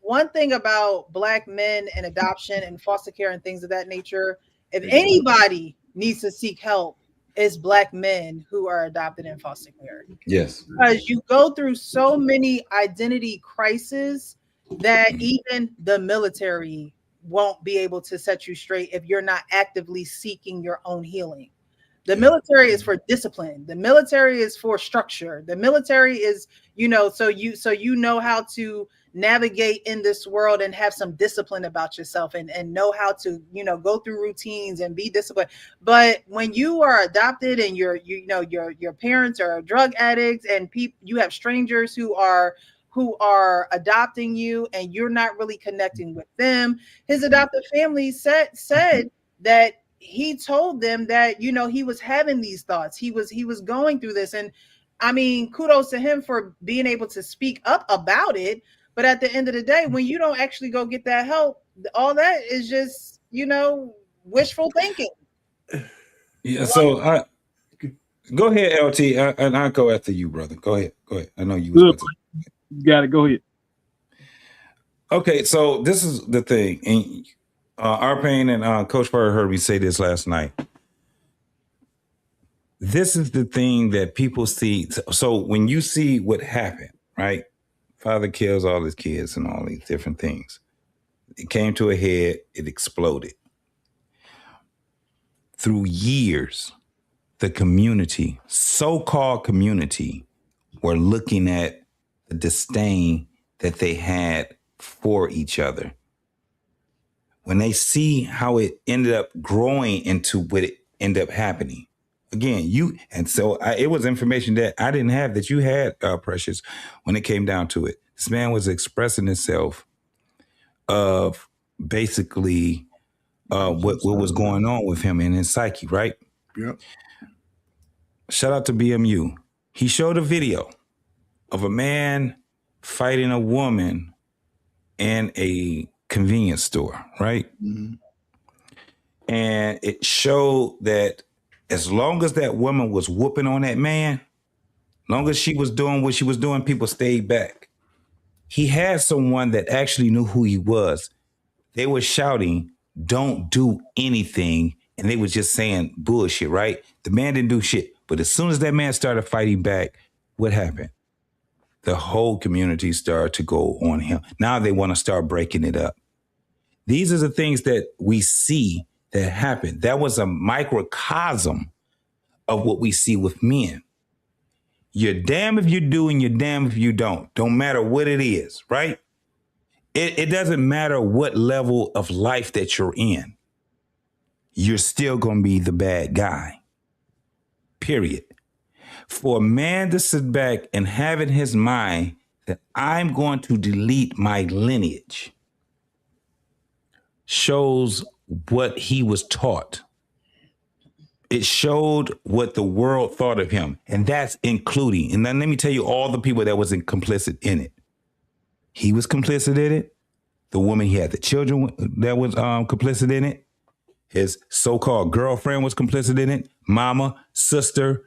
one thing about black men and adoption and foster care and things of that nature, if anybody needs to seek help, it's black men who are adopted in foster care. Yes. Because you go through so many identity crises that even the military won't be able to set you straight if you're not actively seeking your own healing. The military is for discipline. The military is for structure. The military is, so you know how to navigate in this world and have some discipline about yourself and know how to, go through routines and be disciplined. But when you are adopted and your parents are drug addicts and you have strangers who are adopting you and you're not really connecting with them. His adoptive family said that he told them that, he was having these thoughts. He was going through this. And I mean, kudos to him for being able to speak up about it. But at the end of the day, when you don't actually go get that help, all that is just, wishful thinking. Yeah. So go ahead, LT, and I'll go after you, brother. Go ahead. I know you. You got it. Go ahead. Okay. So this is the thing. And our Payne and Coach Parker heard me say this last night. This is the thing that people see. So when you see what happened, right? Father kills all his kids and all these different things. It came to a head. It exploded. Through years, the community, so-called community, were looking at the disdain that they had for each other. When they see how it ended up growing into what it ended up happening. Again, it was information that I didn't have that you had, Precious, when it came down to it. This man was expressing himself of basically what was going on with him in his psyche, right? Yep. Shout out to BMU. He showed a video of a man fighting a woman in a convenience store, right? Mm-hmm. And it showed that as long as that woman was whooping on that man, long as she was doing what she was doing, people stayed back. He had someone that actually knew who he was. They were shouting, "Don't do anything." And they were just saying bullshit, right? The man didn't do shit. But as soon as that man started fighting back, what happened? The whole community started to go on him. Now they want to start breaking it up. These are the things that we see that happen. That was a microcosm of what we see with men. You're damned if you do and you're damned if you don't. Don't matter what it is, right? it doesn't matter what level of life that you're in. You're still going to be the bad guy. Period. For a man to sit back and have in his mind that I'm going to delete my lineage shows what he was taught. It showed what the world thought of him. And that's including, and then let me tell you all the people that was complicit in it. He was complicit in it. The woman he had the children that was complicit in it. His so-called girlfriend was complicit in it. Mama, sister,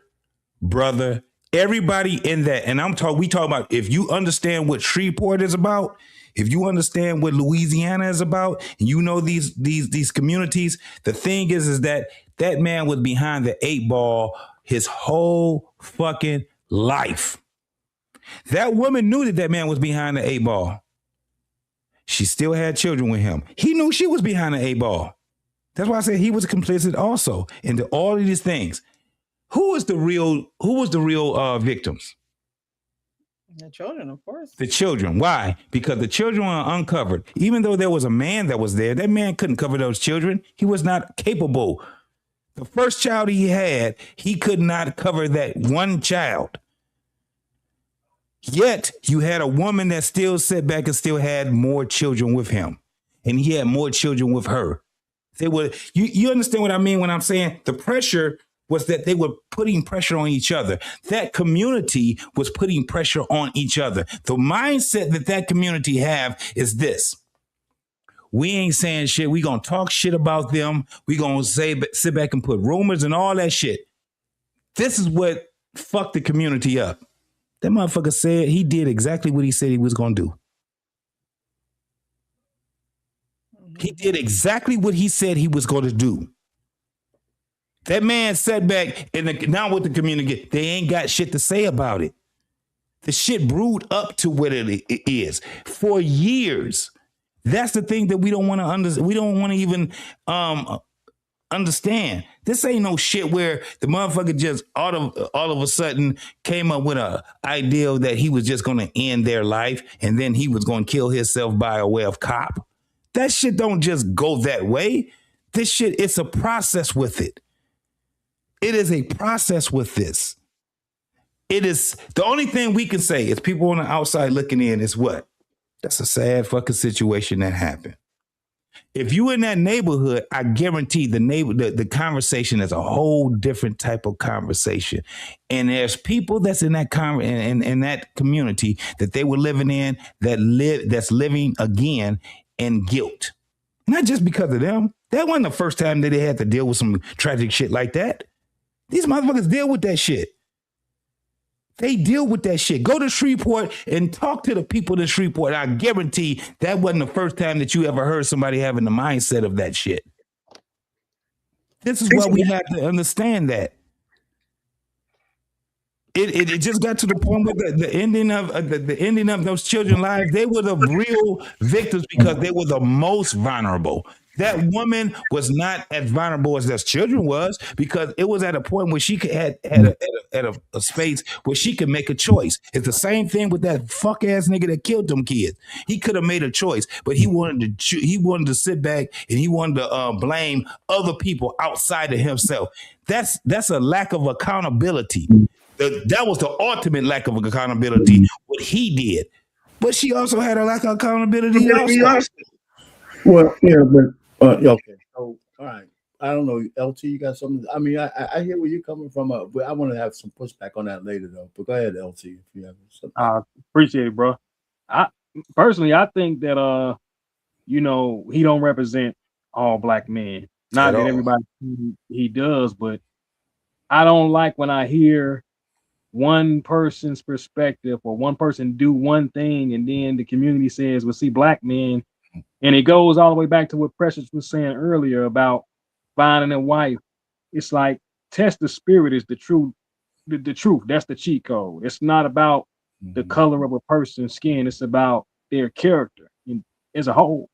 brother, everybody in that. And we talk about, if you understand what Shreveport is about, if you understand what Louisiana is about, and you know these communities, the thing is that man was behind the 8 ball his whole fucking life. That woman knew that man was behind the 8 ball. She still had children with him. He knew she was behind the 8 ball. That's why I said he was complicit also into all of these things. Who was the real victims? The children, of course. The children. Why? Because the children were uncovered. Even though there was a man that was there, that man couldn't cover those children. He was not capable. The first child he had, he could not cover that one child. Yet you had a woman that still sat back and still had more children with him. And he had more children with her. They were, you understand what I mean when I'm saying the pressure was that they were putting pressure on each other. That community was putting pressure on each other. The mindset that community have is this. We ain't saying shit. We gonna talk shit about them. We gonna sit back and put rumors and all that shit. This is what fucked the community up. That motherfucker said he did exactly what he said he was gonna do. He did exactly what he said he was going to do. That man sat back and now with the community, they ain't got shit to say about it. The shit brewed up to what it is for years. That's the thing that we don't want to understand. We don't want to even understand. This ain't no shit where the motherfucker just all of a sudden came up with a idea that he was just going to end their life and then he was going to kill himself by a way of cop. That shit don't just go that way. This shit, it's a process with it. It is a process with this. It is the only thing we can say is people on the outside looking in is what? That's a sad fucking situation that happened. If you in that neighborhood, I guarantee the conversation is a whole different type of conversation. And there's people that's in that in that community that they were living in that's living again in guilt. Not just because of them. That wasn't the first time that they had to deal with some tragic shit like that. These motherfuckers deal with that shit. They deal with that shit. Go to Shreveport and talk to the people in Shreveport. I guarantee that wasn't the first time that you ever heard somebody having the mindset of that shit. This is what we have to understand that. It just got to the point with the ending of those children's lives. They were the real victims because they were the most vulnerable. That woman was not as vulnerable as those children was because it was at a point where she had a space where she could make a choice. It's the same thing with that fuck ass nigga that killed them kids. He could have made a choice, but he wanted to sit back and he wanted to blame other people outside of himself. That's a lack of accountability. That was the ultimate lack of accountability, what he did. But she also had a lack of accountability also. Well, yeah, but okay. So, all right. I don't know, LT, you got something? I mean, I hear where you're coming from, but I want to have some pushback on that later, though. But go ahead, LT, if you have something. I appreciate it, bro. I think that he don't represent all black men. Not that everybody he does, but I don't like when I hear one person's perspective or one person do one thing and then the community says, well, see, black men, and it goes all the way back to what Precious was saying earlier about finding a wife. It's like test the spirit is the truth. The truth. That's the cheat code. It's not about the color of a person's skin. It's about their character as a whole.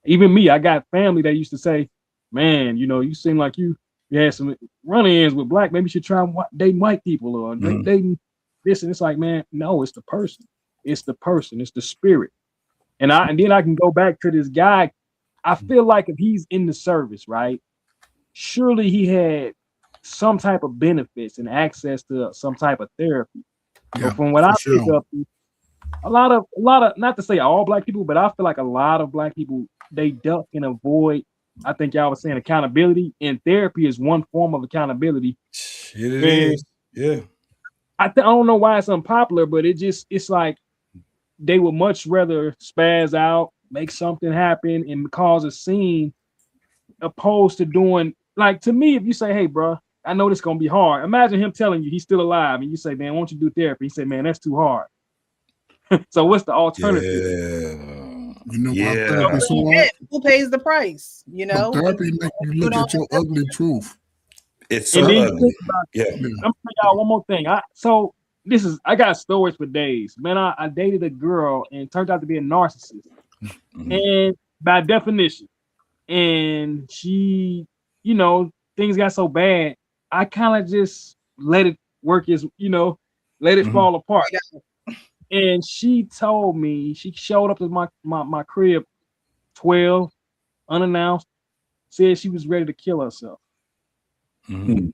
Even me, I got family that used to say, man, you seem like you had some run-ins with black. Maybe you should try dating white people or dating this. And it's like, man, no, it's the person. It's the person. It's the spirit. And then I can go back to this guy. I feel like if he's in the service, right, surely he had some type of benefits and access to some type of therapy. Yeah, so from what I sure. pick up, a lot of, not to say all black people, but I feel like a lot of black people, they duck and avoid. I think y'all was saying accountability, and therapy is one form of accountability. It is. Yeah. I don't know why it's unpopular, but it's like they would much rather spaz out, make something happen, and cause a scene, opposed to doing, like, to me, if you say, hey, bro, I know this gonna be hard. Imagine him telling you he's still alive, and you say, man, won't you do therapy? He say, man, that's too hard. So what's the alternative? You know why therapy is so hard? Who pays the price? You know, But therapy make you look at your ugly truth. It's so ugly. Yeah. I'm gonna tell y'all one more thing. I got stories for days. Man, I dated a girl and turned out to be a narcissist. And by definition, and she, you know, things got so bad, I kind of just let it work let it fall apart. And she told me, she showed up at my crib 12, unannounced, said she was ready to kill herself. Don't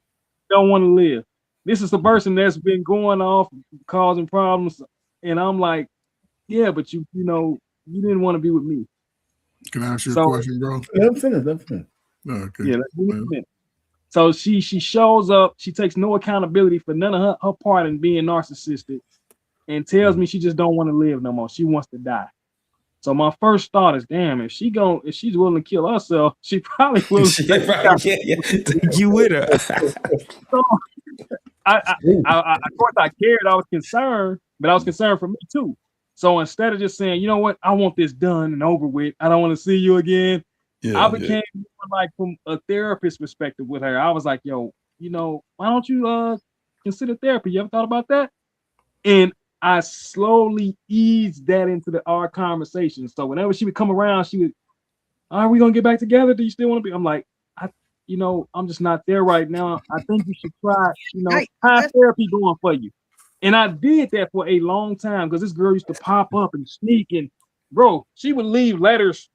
want to live. This is the person that's been going off, causing problems. And I'm like, yeah, but you didn't want to be with me. Can I ask you a question, bro? Let me finish. Okay. Yeah, let me finish. So she shows up, she takes no accountability for none of her part in being narcissistic, and tells me she just don't want to live no more. She wants to die. So my first thought is, damn, if she's willing to kill herself, she probably will. You with her. So of course I cared, I was concerned, but I was concerned for me too. So instead of just saying, you know what, I want this done and over with, I don't want to see you again. I became more like from a therapist perspective with her. I was like, yo, why don't you consider therapy? You ever thought about that? And I slowly eased that into our conversation. So whenever she would come around, she would, are we gonna get back together? Do you still want to be? I'm like, I'm just not there right now. I think you should try, how's therapy going for you? And I did that for a long time because this girl used to pop up and sneak, and bro, she would leave letters.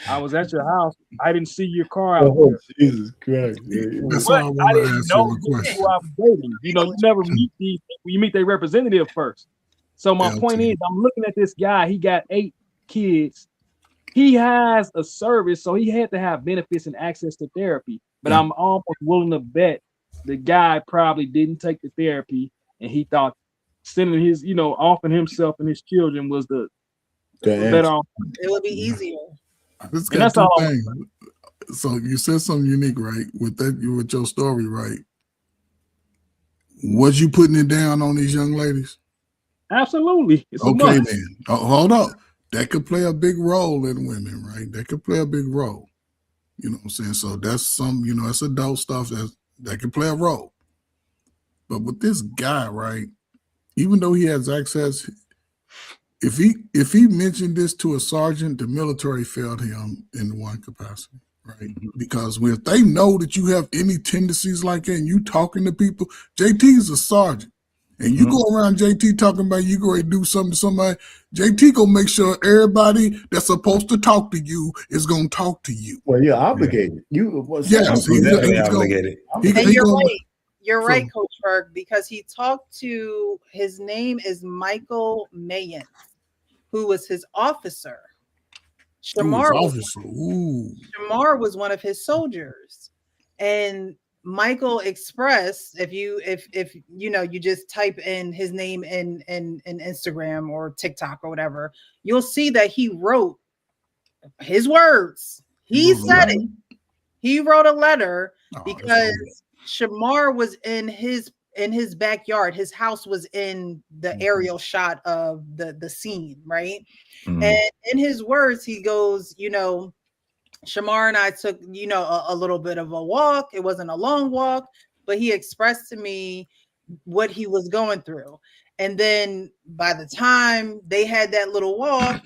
I was at your house. I didn't see your car out there. Jesus Christ. That's all I want to ask you a question. Who I was dating. You never meet these people. You meet their representative first. So my point is, I'm looking at this guy. He got 8 kids. He has a service, so he had to have benefits and access to therapy. But I'm almost willing to bet the guy probably didn't take the therapy, and he thought sending his, offering himself and his children was the better option. It would be easier. This got two things. So you said something unique, right? With your story, right? Was you putting it down on these young ladies? Absolutely. It's okay, then. Hold up. That could play a big role in women, right? That could play a big role. You know what I'm saying? So that's that's adult stuff that can play a role. But with this guy, right? Even though he has access, if he mentioned this to a sergeant, the military failed him in one capacity, right? Because if they know that you have any tendencies like that and you talking to people, JT is a sergeant. And you go around JT talking about you going to do something to somebody, JT gonna make sure everybody that's supposed to talk to you is gonna talk to you. Well, you're obligated. He's obligated. You're right, Coach Berg, because he talked to, his name is Michael Mayen, who was his officer. Shamar was one of his soldiers, and Michael expressed, if you just type in his name in Instagram or TikTok or whatever, you'll see that he wrote his words. He said it. He wrote a letter because Shamar was in his backyard. His house was in the aerial shot of the scene, right? And in his words, he goes, Shamar and I took, a little bit of a walk. It wasn't a long walk, but he expressed to me what he was going through. And then by the time they had that little walk,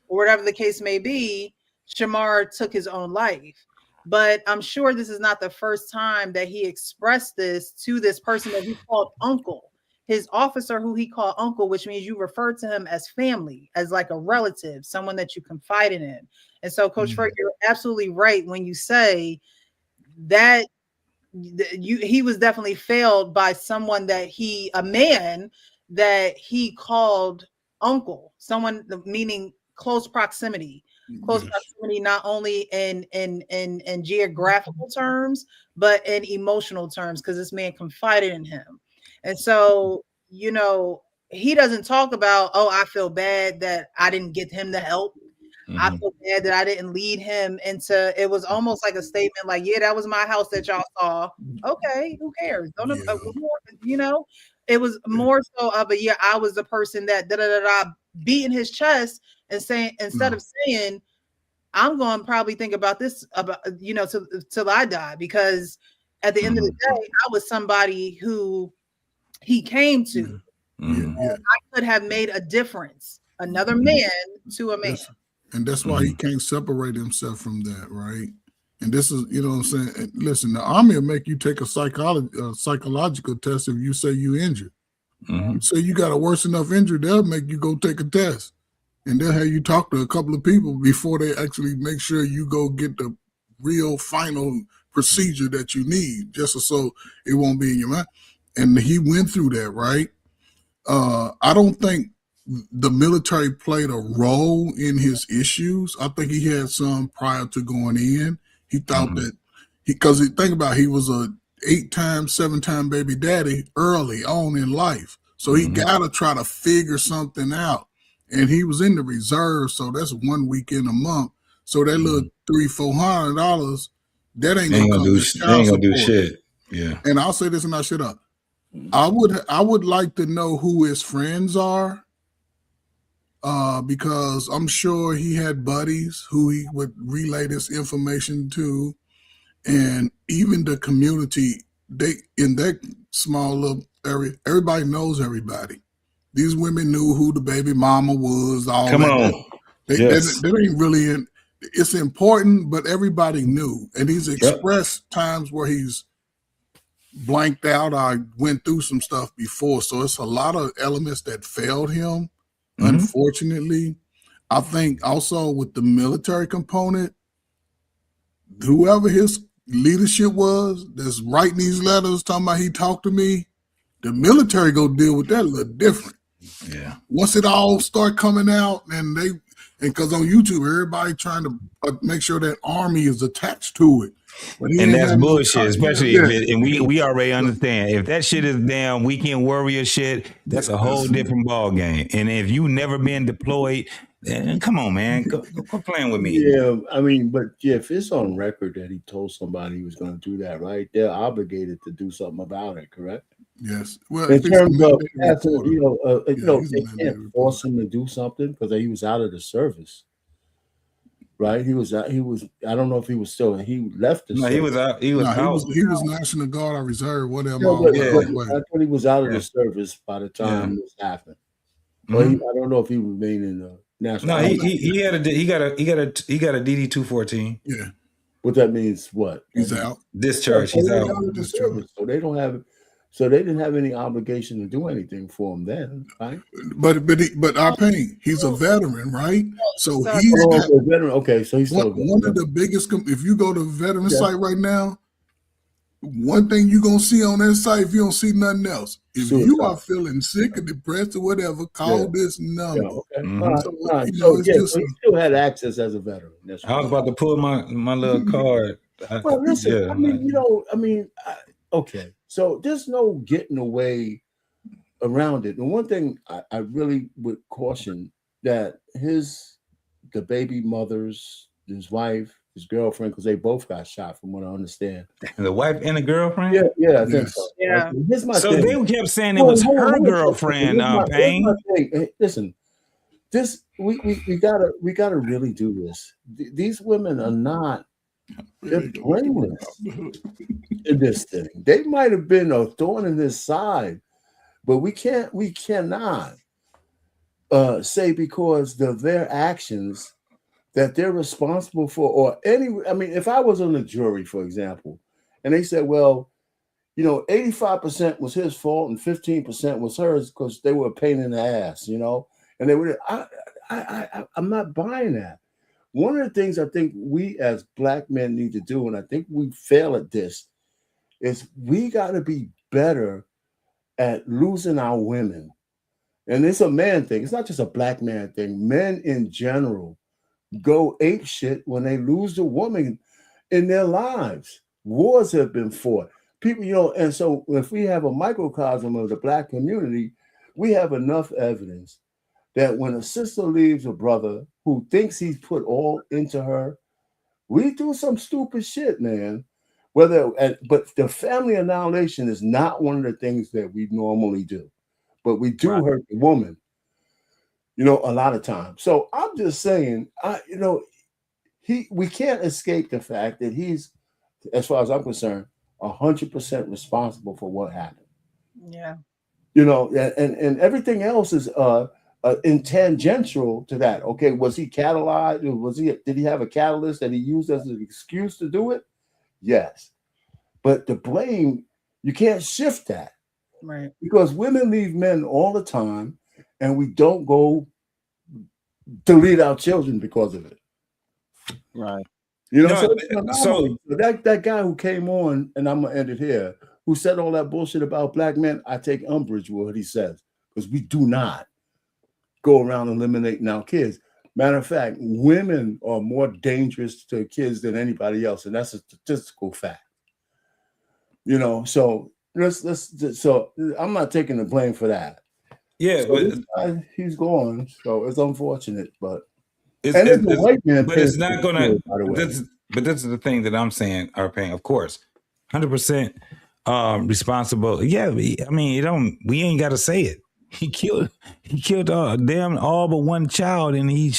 or whatever the case may be, Shamar took his own life. But I'm sure this is not the first time that he expressed this to this person that he called uncle. his officer, who he called uncle, which means you refer to him as family, as like a relative, someone that you confided in. And so, Coach Ferg, you're absolutely right when you say that he was definitely failed by someone that a man that he called uncle, someone meaning close proximity, not only in geographical terms, but in emotional terms, because this man confided in him. And so, you know, he doesn't talk about, oh, I feel bad that I didn't get him the help. I feel bad that I didn't lead him into. It was almost like a statement, like, "Yeah, that was my house that y'all saw. Okay, who cares? Don't you know?" It was more so of a I was the person that beating his chest and saying, instead of saying, "I'm going to probably think about this till I die," because at the end of the day, I was somebody who he came to. I could have made a difference. Another man to a man. And that's why he can't separate himself from that, right? And this is, you know what I'm saying? And listen, the Army will make you take a psychological test if you say you injured. Say you got a worse enough injury, they'll make you go take a test. And they'll have you talk to a couple of people before they actually make sure you go get the real final procedure that you need, just so it won't be in your mind. And he went through that, right? I don't think the military played a role in his issues. I think he had some prior to going in. He thought that because think about it, he was a 8-time, 7-time baby daddy early on in life. So he got to try to figure something out. And he was in the reserve. So that's 1 weekend a month. So that little $300-400, that ain't gonna do shit. Yeah. And I'll say this and I'll shut up. I would like to know who his friends are. Because I'm sure he had buddies who he would relay this information to, and even the community, in that small little area, everybody knows everybody. These women knew who the baby mama was. They ain't really it's important, but everybody knew, and he's expressed times where he's blanked out. I went through some stuff before, so it's a lot of elements that failed him. Unfortunately, I think also with the military component, whoever his leadership was that's writing these letters talking about he talked to me, the military go deal with that a little different. Yeah. Once it all start coming out, and because on YouTube, everybody trying to make sure that Army is attached to it. And that's bullshit, especially we already understand if that shit is damn weekend warrior shit, that's a whole different ball game. And if you never been deployed, then come on, man, go playing with me. Yeah, I mean, but if it's on record that he told somebody he was going to do that, right? They're obligated to do something about it, correct? Yes. Well, in terms of they can't force him to do something because he was out of the service. Right, he was. I don't know if he was still. He left. No, he was out. He was National Guard or Reserve, whatever. I thought he was out of the service by the time this happened. Well, I don't know if he remained in the National. No, he got a DD-214. Yeah, what that means? What he's out. Discharge. He's out of the service, so they don't have. So they didn't have any obligation to do anything for him then, right? But our pain, he's a veteran, right? So he's a veteran. Okay, so he's still one of the biggest. If you go to the veteran site right now, one thing you're gonna see on that site, if you don't see nothing else, if you are feeling sick or depressed or whatever, call this number. So he still had access as a veteran. That's I was about to pull my little card. Well, listen, okay. So there's no getting away around it. And one thing I really would caution that the baby mothers, his wife, his girlfriend, because they both got shot from what I understand. The wife and the girlfriend? Yeah, I think so. Yeah. Here's my thing. They kept saying it was her girlfriend, Payne. Listen, we gotta really do this. These women are not. They're blameless in this thing. They might have been a thorn in his side, but we cannot say because of their actions that they're responsible for, or any. I mean, if I was on the jury, for example, and they said, well, you know, 85% was his fault and 15% was hers because they were a pain in the ass, you know. And they were. I'm not buying that. One of the things I think we as Black men need to do, and I think we fail at this, is we got to be better at losing our women. And it's a man thing. It's not just a Black man thing. Men in general go ape shit when they lose a woman in their lives. Wars have been fought. People, you know, and so if we have a microcosm of the Black community, we have enough evidence that when a sister leaves a brother who thinks he's put all into her, we do some stupid shit, man. But the family annihilation is not one of the things that we normally do. But we do hurt the woman, you know, a lot of times. So I'm just saying, we can't escape the fact that he's, as far as I'm concerned, 100% responsible for what happened. Yeah. You know, and everything else is in tangential to that. Okay, was he catalyzed? Did he have a catalyst that he used as an excuse to do it? Yes. But the blame, you can't shift that. Right. Because women leave men all the time and we don't go to lead our children because of it. Right. You know, so that guy who came on, and I'm gonna end it here, who said all that bullshit about Black men, I take umbrage with what he says, because we do not go around eliminating our kids. Matter of fact, women are more dangerous to kids than anybody else, and that's a statistical fact. You know, so so I'm not taking the blame for that. Yeah, so but he's gone, so it's unfortunate, but it's not gonna. But this is the thing that I'm saying, Arpain, of course, 100% responsible. Yeah, I mean, we ain't got to say it. He killed all but one child, and he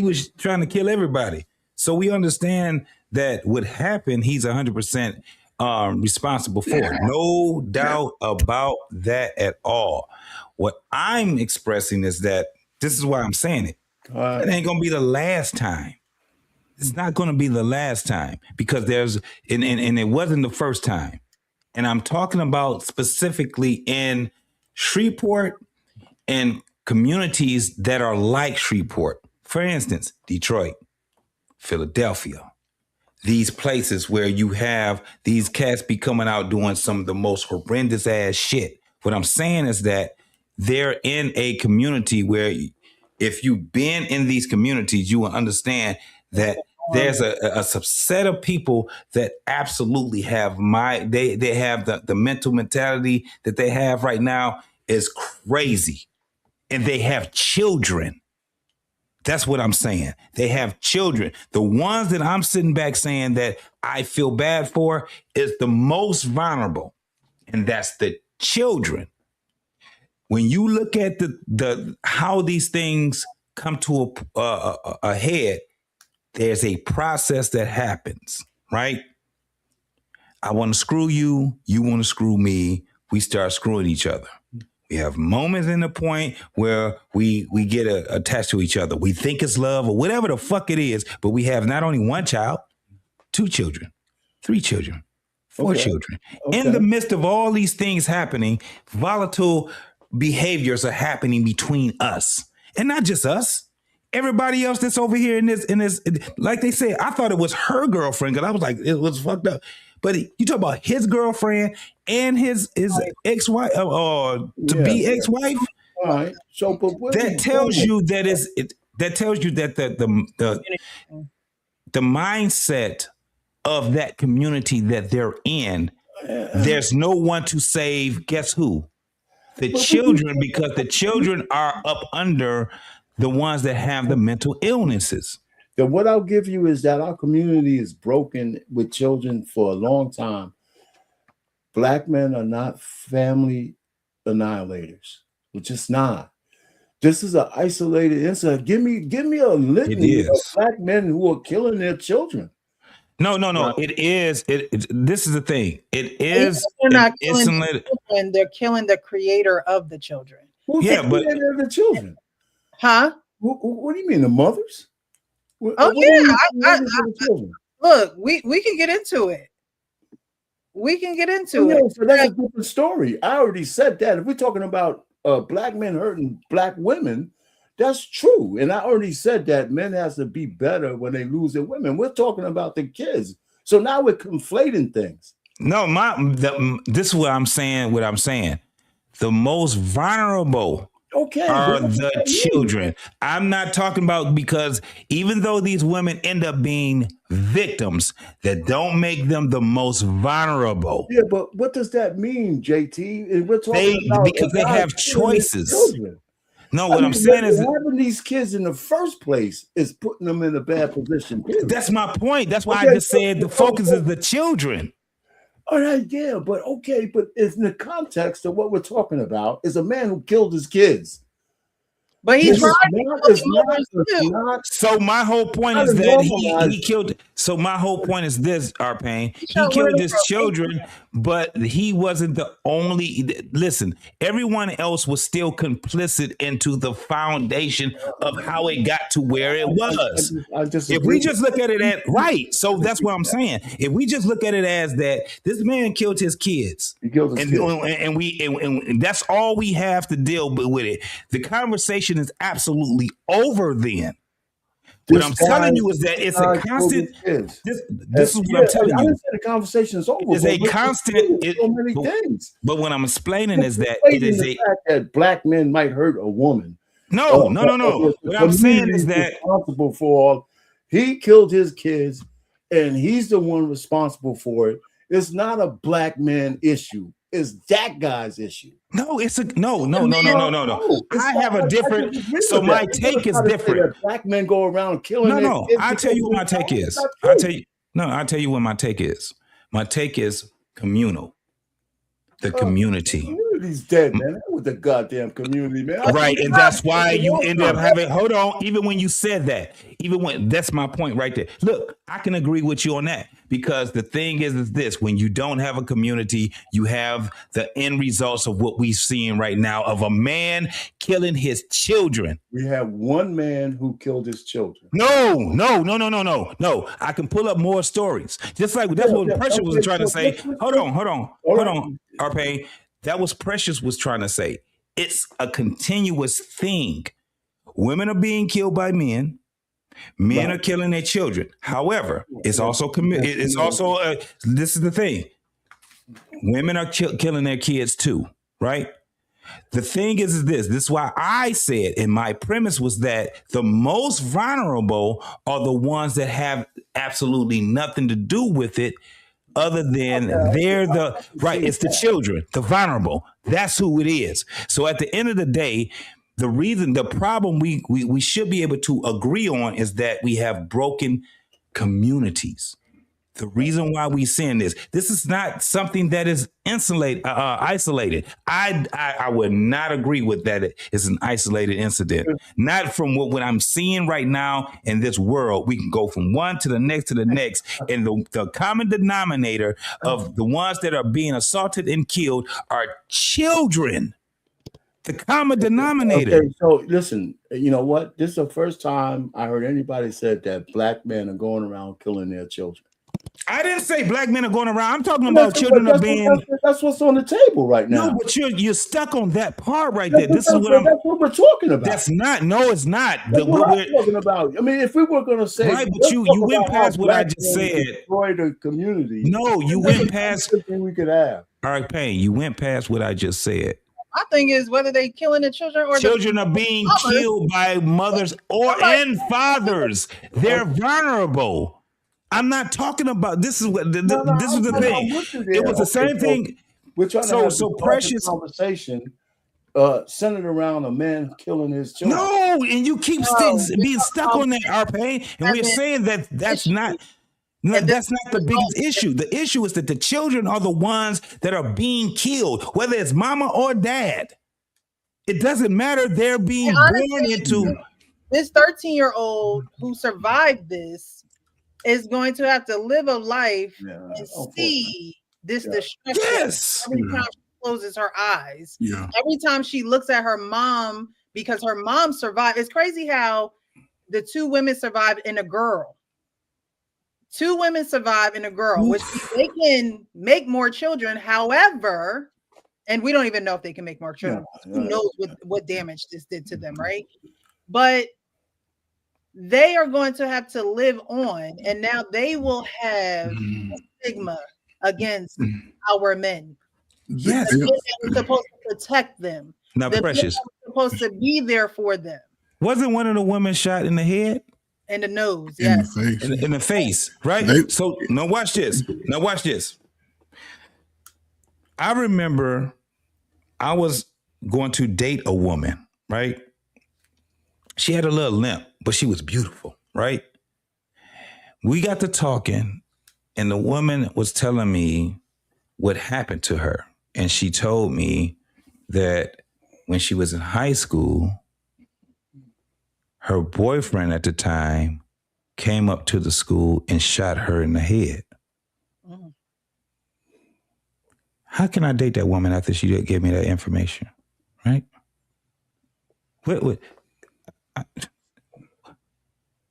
was trying to kill everybody. So we understand that what happened, he's 100% responsible for it. No doubt about that at all. What I'm expressing is that this is why I'm saying it. It ain't gonna be the last time. It's not gonna be the last time, because and it wasn't the first time. And I'm talking about specifically in Shreveport and communities that are like Shreveport. For instance, Detroit, Philadelphia, these places where you have these cats be coming out doing some of the most horrendous ass shit. What I'm saying is that they're in a community where if you've been in these communities, you will understand that there's a subset of people that absolutely have they have the mental mentality that they have right now is crazy. And they have children. That's what I'm saying. They have children. The ones that I'm sitting back saying that I feel bad for is the most vulnerable. And that's the children. When you look at the how these things come to a head, there's a process that happens, right? I want to screw you. You want to screw me. We start screwing each other. We have moments in the point where we get attached to each other. We think it's love or whatever the fuck it is, but we have not only one child, 2 children, 3 children, 4 children. In the midst of all these things happening, volatile behaviors are happening between us, and not just us. Everybody else that's over here in this, like they said, I thought it was her girlfriend because I was like, it was fucked up. But you talk about his girlfriend and his ex-wife or be ex-wife. All right. So, but that tells you that the mindset of that community that they're in, there's no one to save. Guess who? The children, because the children are up under the ones that have the mental illnesses. Then what I'll give you is that our community is broken with children for a long time. Black men are not family annihilators. We're just not. This is an isolated incident. Give me a litany of Black men who are killing their children. No. It is. This is the thing. It is. They're not killing the children. They're killing the creator of the children. Who's the creator of the children? Huh? What do you mean, the mothers? Look, we can get into it. We can get into it. So that's a different story. I already said that. If we're talking about black men hurting black women, that's true. And I already said that men has to be better when they lose their women. We're talking about the kids. So now we're conflating things. No, this is what I'm saying. The most vulnerable are the children. I'm not talking about, because even though these women end up being victims, that don't make them the most vulnerable. Yeah, but what does that mean, JT? We're talking about because they have choices. No, what I'm saying is having these kids in the first place is putting them in a bad position. That's my point. That's why I just said the focus is the children. All right, yeah, but it's in the context of what we're talking about is a man who killed his kids. But he's right. So my whole point is that he killed. So my whole point is this, Arpain. He killed his children, but he wasn't the only. Listen, everyone else was still complicit into the foundation of how it got to where it was. If we just look at it at right, so that's what I'm saying. If we just look at it as that, this man killed his kids, and that's all we have to deal with it. The conversation is absolutely over then. What I'm telling you is that it's a constant. This is what I'm telling you. I didn't say the conversation is over. It's a constant. So many things. But what I'm explaining is that it is the fact that black men might hurt a woman. No. What I'm saying is that responsible for all. He killed his kids, and he's the one responsible for it. It's not a black man issue. It's that guy's issue. No, it's a no. I have a different. So my take is different. Black men go around killing. No. I'll tell you what my take is. I'll tell you what my take is. My take is communal. The community. Community's dead, man. That was the goddamn community, man. Right, and that's why you end up having. Hold on. Even when you said that, that's my point right there. Look, I can agree with you on that, because the thing is this: when you don't have a community, you have the end results of what we're seeing right now of a man killing his children. We have one man who killed his children. No. I can pull up more stories. Just like that's what Precious was trying to say. Hold on, Arpain. That was Precious was trying to say. It's a continuous thing. Women are being killed by men. Men are killing their children. However, it's also this is the thing. Women are killing their kids too, right? The thing is this is why I said, and my premise was that the most vulnerable are the ones that have absolutely nothing to do with it, other than they're the right. It's the children, the vulnerable. That's who it is. So at the end of the day, the problem we should be able to agree on is that we have broken communities. The reason why we seeing this is not something that is isolated. I would not agree with that. It's an isolated incident. Not from what I'm seeing right now in this world. We can go from one to the next, and the common denominator of the ones that are being assaulted and killed are children. The common denominator. Okay, so listen, you know what? This is the first time I heard anybody said that black men are going around killing their children. I didn't say black men are going around. I'm talking about children are being. That's what's on the table right now. No, but you're stuck on that part right there. That's what we're talking about. That's not. No, it's not. That's what we're talking about. I mean, if we were going to say, right, but you went past what I just said. Destroy the community. No, you went past. We could have. All right, Payne. You went past what I just said. My thing is whether they killing the children or children are being killed by mothers and fathers. They're vulnerable. I'm not talking about this. Is what this is the thing. It was the same thing. We're trying to have so Precious conversation centered around a man killing his children. No, and you keep being stuck on that, Arpain, and we're saying that's not the biggest issue. The issue is that the children are the ones that are being killed, whether it's mama or dad. It doesn't matter. They're being born into. This 13-year-old who survived this is going to have to live a life and see this destruction. Yes. Every time she closes her eyes. Yeah. Every time she looks at her mom, because her mom survived. It's crazy how the two women survived and a girl. 2 women survive and a girl, which means they can make more children. However, and we don't even know if they can make more children. Who knows what damage this did to them, right? But they are going to have to live on, and now they will have a stigma against our men. Yes. We're supposed to protect them. Now, Precious, supposed to be there for them. Wasn't one of the women shot in the head? In the nose, yes. In the face, right? So now watch this. Now watch this. I remember I was going to date a woman, right? She had a little limp, but she was beautiful, right? We got to talking, and the woman was telling me what happened to her. And she told me that when she was in high school, her boyfriend at the time came up to the school and shot her in the head. How can I date that woman after she gave me that information, right?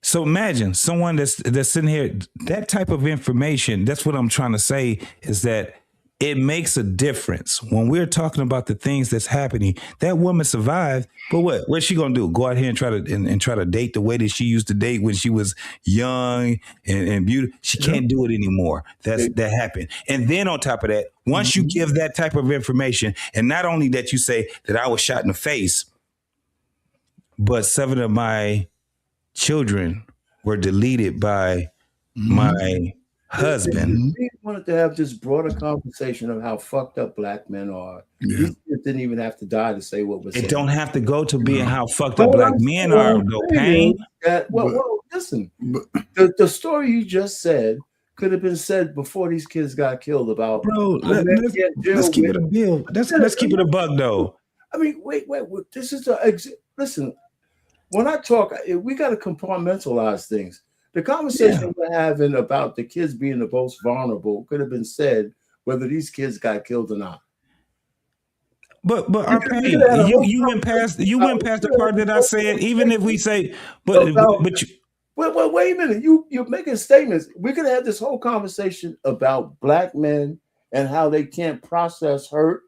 So imagine someone that's sitting here, that type of information, that's what I'm trying to say, is that it makes a difference when we're talking about the things that's happening. That woman survived, but what's she gonna do? Go out here and try to date the way that she used to date when she was young and beautiful? She can't do it anymore. That happened. And then on top of that, once you give that type of information, and not only that you say that I was shot in the face, but 7 of my children were deleted by my husband. We wanted to have this broader conversation of how fucked up black men are. These kids didn't even have to die to say what was said. It don't have to go to being how fucked up black men are, though, Pain. Listen, the story you just said could have been said before these kids got killed about. Bro, let's keep it a bill. Let's keep it a bug, though. I mean, wait. This is listen. When I talk, we got to compartmentalize things. The conversation we're having about the kids being the most vulnerable could have been said whether these kids got killed or not. But our Pain, you went past the part that I said. Even if we say, but you. Well, wait a minute. You're making statements. We could have this whole conversation about black men and how they can't process hurt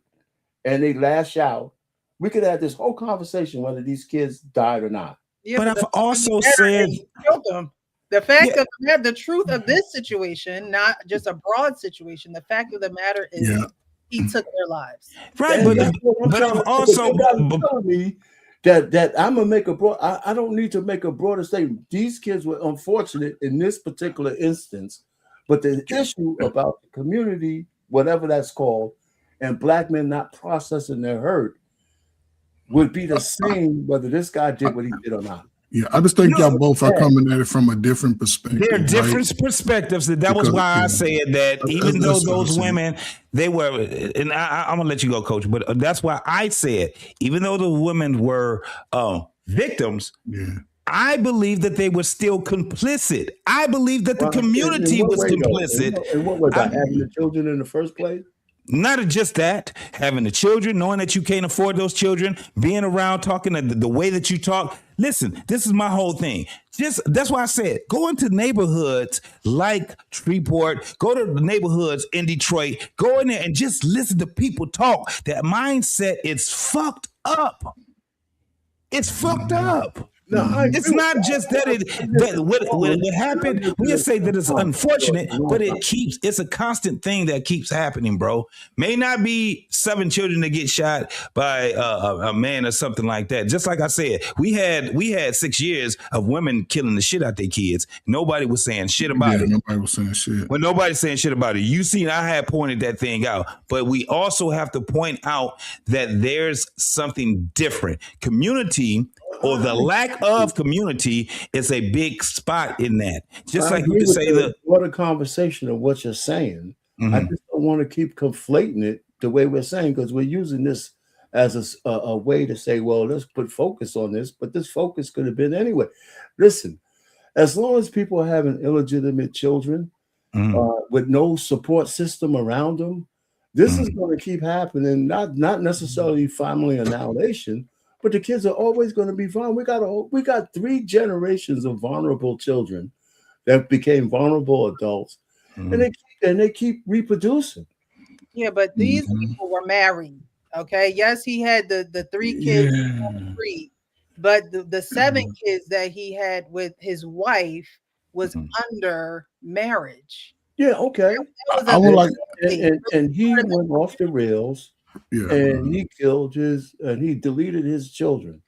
and they lash out. We could have this whole conversation whether these kids died or not. Yeah, but I've also said killed them. The fact of the truth of this situation, not just a broad situation, the fact of the matter is he took their lives. Right, but I've also tell me that I'm gonna make a broad. I don't need to make a broader statement. These kids were unfortunate in this particular instance, but the issue about the community, whatever that's called, and black men not processing their hurt would be the same whether this guy did what he did or not. Yeah, I just think y'all both are coming at it from a different perspective. There are different perspectives. That was why I said that even though those women, they were, and I'm going to let you go, Coach, but that's why I said, even though the women were victims, I believe that they were still complicit. I believe that the community was complicit. And what was that, having the children in the first place? Not just that, having the children, knowing that you can't afford those children, being around, talking the way that you talk. Listen, this is my whole thing. That's why I said, go into neighborhoods like Shreveport, go to the neighborhoods in Detroit, go in there and just listen to people talk. That mindset is fucked up. It's fucked up. No, it's not just that what happened. We just say that it's unfortunate, but it's a constant thing that keeps happening, bro. May not be 7 children that get shot by a man or something like that. Just like I said, we had 6 years of women killing the shit out their kids. Nobody was saying shit about it. Nobody was saying shit. Well, nobody's saying shit about it. You seen, I had pointed that thing out, but we also have to point out that there's something different. Community, or the lack of community, is a big spot in that. Just like you say what a conversation of what you're saying. I just don't want to keep conflating it the way we're saying, because we're using this as a way to say, well, let's put focus on this, but this focus could have been anyway. Listen, as long as people are having illegitimate children with no support system around them, this is going to keep happening. Not necessarily family annihilation, but the kids are always going to be vulnerable. We got 3 generations of vulnerable children that became vulnerable adults, and they keep reproducing. Yeah, but these people were married. Okay. Yes, he had the 3 kids, but the 7 kids that he had with his wife was under marriage. Yeah, okay. I would like, and he went off the rails, and he killed and he deleted his children.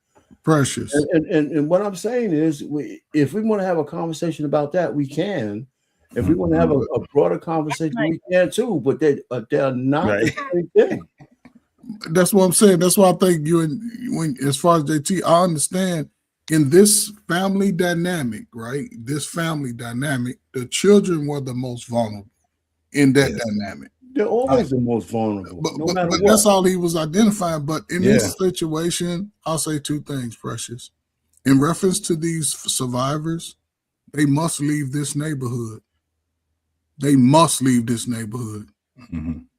Precious. And what I'm saying is, if we want to have a conversation about that, we can. If we want to have a broader conversation, we can too. But they're not the same thing. That's what I'm saying. That's why I think when as far as JT, I understand in this family dynamic, right? This family dynamic, the children were the most vulnerable in that dynamic. They're always the most vulnerable. But that's all he was identifying. But in this situation, I'll say 2 things, Precious. In reference to these survivors, they must leave this neighborhood. They must leave this neighborhood.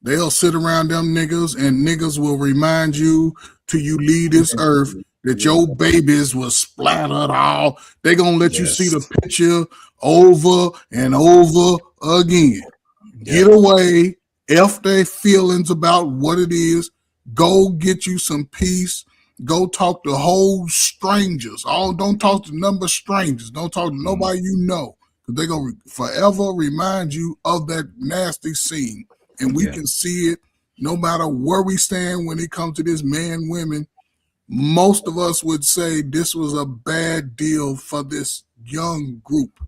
They'll sit around them niggas, and niggas will remind you till you leave this earth that your babies was splattered all. They gonna let you see the picture over and over again. Get away. F their feelings about what it is. Go get you some peace. Go talk to whole strangers. Don't talk to number strangers. Don't talk to nobody you know. Because they're going to forever remind you of that nasty scene. And we can see it no matter where we stand when it comes to this man, women. Most of us would say this was a bad deal for this young group.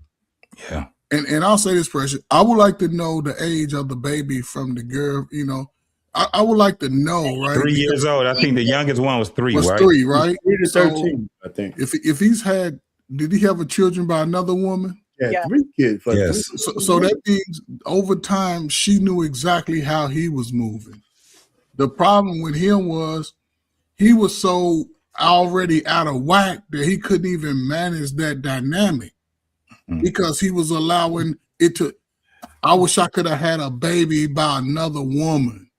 Yeah. And I'll say this, Precious. I would like to know the age of the baby from the girl, you know. I would like to know, right? 3 years old. I think the youngest one was 3, right? 3, right? 3 to 13, I think. If he's had, did he have a children by another woman? Yeah, 3 kids. Yes. So that means over time, she knew exactly how he was moving. The problem with him was he was so already out of whack that he couldn't even manage that dynamic because he was allowing it to. I wish I could have had a baby by another woman.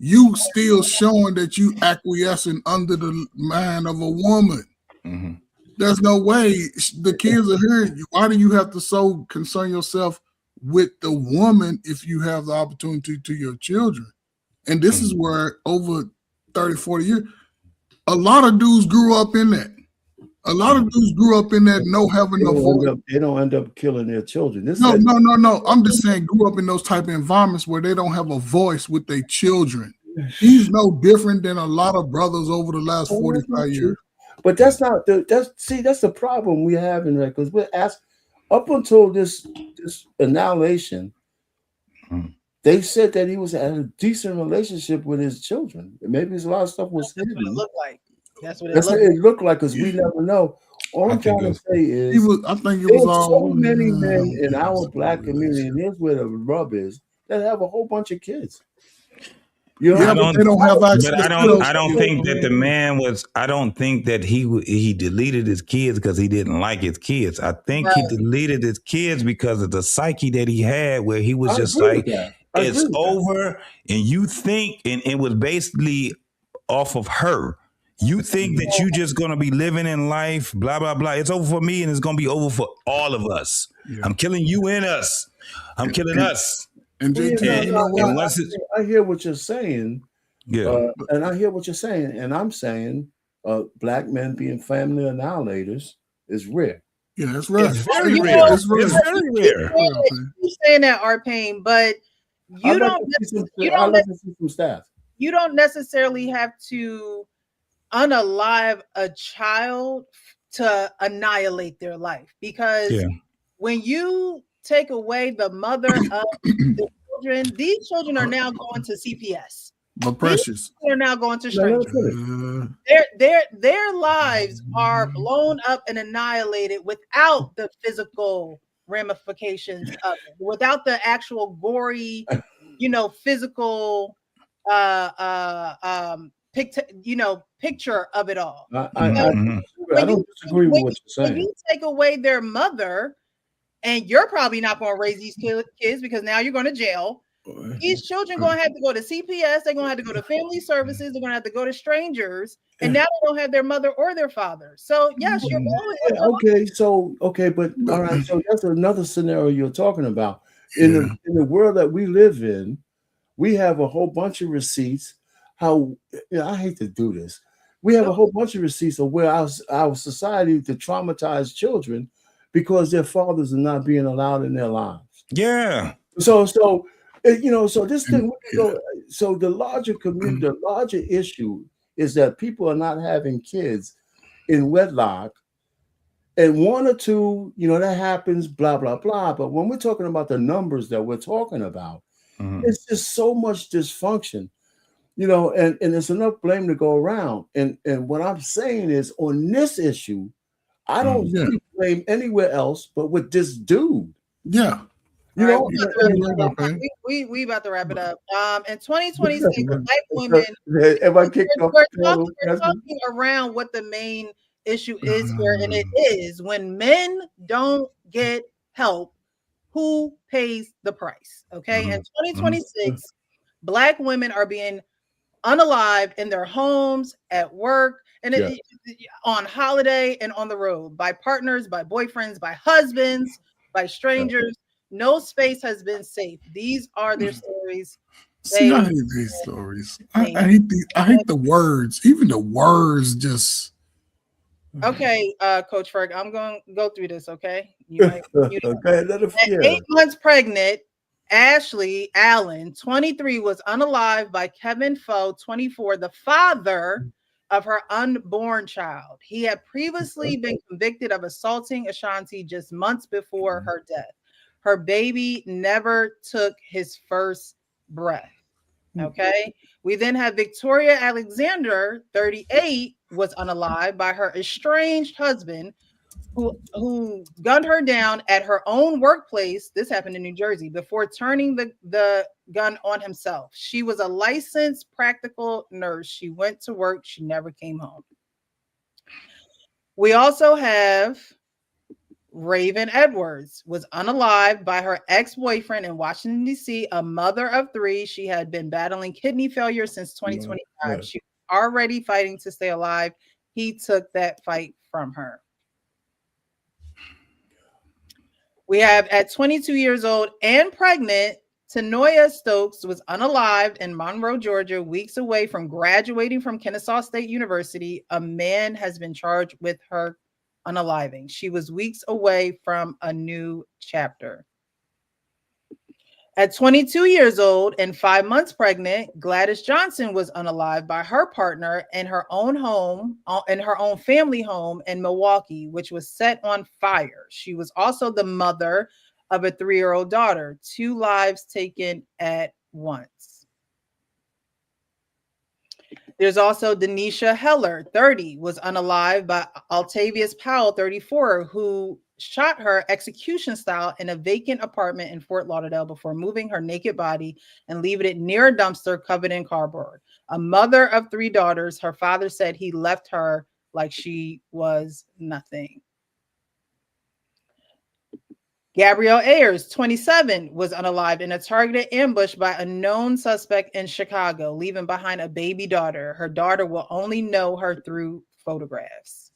You still showing that you acquiescing under the mind of a woman. There's no way the kids are here. Why do you have to so concern yourself with the woman if you have the opportunity to your children? And this is where over 30, 40 years, a lot of dudes grew up in that. A lot of dudes grew up in that having no voice. They don't end up killing their children. No. I'm just saying grew up in those type of environments where they don't have a voice with their children. He's no different than a lot of brothers over the last 45 years. But that's not that's the problem we have in that, because we're asked up until this annihilation, they said that he was at a decent relationship with his children. Maybe there's a lot of stuff was hidden. That's what it looked like. That's what it looked like, because we never know. All I'm trying to say is I think it was all so many men in our black community, and here's where the rub is, that have a whole bunch of kids. You know, but they don't have access. I don't think that the man was. I don't think that he deleted his kids because he didn't like his kids. I think he deleted his kids because of the psyche that he had, where he was just like, it's over, and you think, and it was basically off of her. You think that you just gonna be living in life, blah blah blah. It's over for me, and it's gonna be over for all of us. I'm killing you and us. I'm killing us. And I hear what you're saying. Yeah. And I hear what you're saying. And I'm saying black men being family annihilators is rare. Yeah, that's right. It's very rare. It's very rare. You're saying that, Arpain, but you don't necessarily have to unalive a child to annihilate their life, because when you take away the mother of the children, these children are now going to CPS. But Precious, they're now going to strangers. Their lives are blown up and annihilated without the physical ramifications of it, without the actual gory, physical picture of it all. I don't disagree with what you're saying. When you take away their mother, and you're probably not going to raise these kids because now you're going to jail. These children going to have to go to CPS. They're going to have to go to family services. They're going to have to go to strangers. And now they don't have their mother or their father. So, yes, you're going. Okay, but all right. So that's another scenario you're talking about. In the world that we live in, we have a whole bunch of receipts. I hate to do this. We have a whole bunch of receipts of where our society to traumatize children because their fathers are not being allowed in their lives. Yeah. So this thing. So the larger community, the larger issue is that people are not having kids in wedlock, and one or two, that happens. Blah blah blah. But when we're talking about the numbers that we're talking about, it's just so much dysfunction. And there's enough blame to go around. And what I'm saying is on this issue, I don't see blame anywhere else but with this dude. Yeah. We about to wrap it up. In 2026, Black women, we're talking around what the main issue is here, and it is when men don't get help, who pays the price? Okay, in 2026, Black women are being unalived in their homes, at work, and on holiday and on the road by partners, by boyfriends, by husbands, by strangers. No space has been safe. These are their stories. See, I hate these stories. I hate the words. Even the words just. Okay, Coach Ferg, I'm going to go through this. Okay. Okay, at 8 months pregnant, Ashley Allen, 23, was unalived by Kevin Foe, 24, the father of her unborn child. He had previously been convicted of assaulting Ashanti just months before her death. Her baby never took his first breath. Okay. We then have Victoria Alexander, 38, was unalived by her estranged husband who gunned her down at her own workplace. This happened in New Jersey before turning the gun on himself. She was a licensed practical nurse. She went to work. She never came home. We also have Raven Edwards, was unalived by her ex-boyfriend in Washington, D.C., a mother of 3. She had been battling kidney failure since 2025. She was already fighting to stay alive. He took that fight from her. We have, at 22 years old and pregnant, Tanoia Stokes was unalived in Monroe, Georgia, weeks away from graduating from Kennesaw State University. A man has been charged with her unaliving. She was weeks away from a new chapter. At 22 years old and 5 months pregnant, Gladys Johnson was unalived by her partner in her own home, in her own family home in Milwaukee, which was set on fire. She was also the mother of a 3-year-old daughter. 2 lives taken at once. There's also Denisha Heller, 30, was unalived by Altavius Powell, 34, who shot her execution style in a vacant apartment in Fort Lauderdale before moving her naked body and leaving it near a dumpster covered in cardboard. A mother of 3 daughters, her father said he left her like she was nothing. Gabrielle Ayers, 27, was unalived in a targeted ambush by a known suspect in Chicago, leaving behind a baby daughter. Her daughter will only know her through photographs.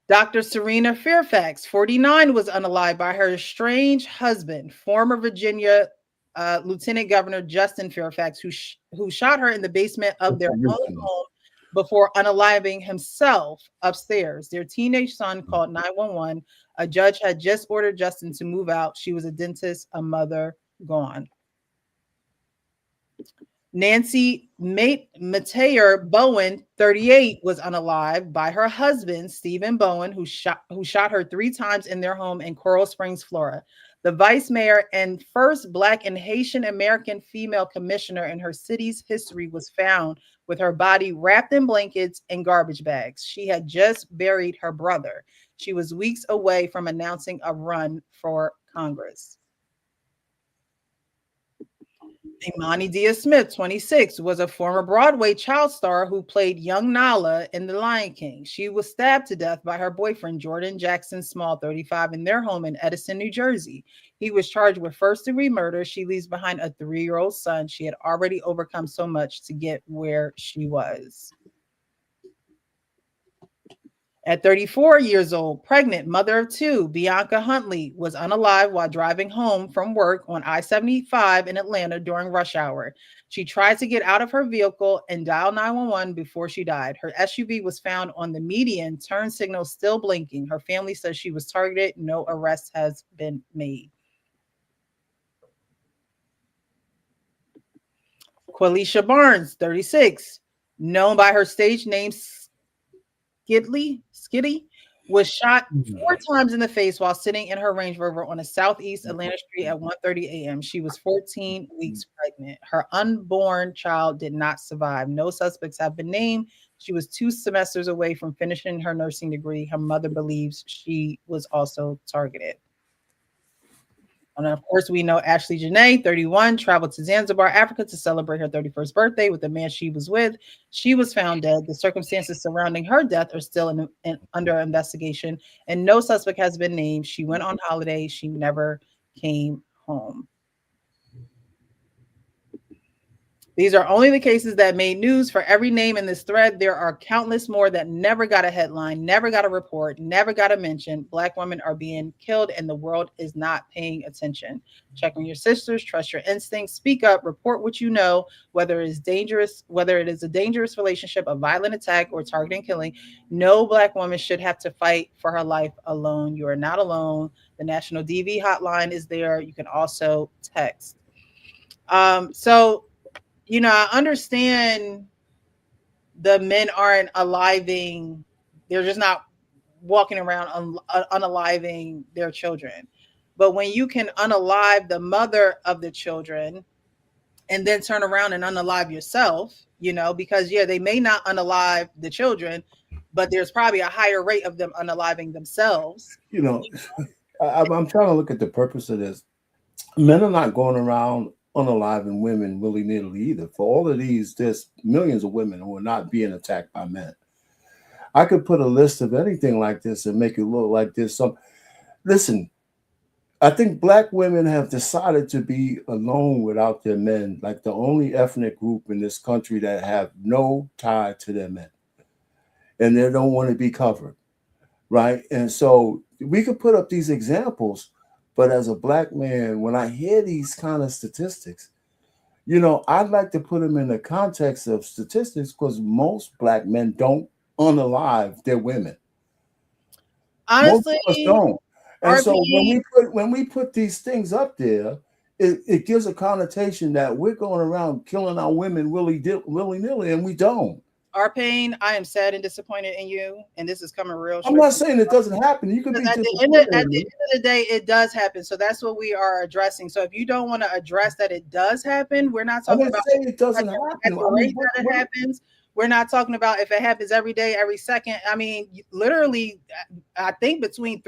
Dr. Serena Fairfax, 49, was unalived by her estranged husband, former Virginia Lieutenant Governor Justin Fairfax, who shot her in the basement of their own home before unaliving himself upstairs. Their teenage son called 911. A judge had just ordered Justin to move out. She was a dentist, a mother, gone. Nancy Mateer Bowen, 38, was unalived by her husband, Stephen Bowen, who shot her 3 times in their home in Coral Springs, Florida. The vice mayor and first Black and Haitian American female commissioner in her city's history was found with her body wrapped in blankets and garbage bags. She had just buried her brother. She was weeks away from announcing a run for Congress. Imani Diaz-Smith, 26, was a former Broadway child star who played young Nala in The Lion King. She was stabbed to death by her boyfriend, Jordan Jackson Small, 35, in their home in Edison, New Jersey. He was charged with first-degree murder. She leaves behind a 3-year-old son. She had already overcome so much to get where she was. At 34 years old, pregnant, mother of 2, Bianca Huntley was unalive while driving home from work on I-75 in Atlanta during rush hour. She tried to get out of her vehicle and dial 911 before she died. Her SUV was found on the median, turn signal still blinking. Her family says she was targeted. No arrest has been made. Qualisha Barnes, 36, known by her stage name Skitty, was shot 4 times in the face while sitting in her Range Rover on a Southeast Atlanta street at 1:30 a.m. She was 14 weeks pregnant. Her unborn child did not survive. No suspects have been named. She was 2 semesters away from finishing her nursing degree. Her mother believes she was also targeted. And of course, we know Ashley Janae, 31, traveled to Zanzibar, Africa to celebrate her 31st birthday with the man she was with. She was found dead. The circumstances surrounding her death are still under investigation, and no suspect has been named. She went on holiday. She never came home. These are only the cases that made news. For every name in this thread, there are countless more that never got a headline, never got a report, never got a mention. Black women are being killed and the world is not paying attention. Check on your sisters, trust your instincts, speak up, report what you know, whether it is a dangerous relationship, a violent attack, or targeting killing. No Black woman should have to fight for her life alone. You are not alone. The National DV hotline is there. You can also text. You know, I understand the men aren't aliving, they're just not walking around unaliving their children. But when you can unalive the mother of the children and then turn around and unalive yourself, you know, because they may not unalive the children, but there's probably a higher rate of them unaliving themselves. You know, I'm trying to look at the purpose of this. Men are not going around unaliving women willy-nilly either. For all of these, there's millions of women who are not being attacked by men. I could put a list of anything like this and make it look like this. Listen, I think Black women have decided to be alone without their men, like the only ethnic group in this country that have no tie to their men. And they don't want to be covered, right? And so we could put up these examples, but as a Black man, when I hear these kind of statistics, you know, I'd like to put them in the context of statistics because most Black men don't unalive their women. Honestly, most of us don't. And so when we put these things up there, it gives a connotation that we're going around killing our women willy-nilly, and we don't. Our pain, I am sad and disappointed in you, and this is coming real. I'm not saying it doesn't happen. You can be at the end of the day, it does happen. So that's what we are addressing. So if you don't want to address that it does happen, we're not talking about it doesn't happen. That it happens. We're not talking about if it happens every day, every second. I mean, literally, I think between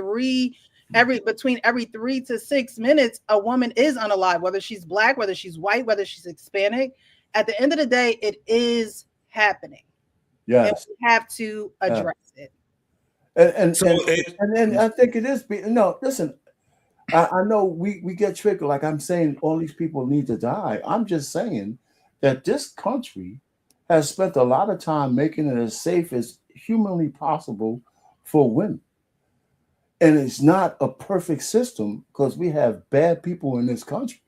every 3 to 6 minutes, a woman is unalive, whether she's Black, whether she's white, whether she's Hispanic. At the end of the day, it is happening. Yes, and we have to address it. And I think it is. No, listen, I know we get triggered. Like I'm saying, all these people need to die. I'm just saying that this country has spent a lot of time making it as safe as humanly possible for women. And it's not a perfect system because we have bad people in this country.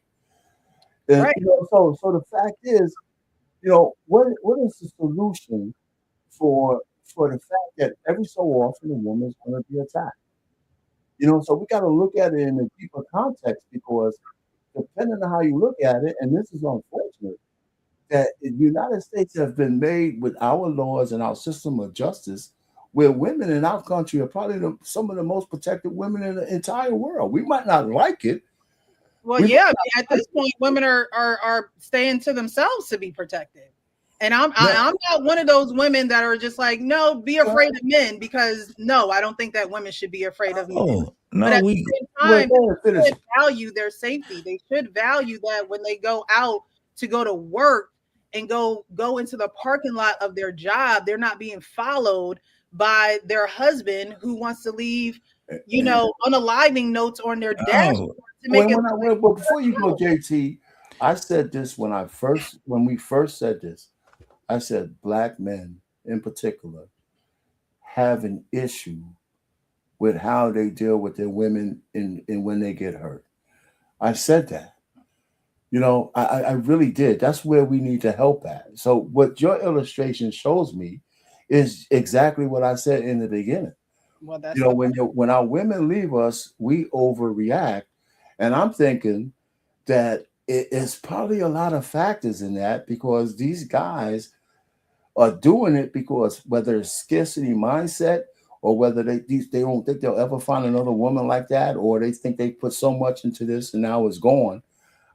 And, right. You know, so the fact is, you know, what is the solution for the fact that every so often a woman is going to be attacked? You know, so we got to look at it in a deeper context because depending on how you look at it, and this is unfortunate, that the United States has been made with our laws and our system of justice where women in our country are probably some of the most protected women in the entire world. We might not like it. Well, at this point, women are staying to themselves to be protected. And I'm not one of those women that are just like, no, be afraid of men, because no, I don't think that women should be afraid of men. No, but at the same time, they should value their safety. They should value that when they go out to go to work and go into the parking lot of their job, they're not being followed by their husband who wants to leave, unaliving notes on their dashboard to make it. But before you go, JT, I said this when we first said this. I said Black men in particular have an issue with how they deal with their women in when they get hurt. I said that. I really did. That's where we need to help at. So what your illustration shows me is exactly what I said in the beginning. Well, that's when our women leave us, we overreact. And I'm thinking that it's probably a lot of factors in that, because these guys are doing it because whether it's scarcity mindset or whether they don't think they'll ever find another woman like that, or they think they put so much into this and now it's gone.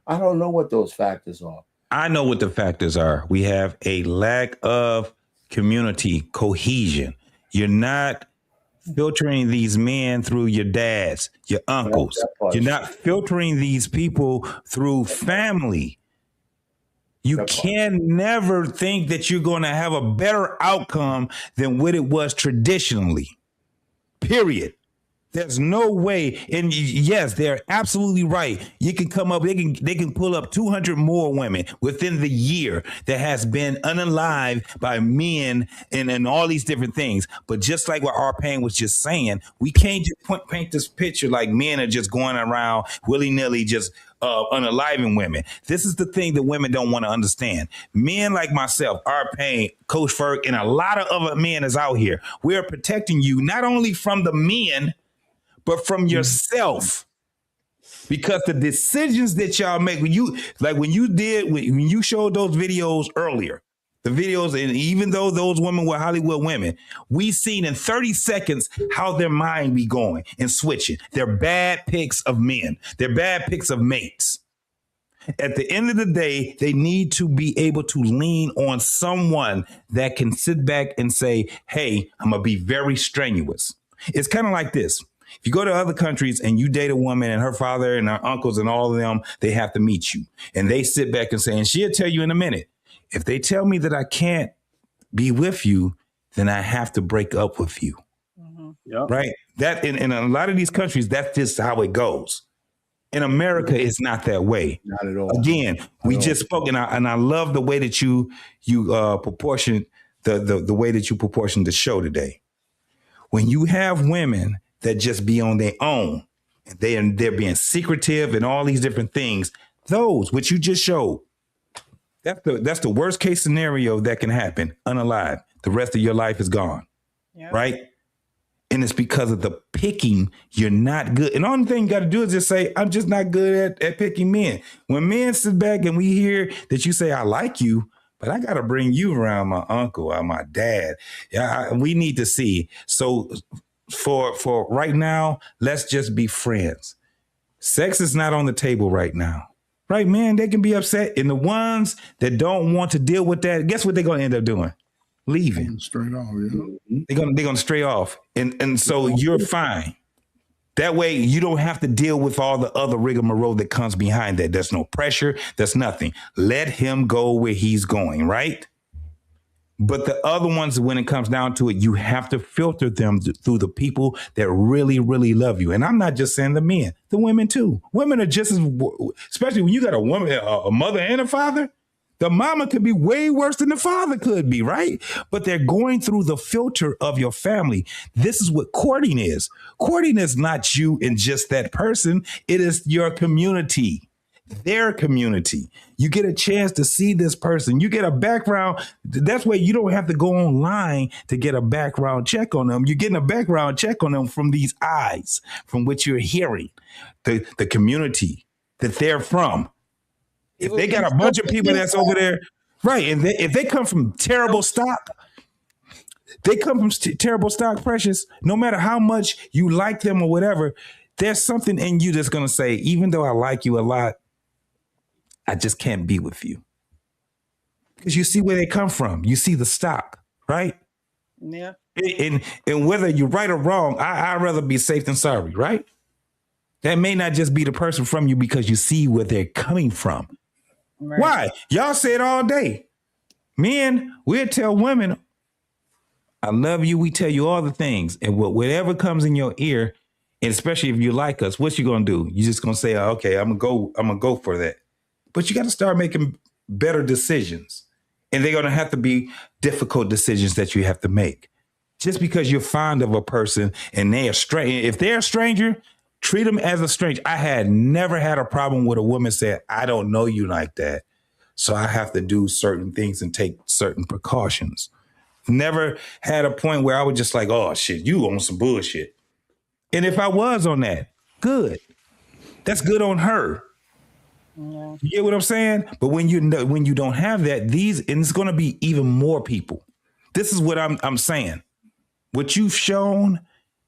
I don't know what those factors are. I know what the factors are. We have a lack of community cohesion. You're not filtering these men through your dads, your uncles. You're not filtering these people through family. You can never think that you're going to have a better outcome than what it was traditionally. Period. There's no way. And yes, they're absolutely right. You can come up, they can pull up 200 more women within the year that has been unalived by men and all these different things. But just like what R-Pain was just saying, we can't just paint this picture like men are just going around willy-nilly just unaliving women. This is the thing that women don't want to understand. Men like myself, R-Pain, Coach Ferg, and a lot of other men is out here. We're protecting you not only from the men, but from yourself, because the decisions that y'all make, when you showed those videos earlier, the videos, and even though those women were Hollywood women, we seen in 30 seconds how their mind be going and switching. They're bad picks of men. They're bad picks of mates. At the end of the day, they need to be able to lean on someone that can sit back and say, hey, I'm going to be very strenuous. It's kind of like this. If you go to other countries and you date a woman and her father and her uncles and all of them, they have to meet you. And they sit back and say, and she'll tell you in a minute, if they tell me that I can't be with you, then I have to break up with you. Mm-hmm. Yep. Right? That in a lot of these countries, that's just how it goes. In America, it's not that way. Not at all. Again, we just spoke, and I love the way that you proportion the way that you proportioned the show today. When you have women that just be on their own, and they're being secretive and all these different things, those which you just showed, that's the worst case scenario that can happen. Unalive, the rest of your life is gone. Yep. Right? And it's because of the picking. You're not good. And the only thing you got to do is just say, I'm just not good at picking men. When men sit back and we hear that you say, I like you, but I got to bring you around my uncle or my dad. Yeah, we need to see. So for right now, let's just be friends. Sex is not on the table right now. Right, man? They can be upset. And the ones that don't want to deal with that, guess what they're going to end up doing? Leaving. Straight off, yeah. They're gonna stray off. And so you're fine. That way you don't have to deal with all the other rigmarole that comes behind that. There's no pressure. There's nothing. Let him go where he's going, right? But the other ones, when it comes down to it, you have to filter them through the people that really, really love you. And I'm not just saying the men, the women too. Women are just as, especially when you got a woman, a mother and a father, the mama could be way worse than the father could be, right? But they're going through the filter of your family. This is what courting is. Courting is not you and just that person. It is your community. Their community. You get a chance to see this person. You get a background. That's why you don't have to go online to get a background check on them. You're getting a background check on them from these eyes, from what you're hearing, the community that they're from. If they got a bunch of people that's over there, right, and if they come from terrible stock, Precious, no matter how much you like them or whatever, there's something in you that's going to say, even though I like you a lot, I just can't be with you. Because you see where they come from. You see the stock, right? Yeah. And whether you're right or wrong, I'd rather be safe than sorry, right? That may not just be the person from you because you see where they're coming from. Right. Why? Y'all say it all day. Men, we'll tell women, I love you. We tell you all the things. And whatever comes in your ear, and especially if you like us, what you gonna do? You just gonna say, okay, I'm gonna go for that. But you got to start making better decisions. And they're gonna have to be difficult decisions that you have to make. Just because you're fond of a person and they're strange, if they're a stranger, treat them as a stranger. I had never had a problem with a woman saying, I don't know you like that, so I have to do certain things and take certain precautions. Never had a point where I was just like, oh shit, you on some bullshit. And if I was on that, good. That's good on her. Yeah. You get what I'm saying? But when you don't have that, and it's going to be even more people. This is what I'm saying. What you've shown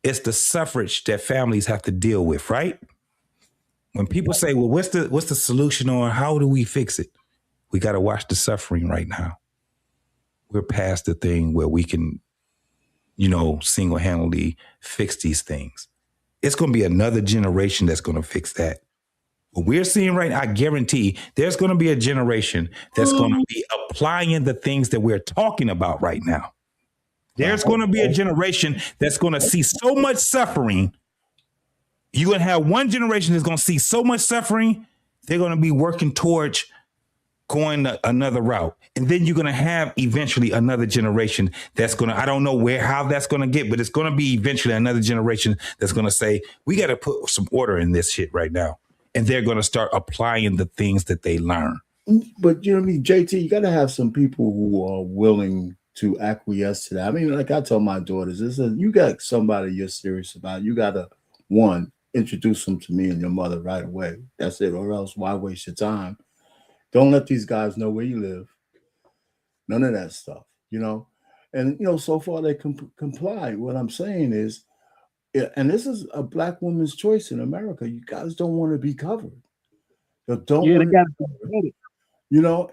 is the suffrage that families have to deal with, right? When people say, well, what's the solution, or how do we fix it? We got to watch the suffering right now. We're past the thing where we can, single-handedly fix these things. It's going to be another generation that's going to fix that. What we're seeing right now, I guarantee there's going to be a generation that's going to be applying the things that we're talking about right now. There's going to be a generation that's going to see so much suffering. You're going to have one generation that's going to see so much suffering, they're going to be working towards going another route. And then you're going to have eventually another generation that's going to, I don't know how that's going to get, but it's going to be eventually another generation that's going to say, we got to put some order in this shit right now. And they're going to start applying the things that they learn. But you know what I mean, JT, you got to have some people who are willing to acquiesce to that. I mean, like I tell my daughters, you got somebody you're serious about. You got to, one, introduce them to me and your mother right away. That's it. Or else why waste your time? Don't let these guys know where you live. None of that stuff, And, so far they comply. What I'm saying is, and this is a black woman's choice in America. You guys don't want to be covered. They got it.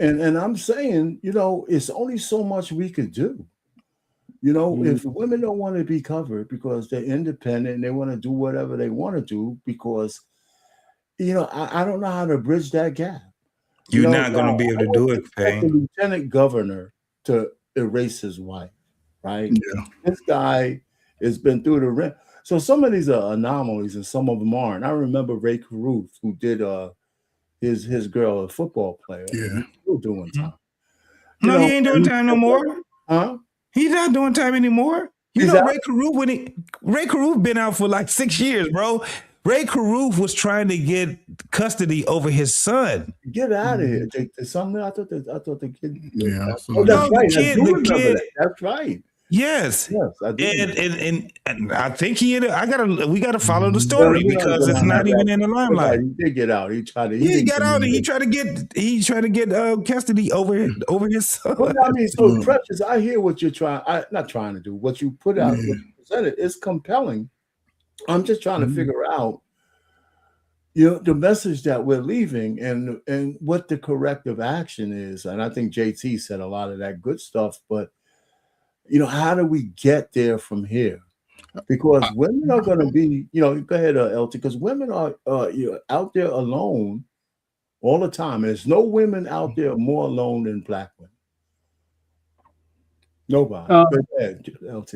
And I'm saying, it's only so much we could do. If women don't want to be covered because they're independent and they want to do whatever they want to do, because, I don't know how to bridge that gap. You're not going to be able to do it, Payne. The lieutenant governor to erase his wife, right? Yeah. This guy has been through the rim. So some of these are anomalies and some of them aren't. I remember Ray Caruth, who did his girl, a football player. Yeah. He's still doing time. He ain't doing time no more. Huh? He's not doing time anymore. Ray Caruth been out for like 6 years, bro. Ray Caruth was trying to get custody over his son. Get out of here. There's something I thought the kid. Yeah. That's right. That's right. Yes. I do. And I think we gotta follow the story because it's not even in the limelight. He did get out. He tried to. He got out and he tried to get custody over his son. Well, I mean, so Precious, I hear what you're not trying to do. What you put out, what you presented is compelling. I'm just trying to figure out, the message that we're leaving and what the corrective action is. And I think JT said a lot of that good stuff, but how do we get there from here? Because women are going to be, go ahead, LT, because women are out there alone all the time. And there's no women out there more alone than black women. Nobody. Go ahead, LT.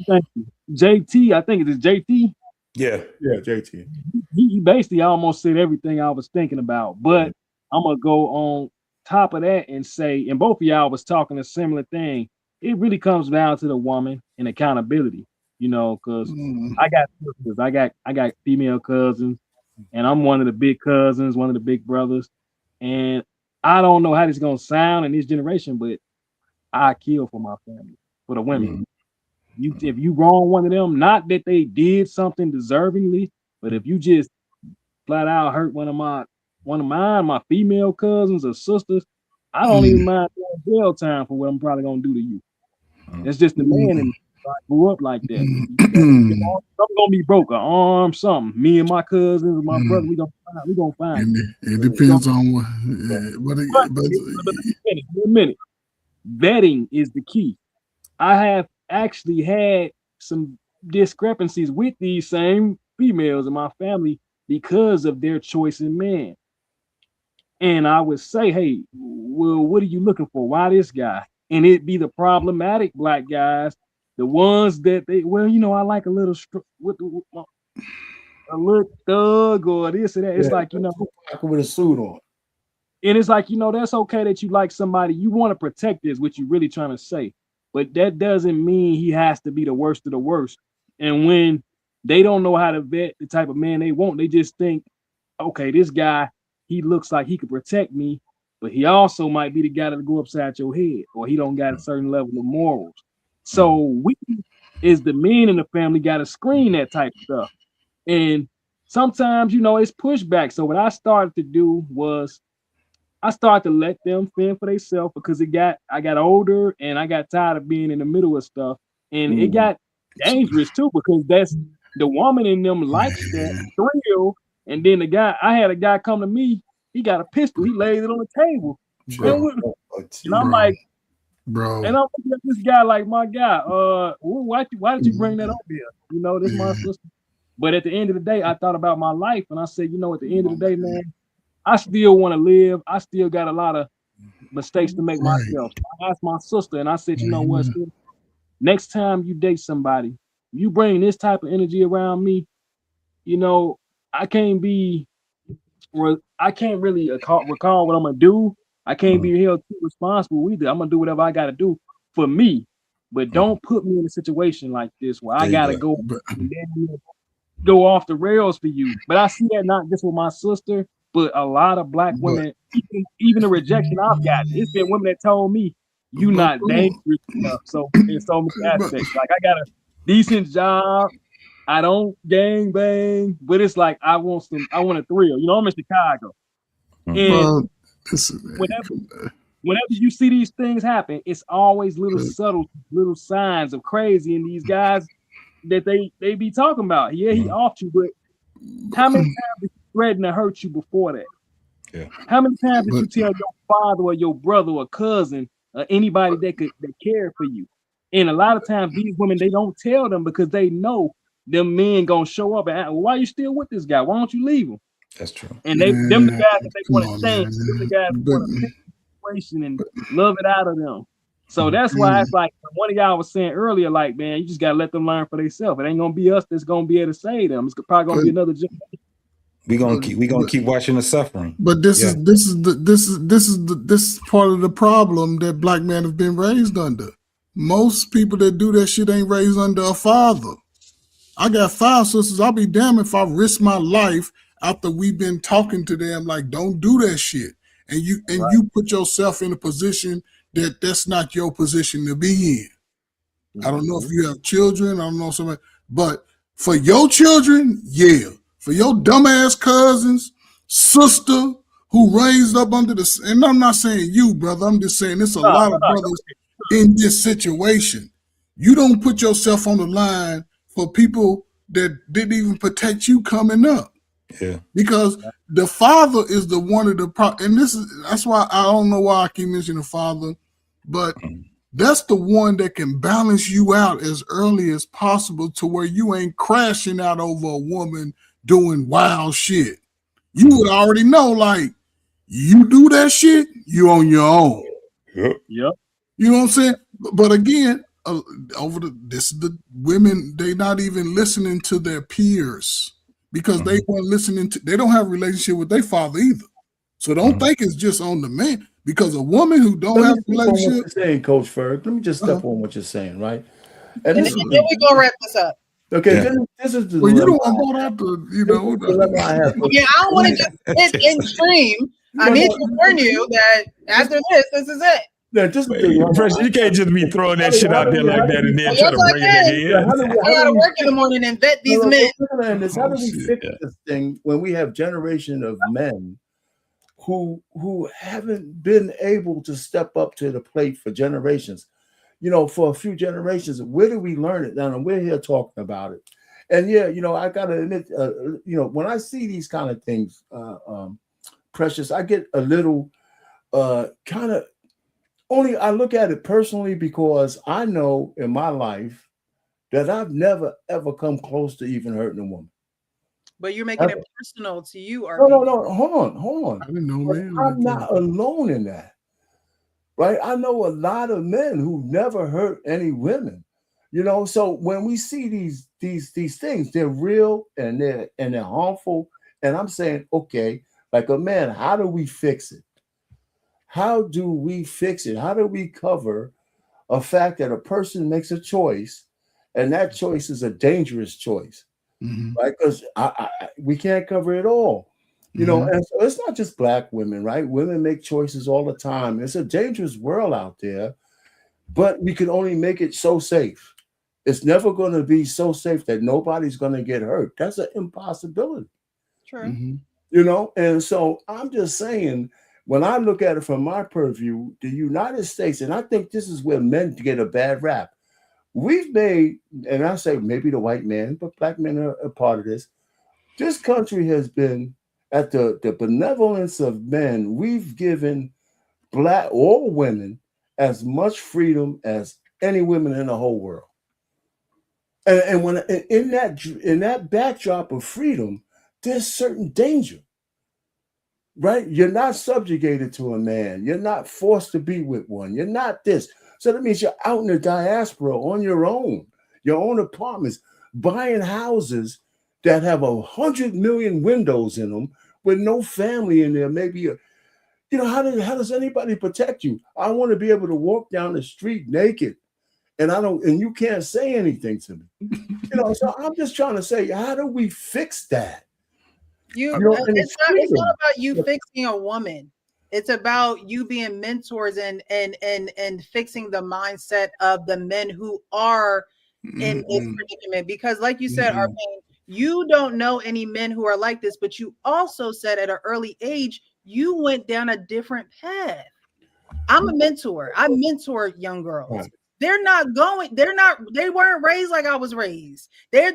Thank you. JT, I think it is JT. Yeah, JT. He basically almost said everything I was thinking about, but I'm gonna go on top of that and say, and both of y'all was talking a similar thing. It really comes down to the woman and accountability, because I got sisters, I got female cousins, and I'm one of the big cousins, one of the big brothers, and I don't know how this is gonna sound in this generation, but I kill for my family, for the women. If you wrong one of them, not that they did something deservingly, but if you just flat out hurt one of mine, my female cousins or sisters, I don't even mind doing jail time for what I'm probably gonna do to you. It's just the man, and I grew up like that. I'm gonna be broke, an arm, something. Me and my cousins, my brother, we gonna find. It depends on what. But a minute. Vetting is the key. I have actually had some discrepancies with these same females in my family because of their choice in men. And I would say, hey, well, what are you looking for? Why this guy? And it'd be the problematic black guys, the ones that I like a little a little thug or this or that. It's like, with a suit on. And it's like, that's okay that you like somebody. You want to protect this, what you're really trying to say. But that doesn't mean he has to be the worst of the worst. And when they don't know how to vet the type of man they want, they just think, okay, this guy, he looks like he could protect me, but he also might be the guy that'll go upside your head, or he don't got a certain level of morals. So we, as the men in the family, got to screen that type of stuff. And sometimes, it's pushback. So what I started to do was I started to let them fend for themselves, because I got older and I got tired of being in the middle of stuff. And it got dangerous too, because that's the woman in them likes that thrill. And then I had a guy come to me, he got a pistol, he laid it on the table. And I'm like, bro. And I'm looking at this guy like, my guy, why did you bring that up here? This my sister. But at the end of the day, I thought about my life, and I said, at the end of the day, man, I still want to live. I still got a lot of mistakes to make myself. I asked my sister, and I said, what? Next time you date somebody, you bring this type of energy around me, I can't really recall what I'm gonna do. I can't be held too responsible either. I'm gonna do whatever I gotta do for me, but don't put me in a situation like this where I gotta go and then go off the rails for you. But I see that not just with my sister, but a lot of black women, even the rejection I've gotten. It's been women that told me, you not dangerous enough. So in so many aspects, like I got a decent job, I don't gang bang, but it's like I want a thrill. I'm in Chicago, and whenever you see these things happen, it's always little subtle little signs of crazy in these guys that they be talking about. Yeah, he off you, but how many times did he threaten to hurt you before that? Yeah. How many times did you tell your father or your brother or cousin or anybody that cared for you? And a lot of times these women, they don't tell them because they know them men gonna show up and ask, well, why you still with this guy? Why don't you leave him? That's true. And them the guys that they want to change. Them the guys that want to fix the situation and love it out of them. So that's why it's like one of y'all was saying earlier, like, man, you just gotta let them learn for themselves. It ain't gonna be us that's gonna be able to save them. It's probably gonna be another generation. We gonna keep watching the suffering. But this is part of the problem that black men have been raised under. Most people that do that shit ain't raised under a father. I got 5 sisters. I'll be damned if I risk my life after we've been talking to them like, don't do that shit. And you put yourself in a position that's not your position to be in. I don't know if you have children. I don't know somebody, but for your children, yeah. For your dumbass cousins, sister who raised up under the, and I'm not saying you, brother. I'm just saying there's a lot of brothers in this situation. You don't put yourself on the line for people that didn't even protect you coming up. Yeah. Because the father is the one of the and that's why I don't know why I keep mentioning the father, but that's the one that can balance you out as early as possible to where you ain't crashing out over a woman doing wild shit. You would already know, like, you do that shit, you on your own. Yep. You know what I'm saying? But again, this is the women, they not even listening to their peers because they weren't listening to, they don't have a relationship with their father either. So don't think it's just on the man, because a woman who don't have a relationship. Saying, Coach Ferg, let me just step on what you're saying, right? And then we gonna wrap this up. Okay, this is the well, you don't want to go out yeah, I don't want to just hit extreme. I need to warn you that after this is it. Yeah, just you can't just be throwing that shit out there like that and then try to bring it in. I gotta work in the morning and vet these men. How do we fix this thing when we have generation of men who haven't been able to step up to the plate for generations? You know, for a few generations, where do we learn it? Now, we're here talking about it. And yeah, you know, I gotta admit, you know, when I see these kind of things, Precious, I get a little kind of, only I look at it personally because I know in my life that I've never ever come close to even hurting a woman. But you're making it personal to you, RP. No. Hold on. I didn't know, man. I'm not alone in that, right? I know a lot of men who never hurt any women, you know. So when we see these things, they're real and they're harmful. And I'm saying, okay, like a man, how do we fix it? How do we fix it? How do we cover a fact that a person makes a choice, and that choice is a dangerous choice, right? Because we can't cover it all, you know. And so it's not just Black women, right? Women make choices all the time. It's a dangerous world out there, but we can only make it so safe. It's never going to be so safe that nobody's going to get hurt. That's an impossibility. True. You know, and so I'm just saying, when I look at it from my purview, the United States, and I think this is where men get a bad rap. We've made, and I say maybe the white man, but Black men are a part of this. This country has been, at the benevolence of men, we've given Black or women as much freedom as any women in the whole world. And when in that backdrop of freedom, there's certain danger. Right? You're not subjugated to a man. You're not forced to be with one. You're not this. So that means you're out in the diaspora on your own apartments, buying houses that have 100 million windows in them with no family in there. Maybe, you know, how does anybody protect you? I want to be able to walk down the street naked, and you can't say anything to me. You know, so I'm just trying to say, how do we fix that? It's not about you fixing a woman. It's about you being mentors and fixing the mindset of the men who are in this predicament. Because, like you said, Arpane, you don't know any men who are like this, but you also said at an early age you went down a different path. I'm a mentor. I mentor young girls. Right. They weren't raised like I was raised. They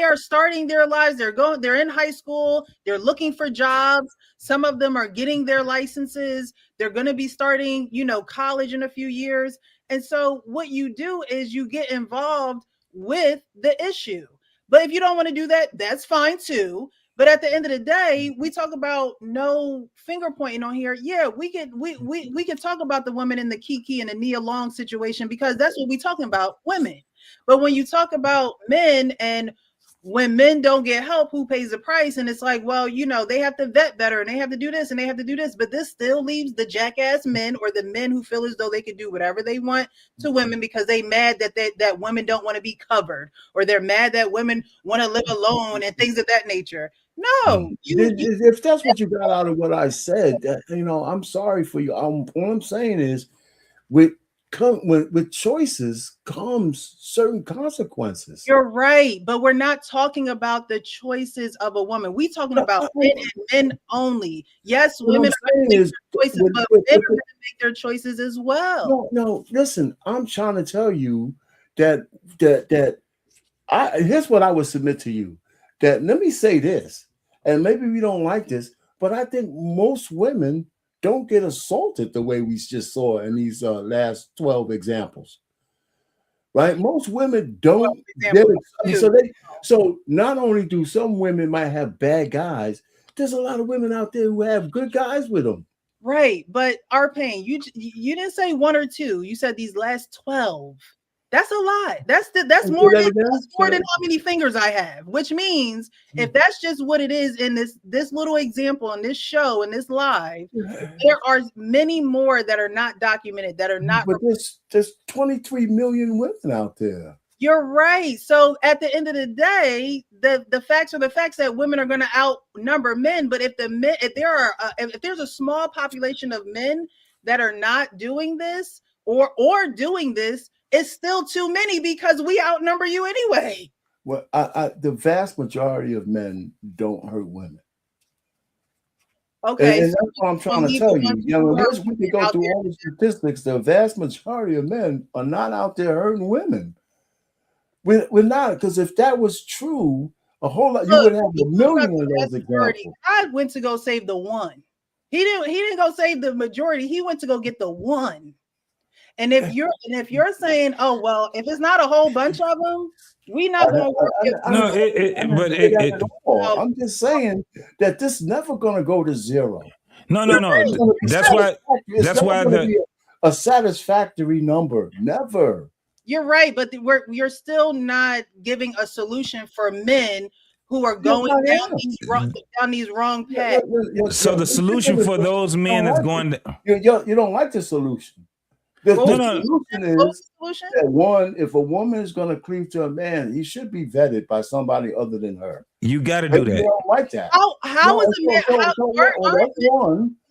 are starting their lives. They're in high school. They're looking for jobs. Some of them are getting their licenses. They're going to be starting, college in a few years. And so what you do is you get involved with the issue. But if you don't want to do that, that's fine too. But at the end of the day, we talk about no finger pointing on here. Yeah, we can talk about the women in the Kiki and the Nia Long situation, because that's what we're talking about, women. But when you talk about men, and when men don't get help, who pays the price? And it's like, well, they have to vet better and they have to do this and they have to do this. But this still leaves the jackass men, or the men who feel as though they could do whatever they want to women because they mad that women don't want to be covered, or they're mad that women want to live alone and things of that nature. No, if that's what you got out of what I said, I'm sorry for you. What I'm saying is, with choices comes certain consequences. You're right, but we're not talking about the choices of a woman. We're talking about men and men only. Yes, women are going to make their choices, but men are going to make their choices as well. No, listen, I'm trying to tell you that here's what I would submit to you. That, let me say this, and maybe we don't like this, but I think most women don't get assaulted the way we just saw in these last 12 examples, right? Most women don't get it. So not only do some women might have bad guys, there's a lot of women out there who have good guys with them. Right, but Arpane, you didn't say one or two. You said these last 12. That's a lot. That's more than how many fingers I have, which means if that's just what it is in this little example in this show, in this live, there are many more that are not documented, that are not. But there's 23 million women out there. You're right. So at the end of the day, the facts are the facts that women are going to outnumber men. But if there's a small population of men that are not doing this or doing this, it's still too many, because we outnumber you anyway. Well, the vast majority of men don't hurt women. Okay, and that's what I'm trying to tell you. We can go through all the statistics. The vast majority of men are not out there hurting women. We're not, because if that was true, a whole lot, you would have a million of those examples. God went to go save the one. He didn't go save the majority. He went to go get the one. And if you're saying, oh well, if it's not a whole bunch of them, we not going to work. I'm just saying that this is never going to go to zero. No. That's why a satisfactory number. Never. You're right, but you're still not giving a solution for men who are going down these wrong paths. So the solution for those men is going to. You don't like the solution. The solution is that if a woman is going to cleave to a man, he should be vetted by somebody other than her. You got to do that. You don't like that. How is a man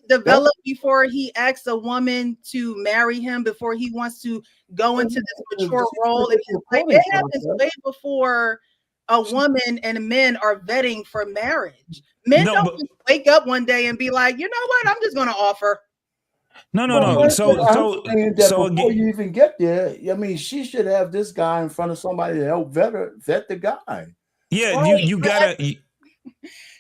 develop before he asks a woman to marry him, before he wants to go into this mature role? It happens way before a woman and men are vetting for marriage. Men don't just wake up one day and be like, you know what, I'm just going to offer. No. So before you even get there, I mean, she should have this guy in front of somebody to help vet the guy. Yeah, you gotta.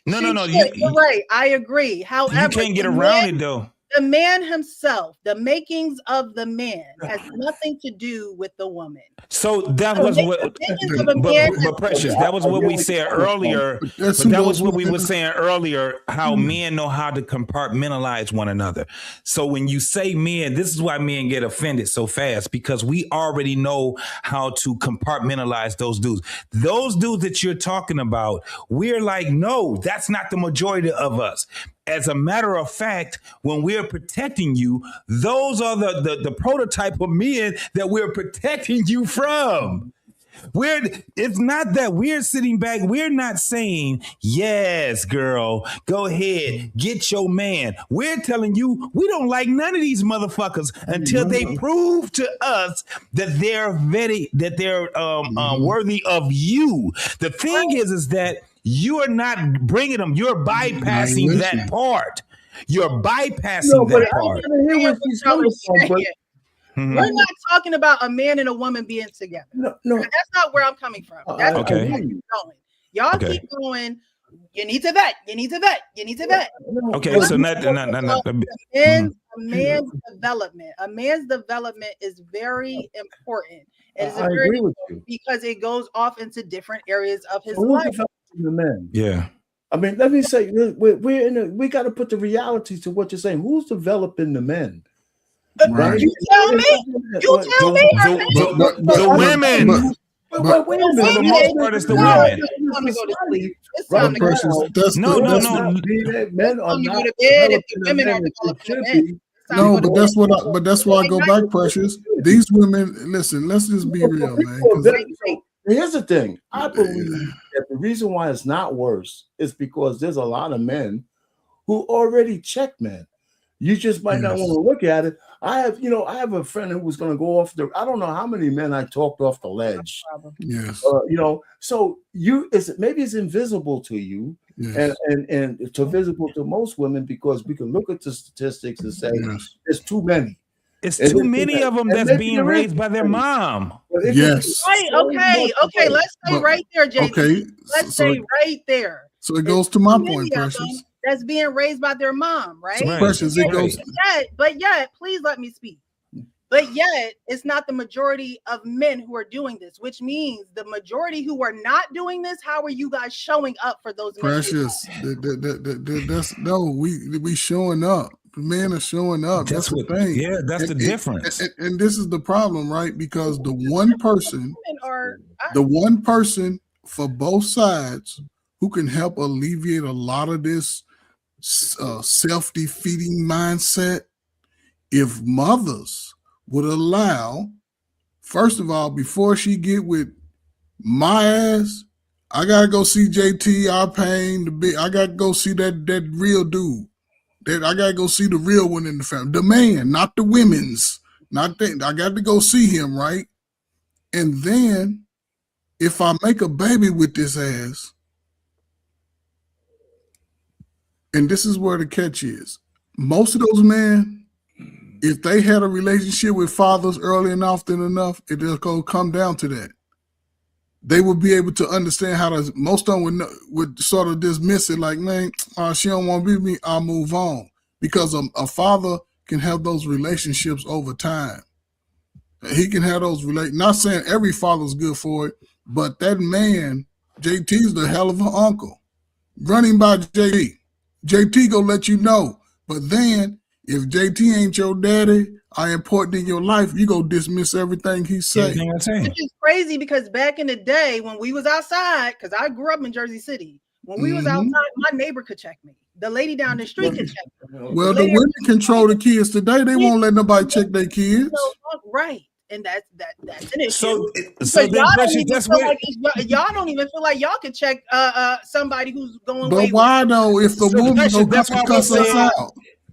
No. You're right. I agree. However, you can't get around it though. The man himself, the makings of the man, has nothing to do with the woman. So that was but Precious, that was what we said earlier. But that was what we were saying earlier, how men know how to compartmentalize one another. So when you say men, this is why men get offended so fast, because we already know how to compartmentalize those dudes. Those dudes that you're talking about, we're like, no, that's not the majority of us. As a matter of fact, when we're protecting you, those are the prototype of men that we're protecting you from. It's not that we're sitting back. We're not saying, yes, girl, go ahead, get your man. We're telling you we don't like none of these motherfuckers until they prove to us that they're worthy of you. The thing is that you are not bringing them. You're bypassing that part. You're bypassing that part. We're not talking about a man and a woman being together. No. That's not where I'm coming from. That's okay. Where I'm going. Y'all keep going. You need to vet. You need to vet. You need to vet. Okay, so not. A man's development. A man's development is very important. It is very important because it goes off into different areas of his life. The men. Yeah. I mean, let me say, we got to put the reality to what you're saying. Who's developing the men? Right. You tell me. You tell me. The women. For the most part, it's the women. It's time to go to sleep. It's Right, time to go to Precious. sleep. That's No, the- no, that's no. Men are You not go to bed if the developing women the are men that developing should the men. be. No, but that's what. But that's why I go back, Precious. These women, listen. Let's just be real, man. 'cause- Here's the thing. I believe that the reason why it's not worse is because there's a lot of men who already check men. You just might not Yes. want to look at it. I have a friend who was going to go off the. I don't know how many men I talked off the ledge. Yes. So maybe it's invisible to you, Yes. and it's visible to most women because we can look at the statistics and say Yes. there's too many. It's And too it- many of them and that's maybe being there is raised by their many. mom. But if Yes. it's Right. so Okay. much Okay. more- Let's stay But- right there, JP. Okay. Let's So, stay right there. so it goes to my Too many point, of Precious. them that's being raised by their mom, right? Right. Precious, it goes. But yet, please let me speak. But yet, it's not the majority of men who are doing this, which means the majority who are not doing this. How are you guys showing up for those men? Precious. That's no. We showing up. The men are showing up. That's the thing. Yeah, that's the difference. And this is the problem, right? Because the one person Women are the one person for both sides who can help alleviate a lot of this self-defeating mindset, if mothers would allow, first of all, before she get with my ass, I gotta go see JT, our pain, I gotta go see that real dude. I gotta go see the real one in the family, the man, not the women's, not that. I got to go see him, right? And then, if I make a baby with this ass, and this is where the catch is, most of those men, if they had a relationship with fathers early and often enough, it'll come down to that. They would be able to understand how to. Most of them would sort of dismiss it, like, man, she don't want to be with me. I'll move on, because a father can have those relationships over time. He can have those Not saying every father's good for it, but that man, JT's the hell of an uncle. Running by JT. JT gonna let you know. But then, if JT ain't your daddy, important in your life, you go dismiss everything he say. Which is crazy because back in the day when we was outside, because I grew up in Jersey City, when we was outside, my neighbor could check me. The lady down the street could check me. Well, the women control the kids today. They won't let nobody check their kids. Right. And that's an issue. So y'all don't even feel like y'all can check somebody who's going. But why though? If the woman that's why cuss us out.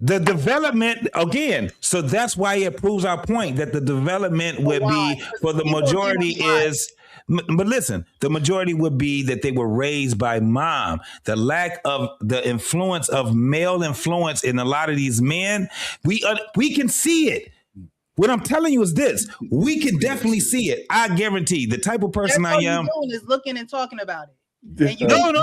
The development again, so that's why it proves our point that the development would be for the majority is. But listen, the majority would be that they were raised by mom. The lack of the influence of male influence in a lot of these men, we can see it. What I'm telling you is this: we can definitely see it. I guarantee. The type of person I am is looking and talking about it. No. Hold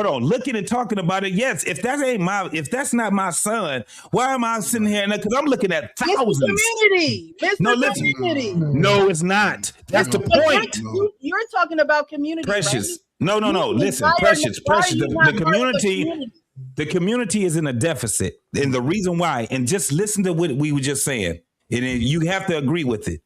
on. Looking and talking about it. Yes, if that's not my son, why am I sitting here? Because I'm looking at thousands. Community. Community. No, it's not. That's the point. You're talking about community. Precious. Right? No. Listen, Precious. The community. The community is in a deficit, and the reason why. And just listen to what we were just saying, and you have to agree with it.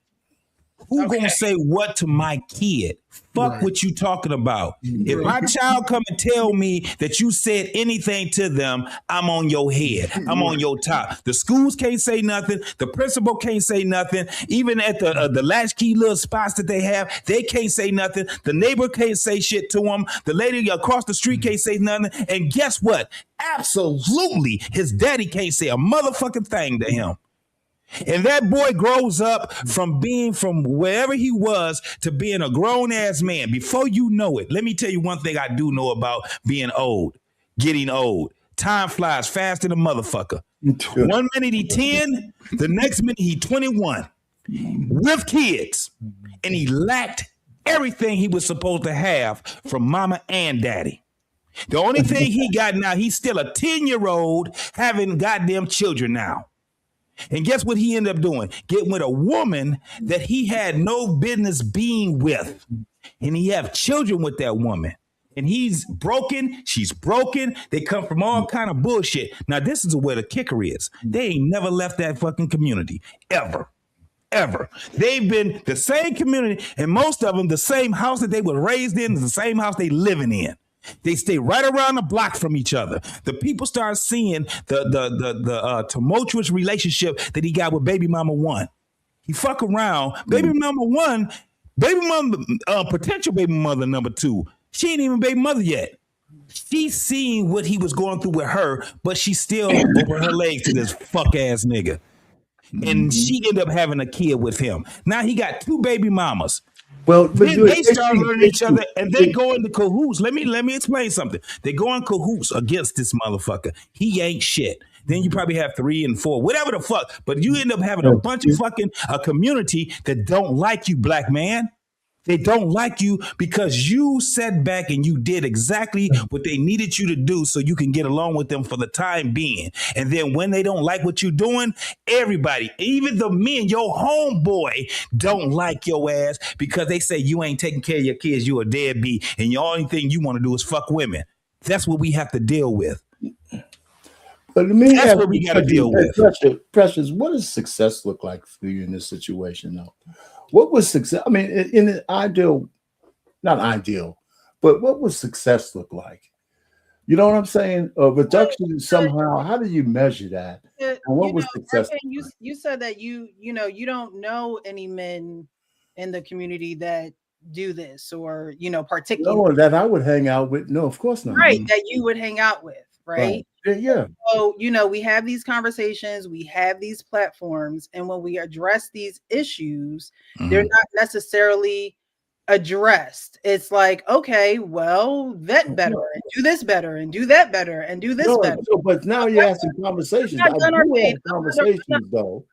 Who gonna say what to my kid? Fuck what you talking about. If my child come and tell me that you said anything to them, I'm on your head. I'm on your top. The schools can't say nothing. The principal can't say nothing. Even at the latchkey little spots that they have, they can't say nothing. The neighbor can't say shit to them. The lady across the street can't say nothing. And guess what? Absolutely, his daddy can't say a motherfucking thing to him. And that boy grows up from being from wherever he was to being a grown ass man. Before you know it, let me tell you one thing I do know about being old, getting old. Time flies fast in a motherfucker. 1 minute he 10, the next minute he 21 with kids. And he lacked everything he was supposed to have from mama and daddy. The only thing he got now, he's still a 10-year-old having goddamn children now. And guess what he ended up doing? Getting with a woman that he had no business being with. And he have children with that woman. And he's broken. She's broken. They come from all kind of bullshit. Now, this is where the kicker is. They ain't never left that fucking community. Ever. They've been the same community. And most of them, the same house that they were raised in is the same house they living in. They stay right around the block from each other. The people start seeing the tumultuous relationship that he got with baby mama one. He fuck around. Baby mama one, potential baby mother number two. She ain't even baby mother yet. She's seeing what he was going through with her, but she's still over her legs to this fuck ass nigga. And she ended up having a kid with him. Now he got two baby mamas. Well, they start learning each other, and they go into cahoots. Let me explain something. They go in cahoots against this motherfucker. He ain't shit. Then you probably have 3 and 4, whatever the fuck. But you end up having a bunch of fucking a community that don't like you, black man. They don't like you because you sat back and you did exactly what they needed you to do so you can get along with them for the time being. And then when they don't like what you're doing, everybody, even the men, your homeboy, don't like your ass because they say you ain't taking care of your kids, you a deadbeat, and the only thing you want to do is fuck women. That's what we have to deal with. But me, that's what we got to deal with. Precious, what does success look like for you in this situation, though? What was success? I mean, in an ideal, not ideal, but what would success look like? You know what I'm saying? A reduction somehow. How do you measure that? And what was success? You said that you don't know any men in the community that do this or particularly. No, that I would hang out with. No, of course not. Right, that you would hang out with. Right. Yeah. So, we have these conversations, we have these platforms, and when we address these issues, they're not necessarily addressed. It's like, okay, well, vet better and do this better and do that better and do this better. But now you're asking conversations. I do have conversations, though.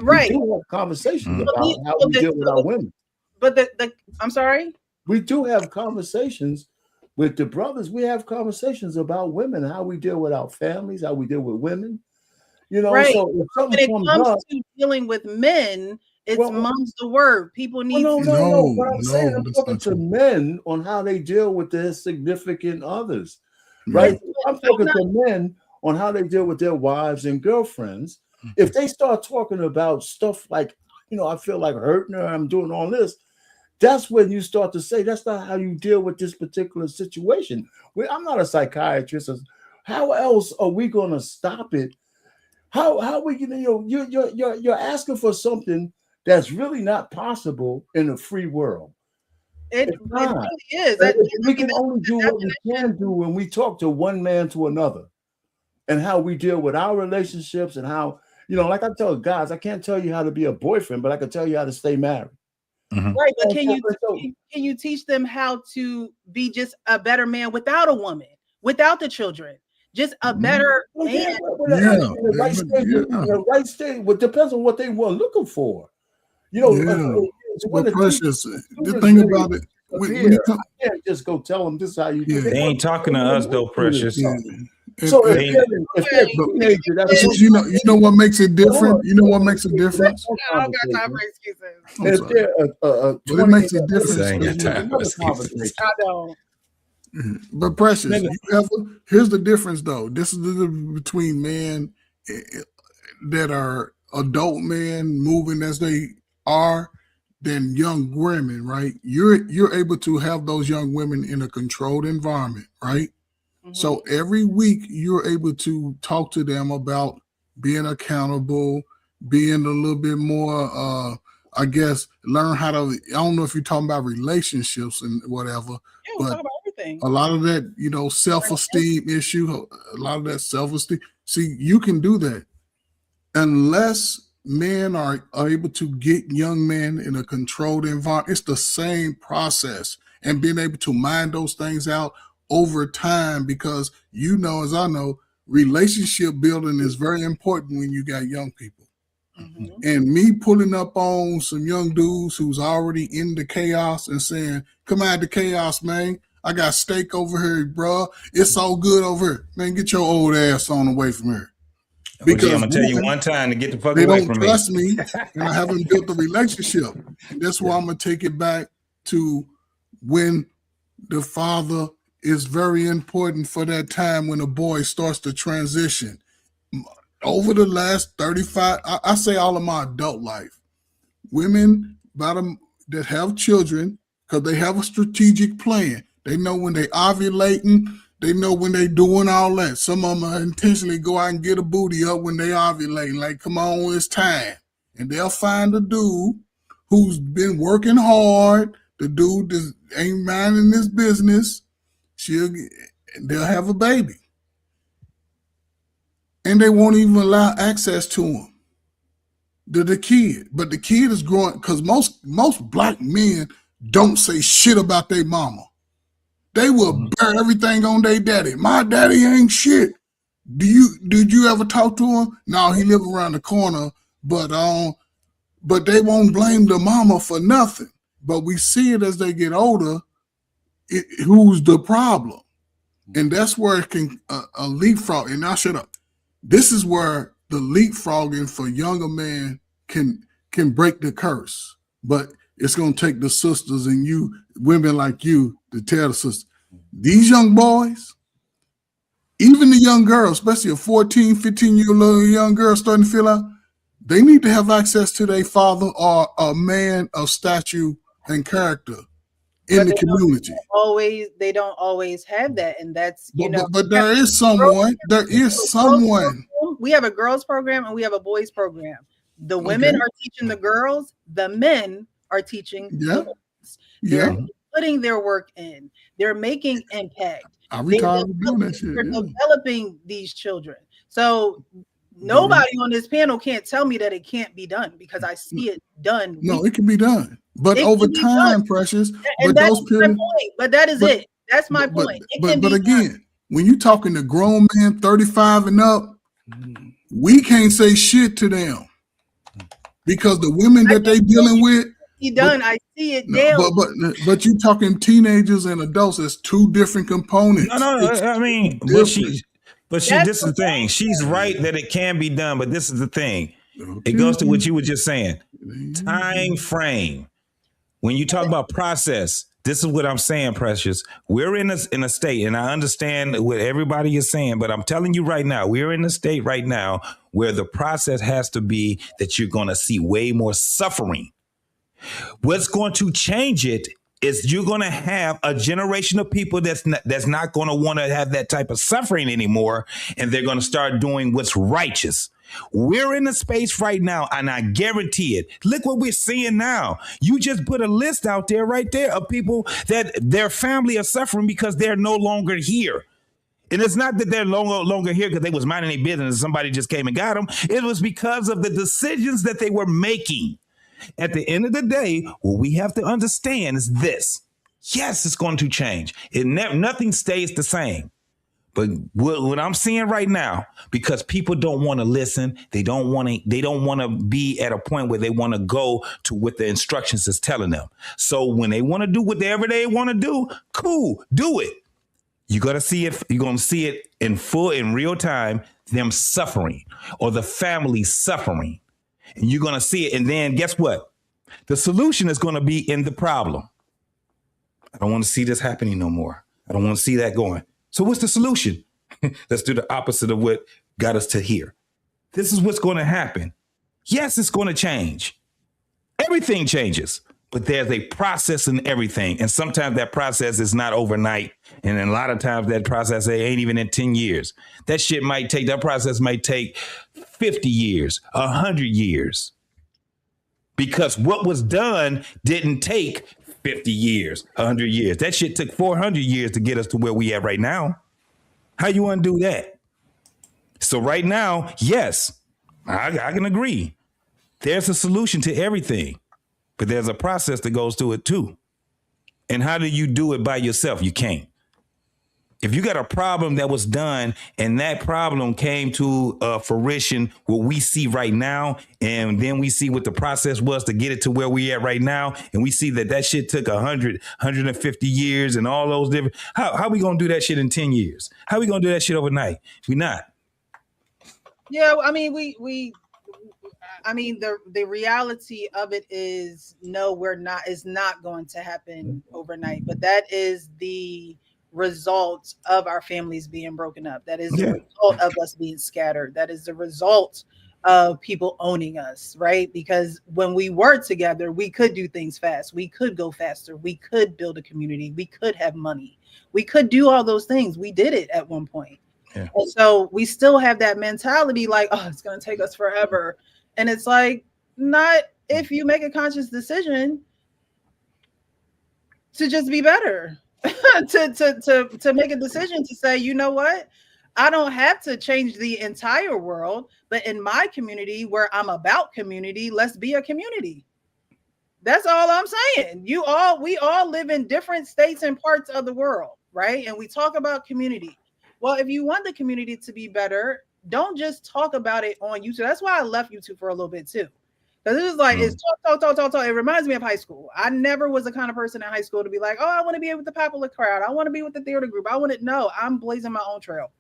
Right. We do have conversations about how we deal with our women. But I'm sorry? We do have conversations. With the brothers, we have conversations about women, how we deal with our families, how we deal with women. You know, Right. so if When something it comes comes up, to dealing with men, it's mom's the word. People need no. No, But I'm saying I'm that's talking not to true. men on how they deal with their significant others, Mm. right? I'm talking to men on how they deal with their wives and girlfriends. If they start talking about stuff like, you know, I feel like hurting her, I'm doing all this, that's when you start to say that's not how you deal with this particular situation. I'm not a psychiatrist. How else are we going to stop it? How we, you know, you're asking for something that's really not possible in a free world. It not. really is. We can only do what we can do when we talk to one man to another, and how we deal with our relationships, and how, you know, like I tell guys, I can't tell you how to be a boyfriend, but I can tell you how to stay married. Right, but can you teach them how to be just a better man without a woman, without the children, just a better man? In the right state, well, depends on what they were looking for. You know, but Precious, the thing about it, when you come, I can't just go tell them this is how you do it. They ain't talking to us though, Precious. So if they're teenager, that's you know what makes it different. You know what makes it different. I don't got time for excuses. If they're But it makes a difference. I don't. But Precious, here's the difference though. This is the difference between men that are adult men moving as they are than young women, right? You're able to have those young women in a controlled environment, right? So every week you're able to talk to them about being accountable, being a little bit more, I guess, learn how to, I don't know if you're talking about relationships and whatever, but a lot of that, you know, self-esteem issue, a lot of that self-esteem. See, you can do that unless men are able to get young men in a controlled environment. It's the same process, and being able to mind those things out over time, because you know, as I know, relationship building is very important when you got young people. And me pulling up on some young dudes who's already in the chaos and saying, come out of the chaos, man. I got steak over here, bro. It's all good over here. Man, get your old ass on away from here. Because I'm gonna tell you one time to get the fuck they away don't from me. trust me, and I haven't built a relationship. And that's why I'm gonna take it back to when the father is very important for that time when a boy starts to transition. Over the last 35, I say all of my adult life, women that have children, because they have a strategic plan. They know when they ovulating, they know when they doing all that. Some of them intentionally go out and get a booty up when they ovulating, like, come on, it's time. And they'll find a dude who's been working hard. The dude that ain't minding his business. They'll have a baby. And they won't even allow access to him, the kid. But the kid is growing, because most black men don't say shit about their mama. They will bear everything on their daddy. My daddy ain't shit. Did you ever talk to him? No, he live around the corner, but they won't blame the mama for nothing. But we see it as they get older, who's the problem. And that's where it can a leapfrog. And now shut up. This is where the leapfrogging for younger men can break the curse. But it's going to take the sisters and you, women like you, to tell the sisters, these young boys, even the young girls, especially a 14, 15-year-old young girl starting to feel out, they need to have access to their father or a man of stature and character in the community. They don't always have that, and that's But there is someone. There is someone. We have a girls program and we have a boys program. The women are teaching the girls. The men are teaching the boys. They're putting their work in. They're making impact. They're developing these children. So nobody on this panel can't tell me that it can't be done, because I see it done. No, it can be done. But over time, Precious. And that's my point. But that is it. That's my point. But again, when you're talking to grown men 35 and up, we can't say shit to them, because the women that they dealing with. I see it daily. But you talking teenagers and adults, it's two different components. No, I mean, But this is the thing. She's right that it can be done, but this is the thing. It goes to what you were just saying. Time frame. When you talk about process, this is what I'm saying, Precious. We're in a state, and I understand what everybody is saying, but I'm telling you right now, we're in a state right now where the process has to be that you're going to see way more suffering. What's going to change it is you're going to have a generation of people that's not going to want to have that type of suffering anymore, and they're going to start doing what's righteous. We're in a space right now, and I guarantee it. Look what we're seeing now. You just put a list out there right there of people that their family are suffering because they're no longer here. And it's not that they're no longer here because they was minding their business and somebody just came and got them. It was because of the decisions that they were making. At the end of the day, what we have to understand is this. Yes, it's going to change. Nothing stays the same. But what I'm seeing right now, because people don't want to listen, they don't want to be at a point where they want to go to what the instructions is telling them. So when they want to do whatever they want to do, cool, do it. You're going to see it in real time, them suffering or the family suffering. And you're going to see it. And then guess what? The solution is going to be in the problem. I don't want to see this happening no more. I don't want to see that going. So what's the solution? Let's do the opposite of what got us to here. This is what's going to happen. Yes, it's going to change. Everything changes, but there's a process in everything. And sometimes that process is not overnight. And then a lot of times that process ain't even in 10 years. That process might take 50 years, 100 years. Because what was done didn't take 50 years, 100 years. That shit took 400 years to get us to where we at right now. How you undo that? So right now, yes, I can agree. There's a solution to everything, but there's a process that goes to it too. And how do you do it by yourself? You can't. If you got a problem that was done and that problem came to fruition, what we see right now, and then we see what the process was to get it to where we at right now, and we see that shit took 100, 150 years and all those different, how we going to do that shit in 10 years? How we going to do that shit overnight? We're not. Yeah, I mean, the reality of it is, no, we're not, it's not going to happen overnight, but that is the result of our families being broken up. That is the result of us being scattered. That is the result of people owning us, right? Because when we were together, we could do things fast. We could go faster. We could build a community. We could have money. We could do all those things. We did it at one point. Yeah. And so we still have that mentality like, oh, it's going to take us forever. And it's like, not if you make a conscious decision to just be better. to make a decision to say, you know what, I don't have to change the entire world, but in my community where I'm about community, let's be a community. That's all I'm saying. We all live in different states and parts of the world, right? And we talk about community. Well, if you want the community to be better, don't just talk about it on YouTube. That's why I left YouTube for a little bit too. Because it was like, it's talk. It reminds me of high school. I never was the kind of person in high school to be like, oh, I want to be with the popular crowd. I want to be with the theater group. I'm blazing my own trail.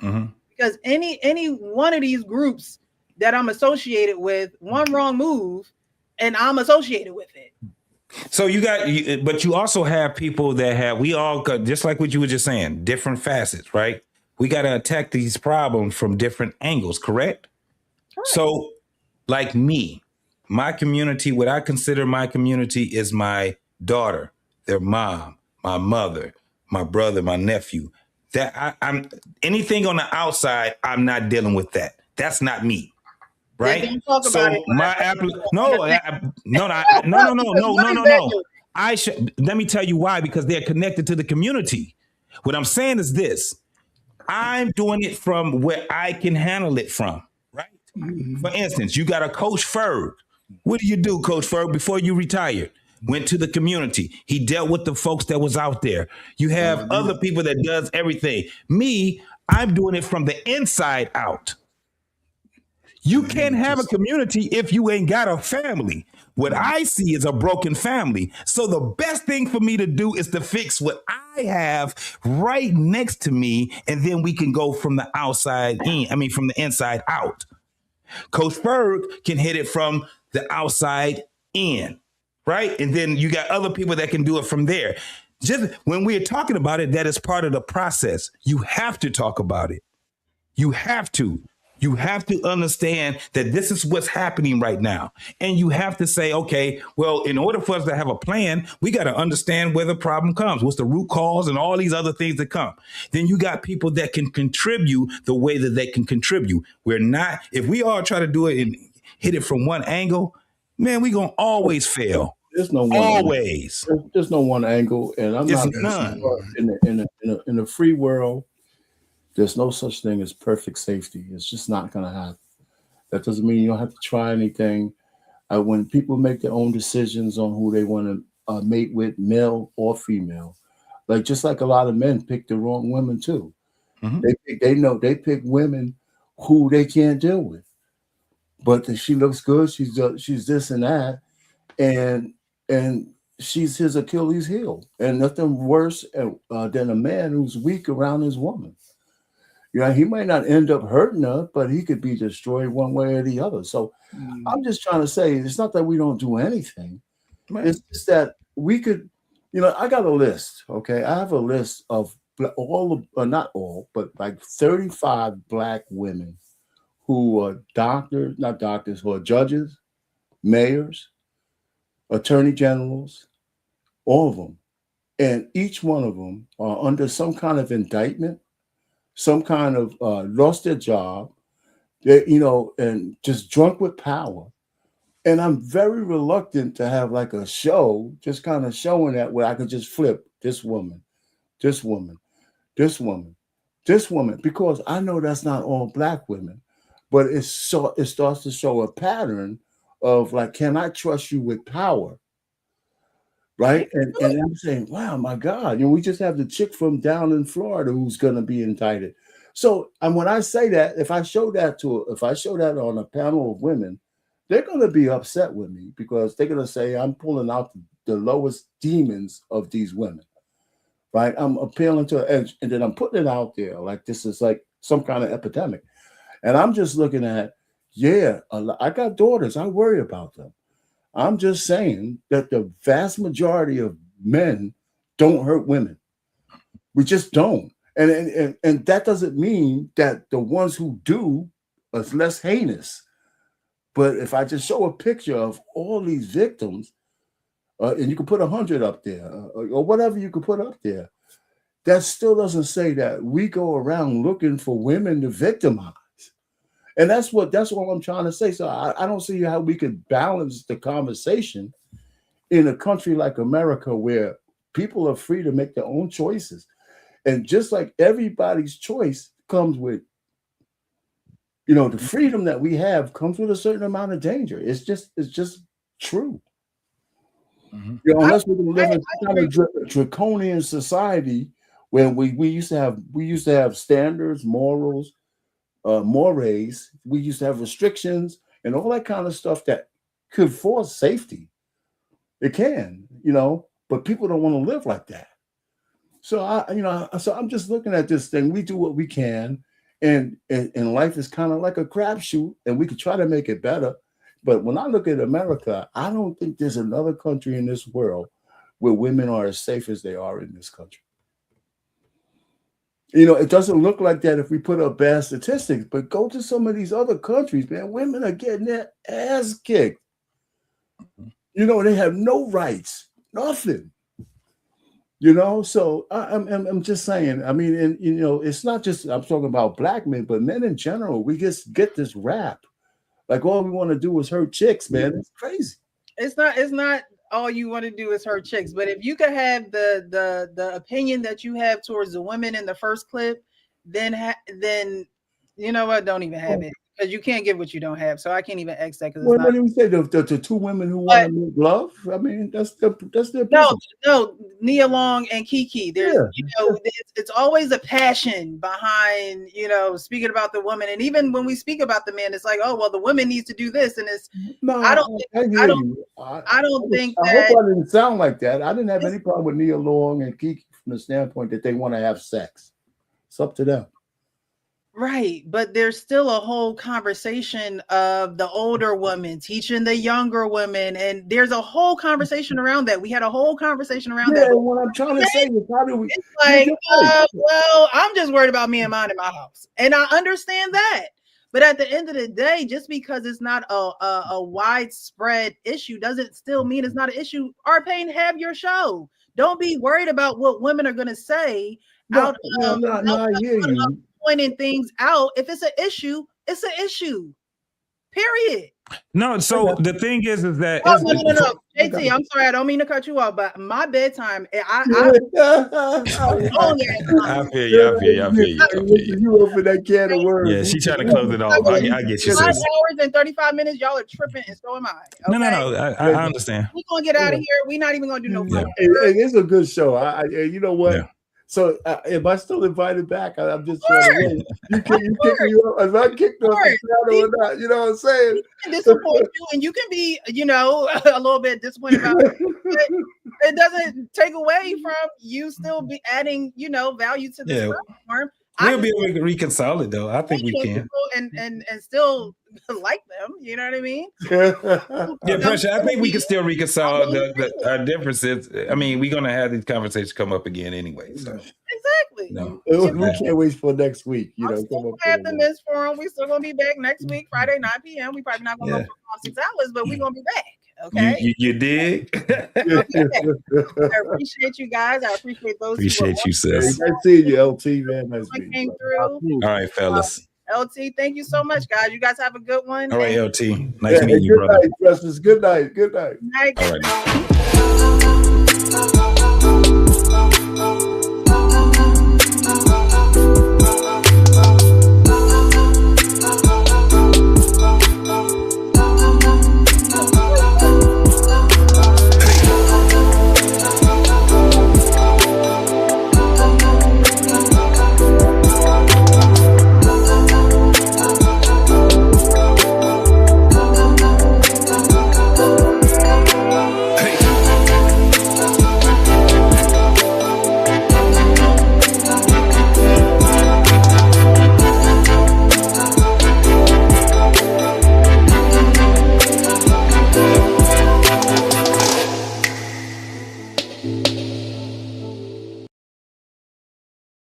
Mm-hmm. Because any one of these groups that I'm associated with, one wrong move, and I'm associated with it. So but you also have people that we all got, just like what you were just saying, different facets, right? We got to attack these problems from different angles, correct? So like me, my community, what I consider my community is my daughter, their mom, my mother, my brother, my nephew. That I'm anything on the outside, I'm not dealing with that. That's not me. Right? So no. Let me tell you why, because they're connected to the community. What I'm saying is this. I'm doing it from where I can handle it from, right? Mm-hmm. For instance, you got a Coach Ferg. What do you do, Coach Ferg, before you retired? Went to the community. He dealt with the folks that was out there. You have other people that does everything. Me, I'm doing it from the inside out. You can't have a community if you ain't got a family. What I see is a broken family. So the best thing for me to do is to fix what I have right next to me, and then we can go from the outside in. I mean, from the inside out. Coach Ferg can hit it from the outside in, right? And then you got other people that can do it from there. Just when we're talking about it, that is part of the process. You have to talk about it. You have to. You have to understand that this is what's happening right now. And you have to say, okay, well, in order for us to have a plan, we got to understand where the problem comes, what's the root cause and all these other things that come. Then you got people that can contribute the way that they can contribute. We're not, if we all try to do it and hit it from one angle, man, we're going to always fail. There's no one always. There's no one angle. And I'm There's not none. in a free world. There's no such thing as perfect safety. It's just not going to happen. That doesn't mean you don't have to try anything. When people make their own decisions on who they want to mate with, male or female, like just like a lot of men pick the wrong women too. Mm-hmm. They pick women who they can't deal with. But she looks good. She's this and that, and she's his Achilles heel. And nothing worse than a man who's weak around his woman. You know, he might not end up hurting her, but he could be destroyed one way or the other. So I'm just trying to say, it's not that we don't do anything. Right. It's just that we could, you know, I got a list, okay? I have a list of not all, but like 35 Black women who are who are judges, mayors, attorney generals, all of them. And each one of them are under some kind of indictment, some kind of lost their job, and just drunk with power. And I'm very reluctant to have like a show, just kind of showing that where I could just flip this woman, this woman, this woman, this woman, because I know that's not all Black women, but it starts to show a pattern of like, can I trust you with power? Right. And I'm saying, wow, my God, we just have the chick from down in Florida who's going to be indicted. So, and when I say that, if I show that on a panel of women, they're going to be upset with me because they're going to say I'm pulling out the lowest demons of these women. Right. I'm appealing to and then I'm putting it out there like this is like some kind of epidemic. And I'm just looking at, I got daughters. I worry about them. I'm just saying that the vast majority of men don't hurt women. We just don't. And that doesn't mean that the ones who do are less heinous. But if I just show a picture of all these victims, and you can put 100 up there, or whatever you could put up there, that still doesn't say that we go around looking for women to victimize. And that's what I'm trying to say. So I don't see how we could balance the conversation in a country like America where people are free to make their own choices. And just like everybody's choice comes with, the freedom that we have comes with a certain amount of danger. It's just true. Mm-hmm. Unless we're going to live in some kind of draconian society where we used to have standards, morals, mores, we used to have restrictions and all that kind of stuff that could force safety. It can, but people don't want to live like that. So I'm just looking at this thing. We do what we can, and life is kind of like a crapshoot, and we could try to make it better. But when I look at America, I don't think there's another country in this world where women are as safe as they are in this country. It doesn't look like that if we put up bad statistics, but go to some of these other countries, man, women are getting their ass kicked. They have no rights, nothing. So I'm just saying, I mean, and it's not just, I'm talking about Black men, but men in general, we just get this rap. Like all we want to do is hurt chicks, man. It's crazy. It's not all you want to do is hurt chicks. But if you could have the opinion that you have towards the women in the first clip, then you know what? Don't even have it. because you can't give what you don't have. So I can't even X that because Well, it's what not. do you say? The two women who want to make love? I mean, that's their No, Nia Long and Kiki. There's, it's always a passion behind, speaking about the woman. And even when we speak about the man, it's like, oh, well, the woman needs to do this. And it's, No, I don't think I hope I didn't sound like that. I didn't have any problem with Nia Long and Kiki from the standpoint that they want to have sex. It's up to them. Right, but there's still a whole conversation of the older woman teaching the younger women, and there's a whole conversation around that. We had a whole conversation around that. But what I'm trying to say is, how do we? It's like, well, I'm just worried about me and mine in my house, and I understand that. But at the end of the day, just because it's not a widespread issue doesn't still mean it's not an issue. Arpain, have your show. Don't be worried about what women are going to say. I hear you. Pointing things out. If it's an issue, it's an issue. Period. No, so the thing is that no. JT, I'm sorry, I don't mean to cut you off, but my bedtime, I feel you. You open that can of worms. Yeah, she trying to close it off. I get you. 5 hours and 35 minutes, y'all are tripping, and so am I. Okay? No. I understand. We're gonna get out of here. We're not even gonna do no. It's a good show. You know what? Yeah. So am I still invited back? I'm just trying to wait. You kick me off. If I kicked off the channel or not, you know what I'm saying? You can disappoint you, and you can be, a little bit disappointed about it. It doesn't take away from you still be adding, value to this platform. We'll be able to reconcile it, though. I think we can. And still like them. You know what I mean? Yeah, Pressure. I think we can still reconcile our differences. I mean, we're going to have these conversations come up again anyway. So. Exactly. No. We can't wait for next week. I'm still going to have the Miss Forum. We're still going to be back next week, Friday, 9 p.m. We probably not going to go for 6 hours, but we're going to be back. Okay. You dig? I appreciate you guys. I appreciate those. Appreciate you, sis. Nice seeing you, LT, man. Nice meeting you. Came through. All right, fellas. LT, thank you so much, guys. You guys have a good one. All right, LT. Nice meeting you, brother. Good night, Justice. Good night. Good night. All right.